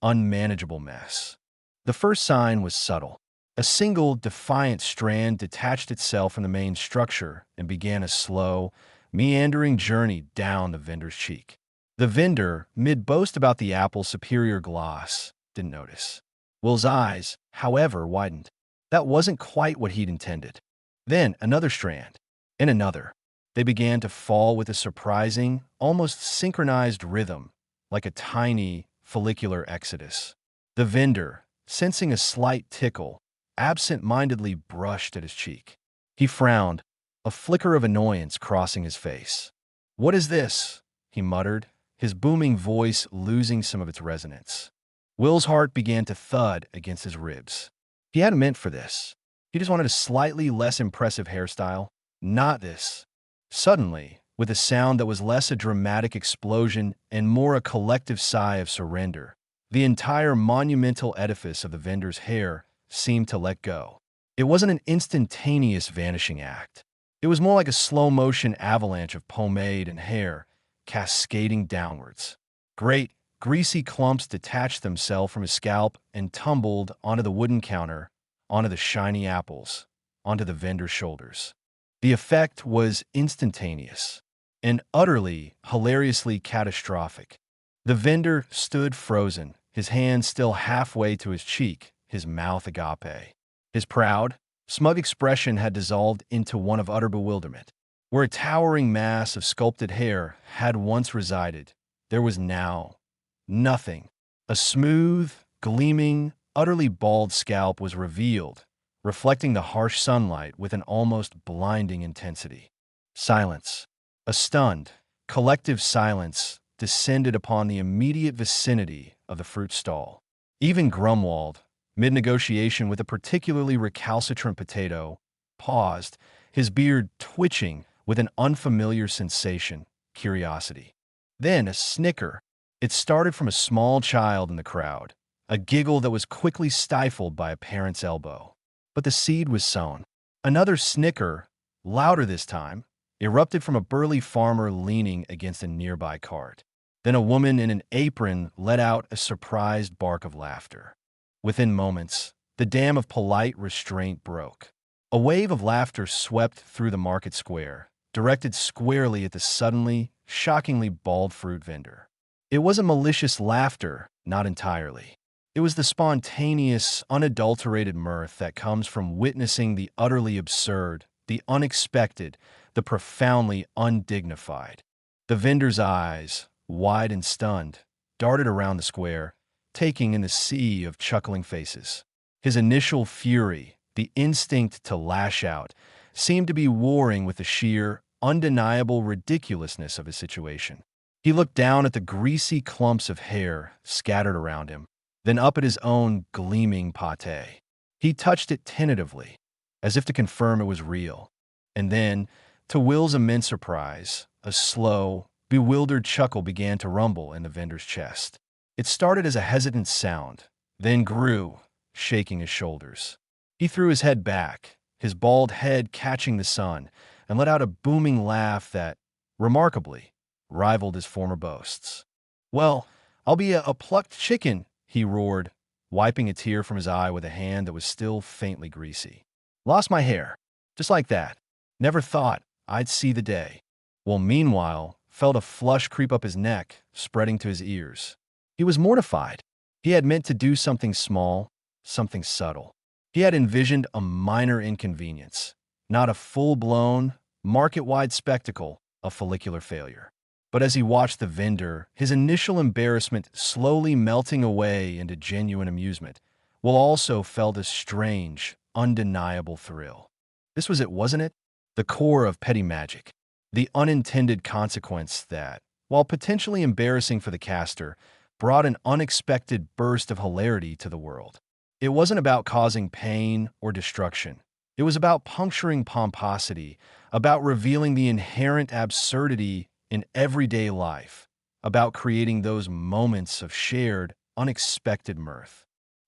unmanageable mess. The first sign was subtle. A single, defiant strand detached itself from the main structure and began a slow, meandering journey down the vendor's cheek. The vendor, mid-boast about the apple's superior gloss, didn't notice. Will's eyes, however, widened. That wasn't quite what he'd intended. Then another strand, and another. They began to fall with a surprising, almost synchronized rhythm, like a tiny, follicular exodus. The vendor, sensing a slight tickle, absent-mindedly brushed at his cheek. He frowned, a flicker of annoyance crossing his face. "What is this?" he muttered, his booming voice losing some of its resonance. Will's heart began to thud against his ribs. He hadn't meant for this. He just wanted a slightly less impressive hairstyle. Not this. Suddenly, with a sound that was less a dramatic explosion and more a collective sigh of surrender, the entire monumental edifice of the vendor's hair seemed to let go. It wasn't an instantaneous vanishing act. It was more like a slow-motion avalanche of pomade and hair, cascading downwards. Great, greasy clumps detached themselves from his scalp and tumbled onto the wooden counter, onto the shiny apples, onto the vendor's shoulders. The effect was instantaneous and utterly, hilariously catastrophic. The vendor stood frozen, his hand still halfway to his cheek, his mouth agape. His proud, smug expression had dissolved into one of utter bewilderment. Where a towering mass of sculpted hair had once resided, there was now nothing. A smooth, gleaming, utterly bald scalp was revealed, reflecting the harsh sunlight with an almost blinding intensity. Silence, a stunned, collective silence, descended upon the immediate vicinity of the fruit stall. Even Grumwald, mid-negotiation with a particularly recalcitrant potato, paused, his beard twitching with an unfamiliar sensation, curiosity. Then a snicker. It started from a small child in the crowd, a giggle that was quickly stifled by a parent's elbow. But the seed was sown. Another snicker, louder this time, erupted from a burly farmer leaning against a nearby cart. Then a woman in an apron let out a surprised bark of laughter. Within moments, the dam of polite restraint broke. A wave of laughter swept through the market square, directed squarely at the suddenly, shockingly bald fruit vendor. It wasn't malicious laughter, not entirely. It was the spontaneous, unadulterated mirth that comes from witnessing the utterly absurd, the unexpected, the profoundly undignified. The vendor's eyes, wide and stunned, darted around the square, taking in the sea of chuckling faces. His initial fury, the instinct to lash out, seemed to be warring with the sheer, undeniable ridiculousness of his situation. He looked down at the greasy clumps of hair scattered around him, then up at his own gleaming pate. He touched it tentatively, as if to confirm it was real. And then, to Will's immense surprise, a slow, bewildered chuckle began to rumble in the vendor's chest. It started as a hesitant sound, then grew, shaking his shoulders. He threw his head back, his bald head catching the sun, and let out a booming laugh that, remarkably, rivaled his former boasts. "Well, I'll be a plucked chicken," he roared, wiping a tear from his eye with a hand that was still faintly greasy. "Lost my hair. Just like that. Never thought I'd see the day." Well, meanwhile, felt a flush creep up his neck, spreading to his ears. He was mortified. He had meant to do something small, something subtle. He had envisioned a minor inconvenience, not a full-blown, market-wide spectacle of follicular failure. But as he watched the vendor, his initial embarrassment slowly melting away into genuine amusement, Will also felt a strange, undeniable thrill. This was it, wasn't it? The core of petty magic. The unintended consequence that, while potentially embarrassing for the caster, brought an unexpected burst of hilarity to the world. It wasn't about causing pain or destruction. It was about puncturing pomposity, about revealing the inherent absurdity in everyday life, about creating those moments of shared, unexpected mirth.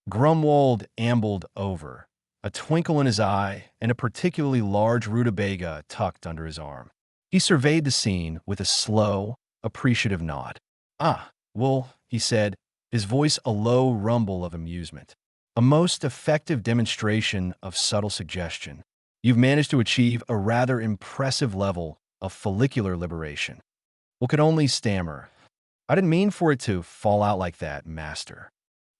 Grumwald ambled over, a twinkle in his eye and a particularly large rutabaga tucked under his arm. He surveyed the scene with a slow, appreciative nod. "Ah, well," he said, his voice a low rumble of amusement. "A most effective demonstration of subtle suggestion. You've managed to achieve a rather impressive level of follicular liberation." Will could only stammer, "I didn't mean for it to fall out like that, master."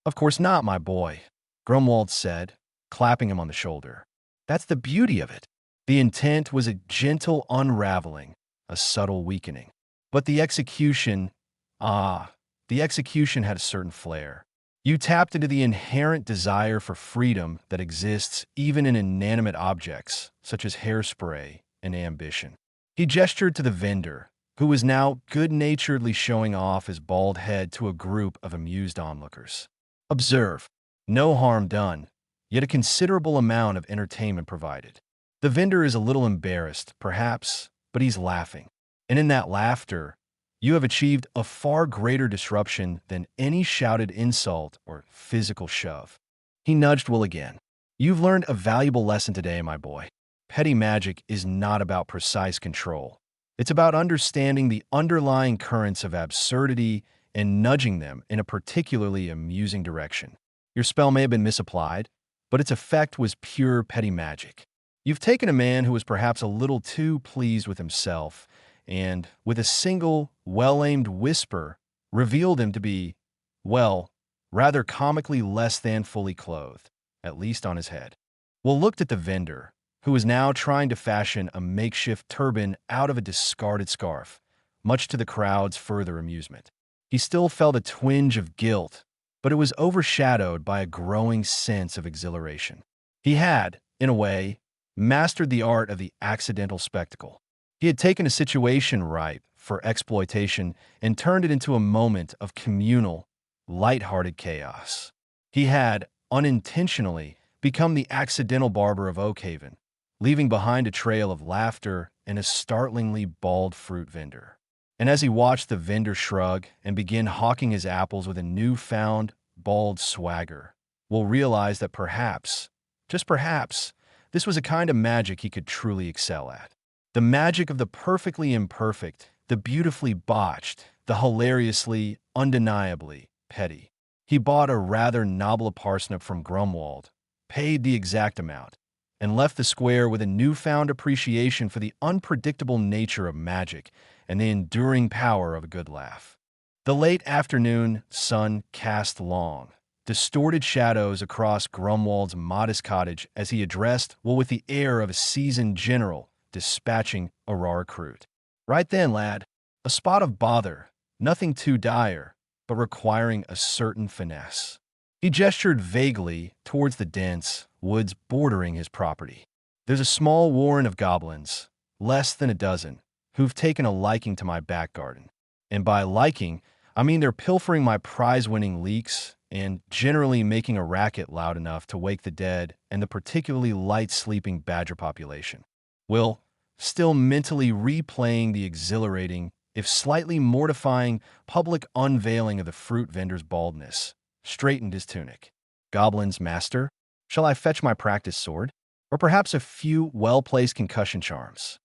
"Of course not, my boy," Grumwald said, clapping him on the shoulder. "That's the beauty of it." The intent was a gentle unraveling, a subtle weakening. But the execution had a certain flair. You tapped into the inherent desire for freedom that exists even in inanimate objects, such as hairspray and ambition. He gestured to the vendor, who was now good-naturedly showing off his bald head to a group of amused onlookers. "Observe, no harm done, yet a considerable amount of entertainment provided." The vendor is a little embarrassed, perhaps, but he's laughing. And in that laughter, you have achieved a far greater disruption than any shouted insult or physical shove. He nudged Will again. "You've learned a valuable lesson today, my boy. Petty magic is not about precise control. It's about understanding the underlying currents of absurdity and nudging them in a particularly amusing direction. Your spell may have been misapplied, but its effect was pure petty magic. You've taken a man who was perhaps a little too pleased with himself and, with a single, well-aimed whisper, revealed him to be, well, rather comically less than fully clothed, at least on his head." Will looked at the vendor, who was now trying to fashion a makeshift turban out of a discarded scarf, much to the crowd's further amusement. He still felt a twinge of guilt, but it was overshadowed by a growing sense of exhilaration. He had, in a way, mastered the art of the accidental spectacle. He had taken a situation ripe for exploitation and turned it into a moment of communal, light-hearted chaos. He had, unintentionally, become the accidental barber of Oakhaven, leaving behind a trail of laughter and a startlingly bald fruit vendor. And as he watched the vendor shrug and begin hawking his apples with a newfound, bald swagger, Will realize that perhaps, just perhaps, this was a kind of magic he could truly excel at. The magic of the perfectly imperfect, the beautifully botched, the hilariously, undeniably petty. He bought a rather nobble parsnip from Grumwald, paid the exact amount, and left the square with a newfound appreciation for the unpredictable nature of magic and the enduring power of a good laugh. The late afternoon sun cast long, distorted shadows across Grumwald's modest cottage as he addressed Will with the air of a seasoned general dispatching a raw recruit. "Right then, lad. A spot of bother, nothing too dire, but requiring a certain finesse." He gestured vaguely towards the dense woods bordering his property. "There's a small warren of goblins, less than a dozen, who've taken a liking to my back garden. And by liking, I mean they're pilfering my prize-winning leeks and generally making a racket loud enough to wake the dead and the particularly light-sleeping badger population." Will, still mentally replaying the exhilarating, if slightly mortifying, public unveiling of the fruit vendor's baldness, straightened his tunic. "Goblins, master? Shall I fetch my practice sword? Or perhaps a few well-placed concussion charms?"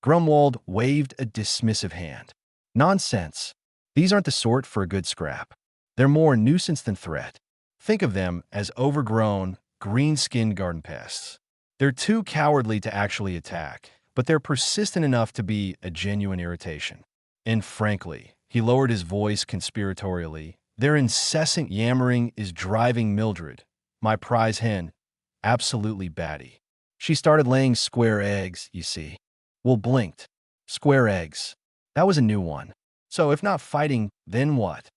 Grumwald waved a dismissive hand. "Nonsense. These aren't the sort for a good scrap. They're more nuisance than threat. Think of them as overgrown, green-skinned garden pests. They're too cowardly to actually attack, but they're persistent enough to be a genuine irritation. And frankly," he lowered his voice conspiratorially, "their incessant yammering is driving Mildred, my prize hen, absolutely batty. She started laying square eggs, you see." Will blinked. Square eggs. That was a new one. So if not fighting, then what?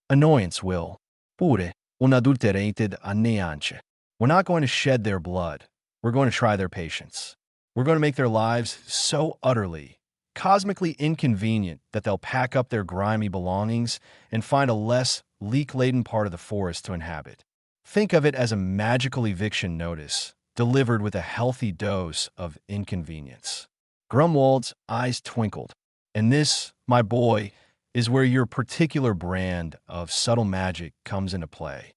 "Annoyance, Will. Pure, unadulterated anneance. We're not going to shed their blood. We're going to try their patience. We're going to make their lives so utterly, cosmically inconvenient that they'll pack up their grimy belongings and find a less leak-laden part of the forest to inhabit. Think of it as a magical eviction notice, delivered with a healthy dose of inconvenience." Grumwald's eyes twinkled. "And this, my boy, is where your particular brand of subtle magic comes into play."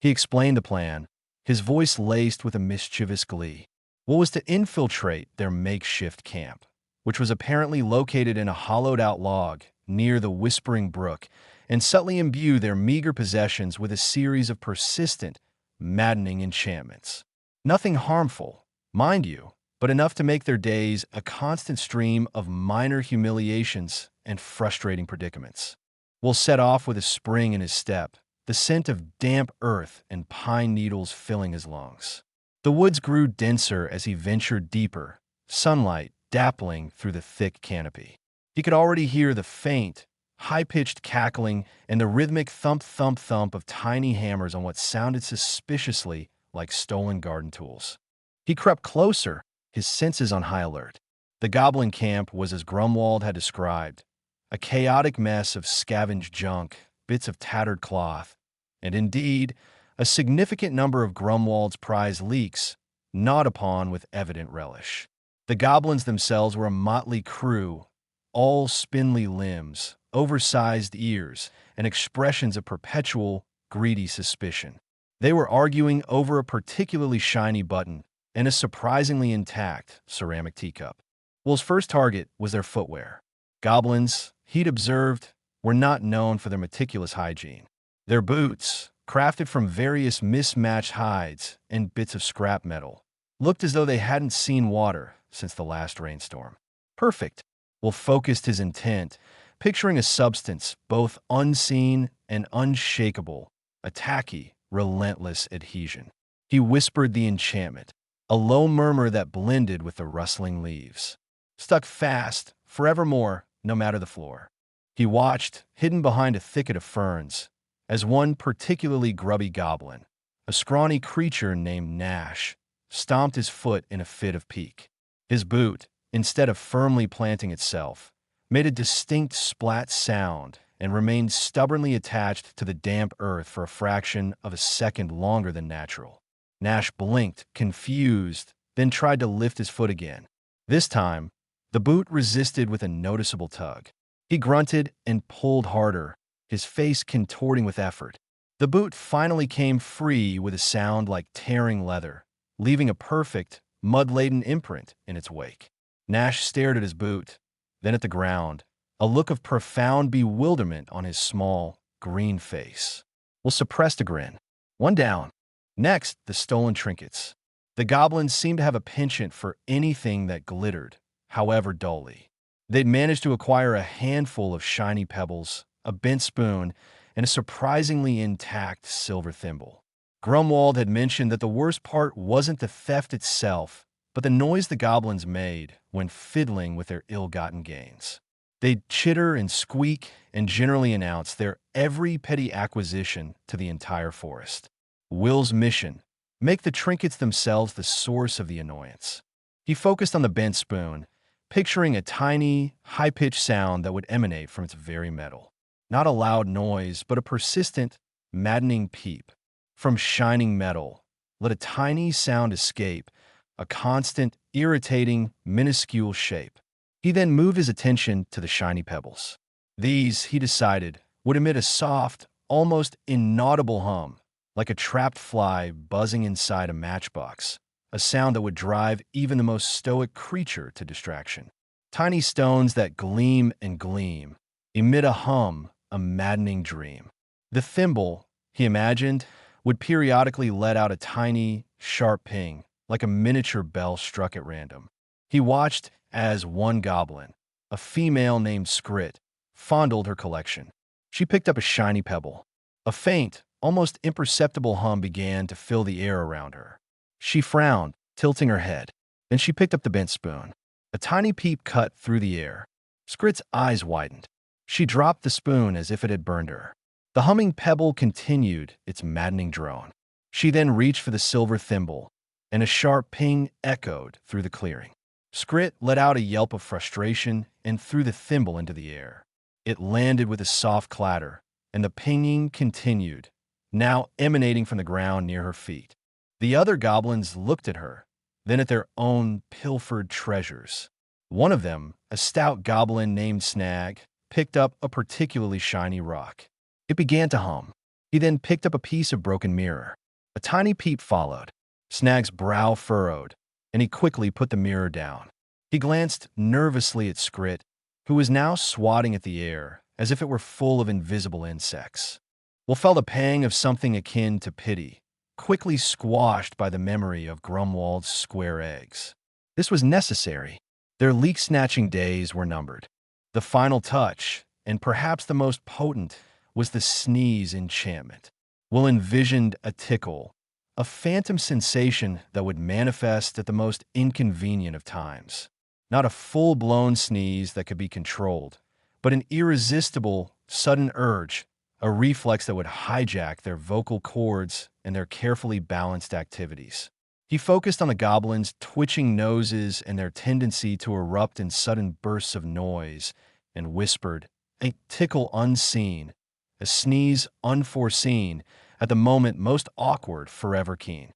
He explained the plan, his voice laced with a mischievous glee. What was to infiltrate their makeshift camp, which was apparently located in a hollowed-out log near the Whispering Brook, and subtly imbue their meager possessions with a series of persistent, maddening enchantments. Nothing harmful, mind you, but enough to make their days a constant stream of minor humiliations and frustrating predicaments. Will set off with a spring in his step, the scent of damp earth and pine needles filling his lungs. The woods grew denser as he ventured deeper, sunlight dappling through the thick canopy. He could already hear the faint, high-pitched cackling and the rhythmic thump-thump-thump of tiny hammers on what sounded suspiciously like stolen garden tools. He crept closer, his senses on high alert. The goblin camp was as Grumwald had described, a chaotic mess of scavenged junk, bits of tattered cloth, and indeed, a significant number of Grumwald's prized leeks, gnawed upon with evident relish. The goblins themselves were a motley crew, all spindly limbs, oversized ears, and expressions of perpetual, greedy suspicion. They were arguing over a particularly shiny button and a surprisingly intact ceramic teacup. Will's first target was their footwear. Goblins, he'd observed, were not known for their meticulous hygiene. Their boots, crafted from various mismatched hides and bits of scrap metal, looked as though they hadn't seen water since the last rainstorm. Perfect. Will focused his intent, picturing a substance both unseen and unshakable, a tacky, relentless adhesion. He whispered the enchantment, a low murmur that blended with the rustling leaves. Stuck fast, forevermore, no matter the floor. He watched, hidden behind a thicket of ferns, as one particularly grubby goblin, a scrawny creature named Nash, stomped his foot in a fit of pique. His boot, instead of firmly planting itself, made a distinct splat sound and remained stubbornly attached to the damp earth for a fraction of a second longer than natural. Nash blinked, confused, then tried to lift his foot again. This time, the boot resisted with a noticeable tug. He grunted and pulled harder, his face contorting with effort. The boot finally came free with a sound like tearing leather, leaving a perfect, mud-laden imprint in its wake. Nash stared at his boot, then at the ground, a look of profound bewilderment on his small, green face. Will suppressed a grin. One down. Next, the stolen trinkets. The goblins seemed to have a penchant for anything that glittered, however dully. They'd managed to acquire a handful of shiny pebbles, a bent spoon, and a surprisingly intact silver thimble. Grumwald had mentioned that the worst part wasn't the theft itself, but the noise the goblins made when fiddling with their ill-gotten gains. They'd chitter and squeak and generally announce their every petty acquisition to the entire forest. Will's mission: make the trinkets themselves the source of the annoyance. He focused on the bent spoon, picturing a tiny, high-pitched sound that would emanate from its very metal. Not a loud noise, but a persistent, maddening peep. From shining metal, let a tiny sound escape, a constant, irritating, minuscule shape. He then moved his attention to the shiny pebbles. These, he decided, would emit a soft, almost inaudible hum, like a trapped fly buzzing inside a matchbox, a sound that would drive even the most stoic creature to distraction. Tiny stones that gleam and gleam, emit a hum, a maddening dream. The thimble, he imagined, would periodically let out a tiny, sharp ping, like a miniature bell struck at random. He watched as one goblin, a female named Scrit, fondled her collection. She picked up a shiny pebble. A faint, almost imperceptible hum began to fill the air around her. She frowned, tilting her head. Then she picked up the bent spoon. A tiny peep cut through the air. Scrit's eyes widened. She dropped the spoon as if it had burned her. The humming pebble continued its maddening drone. She then reached for the silver thimble, and a sharp ping echoed through the clearing. Scrit let out a yelp of frustration and threw the thimble into the air. It landed with a soft clatter, and the pinging continued, now emanating from the ground near her feet. The other goblins looked at her, then at their own pilfered treasures. One of them, a stout goblin named Snag, picked up a particularly shiny rock. It began to hum. He then picked up a piece of broken mirror. A tiny peep followed. Snag's brow furrowed, and he quickly put the mirror down. He glanced nervously at Scrit, who was now swatting at the air as if it were full of invisible insects. Will felt a pang of something akin to pity, quickly squashed by the memory of Grumwald's square eggs. This was necessary. Their leak-snatching days were numbered. The final touch, and perhaps the most potent, was the sneeze enchantment. Will envisioned a tickle, a phantom sensation that would manifest at the most inconvenient of times. Not a full-blown sneeze that could be controlled, but an irresistible, sudden urge, a reflex that would hijack their vocal cords and their carefully balanced activities. He focused on the goblins' twitching noses and their tendency to erupt in sudden bursts of noise, and whispered, a tickle unseen, a sneeze unforeseen, at the moment most awkward, forever keen.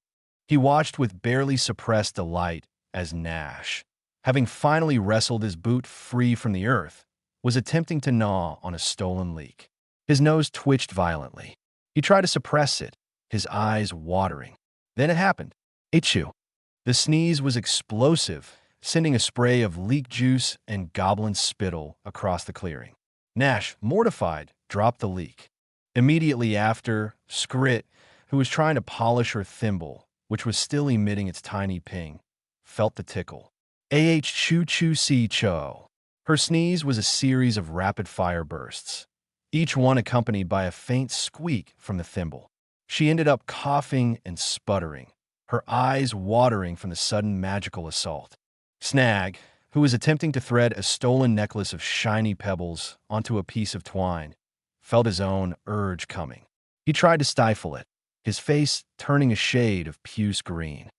He watched with barely suppressed delight as Nash, having finally wrestled his boot free from the earth, was attempting to gnaw on a stolen leak. His nose twitched violently. He tried to suppress it, his eyes watering. Then it happened. Achoo! The sneeze was explosive, sending a spray of leek juice and goblin spittle across the clearing. Nash, mortified, dropped the leak. Immediately after, Scrit, who was trying to polish her thimble, which was still emitting its tiny ping, felt the tickle. Choo-choo-see-cho. Her sneeze was a series of rapid-fire bursts, each one accompanied by a faint squeak from the thimble. She ended up coughing and sputtering, her eyes watering from the sudden magical assault. Snag, who was attempting to thread a stolen necklace of shiny pebbles onto a piece of twine, felt his own urge coming. He tried to stifle it, his face turning a shade of puce green.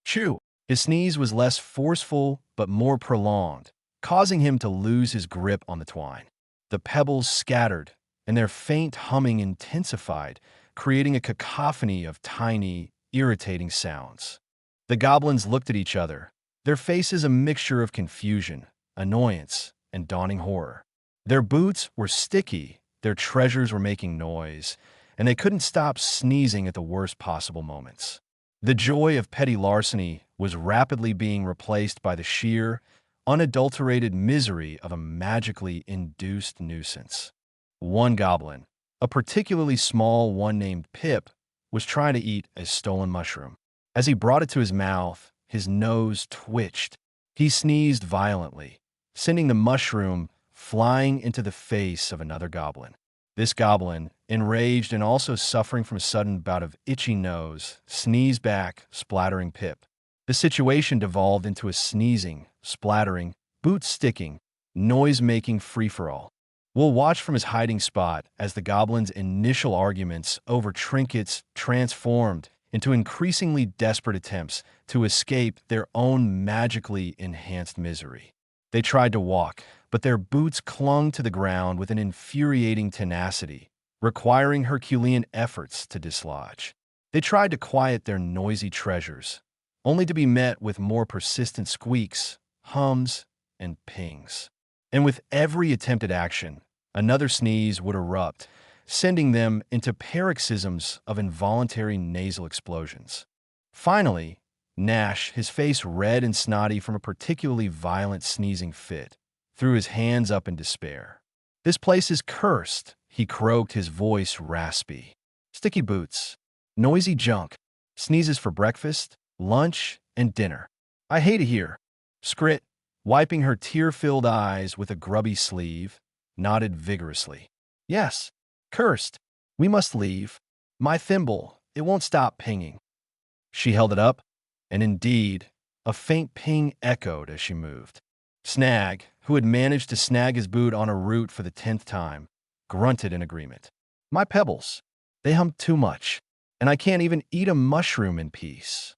Chew! His sneeze was less forceful but more prolonged, causing him to lose his grip on the twine. The pebbles scattered, and their faint humming intensified, creating a cacophony of tiny, irritating sounds. The goblins looked at each other, their faces a mixture of confusion, annoyance, and dawning horror. Their boots were sticky, their treasures were making noise, and they couldn't stop sneezing at the worst possible moments. The joy of petty larceny was rapidly being replaced by the sheer, unadulterated misery of a magically induced nuisance. One goblin, a particularly small one named Pip, was trying to eat a stolen mushroom. As he brought it to his mouth, his nose twitched. He sneezed violently, sending the mushroom flying into the face of another goblin. This goblin, enraged and also suffering from a sudden bout of itchy nose, sneezed back, splattering Pip. The situation devolved into a sneezing, splattering, boot-sticking, noise-making free-for-all. Will watched from his hiding spot as the goblins' initial arguments over trinkets transformed into increasingly desperate attempts to escape their own magically enhanced misery. They tried to walk, but their boots clung to the ground with an infuriating tenacity, requiring Herculean efforts to dislodge. They tried to quiet their noisy treasures, only to be met with more persistent squeaks, hums, and pings. And with every attempted action, another sneeze would erupt, sending them into paroxysms of involuntary nasal explosions. Finally, Nash, his face red and snotty from a particularly violent sneezing fit, threw his hands up in despair. "This place is cursed," he croaked, his voice raspy. "Sticky boots, noisy junk, sneezes for breakfast, lunch, and dinner. I hate it here." Scrit, wiping her tear-filled eyes with a grubby sleeve, nodded vigorously. "Yes, cursed. We must leave. My thimble, it won't stop pinging." She held it up, and indeed, a faint ping echoed as she moved. Snag, who had managed to snag his boot on a root for the 10th time, grunted in agreement. "My pebbles, they hum too much, and I can't even eat a mushroom in peace."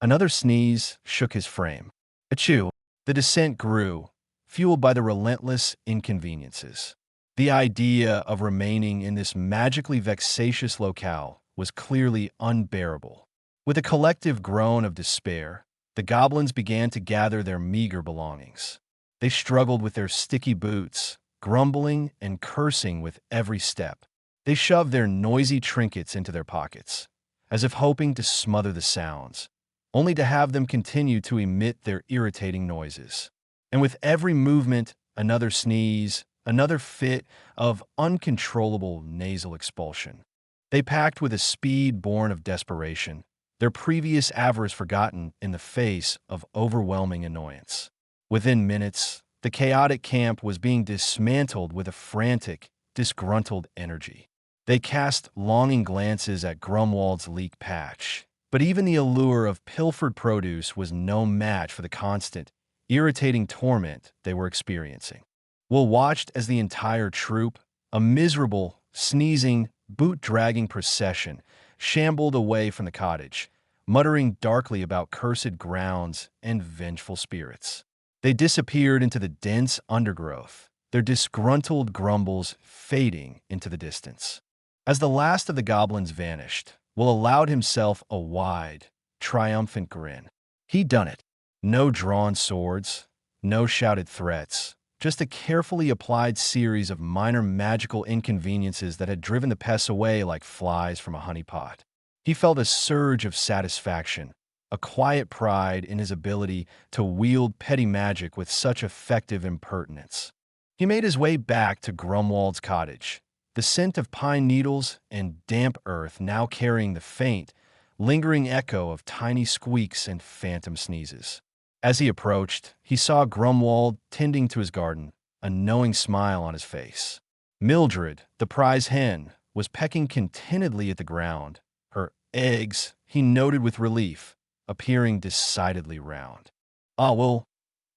Another sneeze shook his frame. Achoo! The descent grew, fueled by the relentless inconveniences. The idea of remaining in this magically vexatious locale was clearly unbearable. With a collective groan of despair, the goblins began to gather their meager belongings. They struggled with their sticky boots, grumbling and cursing with every step. They shoved their noisy trinkets into their pockets, as if hoping to smother the sounds, only to have them continue to emit their irritating noises. And with every movement, another sneeze, another fit of uncontrollable nasal expulsion. They packed with a speed born of desperation, their previous avarice forgotten in the face of overwhelming annoyance. Within minutes, the chaotic camp was being dismantled with a frantic, disgruntled energy. They cast longing glances at Grumwald's leak patch, but even the allure of pilfered produce was no match for the constant, irritating torment they were experiencing. Will watched as the entire troop, a miserable, sneezing, boot-dragging procession, shambled away from the cottage, muttering darkly about cursed grounds and vengeful spirits. They disappeared into the dense undergrowth, their disgruntled grumbles fading into the distance. As the last of the goblins vanished, Will allowed himself a wide, triumphant grin. He'd done it. No drawn swords, no shouted threats, just a carefully applied series of minor magical inconveniences that had driven the pests away like flies from a honeypot. He felt a surge of satisfaction, a quiet pride in his ability to wield petty magic with such effective impertinence. He made his way back to Grumwald's cottage, the scent of pine needles and damp earth now carrying the faint, lingering echo of tiny squeaks and phantom sneezes. As he approached, he saw Grumwald tending to his garden, a knowing smile on his face. Mildred, the prize hen, was pecking contentedly at the ground, her eggs, he noted with relief, appearing decidedly round. "Ah, well,"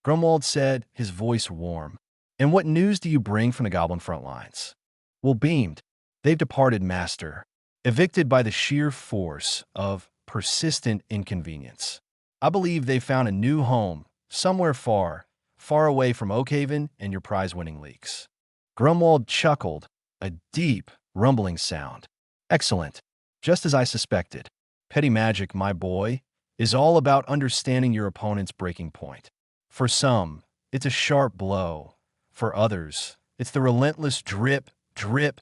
Grumwald said, his voice warm. "And what news do you bring from the goblin front lines?" Will beamed. "They've departed, master, evicted by the sheer force of persistent inconvenience. I believe they found a new home, somewhere far, far away from Oakhaven and your prize-winning leaks." Grumwald chuckled, a deep, rumbling sound. "Excellent. Just as I suspected. Petty magic, my boy, is all about understanding your opponent's breaking point. For some, it's a sharp blow. For others, it's the relentless drip, drip,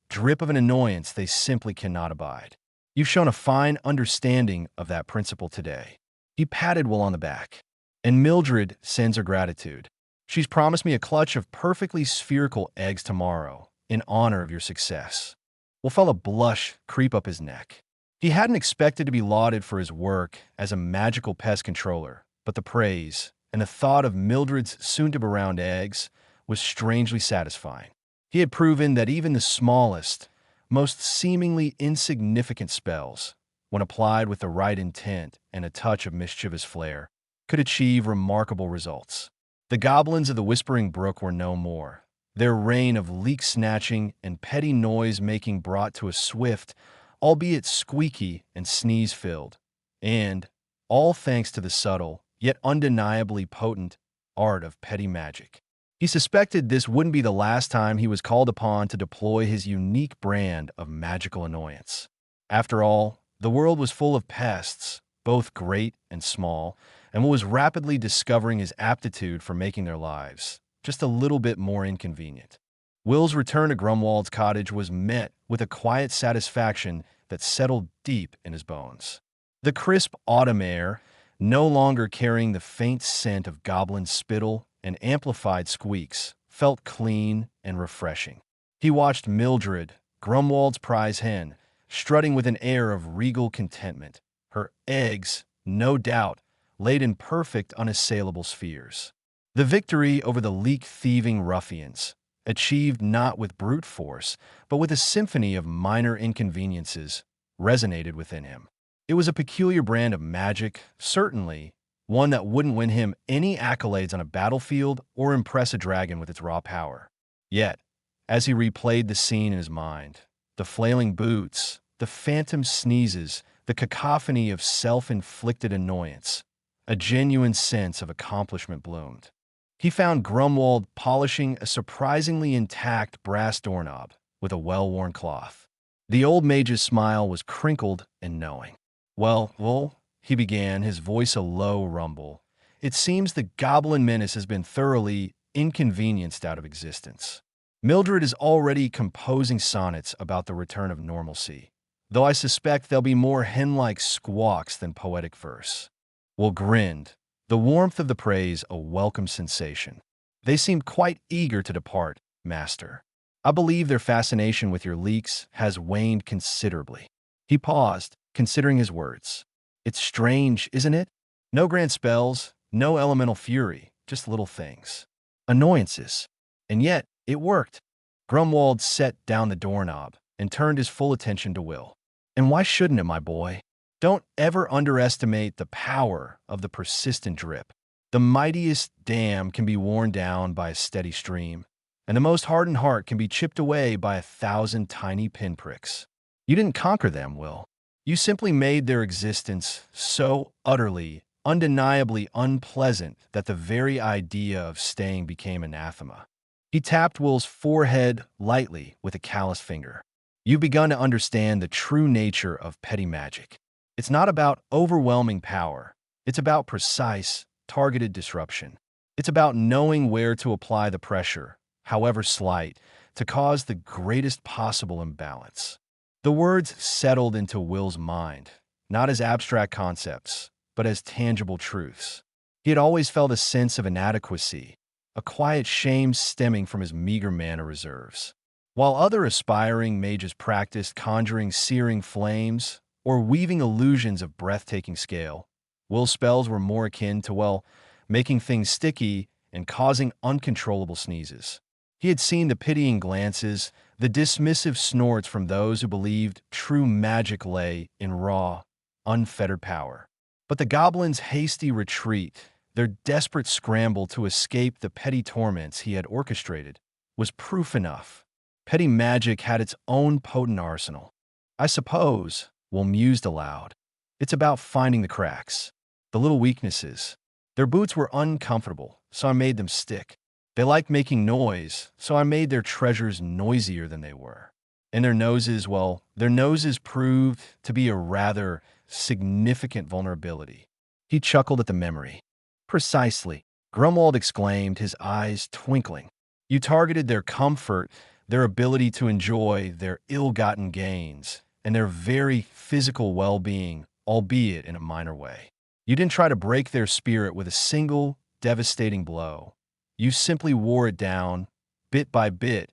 drip of an annoyance they simply cannot abide. You've shown a fine understanding of that principle today." He patted Will on the back. "And Mildred sends her gratitude. She's promised me a clutch of perfectly spherical eggs tomorrow, in honor of your success." Will felt a blush creep up his neck. He hadn't expected to be lauded for his work as a magical pest controller, but the praise, and the thought of Mildred's soon-to-be-round eggs, was strangely satisfying. He had proven that even the smallest, most seemingly insignificant spells, when applied with the right intent and a touch of mischievous flair, could achieve remarkable results. The goblins of the Whispering Brook were no more. Their reign of leak-snatching and petty noise-making brought to a swift, albeit squeaky and sneeze-filled, and, all thanks to the subtle, yet undeniably potent, art of petty magic. He suspected this wouldn't be the last time he was called upon to deploy his unique brand of magical annoyance. After all, the world was full of pests, both great and small, and Will was rapidly discovering his aptitude for making their lives just a little bit more inconvenient. Will's return to Grumwald's cottage was met with a quiet satisfaction that settled deep in his bones. The crisp autumn air, no longer carrying the faint scent of goblin spittle and amplified squeaks, felt clean and refreshing. He watched Mildred, Grumwald's prize hen, strutting with an air of regal contentment, her eggs, no doubt, laid in perfect unassailable spheres. The victory over the leak-thieving ruffians, achieved not with brute force, but with a symphony of minor inconveniences, resonated within him. It was a peculiar brand of magic, certainly, one that wouldn't win him any accolades on a battlefield or impress a dragon with its raw power. Yet, as he replayed the scene in his mind, the flailing boots, the phantom sneezes, the cacophony of self-inflicted annoyance, a genuine sense of accomplishment bloomed. He found Grumwald polishing a surprisingly intact brass doorknob with a well-worn cloth. The old mage's smile was crinkled and knowing. Well, he began, his voice a low rumble. "It seems the goblin menace has been thoroughly inconvenienced out of existence." Mildred is already composing sonnets about the return of normalcy, though I suspect they'll be more hen-like squawks than poetic verse. Will grinned, the warmth of the praise a welcome sensation. They seemed quite eager to depart, master. I believe their fascination with your leaks has waned considerably. He paused, considering his words. It's strange, isn't it? No grand spells, no elemental fury, just little things. Annoyances. And yet, it worked. Grumwald set down the doorknob and turned his full attention to Will. And why shouldn't it, my boy? Don't ever underestimate the power of the persistent drip. The mightiest dam can be worn down by a steady stream, and the most hardened heart can be chipped away by 1,000 tiny pinpricks. You didn't conquer them, Will. You simply made their existence so utterly, undeniably unpleasant that the very idea of staying became anathema. He tapped Will's forehead lightly with a callous finger. You've begun to understand the true nature of petty magic. It's not about overwhelming power. It's about precise, targeted disruption. It's about knowing where to apply the pressure, however slight, to cause the greatest possible imbalance. The words settled into Will's mind, not as abstract concepts, but as tangible truths. He had always felt a sense of inadequacy, a quiet shame stemming from his meager mana reserves. While other aspiring mages practiced conjuring searing flames or weaving illusions of breathtaking scale, Will's spells were more akin to, well, making things sticky and causing uncontrollable sneezes. He had seen the pitying glances, the dismissive snorts from those who believed true magic lay in raw, unfettered power. But the goblin's hasty retreat, their desperate scramble to escape the petty torments he had orchestrated, was proof enough. Petty magic had its own potent arsenal. I suppose, Will mused aloud, it's about finding the cracks, the little weaknesses. Their boots were uncomfortable, so I made them stick. They liked making noise, so I made their treasures noisier than they were. And their noses, well, their noses proved to be a rather significant vulnerability. He chuckled at the memory. Precisely, Grumwald exclaimed, his eyes twinkling. You targeted their comfort, their ability to enjoy their ill-gotten gains, and their very physical well-being, albeit in a minor way. You didn't try to break their spirit with a single devastating blow. You simply wore it down, bit by bit,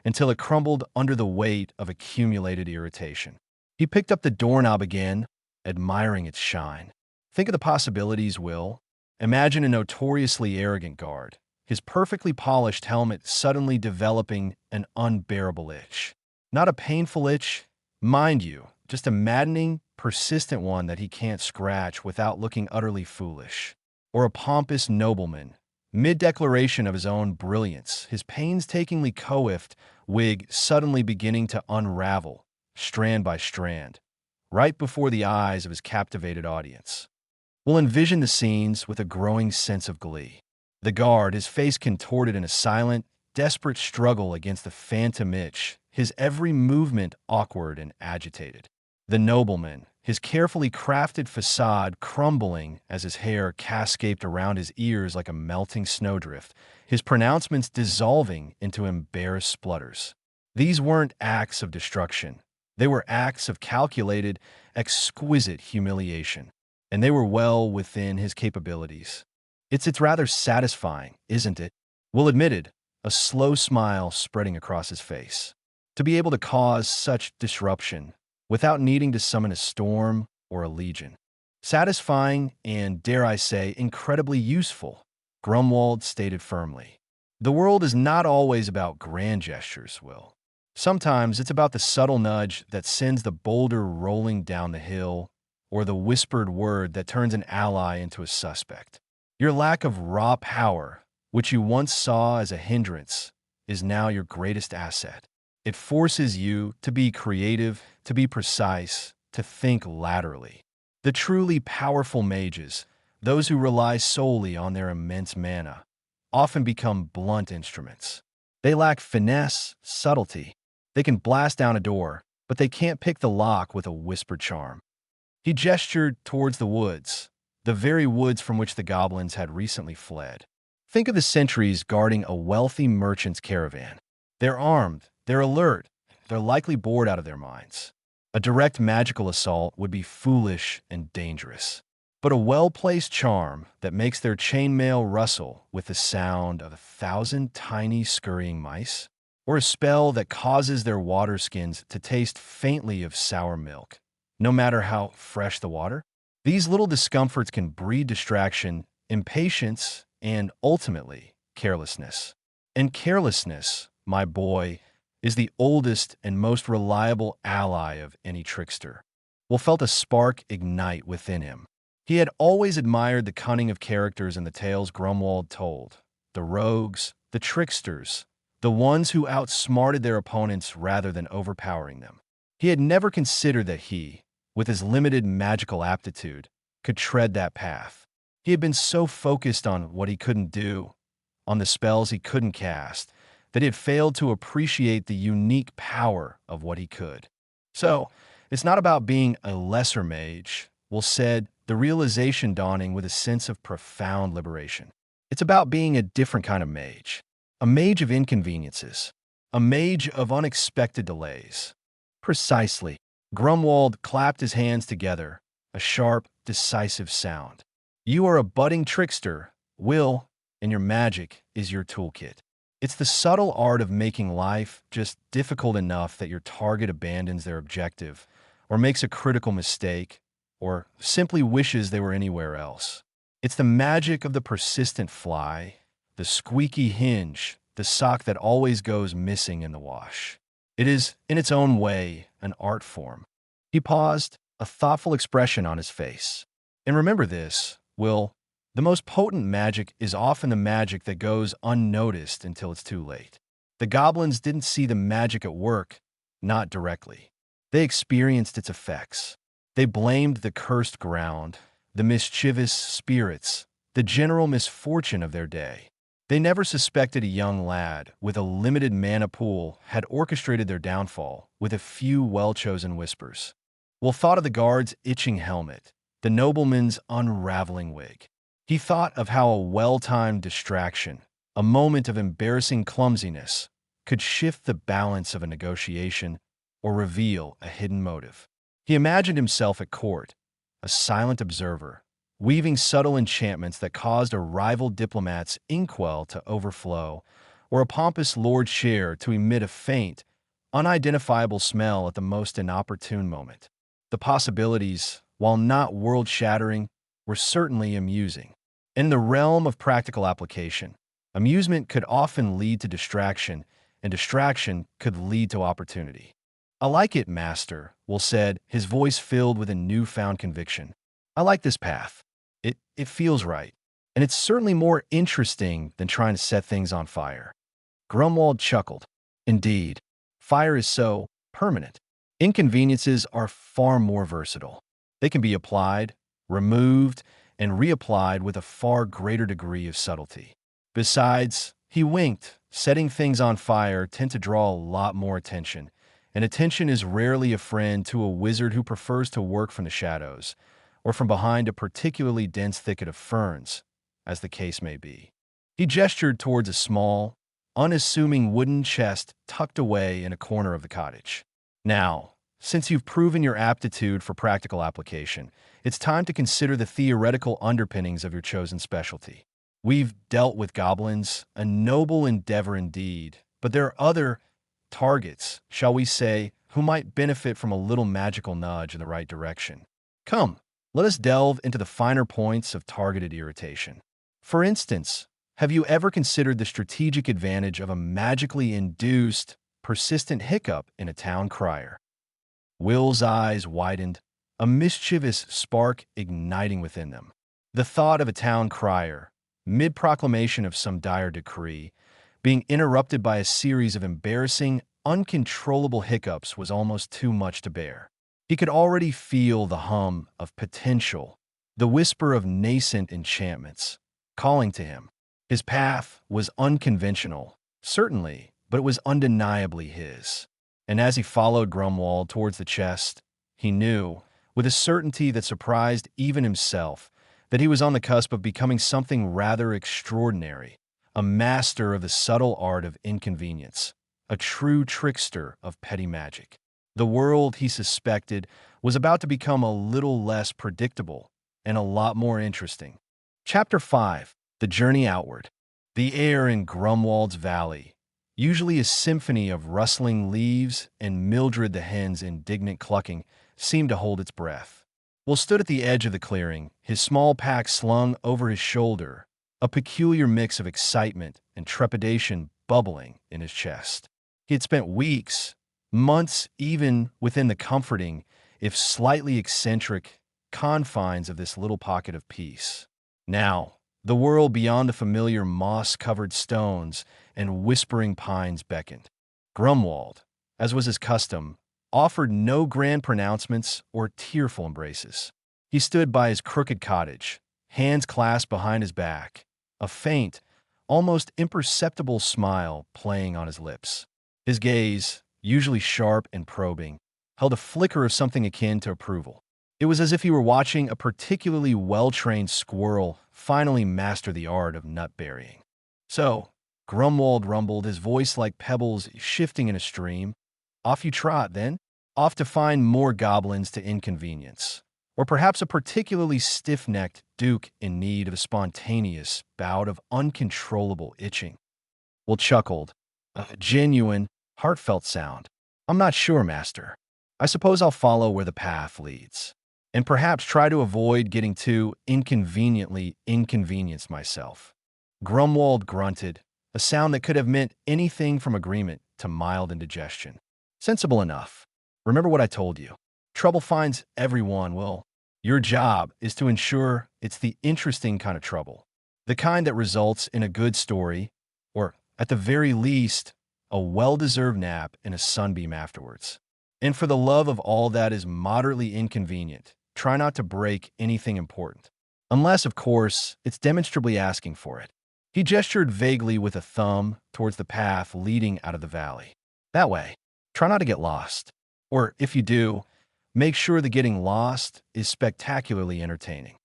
until it crumbled under the weight of accumulated irritation. He picked up the doorknob again, admiring its shine. Think of the possibilities, Will. Imagine a notoriously arrogant guard, his perfectly polished helmet suddenly developing an unbearable itch. Not a painful itch, mind you, just a maddening, persistent one that he can't scratch without looking utterly foolish. Or a pompous nobleman, mid-declaration of his own brilliance, his painstakingly coiffed wig suddenly beginning to unravel, strand by strand, right before the eyes of his captivated audience. We'll envision the scenes with a growing sense of glee. The guard, his face contorted in a silent, desperate struggle against the phantom itch, his every movement awkward and agitated. The nobleman, his carefully crafted facade crumbling as his hair cascaded around his ears like a melting snowdrift, his pronouncements dissolving into embarrassed splutters. These weren't acts of destruction. They were acts of calculated, exquisite humiliation, and they were well within his capabilities. It's rather satisfying, isn't it? Will admitted, a slow smile spreading across his face. To be able to cause such disruption without needing to summon a storm or a legion. Satisfying and, dare I say, incredibly useful, Grumwald stated firmly. The world is not always about grand gestures, Will. Sometimes it's about the subtle nudge that sends the boulder rolling down the hill, or the whispered word that turns an ally into a suspect. Your lack of raw power, which you once saw as a hindrance, is now your greatest asset. It forces you to be creative, to be precise, to think laterally. The truly powerful mages, those who rely solely on their immense mana, often become blunt instruments. They lack finesse, subtlety. They can blast down a door, but they can't pick the lock with a whispered charm. He gestured towards the woods, the very woods from which the goblins had recently fled. Think of the sentries guarding a wealthy merchant's caravan. They're armed, they're alert, they're likely bored out of their minds. A direct magical assault would be foolish and dangerous. But a well-placed charm that makes their chainmail rustle with the sound of 1,000 tiny scurrying mice, or a spell that causes their water skins to taste faintly of sour milk, no matter how fresh the water, these little discomforts can breed distraction, impatience, and ultimately, carelessness. And carelessness, my boy, is the oldest and most reliable ally of any trickster. Will felt a spark ignite within him. He had always admired the cunning of characters in the tales Grumwald told. The rogues, the tricksters, the ones who outsmarted their opponents rather than overpowering them. He had never considered that he, with his limited magical aptitude, could tread that path. He had been so focused on what he couldn't do, on the spells he couldn't cast, that he had failed to appreciate the unique power of what he could. So, it's not about being a lesser mage, Will said, the realization dawning with a sense of profound liberation. It's about being a different kind of mage, a mage of inconveniences, a mage of unexpected delays. Precisely. Grumwald clapped his hands together, a sharp, decisive sound. You are a budding trickster, Will, and your magic is your toolkit. It's the subtle art of making life just difficult enough that your target abandons their objective, or makes a critical mistake, or simply wishes they were anywhere else. It's the magic of the persistent fly, the squeaky hinge, the sock that always goes missing in the wash. It is, in its own way, an art form. He paused, a thoughtful expression on his face. And remember this, Will, the most potent magic is often the magic that goes unnoticed until it's too late. The goblins didn't see the magic at work, not directly. They experienced its effects. They blamed the cursed ground, the mischievous spirits, the general misfortune of their day. They never suspected a young lad with a limited mana pool had orchestrated their downfall with a few well-chosen whispers. Will thought of the guard's itching helmet, the nobleman's unraveling wig. He thought of how a well-timed distraction, a moment of embarrassing clumsiness, could shift the balance of a negotiation or reveal a hidden motive. He imagined himself at court, a silent observer, weaving subtle enchantments that caused a rival diplomat's inkwell to overflow, or a pompous lord share to emit a faint, unidentifiable smell at the most inopportune moment. The possibilities, while not world-shattering, were certainly amusing. In the realm of practical application, amusement could often lead to distraction, and distraction could lead to opportunity. I like it, Master, Will said, his voice filled with a newfound conviction. I like this path. It feels right. And it's certainly more interesting than trying to set things on fire. Grumwald chuckled. Indeed, fire is so permanent. Inconveniences are far more versatile. They can be applied, removed, and reapplied with a far greater degree of subtlety. Besides, he winked, setting things on fire tend to draw a lot more attention, and attention is rarely a friend to a wizard who prefers to work from the shadows, or from behind a particularly dense thicket of ferns, as the case may be. He gestured towards a small, unassuming wooden chest tucked away in a corner of the cottage. Now, since you've proven your aptitude for practical application, it's time to consider the theoretical underpinnings of your chosen specialty. We've dealt with goblins, a noble endeavor indeed, but there are other targets, shall we say, who might benefit from a little magical nudge in the right direction. Come, let us delve into the finer points of targeted irritation. For instance, have you ever considered the strategic advantage of a magically induced, persistent hiccup in a town crier? Will's eyes widened, a mischievous spark igniting within them. The thought of a town crier, mid-proclamation of some dire decree, being interrupted by a series of embarrassing, uncontrollable hiccups was almost too much to bear. He could already feel the hum of potential, the whisper of nascent enchantments, calling to him. His path was unconventional, certainly, but it was undeniably his. And as he followed Grumwald towards the chest, he knew, with a certainty that surprised even himself, that he was on the cusp of becoming something rather extraordinary, a master of the subtle art of inconvenience, a true trickster of petty magic. The world, he suspected, was about to become a little less predictable and a lot more interesting. Chapter 5. The Journey Outward. The air in Grumwald's Valley, usually a symphony of rustling leaves and Mildred the hen's indignant clucking, seemed to hold its breath. Will stood at the edge of the clearing, his small pack slung over his shoulder, a peculiar mix of excitement and trepidation bubbling in his chest. He had spent weeks, months even within the comforting, if slightly eccentric, confines of this little pocket of peace. Now, the world beyond the familiar moss-covered stones and whispering pines beckoned. Grumwald, as was his custom, offered no grand pronouncements or tearful embraces. He stood by his crooked cottage, hands clasped behind his back, a faint, almost imperceptible smile playing on his lips. His gaze, usually sharp and probing, held a flicker of something akin to approval. It was as if he were watching a particularly well-trained squirrel finally master the art of nut burying. "So," Grumwald rumbled, his voice like pebbles shifting in a stream, "off you trot, then? Off to find more goblins to inconvenience. Or perhaps a particularly stiff-necked duke in need of a spontaneous bout of uncontrollable itching." Will chuckled, a genuine, heartfelt sound. "I'm not sure, master. I suppose I'll follow where the path leads, and perhaps try to avoid getting too inconveniently inconvenienced myself." Grumwald grunted, a sound that could have meant anything from agreement to mild indigestion. "Sensible enough. Remember what I told you. Trouble finds everyone, Will. Your job is to ensure it's the interesting kind of trouble, the kind that results in a good story, or, at the very least, a well-deserved nap and a sunbeam afterwards. And for the love of all that is moderately inconvenient, try not to break anything important. Unless, of course, it's demonstrably asking for it." He gestured vaguely with a thumb towards the path leading out of the valley. "That way. Try not to get lost. Or, if you do, make sure the getting lost is spectacularly entertaining."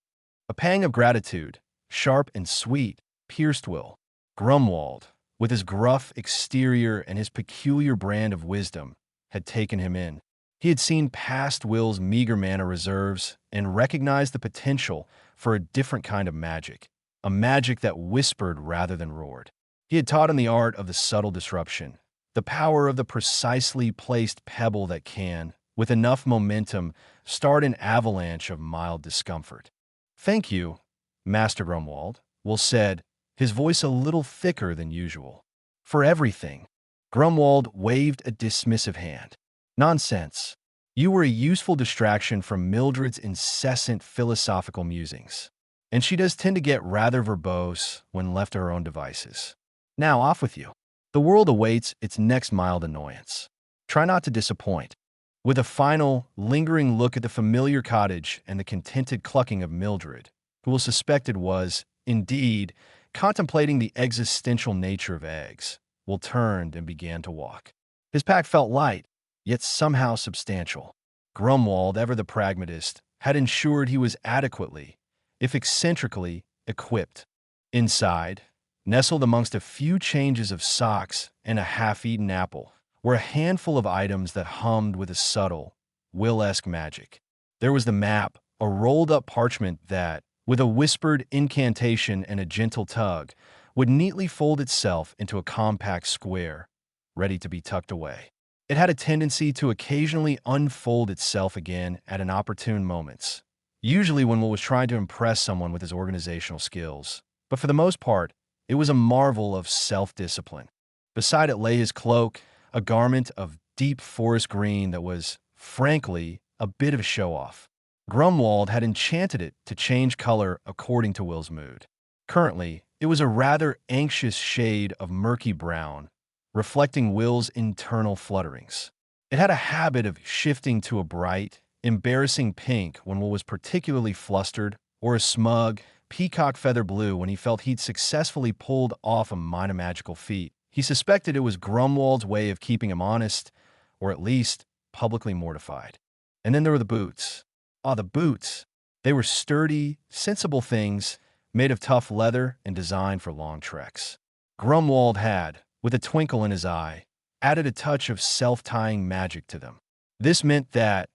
A pang of gratitude, sharp and sweet, pierced Will. Grumwald, with his gruff exterior and his peculiar brand of wisdom, had taken him in. He had seen past Will's meager mana reserves and recognized the potential for a different kind of magic, a magic that whispered rather than roared. He had taught him the art of the subtle disruption, the power of the precisely placed pebble that can, with enough momentum, start an avalanche of mild discomfort. "Thank you, Master Grumwald," Will said, his voice a little thicker than usual. "For everything." Grumwald waved a dismissive hand. "Nonsense. You were a useful distraction from Mildred's incessant philosophical musings, and she does tend to get rather verbose when left to her own devices. Now off with you. The world awaits its next mild annoyance. Try not to disappoint." With a final, lingering look at the familiar cottage and the contented clucking of Mildred, who Will suspected was, indeed, contemplating the existential nature of eggs, Will turned and began to walk. His pack felt light, yet somehow substantial. Grumwald, ever the pragmatist, had ensured he was adequately, if eccentrically, equipped. Inside, nestled amongst a few changes of socks and a half-eaten apple, were a handful of items that hummed with a subtle, Will-esque magic. There was the map, a rolled-up parchment that, with a whispered incantation and a gentle tug, would neatly fold itself into a compact square, ready to be tucked away. It had a tendency to occasionally unfold itself again at inopportune moments, usually when Will was trying to impress someone with his organizational skills, but for the most part, it was a marvel of self-discipline. Beside it lay his cloak, a garment of deep forest green that was, frankly, a bit of a show-off. Grumwald had enchanted it to change color according to Will's mood. Currently, it was a rather anxious shade of murky brown, reflecting Will's internal flutterings. It had a habit of shifting to a bright, embarrassing pink when Will was particularly flustered, or a smug, peacock feather blue when he felt he'd successfully pulled off a minor magical feat. He suspected it was Grumwald's way of keeping him honest, or at least publicly mortified. And then there were the boots. Ah, the boots. They were sturdy, sensible things, made of tough leather and designed for long treks. Grumwald had, with a twinkle in his eye, added a touch of self-tying magic to them. This meant that,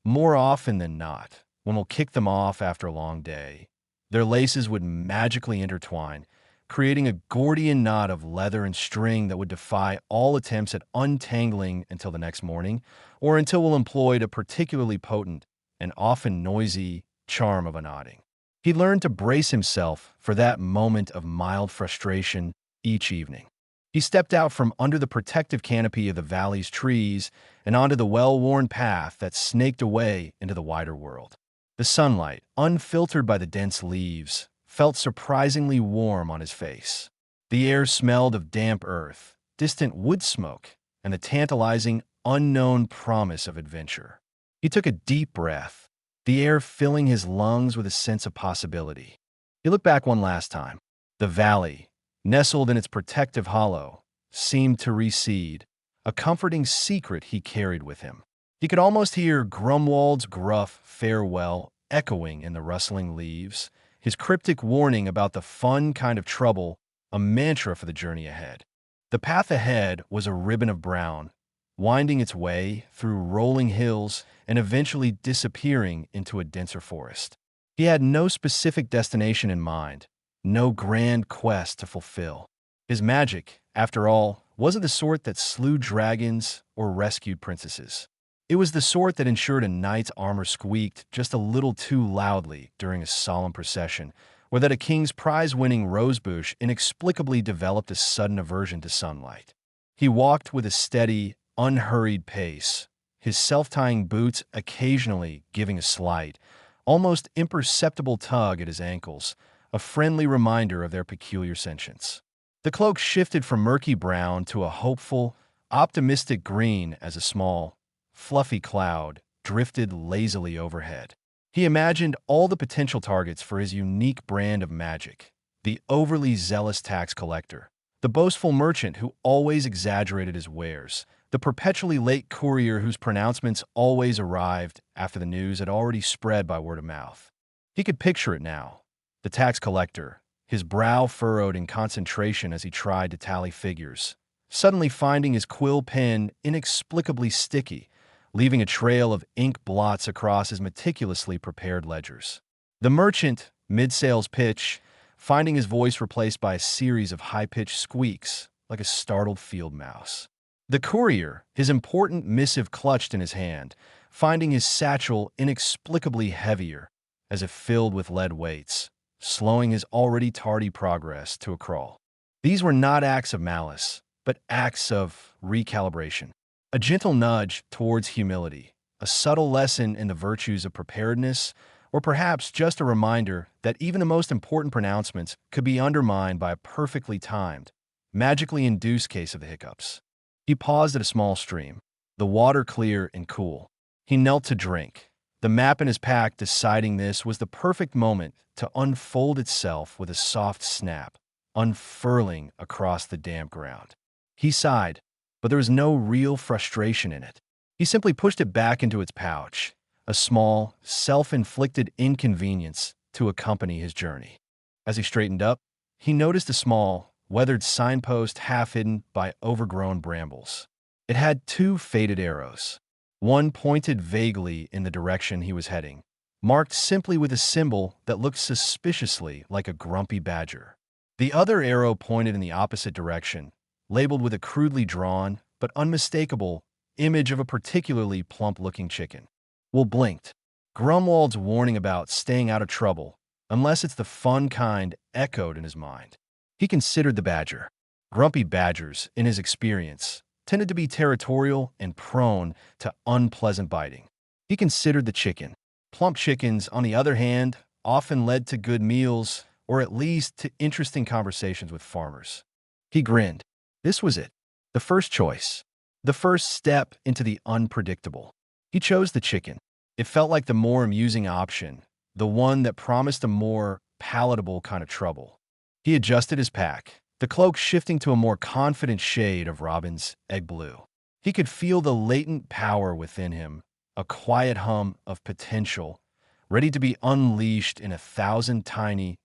more often than not, when we'll kick them off after a long day, their laces would magically intertwine, creating a Gordian knot of leather and string that would defy all attempts at untangling until the next morning, or until we'll employed a particularly potent and often noisy charm of unknotting. He learned to brace himself for that moment of mild frustration each evening. He stepped out from under the protective canopy of the valley's trees and onto the well-worn path that snaked away into the wider world. The sunlight, unfiltered by the dense leaves, felt surprisingly warm on his face. The air smelled of damp earth, distant wood smoke, and the tantalizing, unknown promise of adventure. He took a deep breath, the air filling his lungs with a sense of possibility. He looked back one last time. The valley, nestled in its protective hollow, seemed to recede, a comforting secret he carried with him. He could almost hear Grumwald's gruff farewell echoing in the rustling leaves, his cryptic warning about the fun kind of trouble, a mantra for the journey ahead. The path ahead was a ribbon of brown, winding its way through rolling hills and eventually disappearing into a denser forest. He had no specific destination in mind, no grand quest to fulfill. His magic, after all, wasn't the sort that slew dragons or rescued princesses. It was the sort that ensured a knight's armor squeaked just a little too loudly during a solemn procession, or that a king's prize-winning rosebush inexplicably developed a sudden aversion to sunlight. He walked with a steady, unhurried pace, his self-tying boots occasionally giving a slight, almost imperceptible tug at his ankles, a friendly reminder of their peculiar sentience. The cloak shifted from murky brown to a hopeful, optimistic green as a small, fluffy cloud drifted lazily overhead. He imagined all the potential targets for his unique brand of magic: the overly zealous tax collector, the boastful merchant who always exaggerated his wares, the perpetually late courier whose pronouncements always arrived after the news had already spread by word of mouth. He could picture it now. The tax collector, his brow furrowed in concentration as he tried to tally figures, suddenly finding his quill pen inexplicably sticky, leaving a trail of ink blots across his meticulously prepared ledgers. The merchant, mid-sales pitch, finding his voice replaced by a series of high-pitched squeaks like a startled field mouse. The courier, his important missive clutched in his hand, finding his satchel inexplicably heavier as if filled with lead weights, slowing his already tardy progress to a crawl. These were not acts of malice, but acts of recalibration. A gentle nudge towards humility, a subtle lesson in the virtues of preparedness, or perhaps just a reminder that even the most important pronouncements could be undermined by a perfectly timed, magically induced case of the hiccups. He paused at a small stream, the water clear and cool. He knelt to drink, the map in his pack deciding this was the perfect moment to unfold itself with a soft snap, unfurling across the damp ground. He sighed, but there was no real frustration in it. He simply pushed it back into its pouch, a small, self-inflicted inconvenience to accompany his journey. As he straightened up, he noticed a small, weathered signpost half hidden by overgrown brambles. It had two faded arrows. One pointed vaguely in the direction he was heading, marked simply with a symbol that looked suspiciously like a grumpy badger. The other arrow pointed in the opposite direction, labeled with a crudely drawn, but unmistakable, image of a particularly plump-looking chicken. Will blinked. Grumwald's warning about staying out of trouble, unless it's the fun kind, echoed in his mind. He considered the badger. Grumpy badgers, in his experience, tended to be territorial and prone to unpleasant biting. He considered the chicken. Plump chickens, on the other hand, often led to good meals, or at least to interesting conversations with farmers. He grinned. This was it. The first choice. The first step into the unpredictable. He chose the chicken. It felt like the more amusing option, the one that promised a more palatable kind of trouble. He adjusted his pack, the cloak shifting to a more confident shade of Robin's egg blue. He could feel the latent power within him, a quiet hum of potential, ready to be unleashed in 1,000 tiny,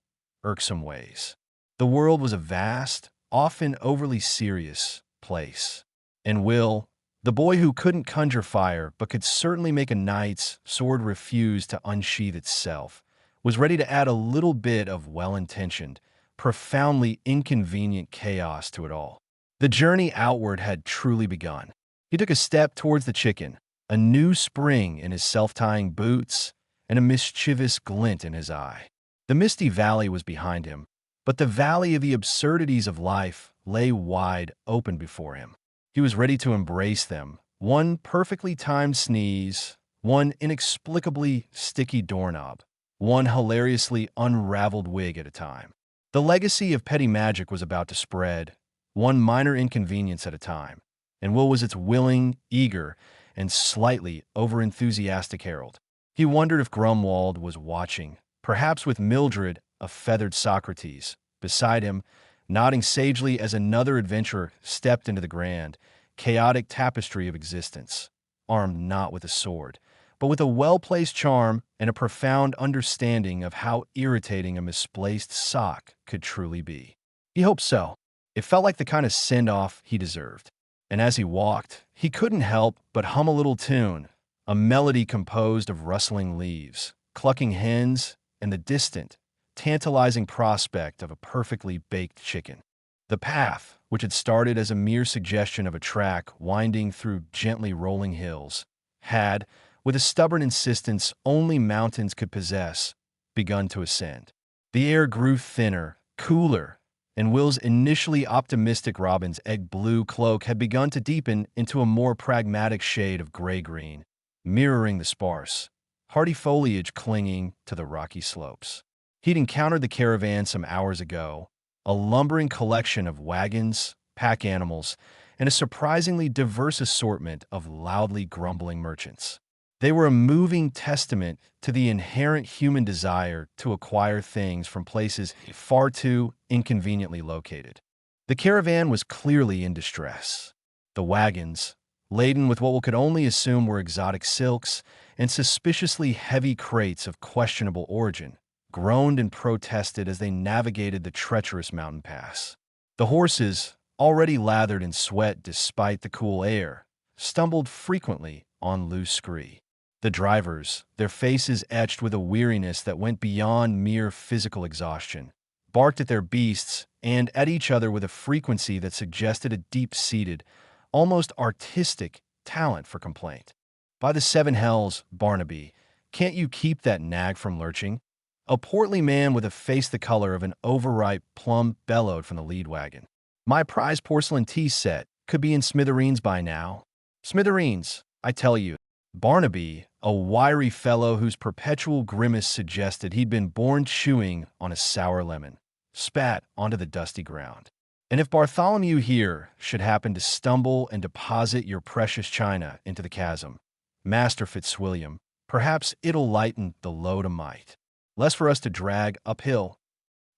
irksome ways. The world was a vast, often overly serious place. And Will, the boy who couldn't conjure fire but could certainly make a knight's sword refuse to unsheath itself, was ready to add a little bit of well-intentioned, profoundly inconvenient chaos to it all. The journey outward had truly begun. He took a step towards the chicken, a new spring in his self-tying boots, and a mischievous glint in his eye. The misty valley was behind him, but the valley of the absurdities of life lay wide open before him. He was ready to embrace them, one perfectly timed sneeze, one inexplicably sticky doorknob, one hilariously unraveled wig at a time. The legacy of petty magic was about to spread, one minor inconvenience at a time, and Will was its willing, eager, and slightly over-enthusiastic herald. He wondered if Grumwald was watching, perhaps with Mildred, a feathered Socrates, beside him, nodding sagely as another adventurer stepped into the grand, chaotic tapestry of existence, armed not with a sword, but with a well-placed charm and a profound understanding of how irritating a misplaced sock could truly be. He hoped so. It felt like the kind of send-off he deserved. And as he walked, he couldn't help but hum a little tune, a melody composed of rustling leaves, clucking hens, and the distant, tantalizing prospect of a perfectly baked chicken. The path, which had started as a mere suggestion of a track winding through gently rolling hills, had, with a stubborn insistence only mountains could possess, begun to ascend. The air grew thinner, cooler, and Will's initially optimistic robin's egg blue cloak had begun to deepen into a more pragmatic shade of gray-green, mirroring the sparse, hardy foliage clinging to the rocky slopes. He'd encountered the caravan some hours ago, a lumbering collection of wagons, pack animals, and a surprisingly diverse assortment of loudly grumbling merchants. They were a moving testament to the inherent human desire to acquire things from places far too inconveniently located. The caravan was clearly in distress. The wagons, laden with what one could only assume were exotic silks and suspiciously heavy crates of questionable origin, groaned and protested as they navigated the treacherous mountain pass. The horses, already lathered in sweat despite the cool air, stumbled frequently on loose scree. The drivers, their faces etched with a weariness that went beyond mere physical exhaustion, barked at their beasts and at each other with a frequency that suggested a deep-seated, almost artistic talent for complaint. By the seven hells, Barnaby, can't you keep that nag from lurching? A portly man with a face the color of an overripe plum bellowed from the lead wagon. My prized porcelain tea set could be in smithereens by now. Smithereens, I tell you. Barnaby, a wiry fellow whose perpetual grimace suggested he'd been born chewing on a sour lemon, spat onto the dusty ground. And if Bartholomew here should happen to stumble and deposit your precious china into the chasm, Master Fitzwilliam, perhaps it'll lighten the load a mite. Less for us to drag uphill.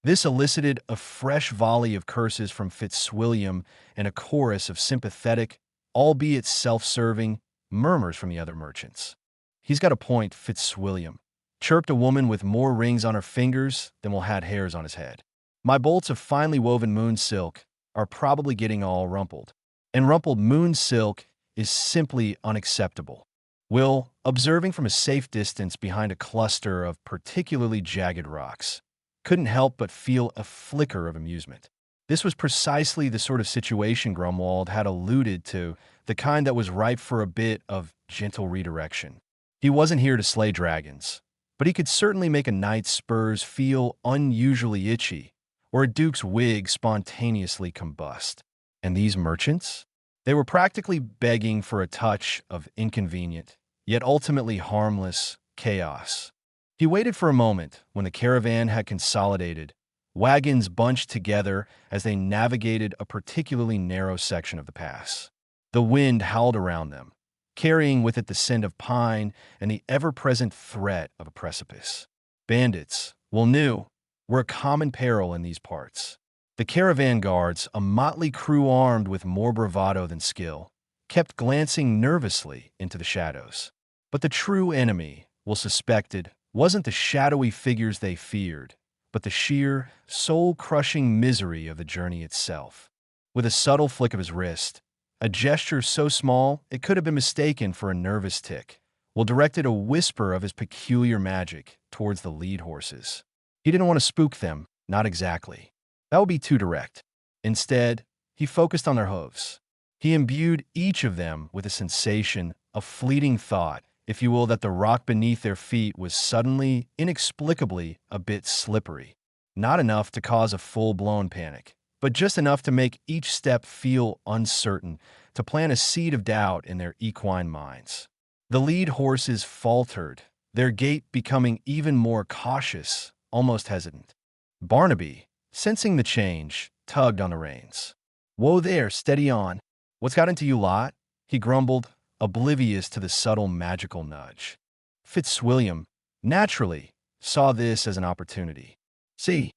This elicited a fresh volley of curses from Fitzwilliam and a chorus of sympathetic, albeit self-serving, murmurs from the other merchants. He's got a point, Fitzwilliam, chirped a woman with more rings on her fingers than will had hairs on his head. My bolts of finely woven moon silk are probably getting all rumpled, and rumpled moon silk is simply unacceptable. Will, observing from a safe distance behind a cluster of particularly jagged rocks, couldn't help but feel a flicker of amusement. This was precisely the sort of situation Grumwald had alluded to, the kind that was ripe for a bit of gentle redirection. He wasn't here to slay dragons, but he could certainly make a knight's spurs feel unusually itchy, or a duke's wig spontaneously combust. And these merchants? They were practically begging for a touch of inconvenient, yet ultimately harmless, chaos. He waited for a moment when the caravan had consolidated, wagons bunched together as they navigated a particularly narrow section of the pass. The wind howled around them, carrying with it the scent of pine and the ever-present threat of a precipice. Bandits, Will knew, were a common peril in these parts. The caravan guards, a motley crew armed with more bravado than skill, kept glancing nervously into the shadows. But the true enemy, Will suspected, wasn't the shadowy figures they feared, but the sheer, soul-crushing misery of the journey itself. With a subtle flick of his wrist, A gesture so small it could have been mistaken for a nervous tic. Will directed a whisper of his peculiar magic towards the lead horses. He didn't want to spook them, not exactly. That would be too direct. Instead, he focused on their hooves. He imbued each of them with a sensation, a fleeting thought, if you will, that the rock beneath their feet was suddenly, inexplicably, a bit slippery. Not enough to cause a full-blown panic, but just enough to make each step feel uncertain, to plant a seed of doubt in their equine minds. The lead horses faltered, their gait becoming even more cautious, almost hesitant. Barnaby, sensing the change, tugged on the reins. "Whoa there, steady on. What's got into you lot?" he grumbled, oblivious to the subtle magical nudge. Fitzwilliam, naturally, saw this as an opportunity. See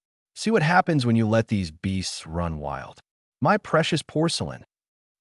what happens when you let these beasts run wild. My precious porcelain."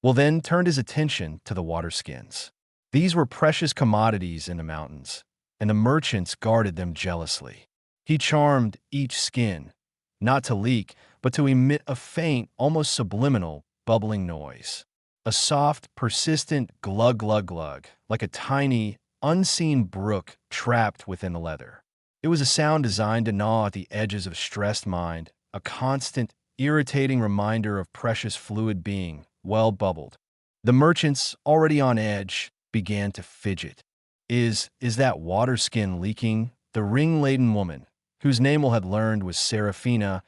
Will then turned his attention to the water skins. These were precious commodities in the mountains, and the merchants guarded them jealously. He charmed each skin, not to leak, but to emit a faint, almost subliminal, bubbling noise. A soft, persistent glug glug glug, like a tiny, unseen brook trapped within the leather. It was a sound designed to gnaw at the edges of stressed mind, a constant, irritating reminder of precious fluid being well bubbled. The merchants, already on edge, began to fidget. Is that water skin leaking?" The ring-laden woman, whose name Will had learned was Seraphina,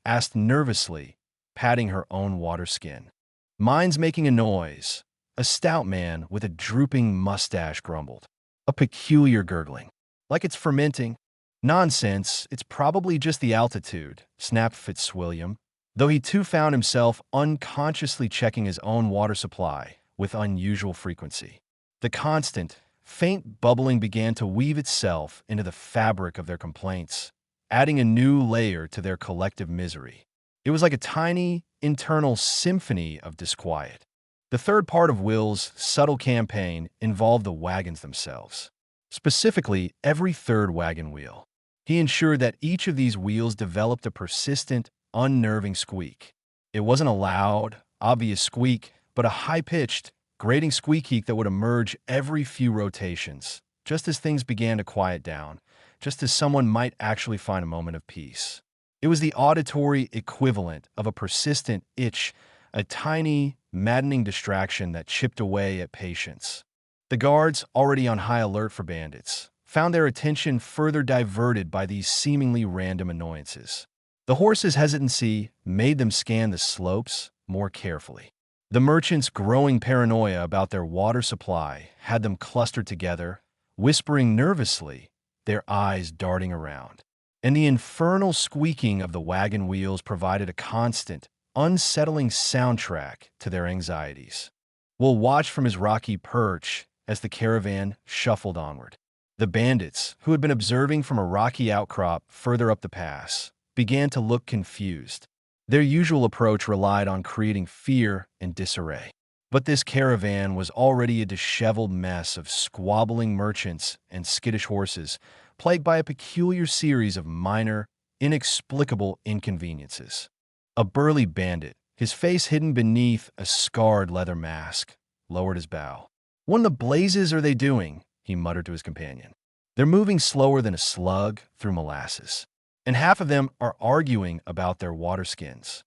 asked nervously, patting her own water skin. "Mine's making a noise," a stout man with a drooping mustache grumbled. "A peculiar gurgling. Like it's fermenting." "Nonsense, it's probably just the altitude," snapped Fitzwilliam, though he too found himself unconsciously checking his own water supply with unusual frequency. The constant, faint bubbling began to weave itself into the fabric of their complaints, adding a new layer to their collective misery. It was like a tiny, internal symphony of disquiet. The third part of Will's subtle campaign involved the wagons themselves. Specifically, every third wagon wheel. He ensured that each of these wheels developed a persistent, unnerving squeak. It wasn't a loud, obvious squeak, but a high-pitched, grating squeak that would emerge every few rotations, just as things began to quiet down, just as someone might actually find a moment of peace. It was the auditory equivalent of a persistent itch, a tiny, maddening distraction that chipped away at patience. The guards, already on high alert for bandits, found their attention further diverted by these seemingly random annoyances. The horses' hesitancy made them scan the slopes more carefully. The merchants' growing paranoia about their water supply had them clustered together, whispering nervously, their eyes darting around. And the infernal squeaking of the wagon wheels provided a constant, unsettling soundtrack to their anxieties. Will watched from his rocky perch as the caravan shuffled onward. The bandits, who had been observing from a rocky outcrop further up the pass, began to look confused. Their usual approach relied on creating fear and disarray. But this caravan was already a disheveled mess of squabbling merchants and skittish horses, plagued by a peculiar series of minor, inexplicable inconveniences. A burly bandit, his face hidden beneath a scarred leather mask, lowered his bow. "What in the blazes are they doing?" he muttered to his companion. "They're moving slower than a slug through molasses. And half of them are arguing about their water skins."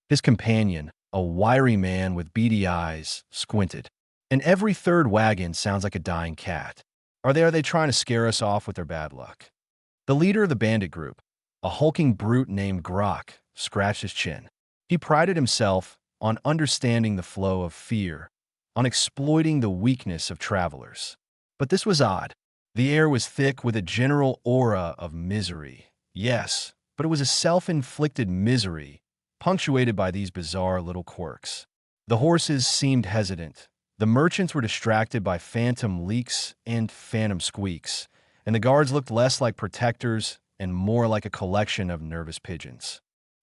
His companion, a wiry man with beady eyes, squinted. "And every third wagon sounds like a dying cat. Are they trying to scare us off with their bad luck?" The leader of the bandit group, a hulking brute named Grok, scratched his chin. He prided himself on understanding the flow of fear, on exploiting the weakness of travelers. But this was odd. The air was thick with a general aura of misery. Yes, but it was a self-inflicted misery, punctuated by these bizarre little quirks. The horses seemed hesitant. The merchants were distracted by phantom leaks and phantom squeaks, and the guards looked less like protectors and more like a collection of nervous pigeons.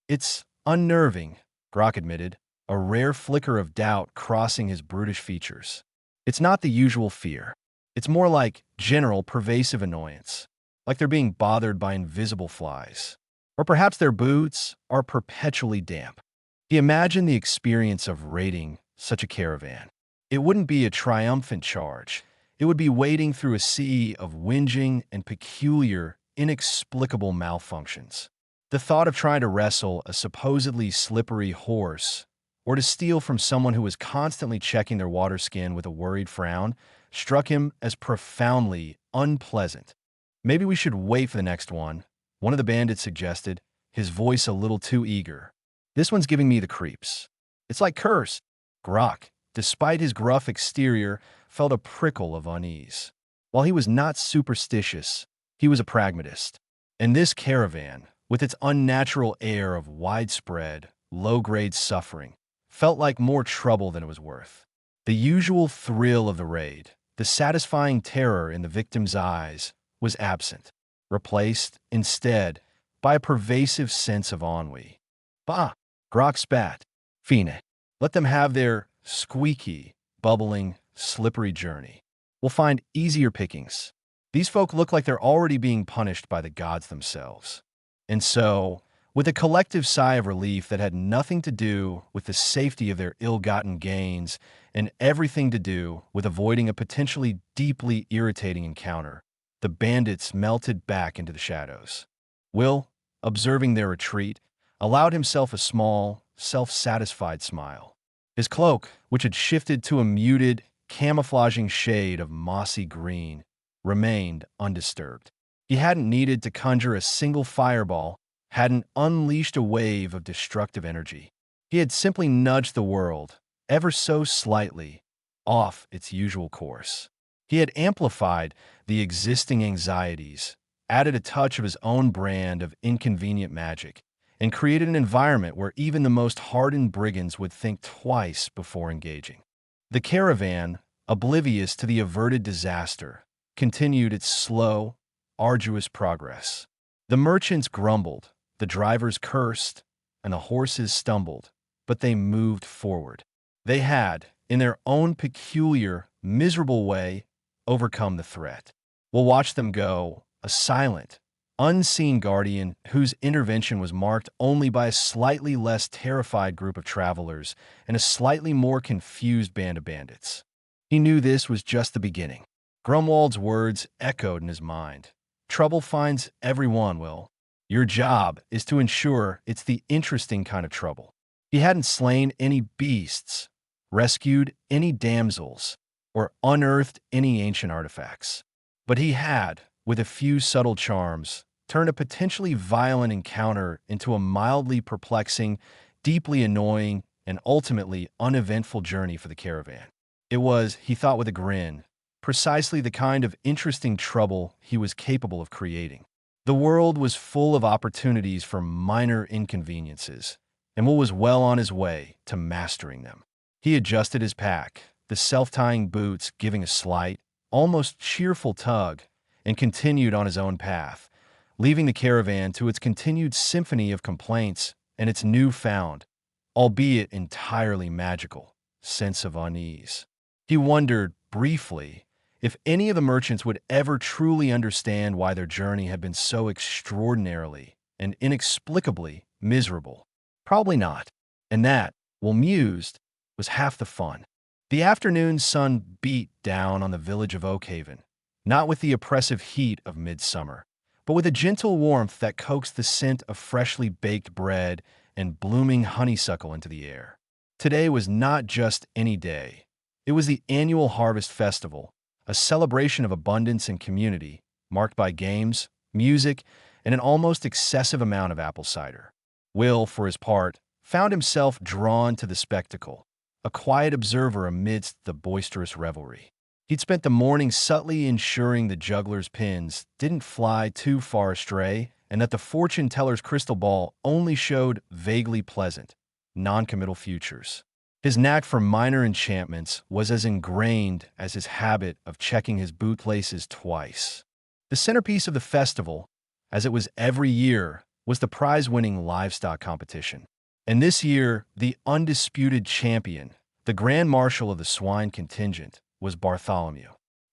"It's unnerving," Grok admitted, a rare flicker of doubt crossing his brutish features. "It's not the usual fear. It's more like general pervasive annoyance. Like they're being bothered by invisible flies. Or perhaps their boots are perpetually damp." He imagined the experience of raiding such a caravan. It wouldn't be a triumphant charge. It would be wading through a sea of whinging and peculiar, inexplicable malfunctions. The thought of trying to wrestle a supposedly slippery horse or to steal from someone who was constantly checking their water skin with a worried frown struck him as profoundly unpleasant. Maybe we should wait for the next one of the bandits suggested, his voice a little too eager. This one's giving me the creeps. It's like curse. Grok, despite his gruff exterior, felt a prickle of unease. While he was not superstitious, he was a pragmatist. And this caravan, with its unnatural air of widespread, low-grade suffering, felt like more trouble than it was worth. The usual thrill of the raid, the satisfying terror in the victim's eyes, was absent, replaced, instead, by a pervasive sense of ennui. Bah! Grok spat. Fine. Let them have their squeaky, bubbling, slippery journey. We'll find easier pickings. These folk look like they're already being punished by the gods themselves. And so, with a collective sigh of relief that had nothing to do with the safety of their ill-gotten gains and everything to do with avoiding a potentially deeply irritating encounter, the bandits melted back into the shadows. Will, observing their retreat, allowed himself a small, self-satisfied smile. His cloak, which had shifted to a muted, camouflaging shade of mossy green, remained undisturbed. He hadn't needed to conjure a single fireball, hadn't unleashed a wave of destructive energy. He had simply nudged the world, ever so slightly, off its usual course. He had amplified the existing anxieties, added a touch of his own brand of inconvenient magic, and created an environment where even the most hardened brigands would think twice before engaging. The caravan, oblivious to the averted disaster, continued its slow, arduous progress. The merchants grumbled, the drivers cursed, and the horses stumbled, but they moved forward. They had, in their own peculiar, miserable way, overcome the threat. We'll watch them go, a silent, unseen guardian whose intervention was marked only by a slightly less terrified group of travelers and a slightly more confused band of bandits. He knew this was just the beginning. Grumwald's words echoed in his mind. Trouble finds everyone, Will. Your job is to ensure it's the interesting kind of trouble. He hadn't slain any beasts, rescued any damsels, or unearthed any ancient artifacts. But he had, with a few subtle charms, turned a potentially violent encounter into a mildly perplexing, deeply annoying, and ultimately uneventful journey for the caravan. It was, he thought with a grin, precisely the kind of interesting trouble he was capable of creating. The world was full of opportunities for minor inconveniences, and Will was well on his way to mastering them. He adjusted his pack, the self-tying boots giving a slight, almost cheerful tug, and continued on his own path, leaving the caravan to its continued symphony of complaints and its newfound, albeit entirely magical, sense of unease. He wondered, briefly, if any of the merchants would ever truly understand why their journey had been so extraordinarily and inexplicably miserable. Probably not. And that, Will mused, was half the fun. The afternoon sun beat down on the village of Oakhaven, not with the oppressive heat of midsummer, but with a gentle warmth that coaxed the scent of freshly baked bread and blooming honeysuckle into the air. Today was not just any day. It was the annual Harvest Festival, a celebration of abundance and community, marked by games, music, and an almost excessive amount of apple cider. Will, for his part, found himself drawn to the spectacle, a quiet observer amidst the boisterous revelry. He'd spent the morning subtly ensuring the juggler's pins didn't fly too far astray and that the fortune teller's crystal ball only showed vaguely pleasant, non-committal futures. His knack for minor enchantments was as ingrained as his habit of checking his bootlaces twice. The centerpiece of the festival, as it was every year, was the prize-winning livestock competition. And this year, the undisputed champion, the Grand Marshal of the swine contingent, was Bartholomew.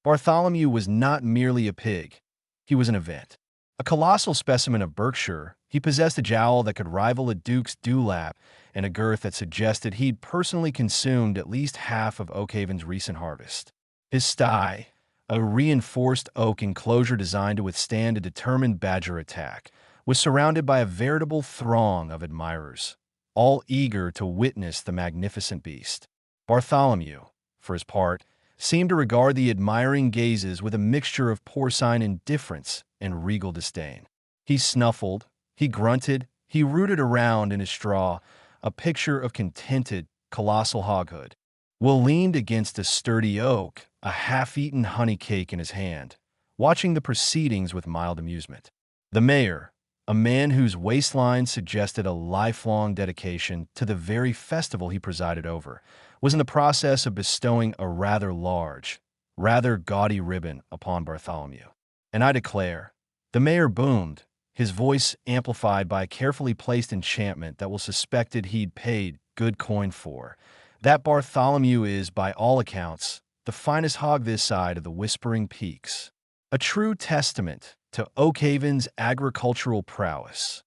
Bartholomew was not merely a pig. He was an event. A colossal specimen of Berkshire, He possessed a jowl that could rival a duke's dewlap and a girth that suggested he'd personally consumed at least half of Oakhaven's recent harvest. His sty, a reinforced oak enclosure designed to withstand a determined badger attack, was surrounded by a veritable throng of admirers, all eager to witness the magnificent beast. Bartholomew, for his part, seemed to regard the admiring gazes with a mixture of porcine indifference and regal disdain. He snuffled, he grunted, he rooted around in his straw, a picture of contented, colossal hoghood. Will leaned against a sturdy oak, a half-eaten honey cake in his hand, watching the proceedings with mild amusement. The mayor, a man whose waistline suggested a lifelong dedication to the very festival he presided over, was in the process of bestowing a rather large, rather gaudy ribbon upon Bartholomew. And I declare, the mayor boomed, his voice amplified by a carefully placed enchantment that was suspected he'd paid good coin for, that Bartholomew is, by all accounts, the finest hog this side of the Whispering Peaks. A true testament to Oakhaven's agricultural prowess.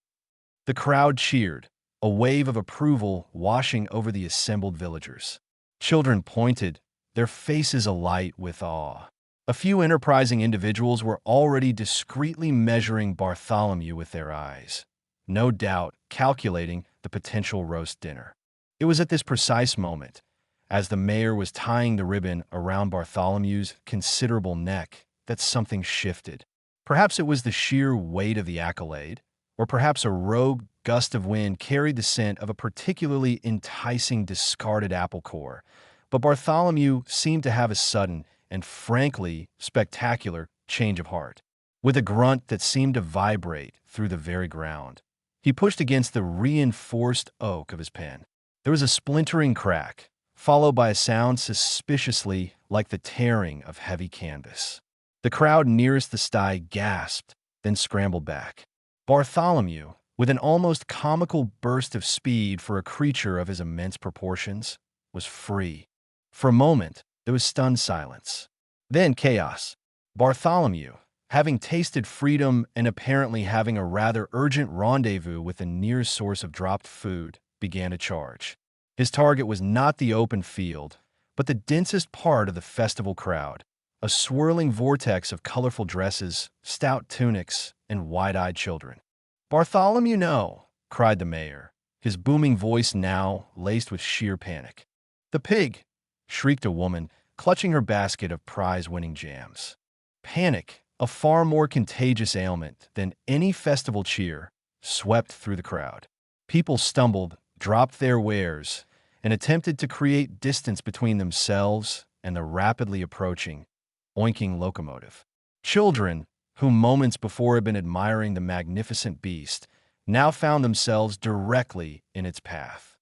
The crowd cheered, a wave of approval washing over the assembled villagers. Children pointed, their faces alight with awe. A few enterprising individuals were already discreetly measuring Bartholomew with their eyes, no doubt calculating the potential roast dinner. It was at this precise moment, as the mayor was tying the ribbon around Bartholomew's considerable neck, that something shifted. Perhaps it was the sheer weight of the accolade, or perhaps a rogue gust of wind carried the scent of a particularly enticing discarded apple core, but Bartholomew seemed to have a sudden and frankly spectacular change of heart. With a grunt that seemed to vibrate through the very ground, he pushed against the reinforced oak of his pen. There was a splintering crack, followed by a sound suspiciously like the tearing of heavy canvas. The crowd nearest the sty gasped, then scrambled back. Bartholomew, with an almost comical burst of speed for a creature of his immense proportions, was free. For a moment, there was stunned silence. Then chaos. Bartholomew, having tasted freedom and apparently having a rather urgent rendezvous with the nearest source of dropped food, began to charge. His target was not the open field, but the densest part of the festival crowd, a swirling vortex of colorful dresses, stout tunics, and wide-eyed children. "Bartholomew, no!" cried the mayor, his booming voice now laced with sheer panic. "The pig!" shrieked a woman, clutching her basket of prize-winning jams. Panic, a far more contagious ailment than any festival cheer, swept through the crowd. People stumbled, dropped their wares, and attempted to create distance between themselves and the rapidly approaching, oinking locomotive. Children, who moments before had been admiring the magnificent beast, now found themselves directly in its path.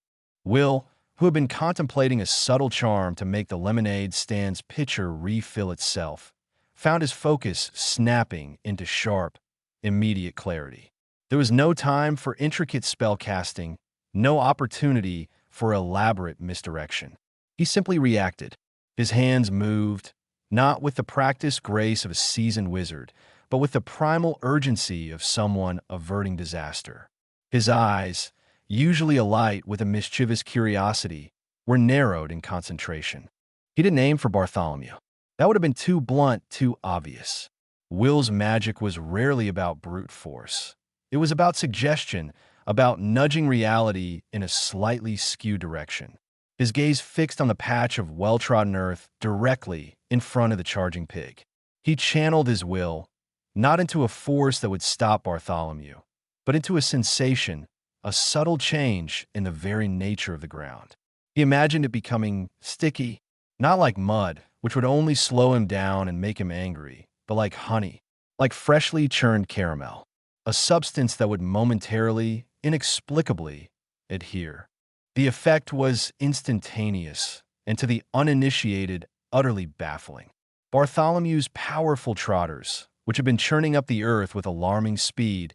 Will, who had been contemplating a subtle charm to make the lemonade stand's pitcher refill itself, found his focus snapping into sharp, immediate clarity. There was no time for intricate spell casting, no opportunity for elaborate misdirection. He simply reacted. His hands moved, not with the practiced grace of a seasoned wizard, but with the primal urgency of someone averting disaster. His eyes, usually alight with a mischievous curiosity, were narrowed in concentration. He didn't aim for Bartholomew. That would have been too blunt, too obvious. Will's magic was rarely about brute force. It was about suggestion, about nudging reality in a slightly skewed direction. His gaze fixed on the patch of well-trodden earth directly in front of the charging pig. He channeled his will, not into a force that would stop Bartholomew, but into a sensation, a subtle change in the very nature of the ground. He imagined it becoming sticky, not like mud, which would only slow him down and make him angry, but like honey, like freshly churned caramel, a substance that would momentarily, inexplicably, adhere. The effect was instantaneous, and to the uninitiated, utterly baffling. Bartholomew's powerful trotters, which had been churning up the earth with alarming speed,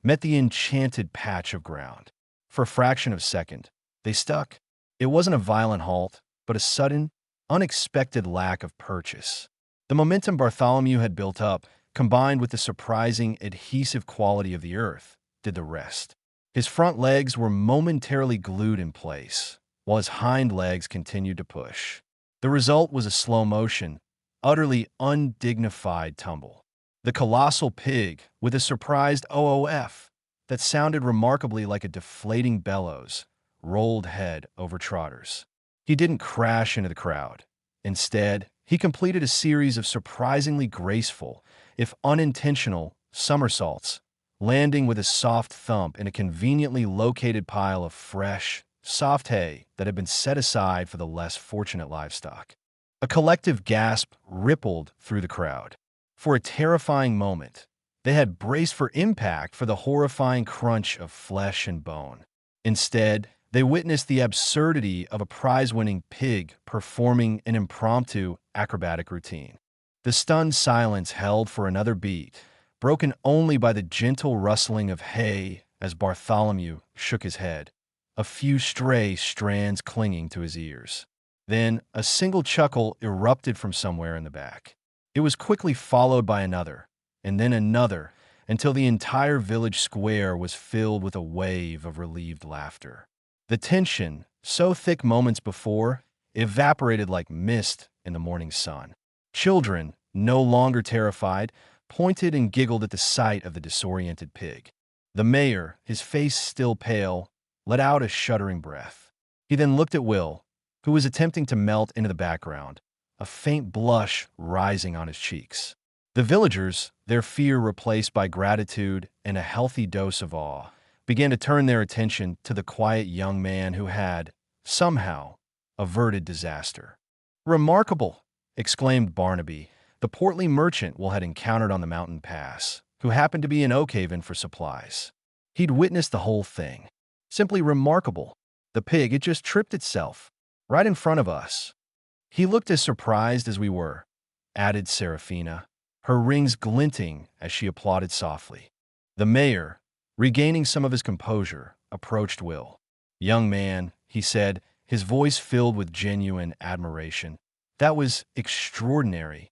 met the enchanted patch of ground. For a fraction of a second, they stuck. It wasn't a violent halt, but a sudden, unexpected lack of purchase. The momentum Bartholomew had built up, combined with the surprising adhesive quality of the earth, did the rest. His front legs were momentarily glued in place, while his hind legs continued to push. The result was a slow-motion, utterly undignified tumble. The colossal pig, with a surprised OOF that sounded remarkably like a deflating bellows, rolled head over Trotters. He didn't crash into the crowd. Instead, he completed a series of surprisingly graceful, if unintentional, somersaults, landing with a soft thump in a conveniently located pile of fresh, soft hay that had been set aside for the less fortunate livestock. A collective gasp rippled through the crowd. For a terrifying moment, they had braced for impact for the horrifying crunch of flesh and bone. Instead, they witnessed the absurdity of a prize-winning pig performing an impromptu acrobatic routine. The stunned silence held for another beat, broken only by the gentle rustling of hay as Bartholomew shook his head, a few stray strands clinging to his ears. Then a single chuckle erupted from somewhere in the back. It was quickly followed by another, and then another, until the entire village square was filled with a wave of relieved laughter. The tension, so thick moments before, evaporated like mist in the morning sun. Children, no longer terrified, pointed and giggled at the sight of the disoriented pig. The mayor, his face still pale, let out a shuddering breath. He then looked at Will, who was attempting to melt into the background, a faint blush rising on his cheeks. The villagers, their fear replaced by gratitude and a healthy dose of awe, began to turn their attention to the quiet young man who had, somehow, averted disaster. "Remarkable!" exclaimed Barnaby, the portly merchant Will had encountered on the mountain pass, who happened to be in Oakhaven for supplies. He'd witnessed the whole thing. Simply remarkable. The pig had just tripped itself, right in front of us. He looked as surprised as we were, added Seraphina, her rings glinting as she applauded softly. The mayor, regaining some of his composure, approached Will. "Young man," he said, his voice filled with genuine admiration, "that was extraordinary.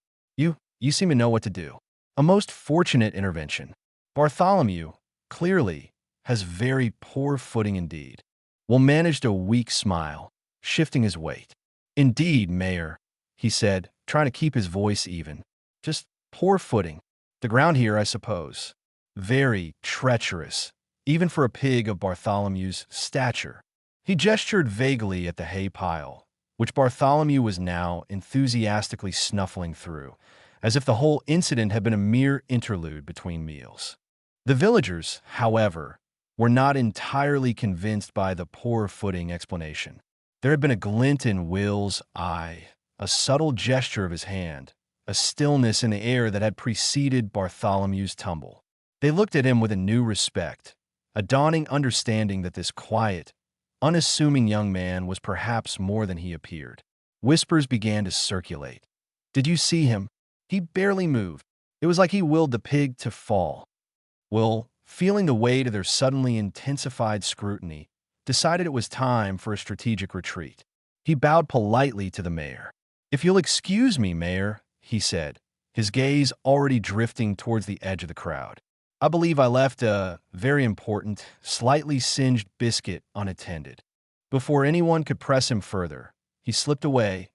You seem to know what to do. A most fortunate intervention. Bartholomew, clearly, has very poor footing indeed." Will managed a weak smile, shifting his weight. "Indeed, Mayor," he said, trying to keep his voice even. "Just poor footing. The ground here, I suppose. Very treacherous, even for a pig of Bartholomew's stature." He gestured vaguely at the hay pile, which Bartholomew was now enthusiastically snuffling through, as if the whole incident had been a mere interlude between meals. The villagers, however, were not entirely convinced by the poor footing explanation. There had been a glint in Will's eye, a subtle gesture of his hand, a stillness in the air that had preceded Bartholomew's tumble. They looked at him with a new respect, a dawning understanding that this quiet, unassuming young man was perhaps more than he appeared. Whispers began to circulate. "Did you see him? He barely moved. It was like he willed the pig to fall." Will, feeling the weight of their suddenly intensified scrutiny, decided it was time for a strategic retreat. He bowed politely to the mayor. "If you'll excuse me, Mayor," he said, his gaze already drifting towards the edge of the crowd. "I believe I left a very important, slightly singed biscuit unattended." Before anyone could press him further, he slipped away,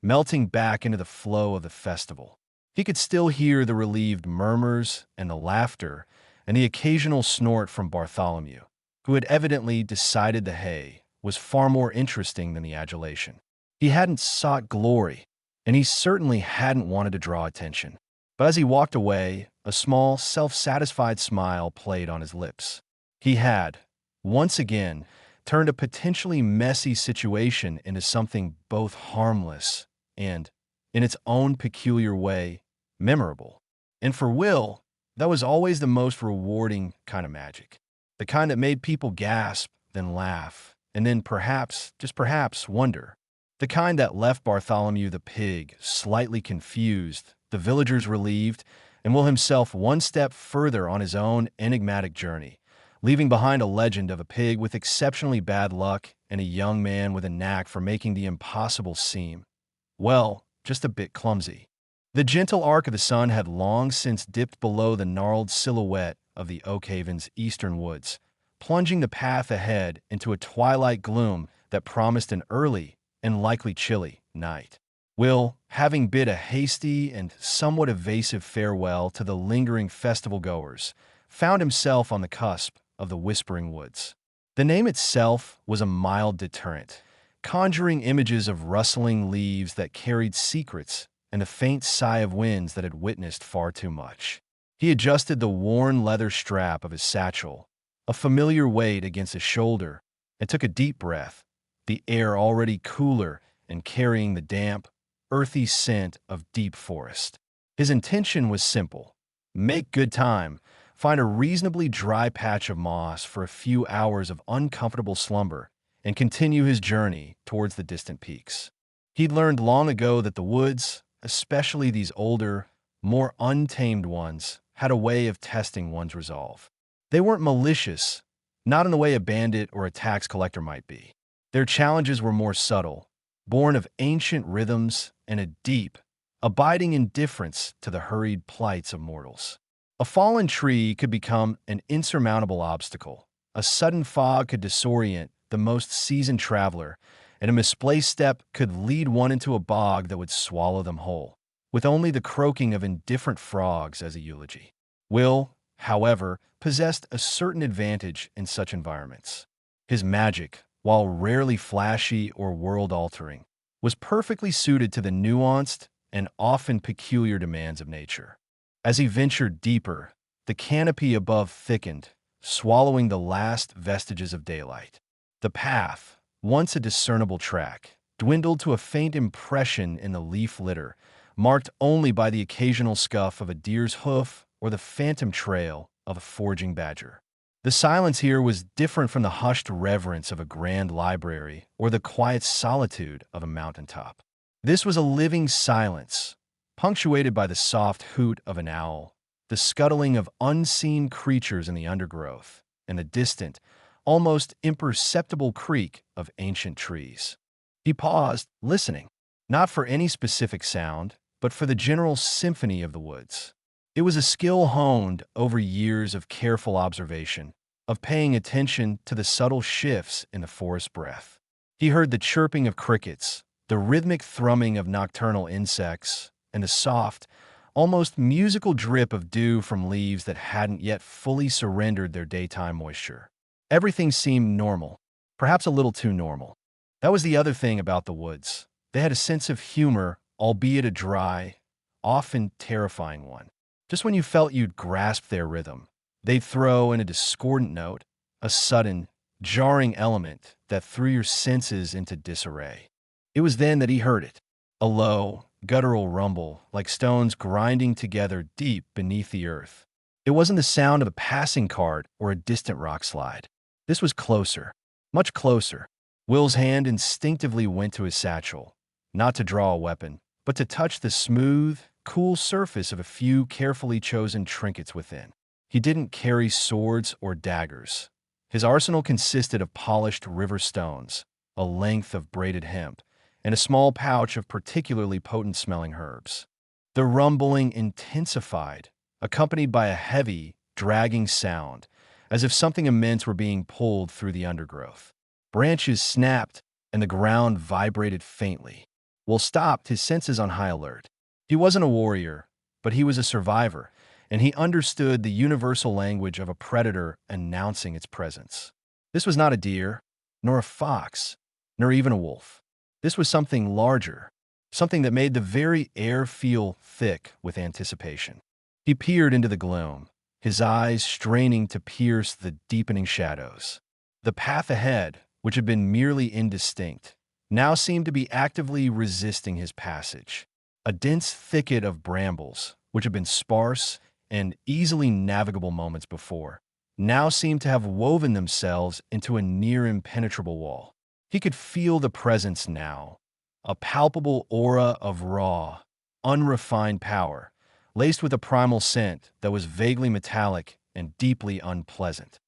melting back into the flow of the festival. He could still hear the relieved murmurs and the laughter and the occasional snort from Bartholomew, who had evidently decided the hay was far more interesting than the adulation. He hadn't sought glory, and he certainly hadn't wanted to draw attention. But as he walked away, a small, self-satisfied smile played on his lips. He had, once again, turned a potentially messy situation into something both harmless and, in its own peculiar way, memorable. And for Will, that was always the most rewarding kind of magic. The kind that made people gasp, then laugh, and then perhaps, just perhaps, wonder. The kind that left Bartholomew the pig slightly confused, the villagers relieved, and Will himself one step further on his own enigmatic journey, leaving behind a legend of a pig with exceptionally bad luck and a young man with a knack for making the impossible seem, well, just a bit clumsy. The gentle arc of the sun had long since dipped below the gnarled silhouette of the Oakhaven's eastern woods, plunging the path ahead into a twilight gloom that promised an early and likely chilly night. Will, having bid a hasty and somewhat evasive farewell to the lingering festival-goers, found himself on the cusp of the Whispering Woods. The name itself was a mild deterrent, conjuring images of rustling leaves that carried secrets and the faint sigh of winds that had witnessed far too much. He adjusted the worn leather strap of his satchel, a familiar weight against his shoulder, and took a deep breath, the air already cooler and carrying the damp, earthy scent of deep forest. His intention was simple: make good time, find a reasonably dry patch of moss for a few hours of uncomfortable slumber, and continue his journey towards the distant peaks. He'd learned long ago that the woods, especially these older, more untamed ones, had a way of testing one's resolve. They weren't malicious, not in the way a bandit or a tax collector might be. Their challenges were more subtle, born of ancient rhythms and a deep, abiding indifference to the hurried plights of mortals. A fallen tree could become an insurmountable obstacle. A sudden fog could disorient the most seasoned traveler, and a misplaced step could lead one into a bog that would swallow them whole, with only the croaking of indifferent frogs as a eulogy. Will, however, possessed a certain advantage in such environments. His magic, while rarely flashy or world-altering, was perfectly suited to the nuanced and often peculiar demands of nature. As he ventured deeper, the canopy above thickened, swallowing the last vestiges of daylight. The path, once a discernible track, dwindled to a faint impression in the leaf litter, marked only by the occasional scuff of a deer's hoof or the phantom trail of a foraging badger. The silence here was different from the hushed reverence of a grand library or the quiet solitude of a mountaintop. This was a living silence, punctuated by the soft hoot of an owl, the scuttling of unseen creatures in the undergrowth, and the distant, almost imperceptible creak of ancient trees. He paused, listening, not for any specific sound, but for the general symphony of the woods. It was a skill honed over years of careful observation, of paying attention to the subtle shifts in the forest breath. He heard the chirping of crickets, the rhythmic thrumming of nocturnal insects, and the soft, almost musical drip of dew from leaves that hadn't yet fully surrendered their daytime moisture. Everything seemed normal, perhaps a little too normal. That was the other thing about the woods. They had a sense of humor, albeit a dry, often terrifying one. Just when you felt you'd grasped their rhythm, they'd throw in a discordant note, a sudden, jarring element that threw your senses into disarray. It was then that he heard it, a low, guttural rumble, like stones grinding together deep beneath the earth. It wasn't the sound of a passing cart or a distant rock slide. This was closer, much closer. Will's hand instinctively went to his satchel, not to draw a weapon, but to touch the smooth, cool surface of a few carefully chosen trinkets within. He didn't carry swords or daggers. His arsenal consisted of polished river stones, a length of braided hemp, and a small pouch of particularly potent-smelling herbs. The rumbling intensified, accompanied by a heavy, dragging sound, as if something immense were being pulled through the undergrowth. Branches snapped, and the ground vibrated faintly. Will stopped, his senses on high alert. He wasn't a warrior, but he was a survivor, and he understood the universal language of a predator announcing its presence. This was not a deer, nor a fox, nor even a wolf. This was something larger, something that made the very air feel thick with anticipation. He peered into the gloom, his eyes straining to pierce the deepening shadows. The path ahead, which had been merely indistinct, now seemed to be actively resisting his passage. A dense thicket of brambles, which had been sparse and easily navigable moments before, now seemed to have woven themselves into a near impenetrable wall. He could feel the presence now, a palpable aura of raw, unrefined power, laced with a primal scent that was vaguely metallic and deeply unpleasant.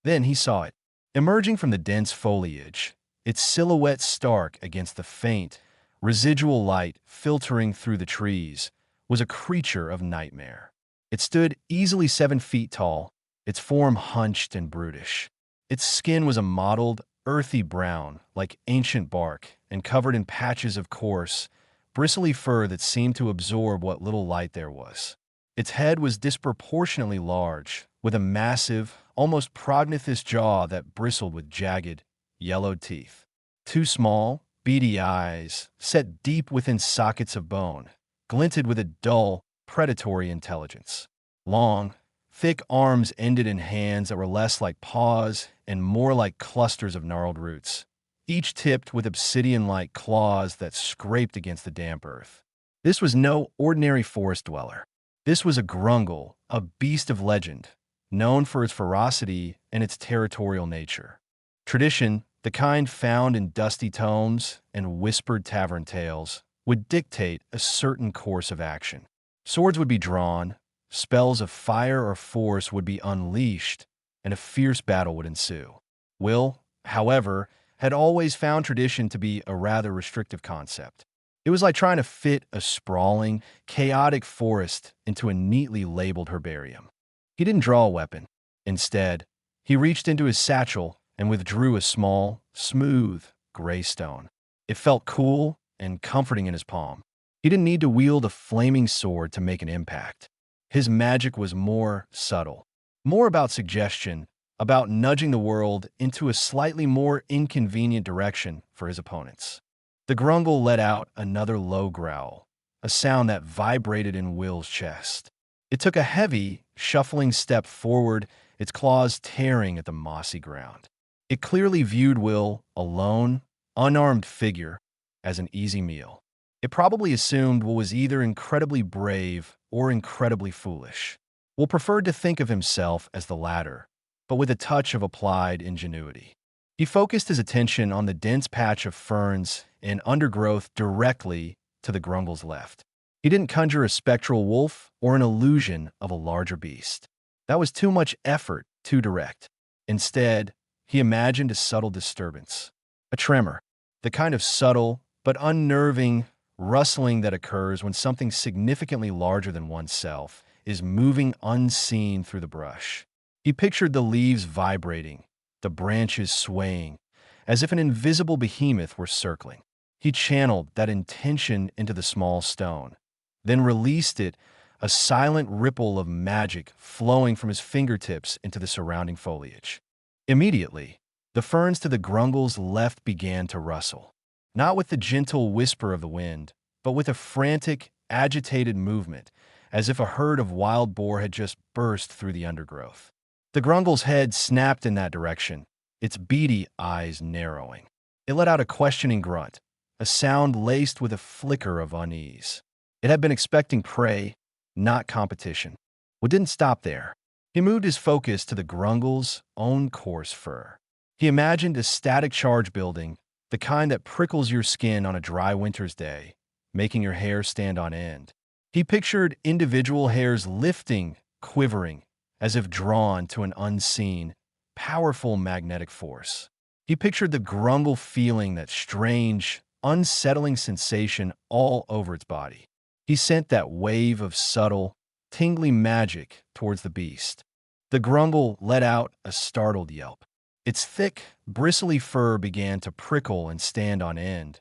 Then he saw it, emerging from the dense foliage, its silhouette stark against the faint, residual light filtering through the trees, was a creature of nightmare. It stood easily 7 feet tall, its form hunched and brutish. Its skin was a mottled, earthy brown, like ancient bark, and covered in patches of coarse, bristly fur that seemed to absorb what little light there was. Its head was disproportionately large, with a massive, almost prognathous jaw that bristled with jagged, yellowed teeth. Two small, beady eyes, set deep within sockets of bone, glinted with a dull, predatory intelligence. Long, thick arms ended in hands that were less like paws and more like clusters of gnarled roots, each tipped with obsidian-like claws that scraped against the damp earth. This was no ordinary forest dweller. This was a grungle, a beast of legend, known for its ferocity and its territorial nature. Tradition, the kind found in dusty tomes and whispered tavern tales, would dictate a certain course of action. Swords would be drawn, spells of fire or force would be unleashed, and a fierce battle would ensue. Will, however, had always found tradition to be a rather restrictive concept. It was like trying to fit a sprawling, chaotic forest into a neatly labeled herbarium. He didn't draw a weapon. Instead, he reached into his satchel and withdrew a small, smooth, gray stone. It felt cool and comforting in his palm. He didn't need to wield a flaming sword to make an impact. His magic was more subtle, more about suggestion, about nudging the world into a slightly more inconvenient direction for his opponents. The grungle let out another low growl, a sound that vibrated in Will's chest. It took a heavy, shuffling step forward, its claws tearing at the mossy ground. It clearly viewed Will, a lone, unarmed figure, as an easy meal. It probably assumed Will was either incredibly brave or incredibly foolish. Will preferred to think of himself as the latter, but with a touch of applied ingenuity. He focused his attention on the dense patch of ferns and undergrowth directly to the grungle's left. He didn't conjure a spectral wolf or an illusion of a larger beast. That was too much effort, too direct. Instead, he imagined a subtle disturbance, a tremor, the kind of subtle but unnerving rustling that occurs when something significantly larger than oneself is moving unseen through the brush. He pictured the leaves vibrating, the branches swaying, as if an invisible behemoth were circling. He channeled that intention into the small stone, then released it, a silent ripple of magic flowing from his fingertips into the surrounding foliage. Immediately, the ferns to the grungle's left began to rustle, not with the gentle whisper of the wind, but with a frantic, agitated movement, as if a herd of wild boar had just burst through the undergrowth. The grungle's head snapped in that direction, its beady eyes narrowing. It let out a questioning grunt, a sound laced with a flicker of unease. It had been expecting prey, not competition. Well, didn't stop there. He moved his focus to the grungle's own coarse fur. He imagined a static charge building, the kind that prickles your skin on a dry winter's day, making your hair stand on end. He pictured individual hairs lifting, quivering, as if drawn to an unseen, powerful magnetic force. He pictured the grungle feeling that strange, unsettling sensation all over its body. He sent that wave of subtle, tingly magic towards the beast. The grungle let out a startled yelp. Its thick, bristly fur began to prickle and stand on end,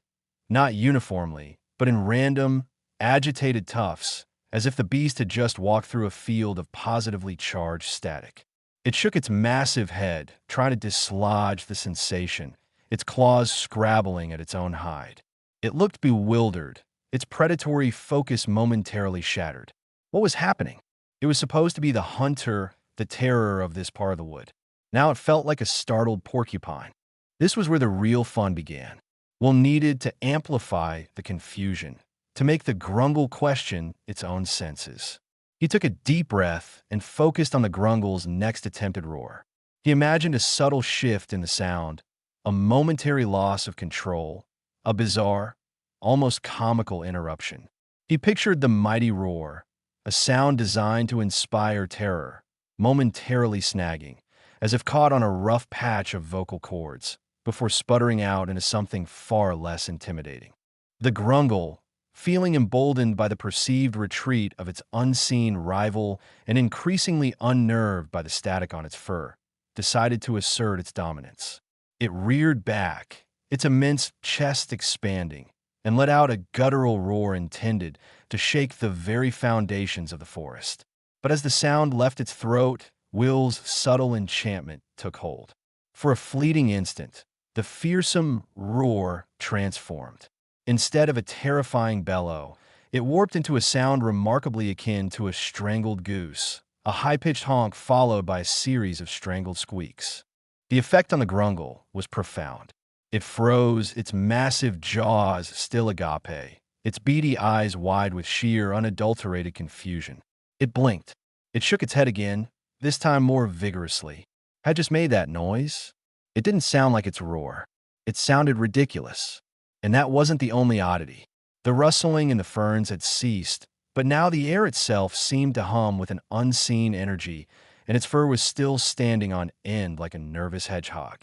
not uniformly, but in random, agitated tufts, as if the beast had just walked through a field of positively charged static. It shook its massive head, trying to dislodge the sensation, its claws scrabbling at its own hide. It looked bewildered, its predatory focus momentarily shattered. What was happening? It was supposed to be the hunter, the terror of this part of the wood. Now it felt like a startled porcupine. This was where the real fun began. Will needed to amplify the confusion, to make the grungle question its own senses. He took a deep breath and focused on the grungle's next attempted roar. He imagined a subtle shift in the sound, a momentary loss of control, a bizarre, almost comical interruption. He pictured the mighty roar, a sound designed to inspire terror, momentarily snagging, as if caught on a rough patch of vocal cords, before sputtering out into something far less intimidating. The grungle, feeling emboldened by the perceived retreat of its unseen rival and increasingly unnerved by the static on its fur, decided to assert its dominance. It reared back, its immense chest expanding, and let out a guttural roar intended to shake the very foundations of the forest. But as the sound left its throat, Will's subtle enchantment took hold. For a fleeting instant, the fearsome roar transformed. Instead of a terrifying bellow, it warped into a sound remarkably akin to a strangled goose, a high-pitched honk followed by a series of strangled squeaks. The effect on the grungle was profound. It froze, its massive jaws still agape, its beady eyes wide with sheer, unadulterated confusion. It blinked. It shook its head again, this time more vigorously. Had just made that noise. It didn't sound like its roar. It sounded ridiculous. And that wasn't the only oddity. The rustling in the ferns had ceased, but now the air itself seemed to hum with an unseen energy, and its fur was still standing on end like a nervous hedgehog.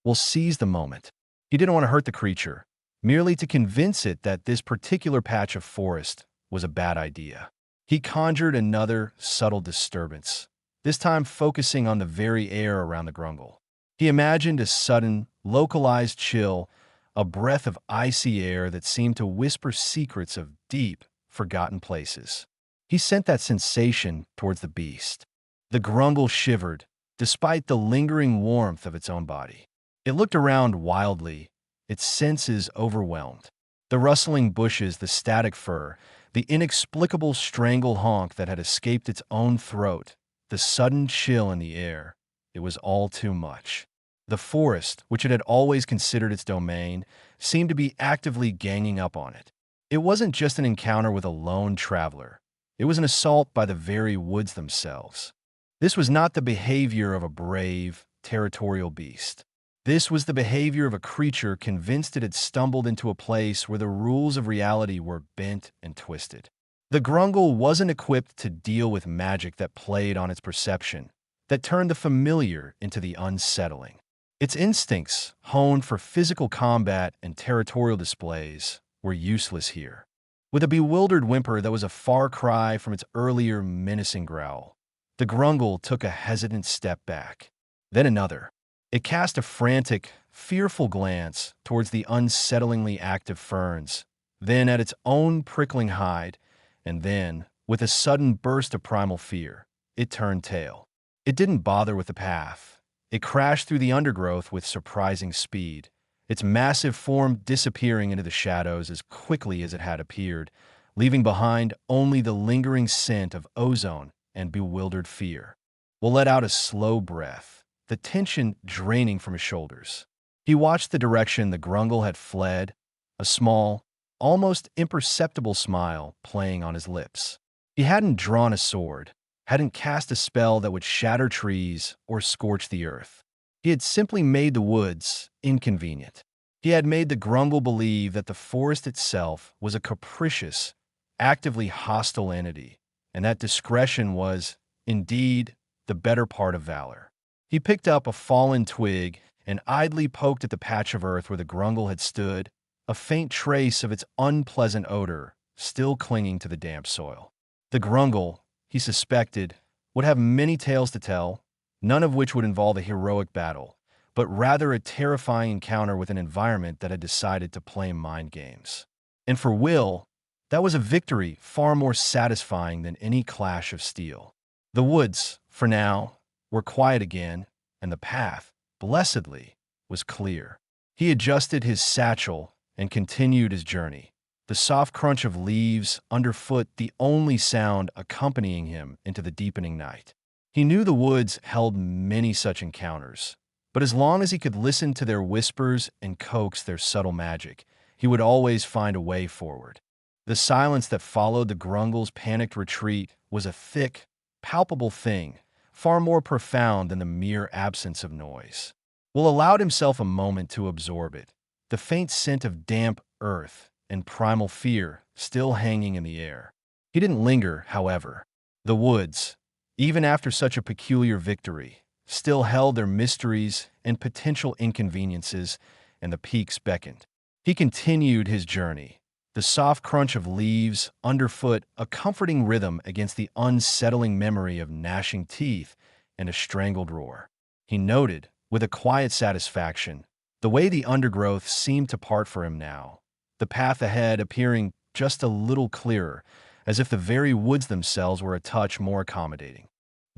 Will seized the moment. He didn't want to hurt the creature, merely to convince it that this particular patch of forest was a bad idea. He conjured another subtle disturbance, this time focusing on the very air around the grungle. He imagined a sudden, localized chill, a breath of icy air that seemed to whisper secrets of deep, forgotten places. He sent that sensation towards the beast. The grungle shivered, despite the lingering warmth of its own body. It looked around wildly, its senses overwhelmed. The rustling bushes, the static fur, the inexplicable strangled honk that had escaped its own throat, the sudden chill in the air. It was all too much. The forest, which it had always considered its domain, seemed to be actively ganging up on it. It wasn't just an encounter with a lone traveler. It was an assault by the very woods themselves. This was not the behavior of a brave, territorial beast. This was the behavior of a creature convinced it had stumbled into a place where the rules of reality were bent and twisted. The grungle wasn't equipped to deal with magic that played on its perception, that turned the familiar into the unsettling. Its instincts, honed for physical combat and territorial displays, were useless here. With a bewildered whimper that was a far cry from its earlier menacing growl, the grungle took a hesitant step back. Then another. It cast a frantic, fearful glance towards the unsettlingly active ferns, then at its own prickling hide, and then, with a sudden burst of primal fear, it turned tail. It didn't bother with the path. It crashed through the undergrowth with surprising speed, its massive form disappearing into the shadows as quickly as it had appeared, leaving behind only the lingering scent of ozone and bewildered fear. Will let out a slow breath, the tension draining from his shoulders. He watched the direction the grungle had fled, a small, almost imperceptible smile playing on his lips. He hadn't drawn a sword, hadn't cast a spell that would shatter trees or scorch the earth. He had simply made the woods inconvenient. He had made the grungle believe that the forest itself was a capricious, actively hostile entity, and that discretion was, indeed, the better part of valor. He picked up a fallen twig and idly poked at the patch of earth where the grungle had stood, a faint trace of its unpleasant odor still clinging to the damp soil. The grungle, he suspected, would have many tales to tell, none of which would involve a heroic battle, but rather a terrifying encounter with an environment that had decided to play mind games. And for Will, that was a victory far more satisfying than any clash of steel. The woods, for now, were quiet again, and the path, blessedly, was clear. He adjusted his satchel and continued his journey, the soft crunch of leaves underfoot the only sound accompanying him into the deepening night. He knew the woods held many such encounters, but as long as he could listen to their whispers and coax their subtle magic, he would always find a way forward. The silence that followed the grungle's panicked retreat was a thick, palpable thing, far more profound than the mere absence of noise. Will allowed himself a moment to absorb it, the faint scent of damp earth and primal fear still hanging in the air. He didn't linger, however. The woods, even after such a peculiar victory, still held their mysteries and potential inconveniences, and the peaks beckoned. He continued his journey, the soft crunch of leaves underfoot a comforting rhythm against the unsettling memory of gnashing teeth and a strangled roar. He noted, with a quiet satisfaction, the way the undergrowth seemed to part for him now, the path ahead appearing just a little clearer, as if the very woods themselves were a touch more accommodating.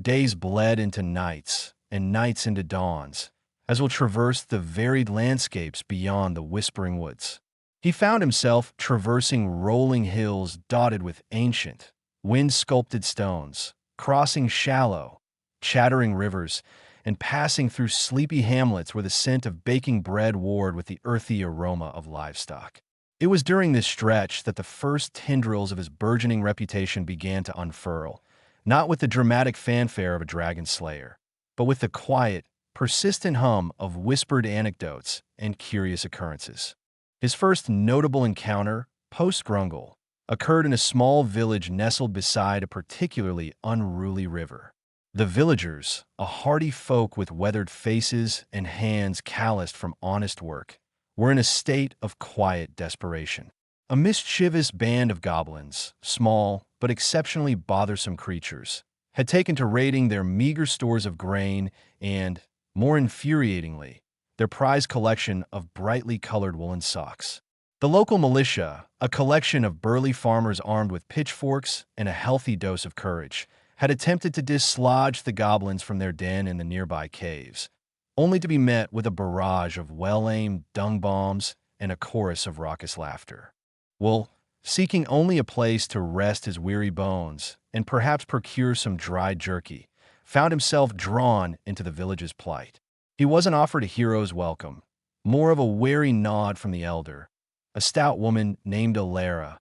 Days bled into nights, and nights into dawns, as Will traversed the varied landscapes beyond the whispering woods. He found himself traversing rolling hills dotted with ancient, wind-sculpted stones, crossing shallow, chattering rivers, and passing through sleepy hamlets where the scent of baking bread warred with the earthy aroma of livestock. It was during this stretch that the first tendrils of his burgeoning reputation began to unfurl, not with the dramatic fanfare of a dragon slayer, but with the quiet, persistent hum of whispered anecdotes and curious occurrences. His first notable encounter, post-Grungle, occurred in a small village nestled beside a particularly unruly river. The villagers, a hardy folk with weathered faces and hands calloused from honest work, were in a state of quiet desperation. A mischievous band of goblins, small but exceptionally bothersome creatures, had taken to raiding their meager stores of grain and, more infuriatingly, their prized collection of brightly colored woolen socks. The local militia, a collection of burly farmers armed with pitchforks and a healthy dose of courage, had attempted to dislodge the goblins from their den in the nearby caves, only to be met with a barrage of well-aimed dung bombs and a chorus of raucous laughter. Will, seeking only a place to rest his weary bones and perhaps procure some dried jerky, found himself drawn into the village's plight. He wasn't offered a hero's welcome, more of a wary nod from the elder, a stout woman named Alara,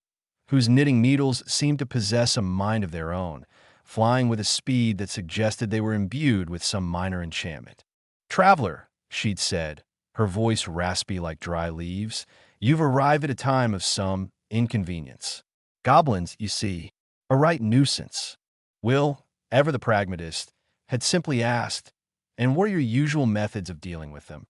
whose knitting needles seemed to possess a mind of their own, flying with a speed that suggested they were imbued with some minor enchantment. "Traveler," she'd said, her voice raspy like dry leaves, "you've arrived at a time of some inconvenience. Goblins, you see, a right nuisance." Will, ever the pragmatist, had simply asked, "And what are your usual methods of dealing with them?"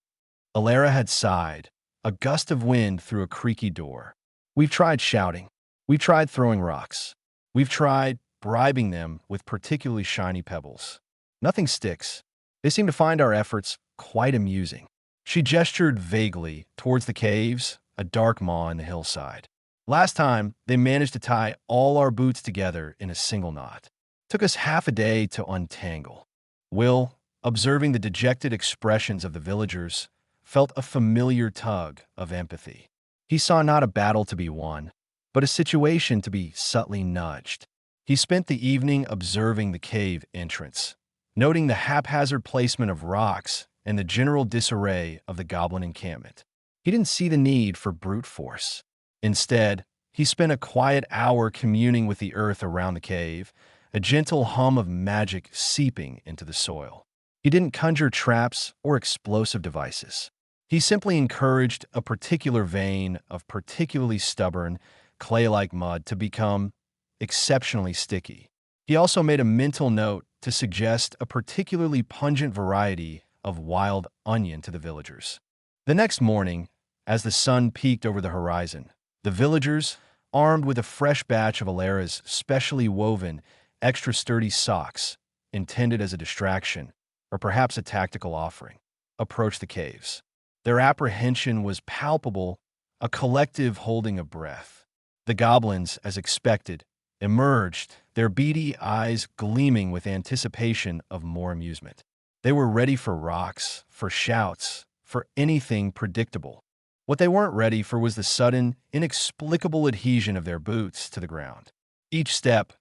Alara had sighed, a gust of wind through a creaky door. "We've tried shouting. We've tried throwing rocks. We've tried bribing them with particularly shiny pebbles. Nothing sticks. They seem to find our efforts quite amusing." She gestured vaguely towards the caves, a dark maw in the hillside. "Last time, they managed to tie all our boots together in a single knot. Took us half a day to untangle." Will, observing the dejected expressions of the villagers, felt a familiar tug of empathy. He saw not a battle to be won, but a situation to be subtly nudged. He spent the evening observing the cave entrance, noting the haphazard placement of rocks and the general disarray of the goblin encampment. He didn't see the need for brute force. Instead, he spent a quiet hour communing with the earth around the cave, a gentle hum of magic seeping into the soil. He didn't conjure traps or explosive devices. He simply encouraged a particular vein of particularly stubborn, clay-like mud to become exceptionally sticky. He also made a mental note to suggest a particularly pungent variety of wild onion to the villagers. The next morning, as the sun peeked over the horizon, the villagers, armed with a fresh batch of Alara's specially woven, extra sturdy socks, intended as a distraction, or perhaps a tactical offering, approached the caves. Their apprehension was palpable, a collective holding of breath. The goblins, as expected, emerged, their beady eyes gleaming with anticipation of more amusement. They were ready for rocks, for shouts, for anything predictable. What they weren't ready for was the sudden, inexplicable adhesion of their boots to the ground. Each step,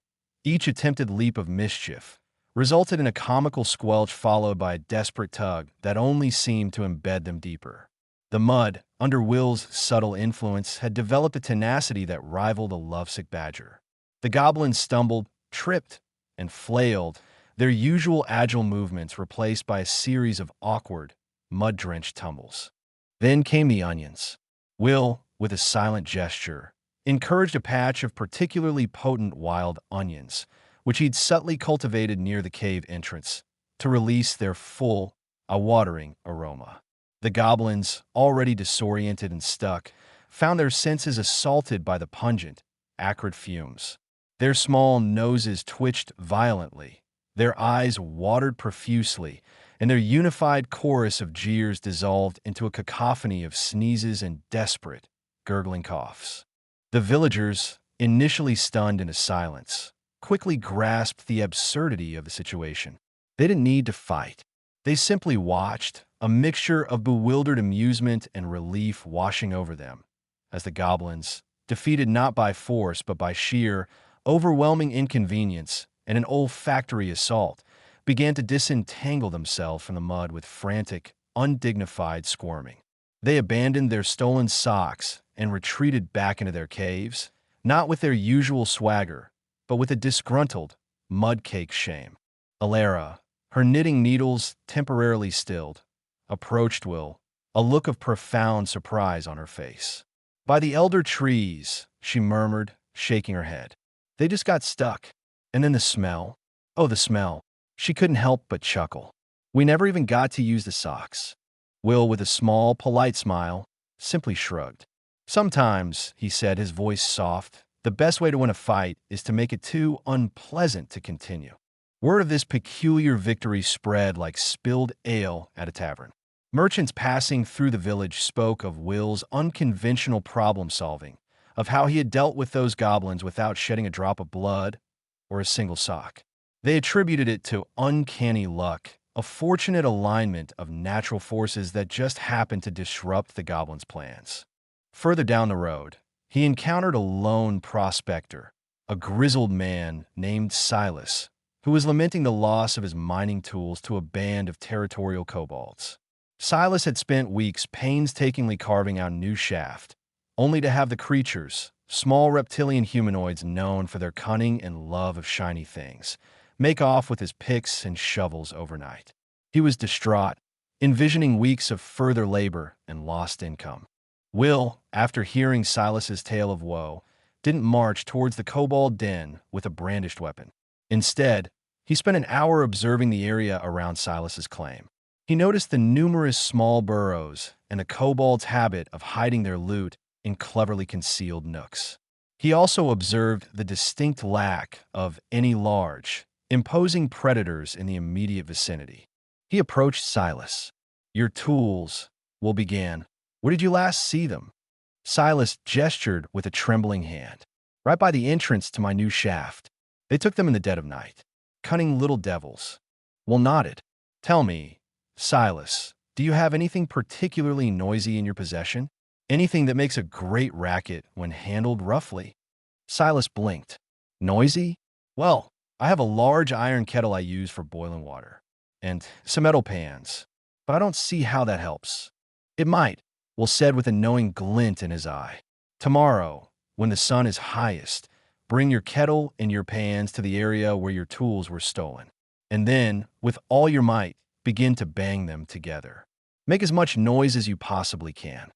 each attempted leap of mischief, resulted in a comical squelch followed by a desperate tug that only seemed to embed them deeper. The mud, under Will's subtle influence, had developed a tenacity that rivaled a lovesick badger. The goblins stumbled, tripped, and flailed, their usual agile movements replaced by a series of awkward, mud-drenched tumbles. Then came the onions. Will, with a silent gesture, encouraged a patch of particularly potent wild onions, which he'd subtly cultivated near the cave entrance, to release their full, eye-watering aroma. The goblins, already disoriented and stuck, found their senses assaulted by the pungent, acrid fumes. Their small noses twitched violently, their eyes watered profusely, and their unified chorus of jeers dissolved into a cacophony of sneezes and desperate, gurgling coughs. The villagers, initially stunned into silence, quickly grasped the absurdity of the situation. They didn't need to fight. They simply watched, a mixture of bewildered amusement and relief washing over them, as the goblins, defeated not by force but by sheer, overwhelming inconvenience and an olfactory assault, began to disentangle themselves from the mud with frantic, undignified squirming. They abandoned their stolen socks and retreated back into their caves, not with their usual swagger, but with a disgruntled, mud-caked shame. Alara, her knitting needles temporarily stilled, approached Will, a look of profound surprise on her face. "By the elder trees," she murmured, shaking her head. "They just got stuck. And then the smell. Oh, the smell." She couldn't help but chuckle. "We never even got to use the socks." Will, with a small, polite smile, simply shrugged. "Sometimes," he said, his voice soft, "the best way to win a fight is to make it too unpleasant to continue." Word of this peculiar victory spread like spilled ale at a tavern. Merchants passing through the village spoke of Will's unconventional problem-solving, of how he had dealt with those goblins without shedding a drop of blood or a single sock. They attributed it to uncanny luck, a fortunate alignment of natural forces that just happened to disrupt the goblin's plans. Further down the road, he encountered a lone prospector, a grizzled man named Silas, who was lamenting the loss of his mining tools to a band of territorial kobolds. Silas had spent weeks painstakingly carving out a new shaft, only to have the creatures, small reptilian humanoids known for their cunning and love of shiny things, make off with his picks and shovels overnight. He was distraught, envisioning weeks of further labor and lost income. Will, after hearing Silas's tale of woe, didn't march towards the kobold den with a brandished weapon. Instead, he spent an hour observing the area around Silas's claim. He noticed the numerous small burrows and the kobolds' habit of hiding their loot in cleverly concealed nooks. He also observed the distinct lack of any large, imposing predators in the immediate vicinity. He approached Silas. "Your tools," Will began. "Where did you last see them?" Silas gestured with a trembling hand. "Right by the entrance to my new shaft. They took them in the dead of night. Cunning little devils." Will nodded. "Tell me, Silas, do you have anything particularly noisy in your possession? Anything that makes a great racket when handled roughly?" Silas blinked. "Noisy? Well, I have a large iron kettle I use for boiling water, and some metal pans, but I don't see how that helps." "It might," Will said with a knowing glint in his eye. "Tomorrow, when the sun is highest, bring your kettle and your pans to the area where your tools were stolen, and then, with all your might, begin to bang them together. Make as much noise as you possibly can."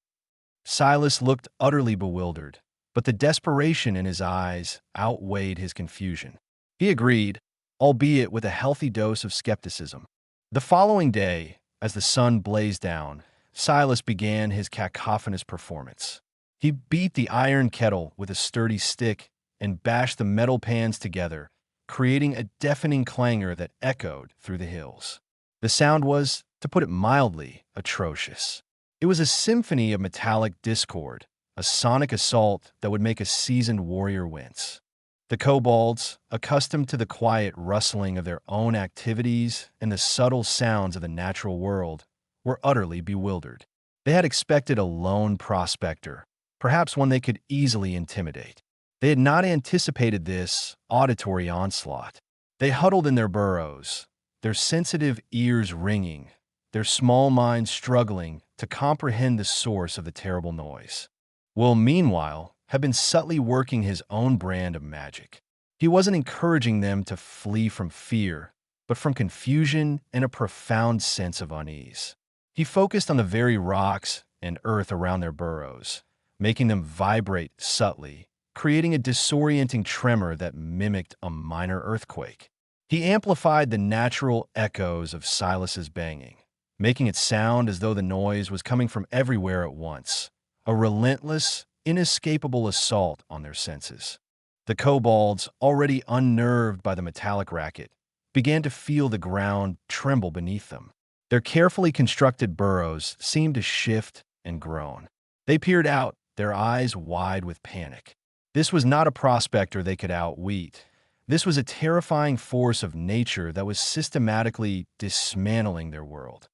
Silas looked utterly bewildered, but the desperation in his eyes outweighed his confusion. He agreed, albeit with a healthy dose of skepticism. The following day, as the sun blazed down, Silas began his cacophonous performance. He beat the iron kettle with a sturdy stick and bashed the metal pans together, creating a deafening clangor that echoed through the hills. The sound was, to put it mildly, atrocious. It was a symphony of metallic discord, a sonic assault that would make a seasoned warrior wince. The kobolds, accustomed to the quiet rustling of their own activities and the subtle sounds of the natural world, were utterly bewildered. They had expected a lone prospector, perhaps one they could easily intimidate. They had not anticipated this auditory onslaught. They huddled in their burrows, their sensitive ears ringing, their small minds struggling to comprehend the source of the terrible noise. Will, meanwhile, had been subtly working his own brand of magic. He wasn't encouraging them to flee from fear, but from confusion and a profound sense of unease. He focused on the very rocks and earth around their burrows, making them vibrate subtly, creating a disorienting tremor that mimicked a minor earthquake. He amplified the natural echoes of Silas's banging, making it sound as though the noise was coming from everywhere at once, a relentless, inescapable assault on their senses. The kobolds, already unnerved by the metallic racket, began to feel the ground tremble beneath them. Their carefully constructed burrows seemed to shift and groan. They peered out, their eyes wide with panic. This was not a prospector they could outwit. This was a terrifying force of nature that was systematically dismantling their world.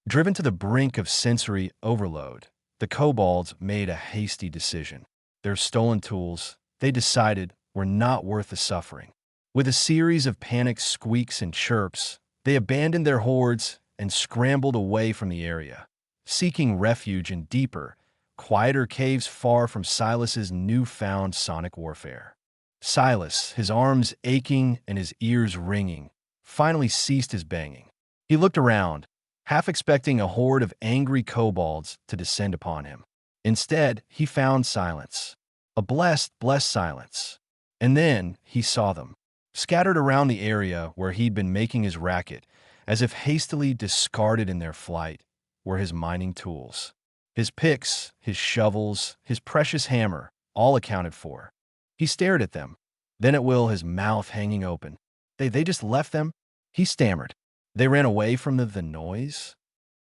Driven to the brink of sensory overload, the kobolds made a hasty decision. Their stolen tools, they decided, were not worth the suffering. With a series of panicked squeaks and chirps, they abandoned their hoards and scrambled away from the area, seeking refuge in deeper, quieter caves far from Silas's newfound sonic warfare. Silas, his arms aching and his ears ringing, finally ceased his banging. He looked around, half expecting a horde of angry kobolds to descend upon him. Instead, he found silence. A blessed silence. And then he saw them, scattered around the area where he'd been making his racket, as if hastily discarded in their flight, were his mining tools. His picks, his shovels, his precious hammer, all accounted for. He stared at them, then at Will, his mouth hanging open. They just left them? He stammered. They ran away from the noise?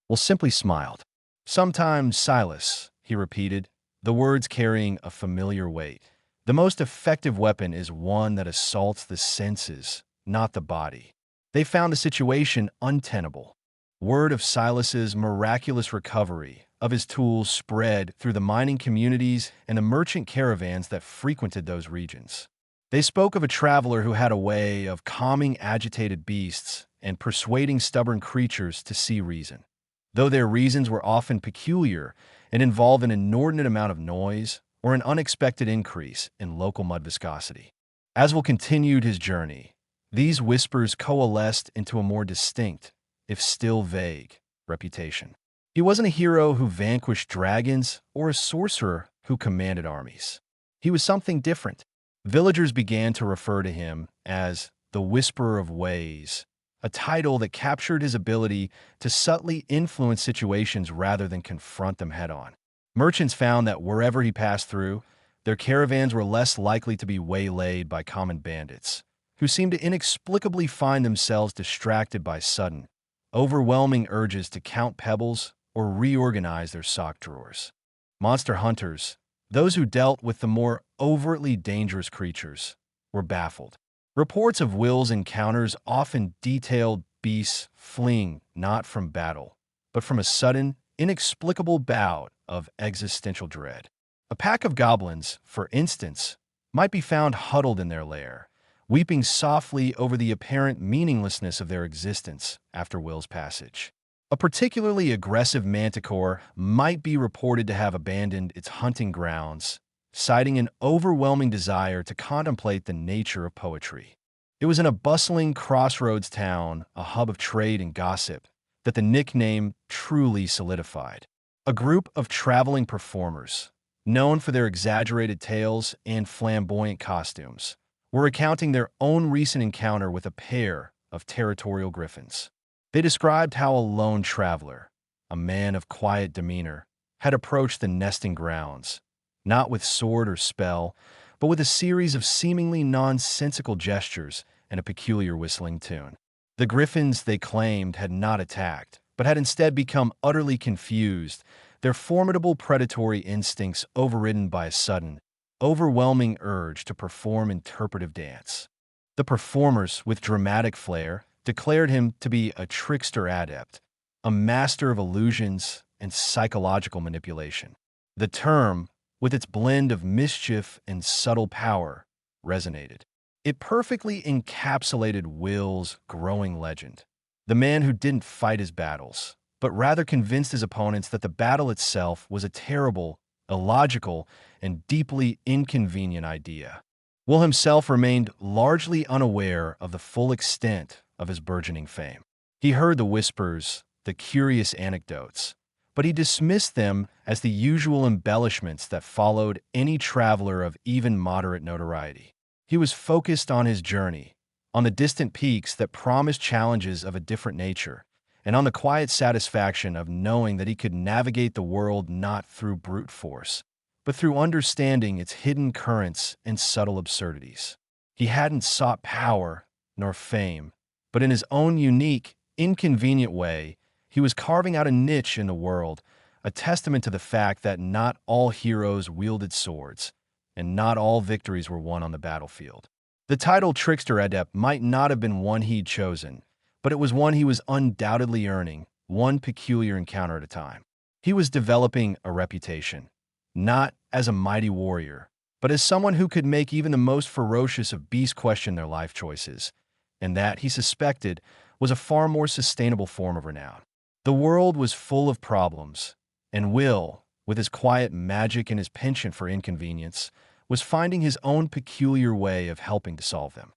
Will simply smiled. Sometimes, Silas, he repeated, the words carrying a familiar weight. The most effective weapon is one that assaults the senses, not the body. They found the situation untenable. Word of Silas's miraculous recovery of his tools spread through the mining communities and the merchant caravans that frequented those regions. They spoke of a traveler who had a way of calming agitated beasts and persuading stubborn creatures to see reason. Though their reasons were often peculiar and involved an inordinate amount of noise or an unexpected increase in local mud viscosity. As Will continued his journey, these whispers coalesced into a more distinct, if still vague, reputation. He wasn't a hero who vanquished dragons or a sorcerer who commanded armies. He was something different. Villagers began to refer to him as the Whisperer of Ways, a title that captured his ability to subtly influence situations rather than confront them head-on. Merchants found that wherever he passed through, their caravans were less likely to be waylaid by common bandits, who seemed to inexplicably find themselves distracted by sudden, overwhelming urges to count pebbles or reorganize their sock drawers. Monster hunters, those who dealt with the more overtly dangerous creatures, were baffled. Reports of Will's encounters often detailed beasts fleeing not from battle, but from a sudden, inexplicable bout of existential dread. A pack of goblins, for instance, might be found huddled in their lair, weeping softly over the apparent meaninglessness of their existence after Will's passage. A particularly aggressive manticore might be reported to have abandoned its hunting grounds, citing an overwhelming desire to contemplate the nature of poetry. It was in a bustling crossroads town, a hub of trade and gossip, that the nickname truly solidified. A group of traveling performers, known for their exaggerated tales and flamboyant costumes, were recounting their own recent encounter with a pair of territorial griffins. They described how a lone traveler, a man of quiet demeanor, had approached the nesting grounds, not with sword or spell, but with a series of seemingly nonsensical gestures and a peculiar whistling tune. The griffins, they claimed, had not attacked, but had instead become utterly confused, their formidable predatory instincts overridden by a sudden, overwhelming urge to perform interpretive dance. The performers, with dramatic flair, declared him to be a trickster adept, a master of illusions and psychological manipulation. The term, with its blend of mischief and subtle power, resonated. It perfectly encapsulated Will's growing legend, the man who didn't fight his battles, but rather convinced his opponents that the battle itself was a terrible, illogical, and deeply inconvenient idea. Will himself remained largely unaware of the full extent of his burgeoning fame. He heard the whispers, the curious anecdotes, but he dismissed them as the usual embellishments that followed any traveler of even moderate notoriety. He was focused on his journey, on the distant peaks that promised challenges of a different nature, and on the quiet satisfaction of knowing that he could navigate the world not through brute force, but through understanding its hidden currents and subtle absurdities. He hadn't sought power nor fame, but in his own unique, inconvenient way, he was carving out a niche in the world, a testament to the fact that not all heroes wielded swords, and not all victories were won on the battlefield. The title Trickster Adept might not have been one he'd chosen, but it was one he was undoubtedly earning, one peculiar encounter at a time. He was developing a reputation, not as a mighty warrior, but as someone who could make even the most ferocious of beasts question their life choices, and that, he suspected, was a far more sustainable form of renown. The world was full of problems, and Will, with his quiet magic and his penchant for inconvenience, was finding his own peculiar way of helping to solve them.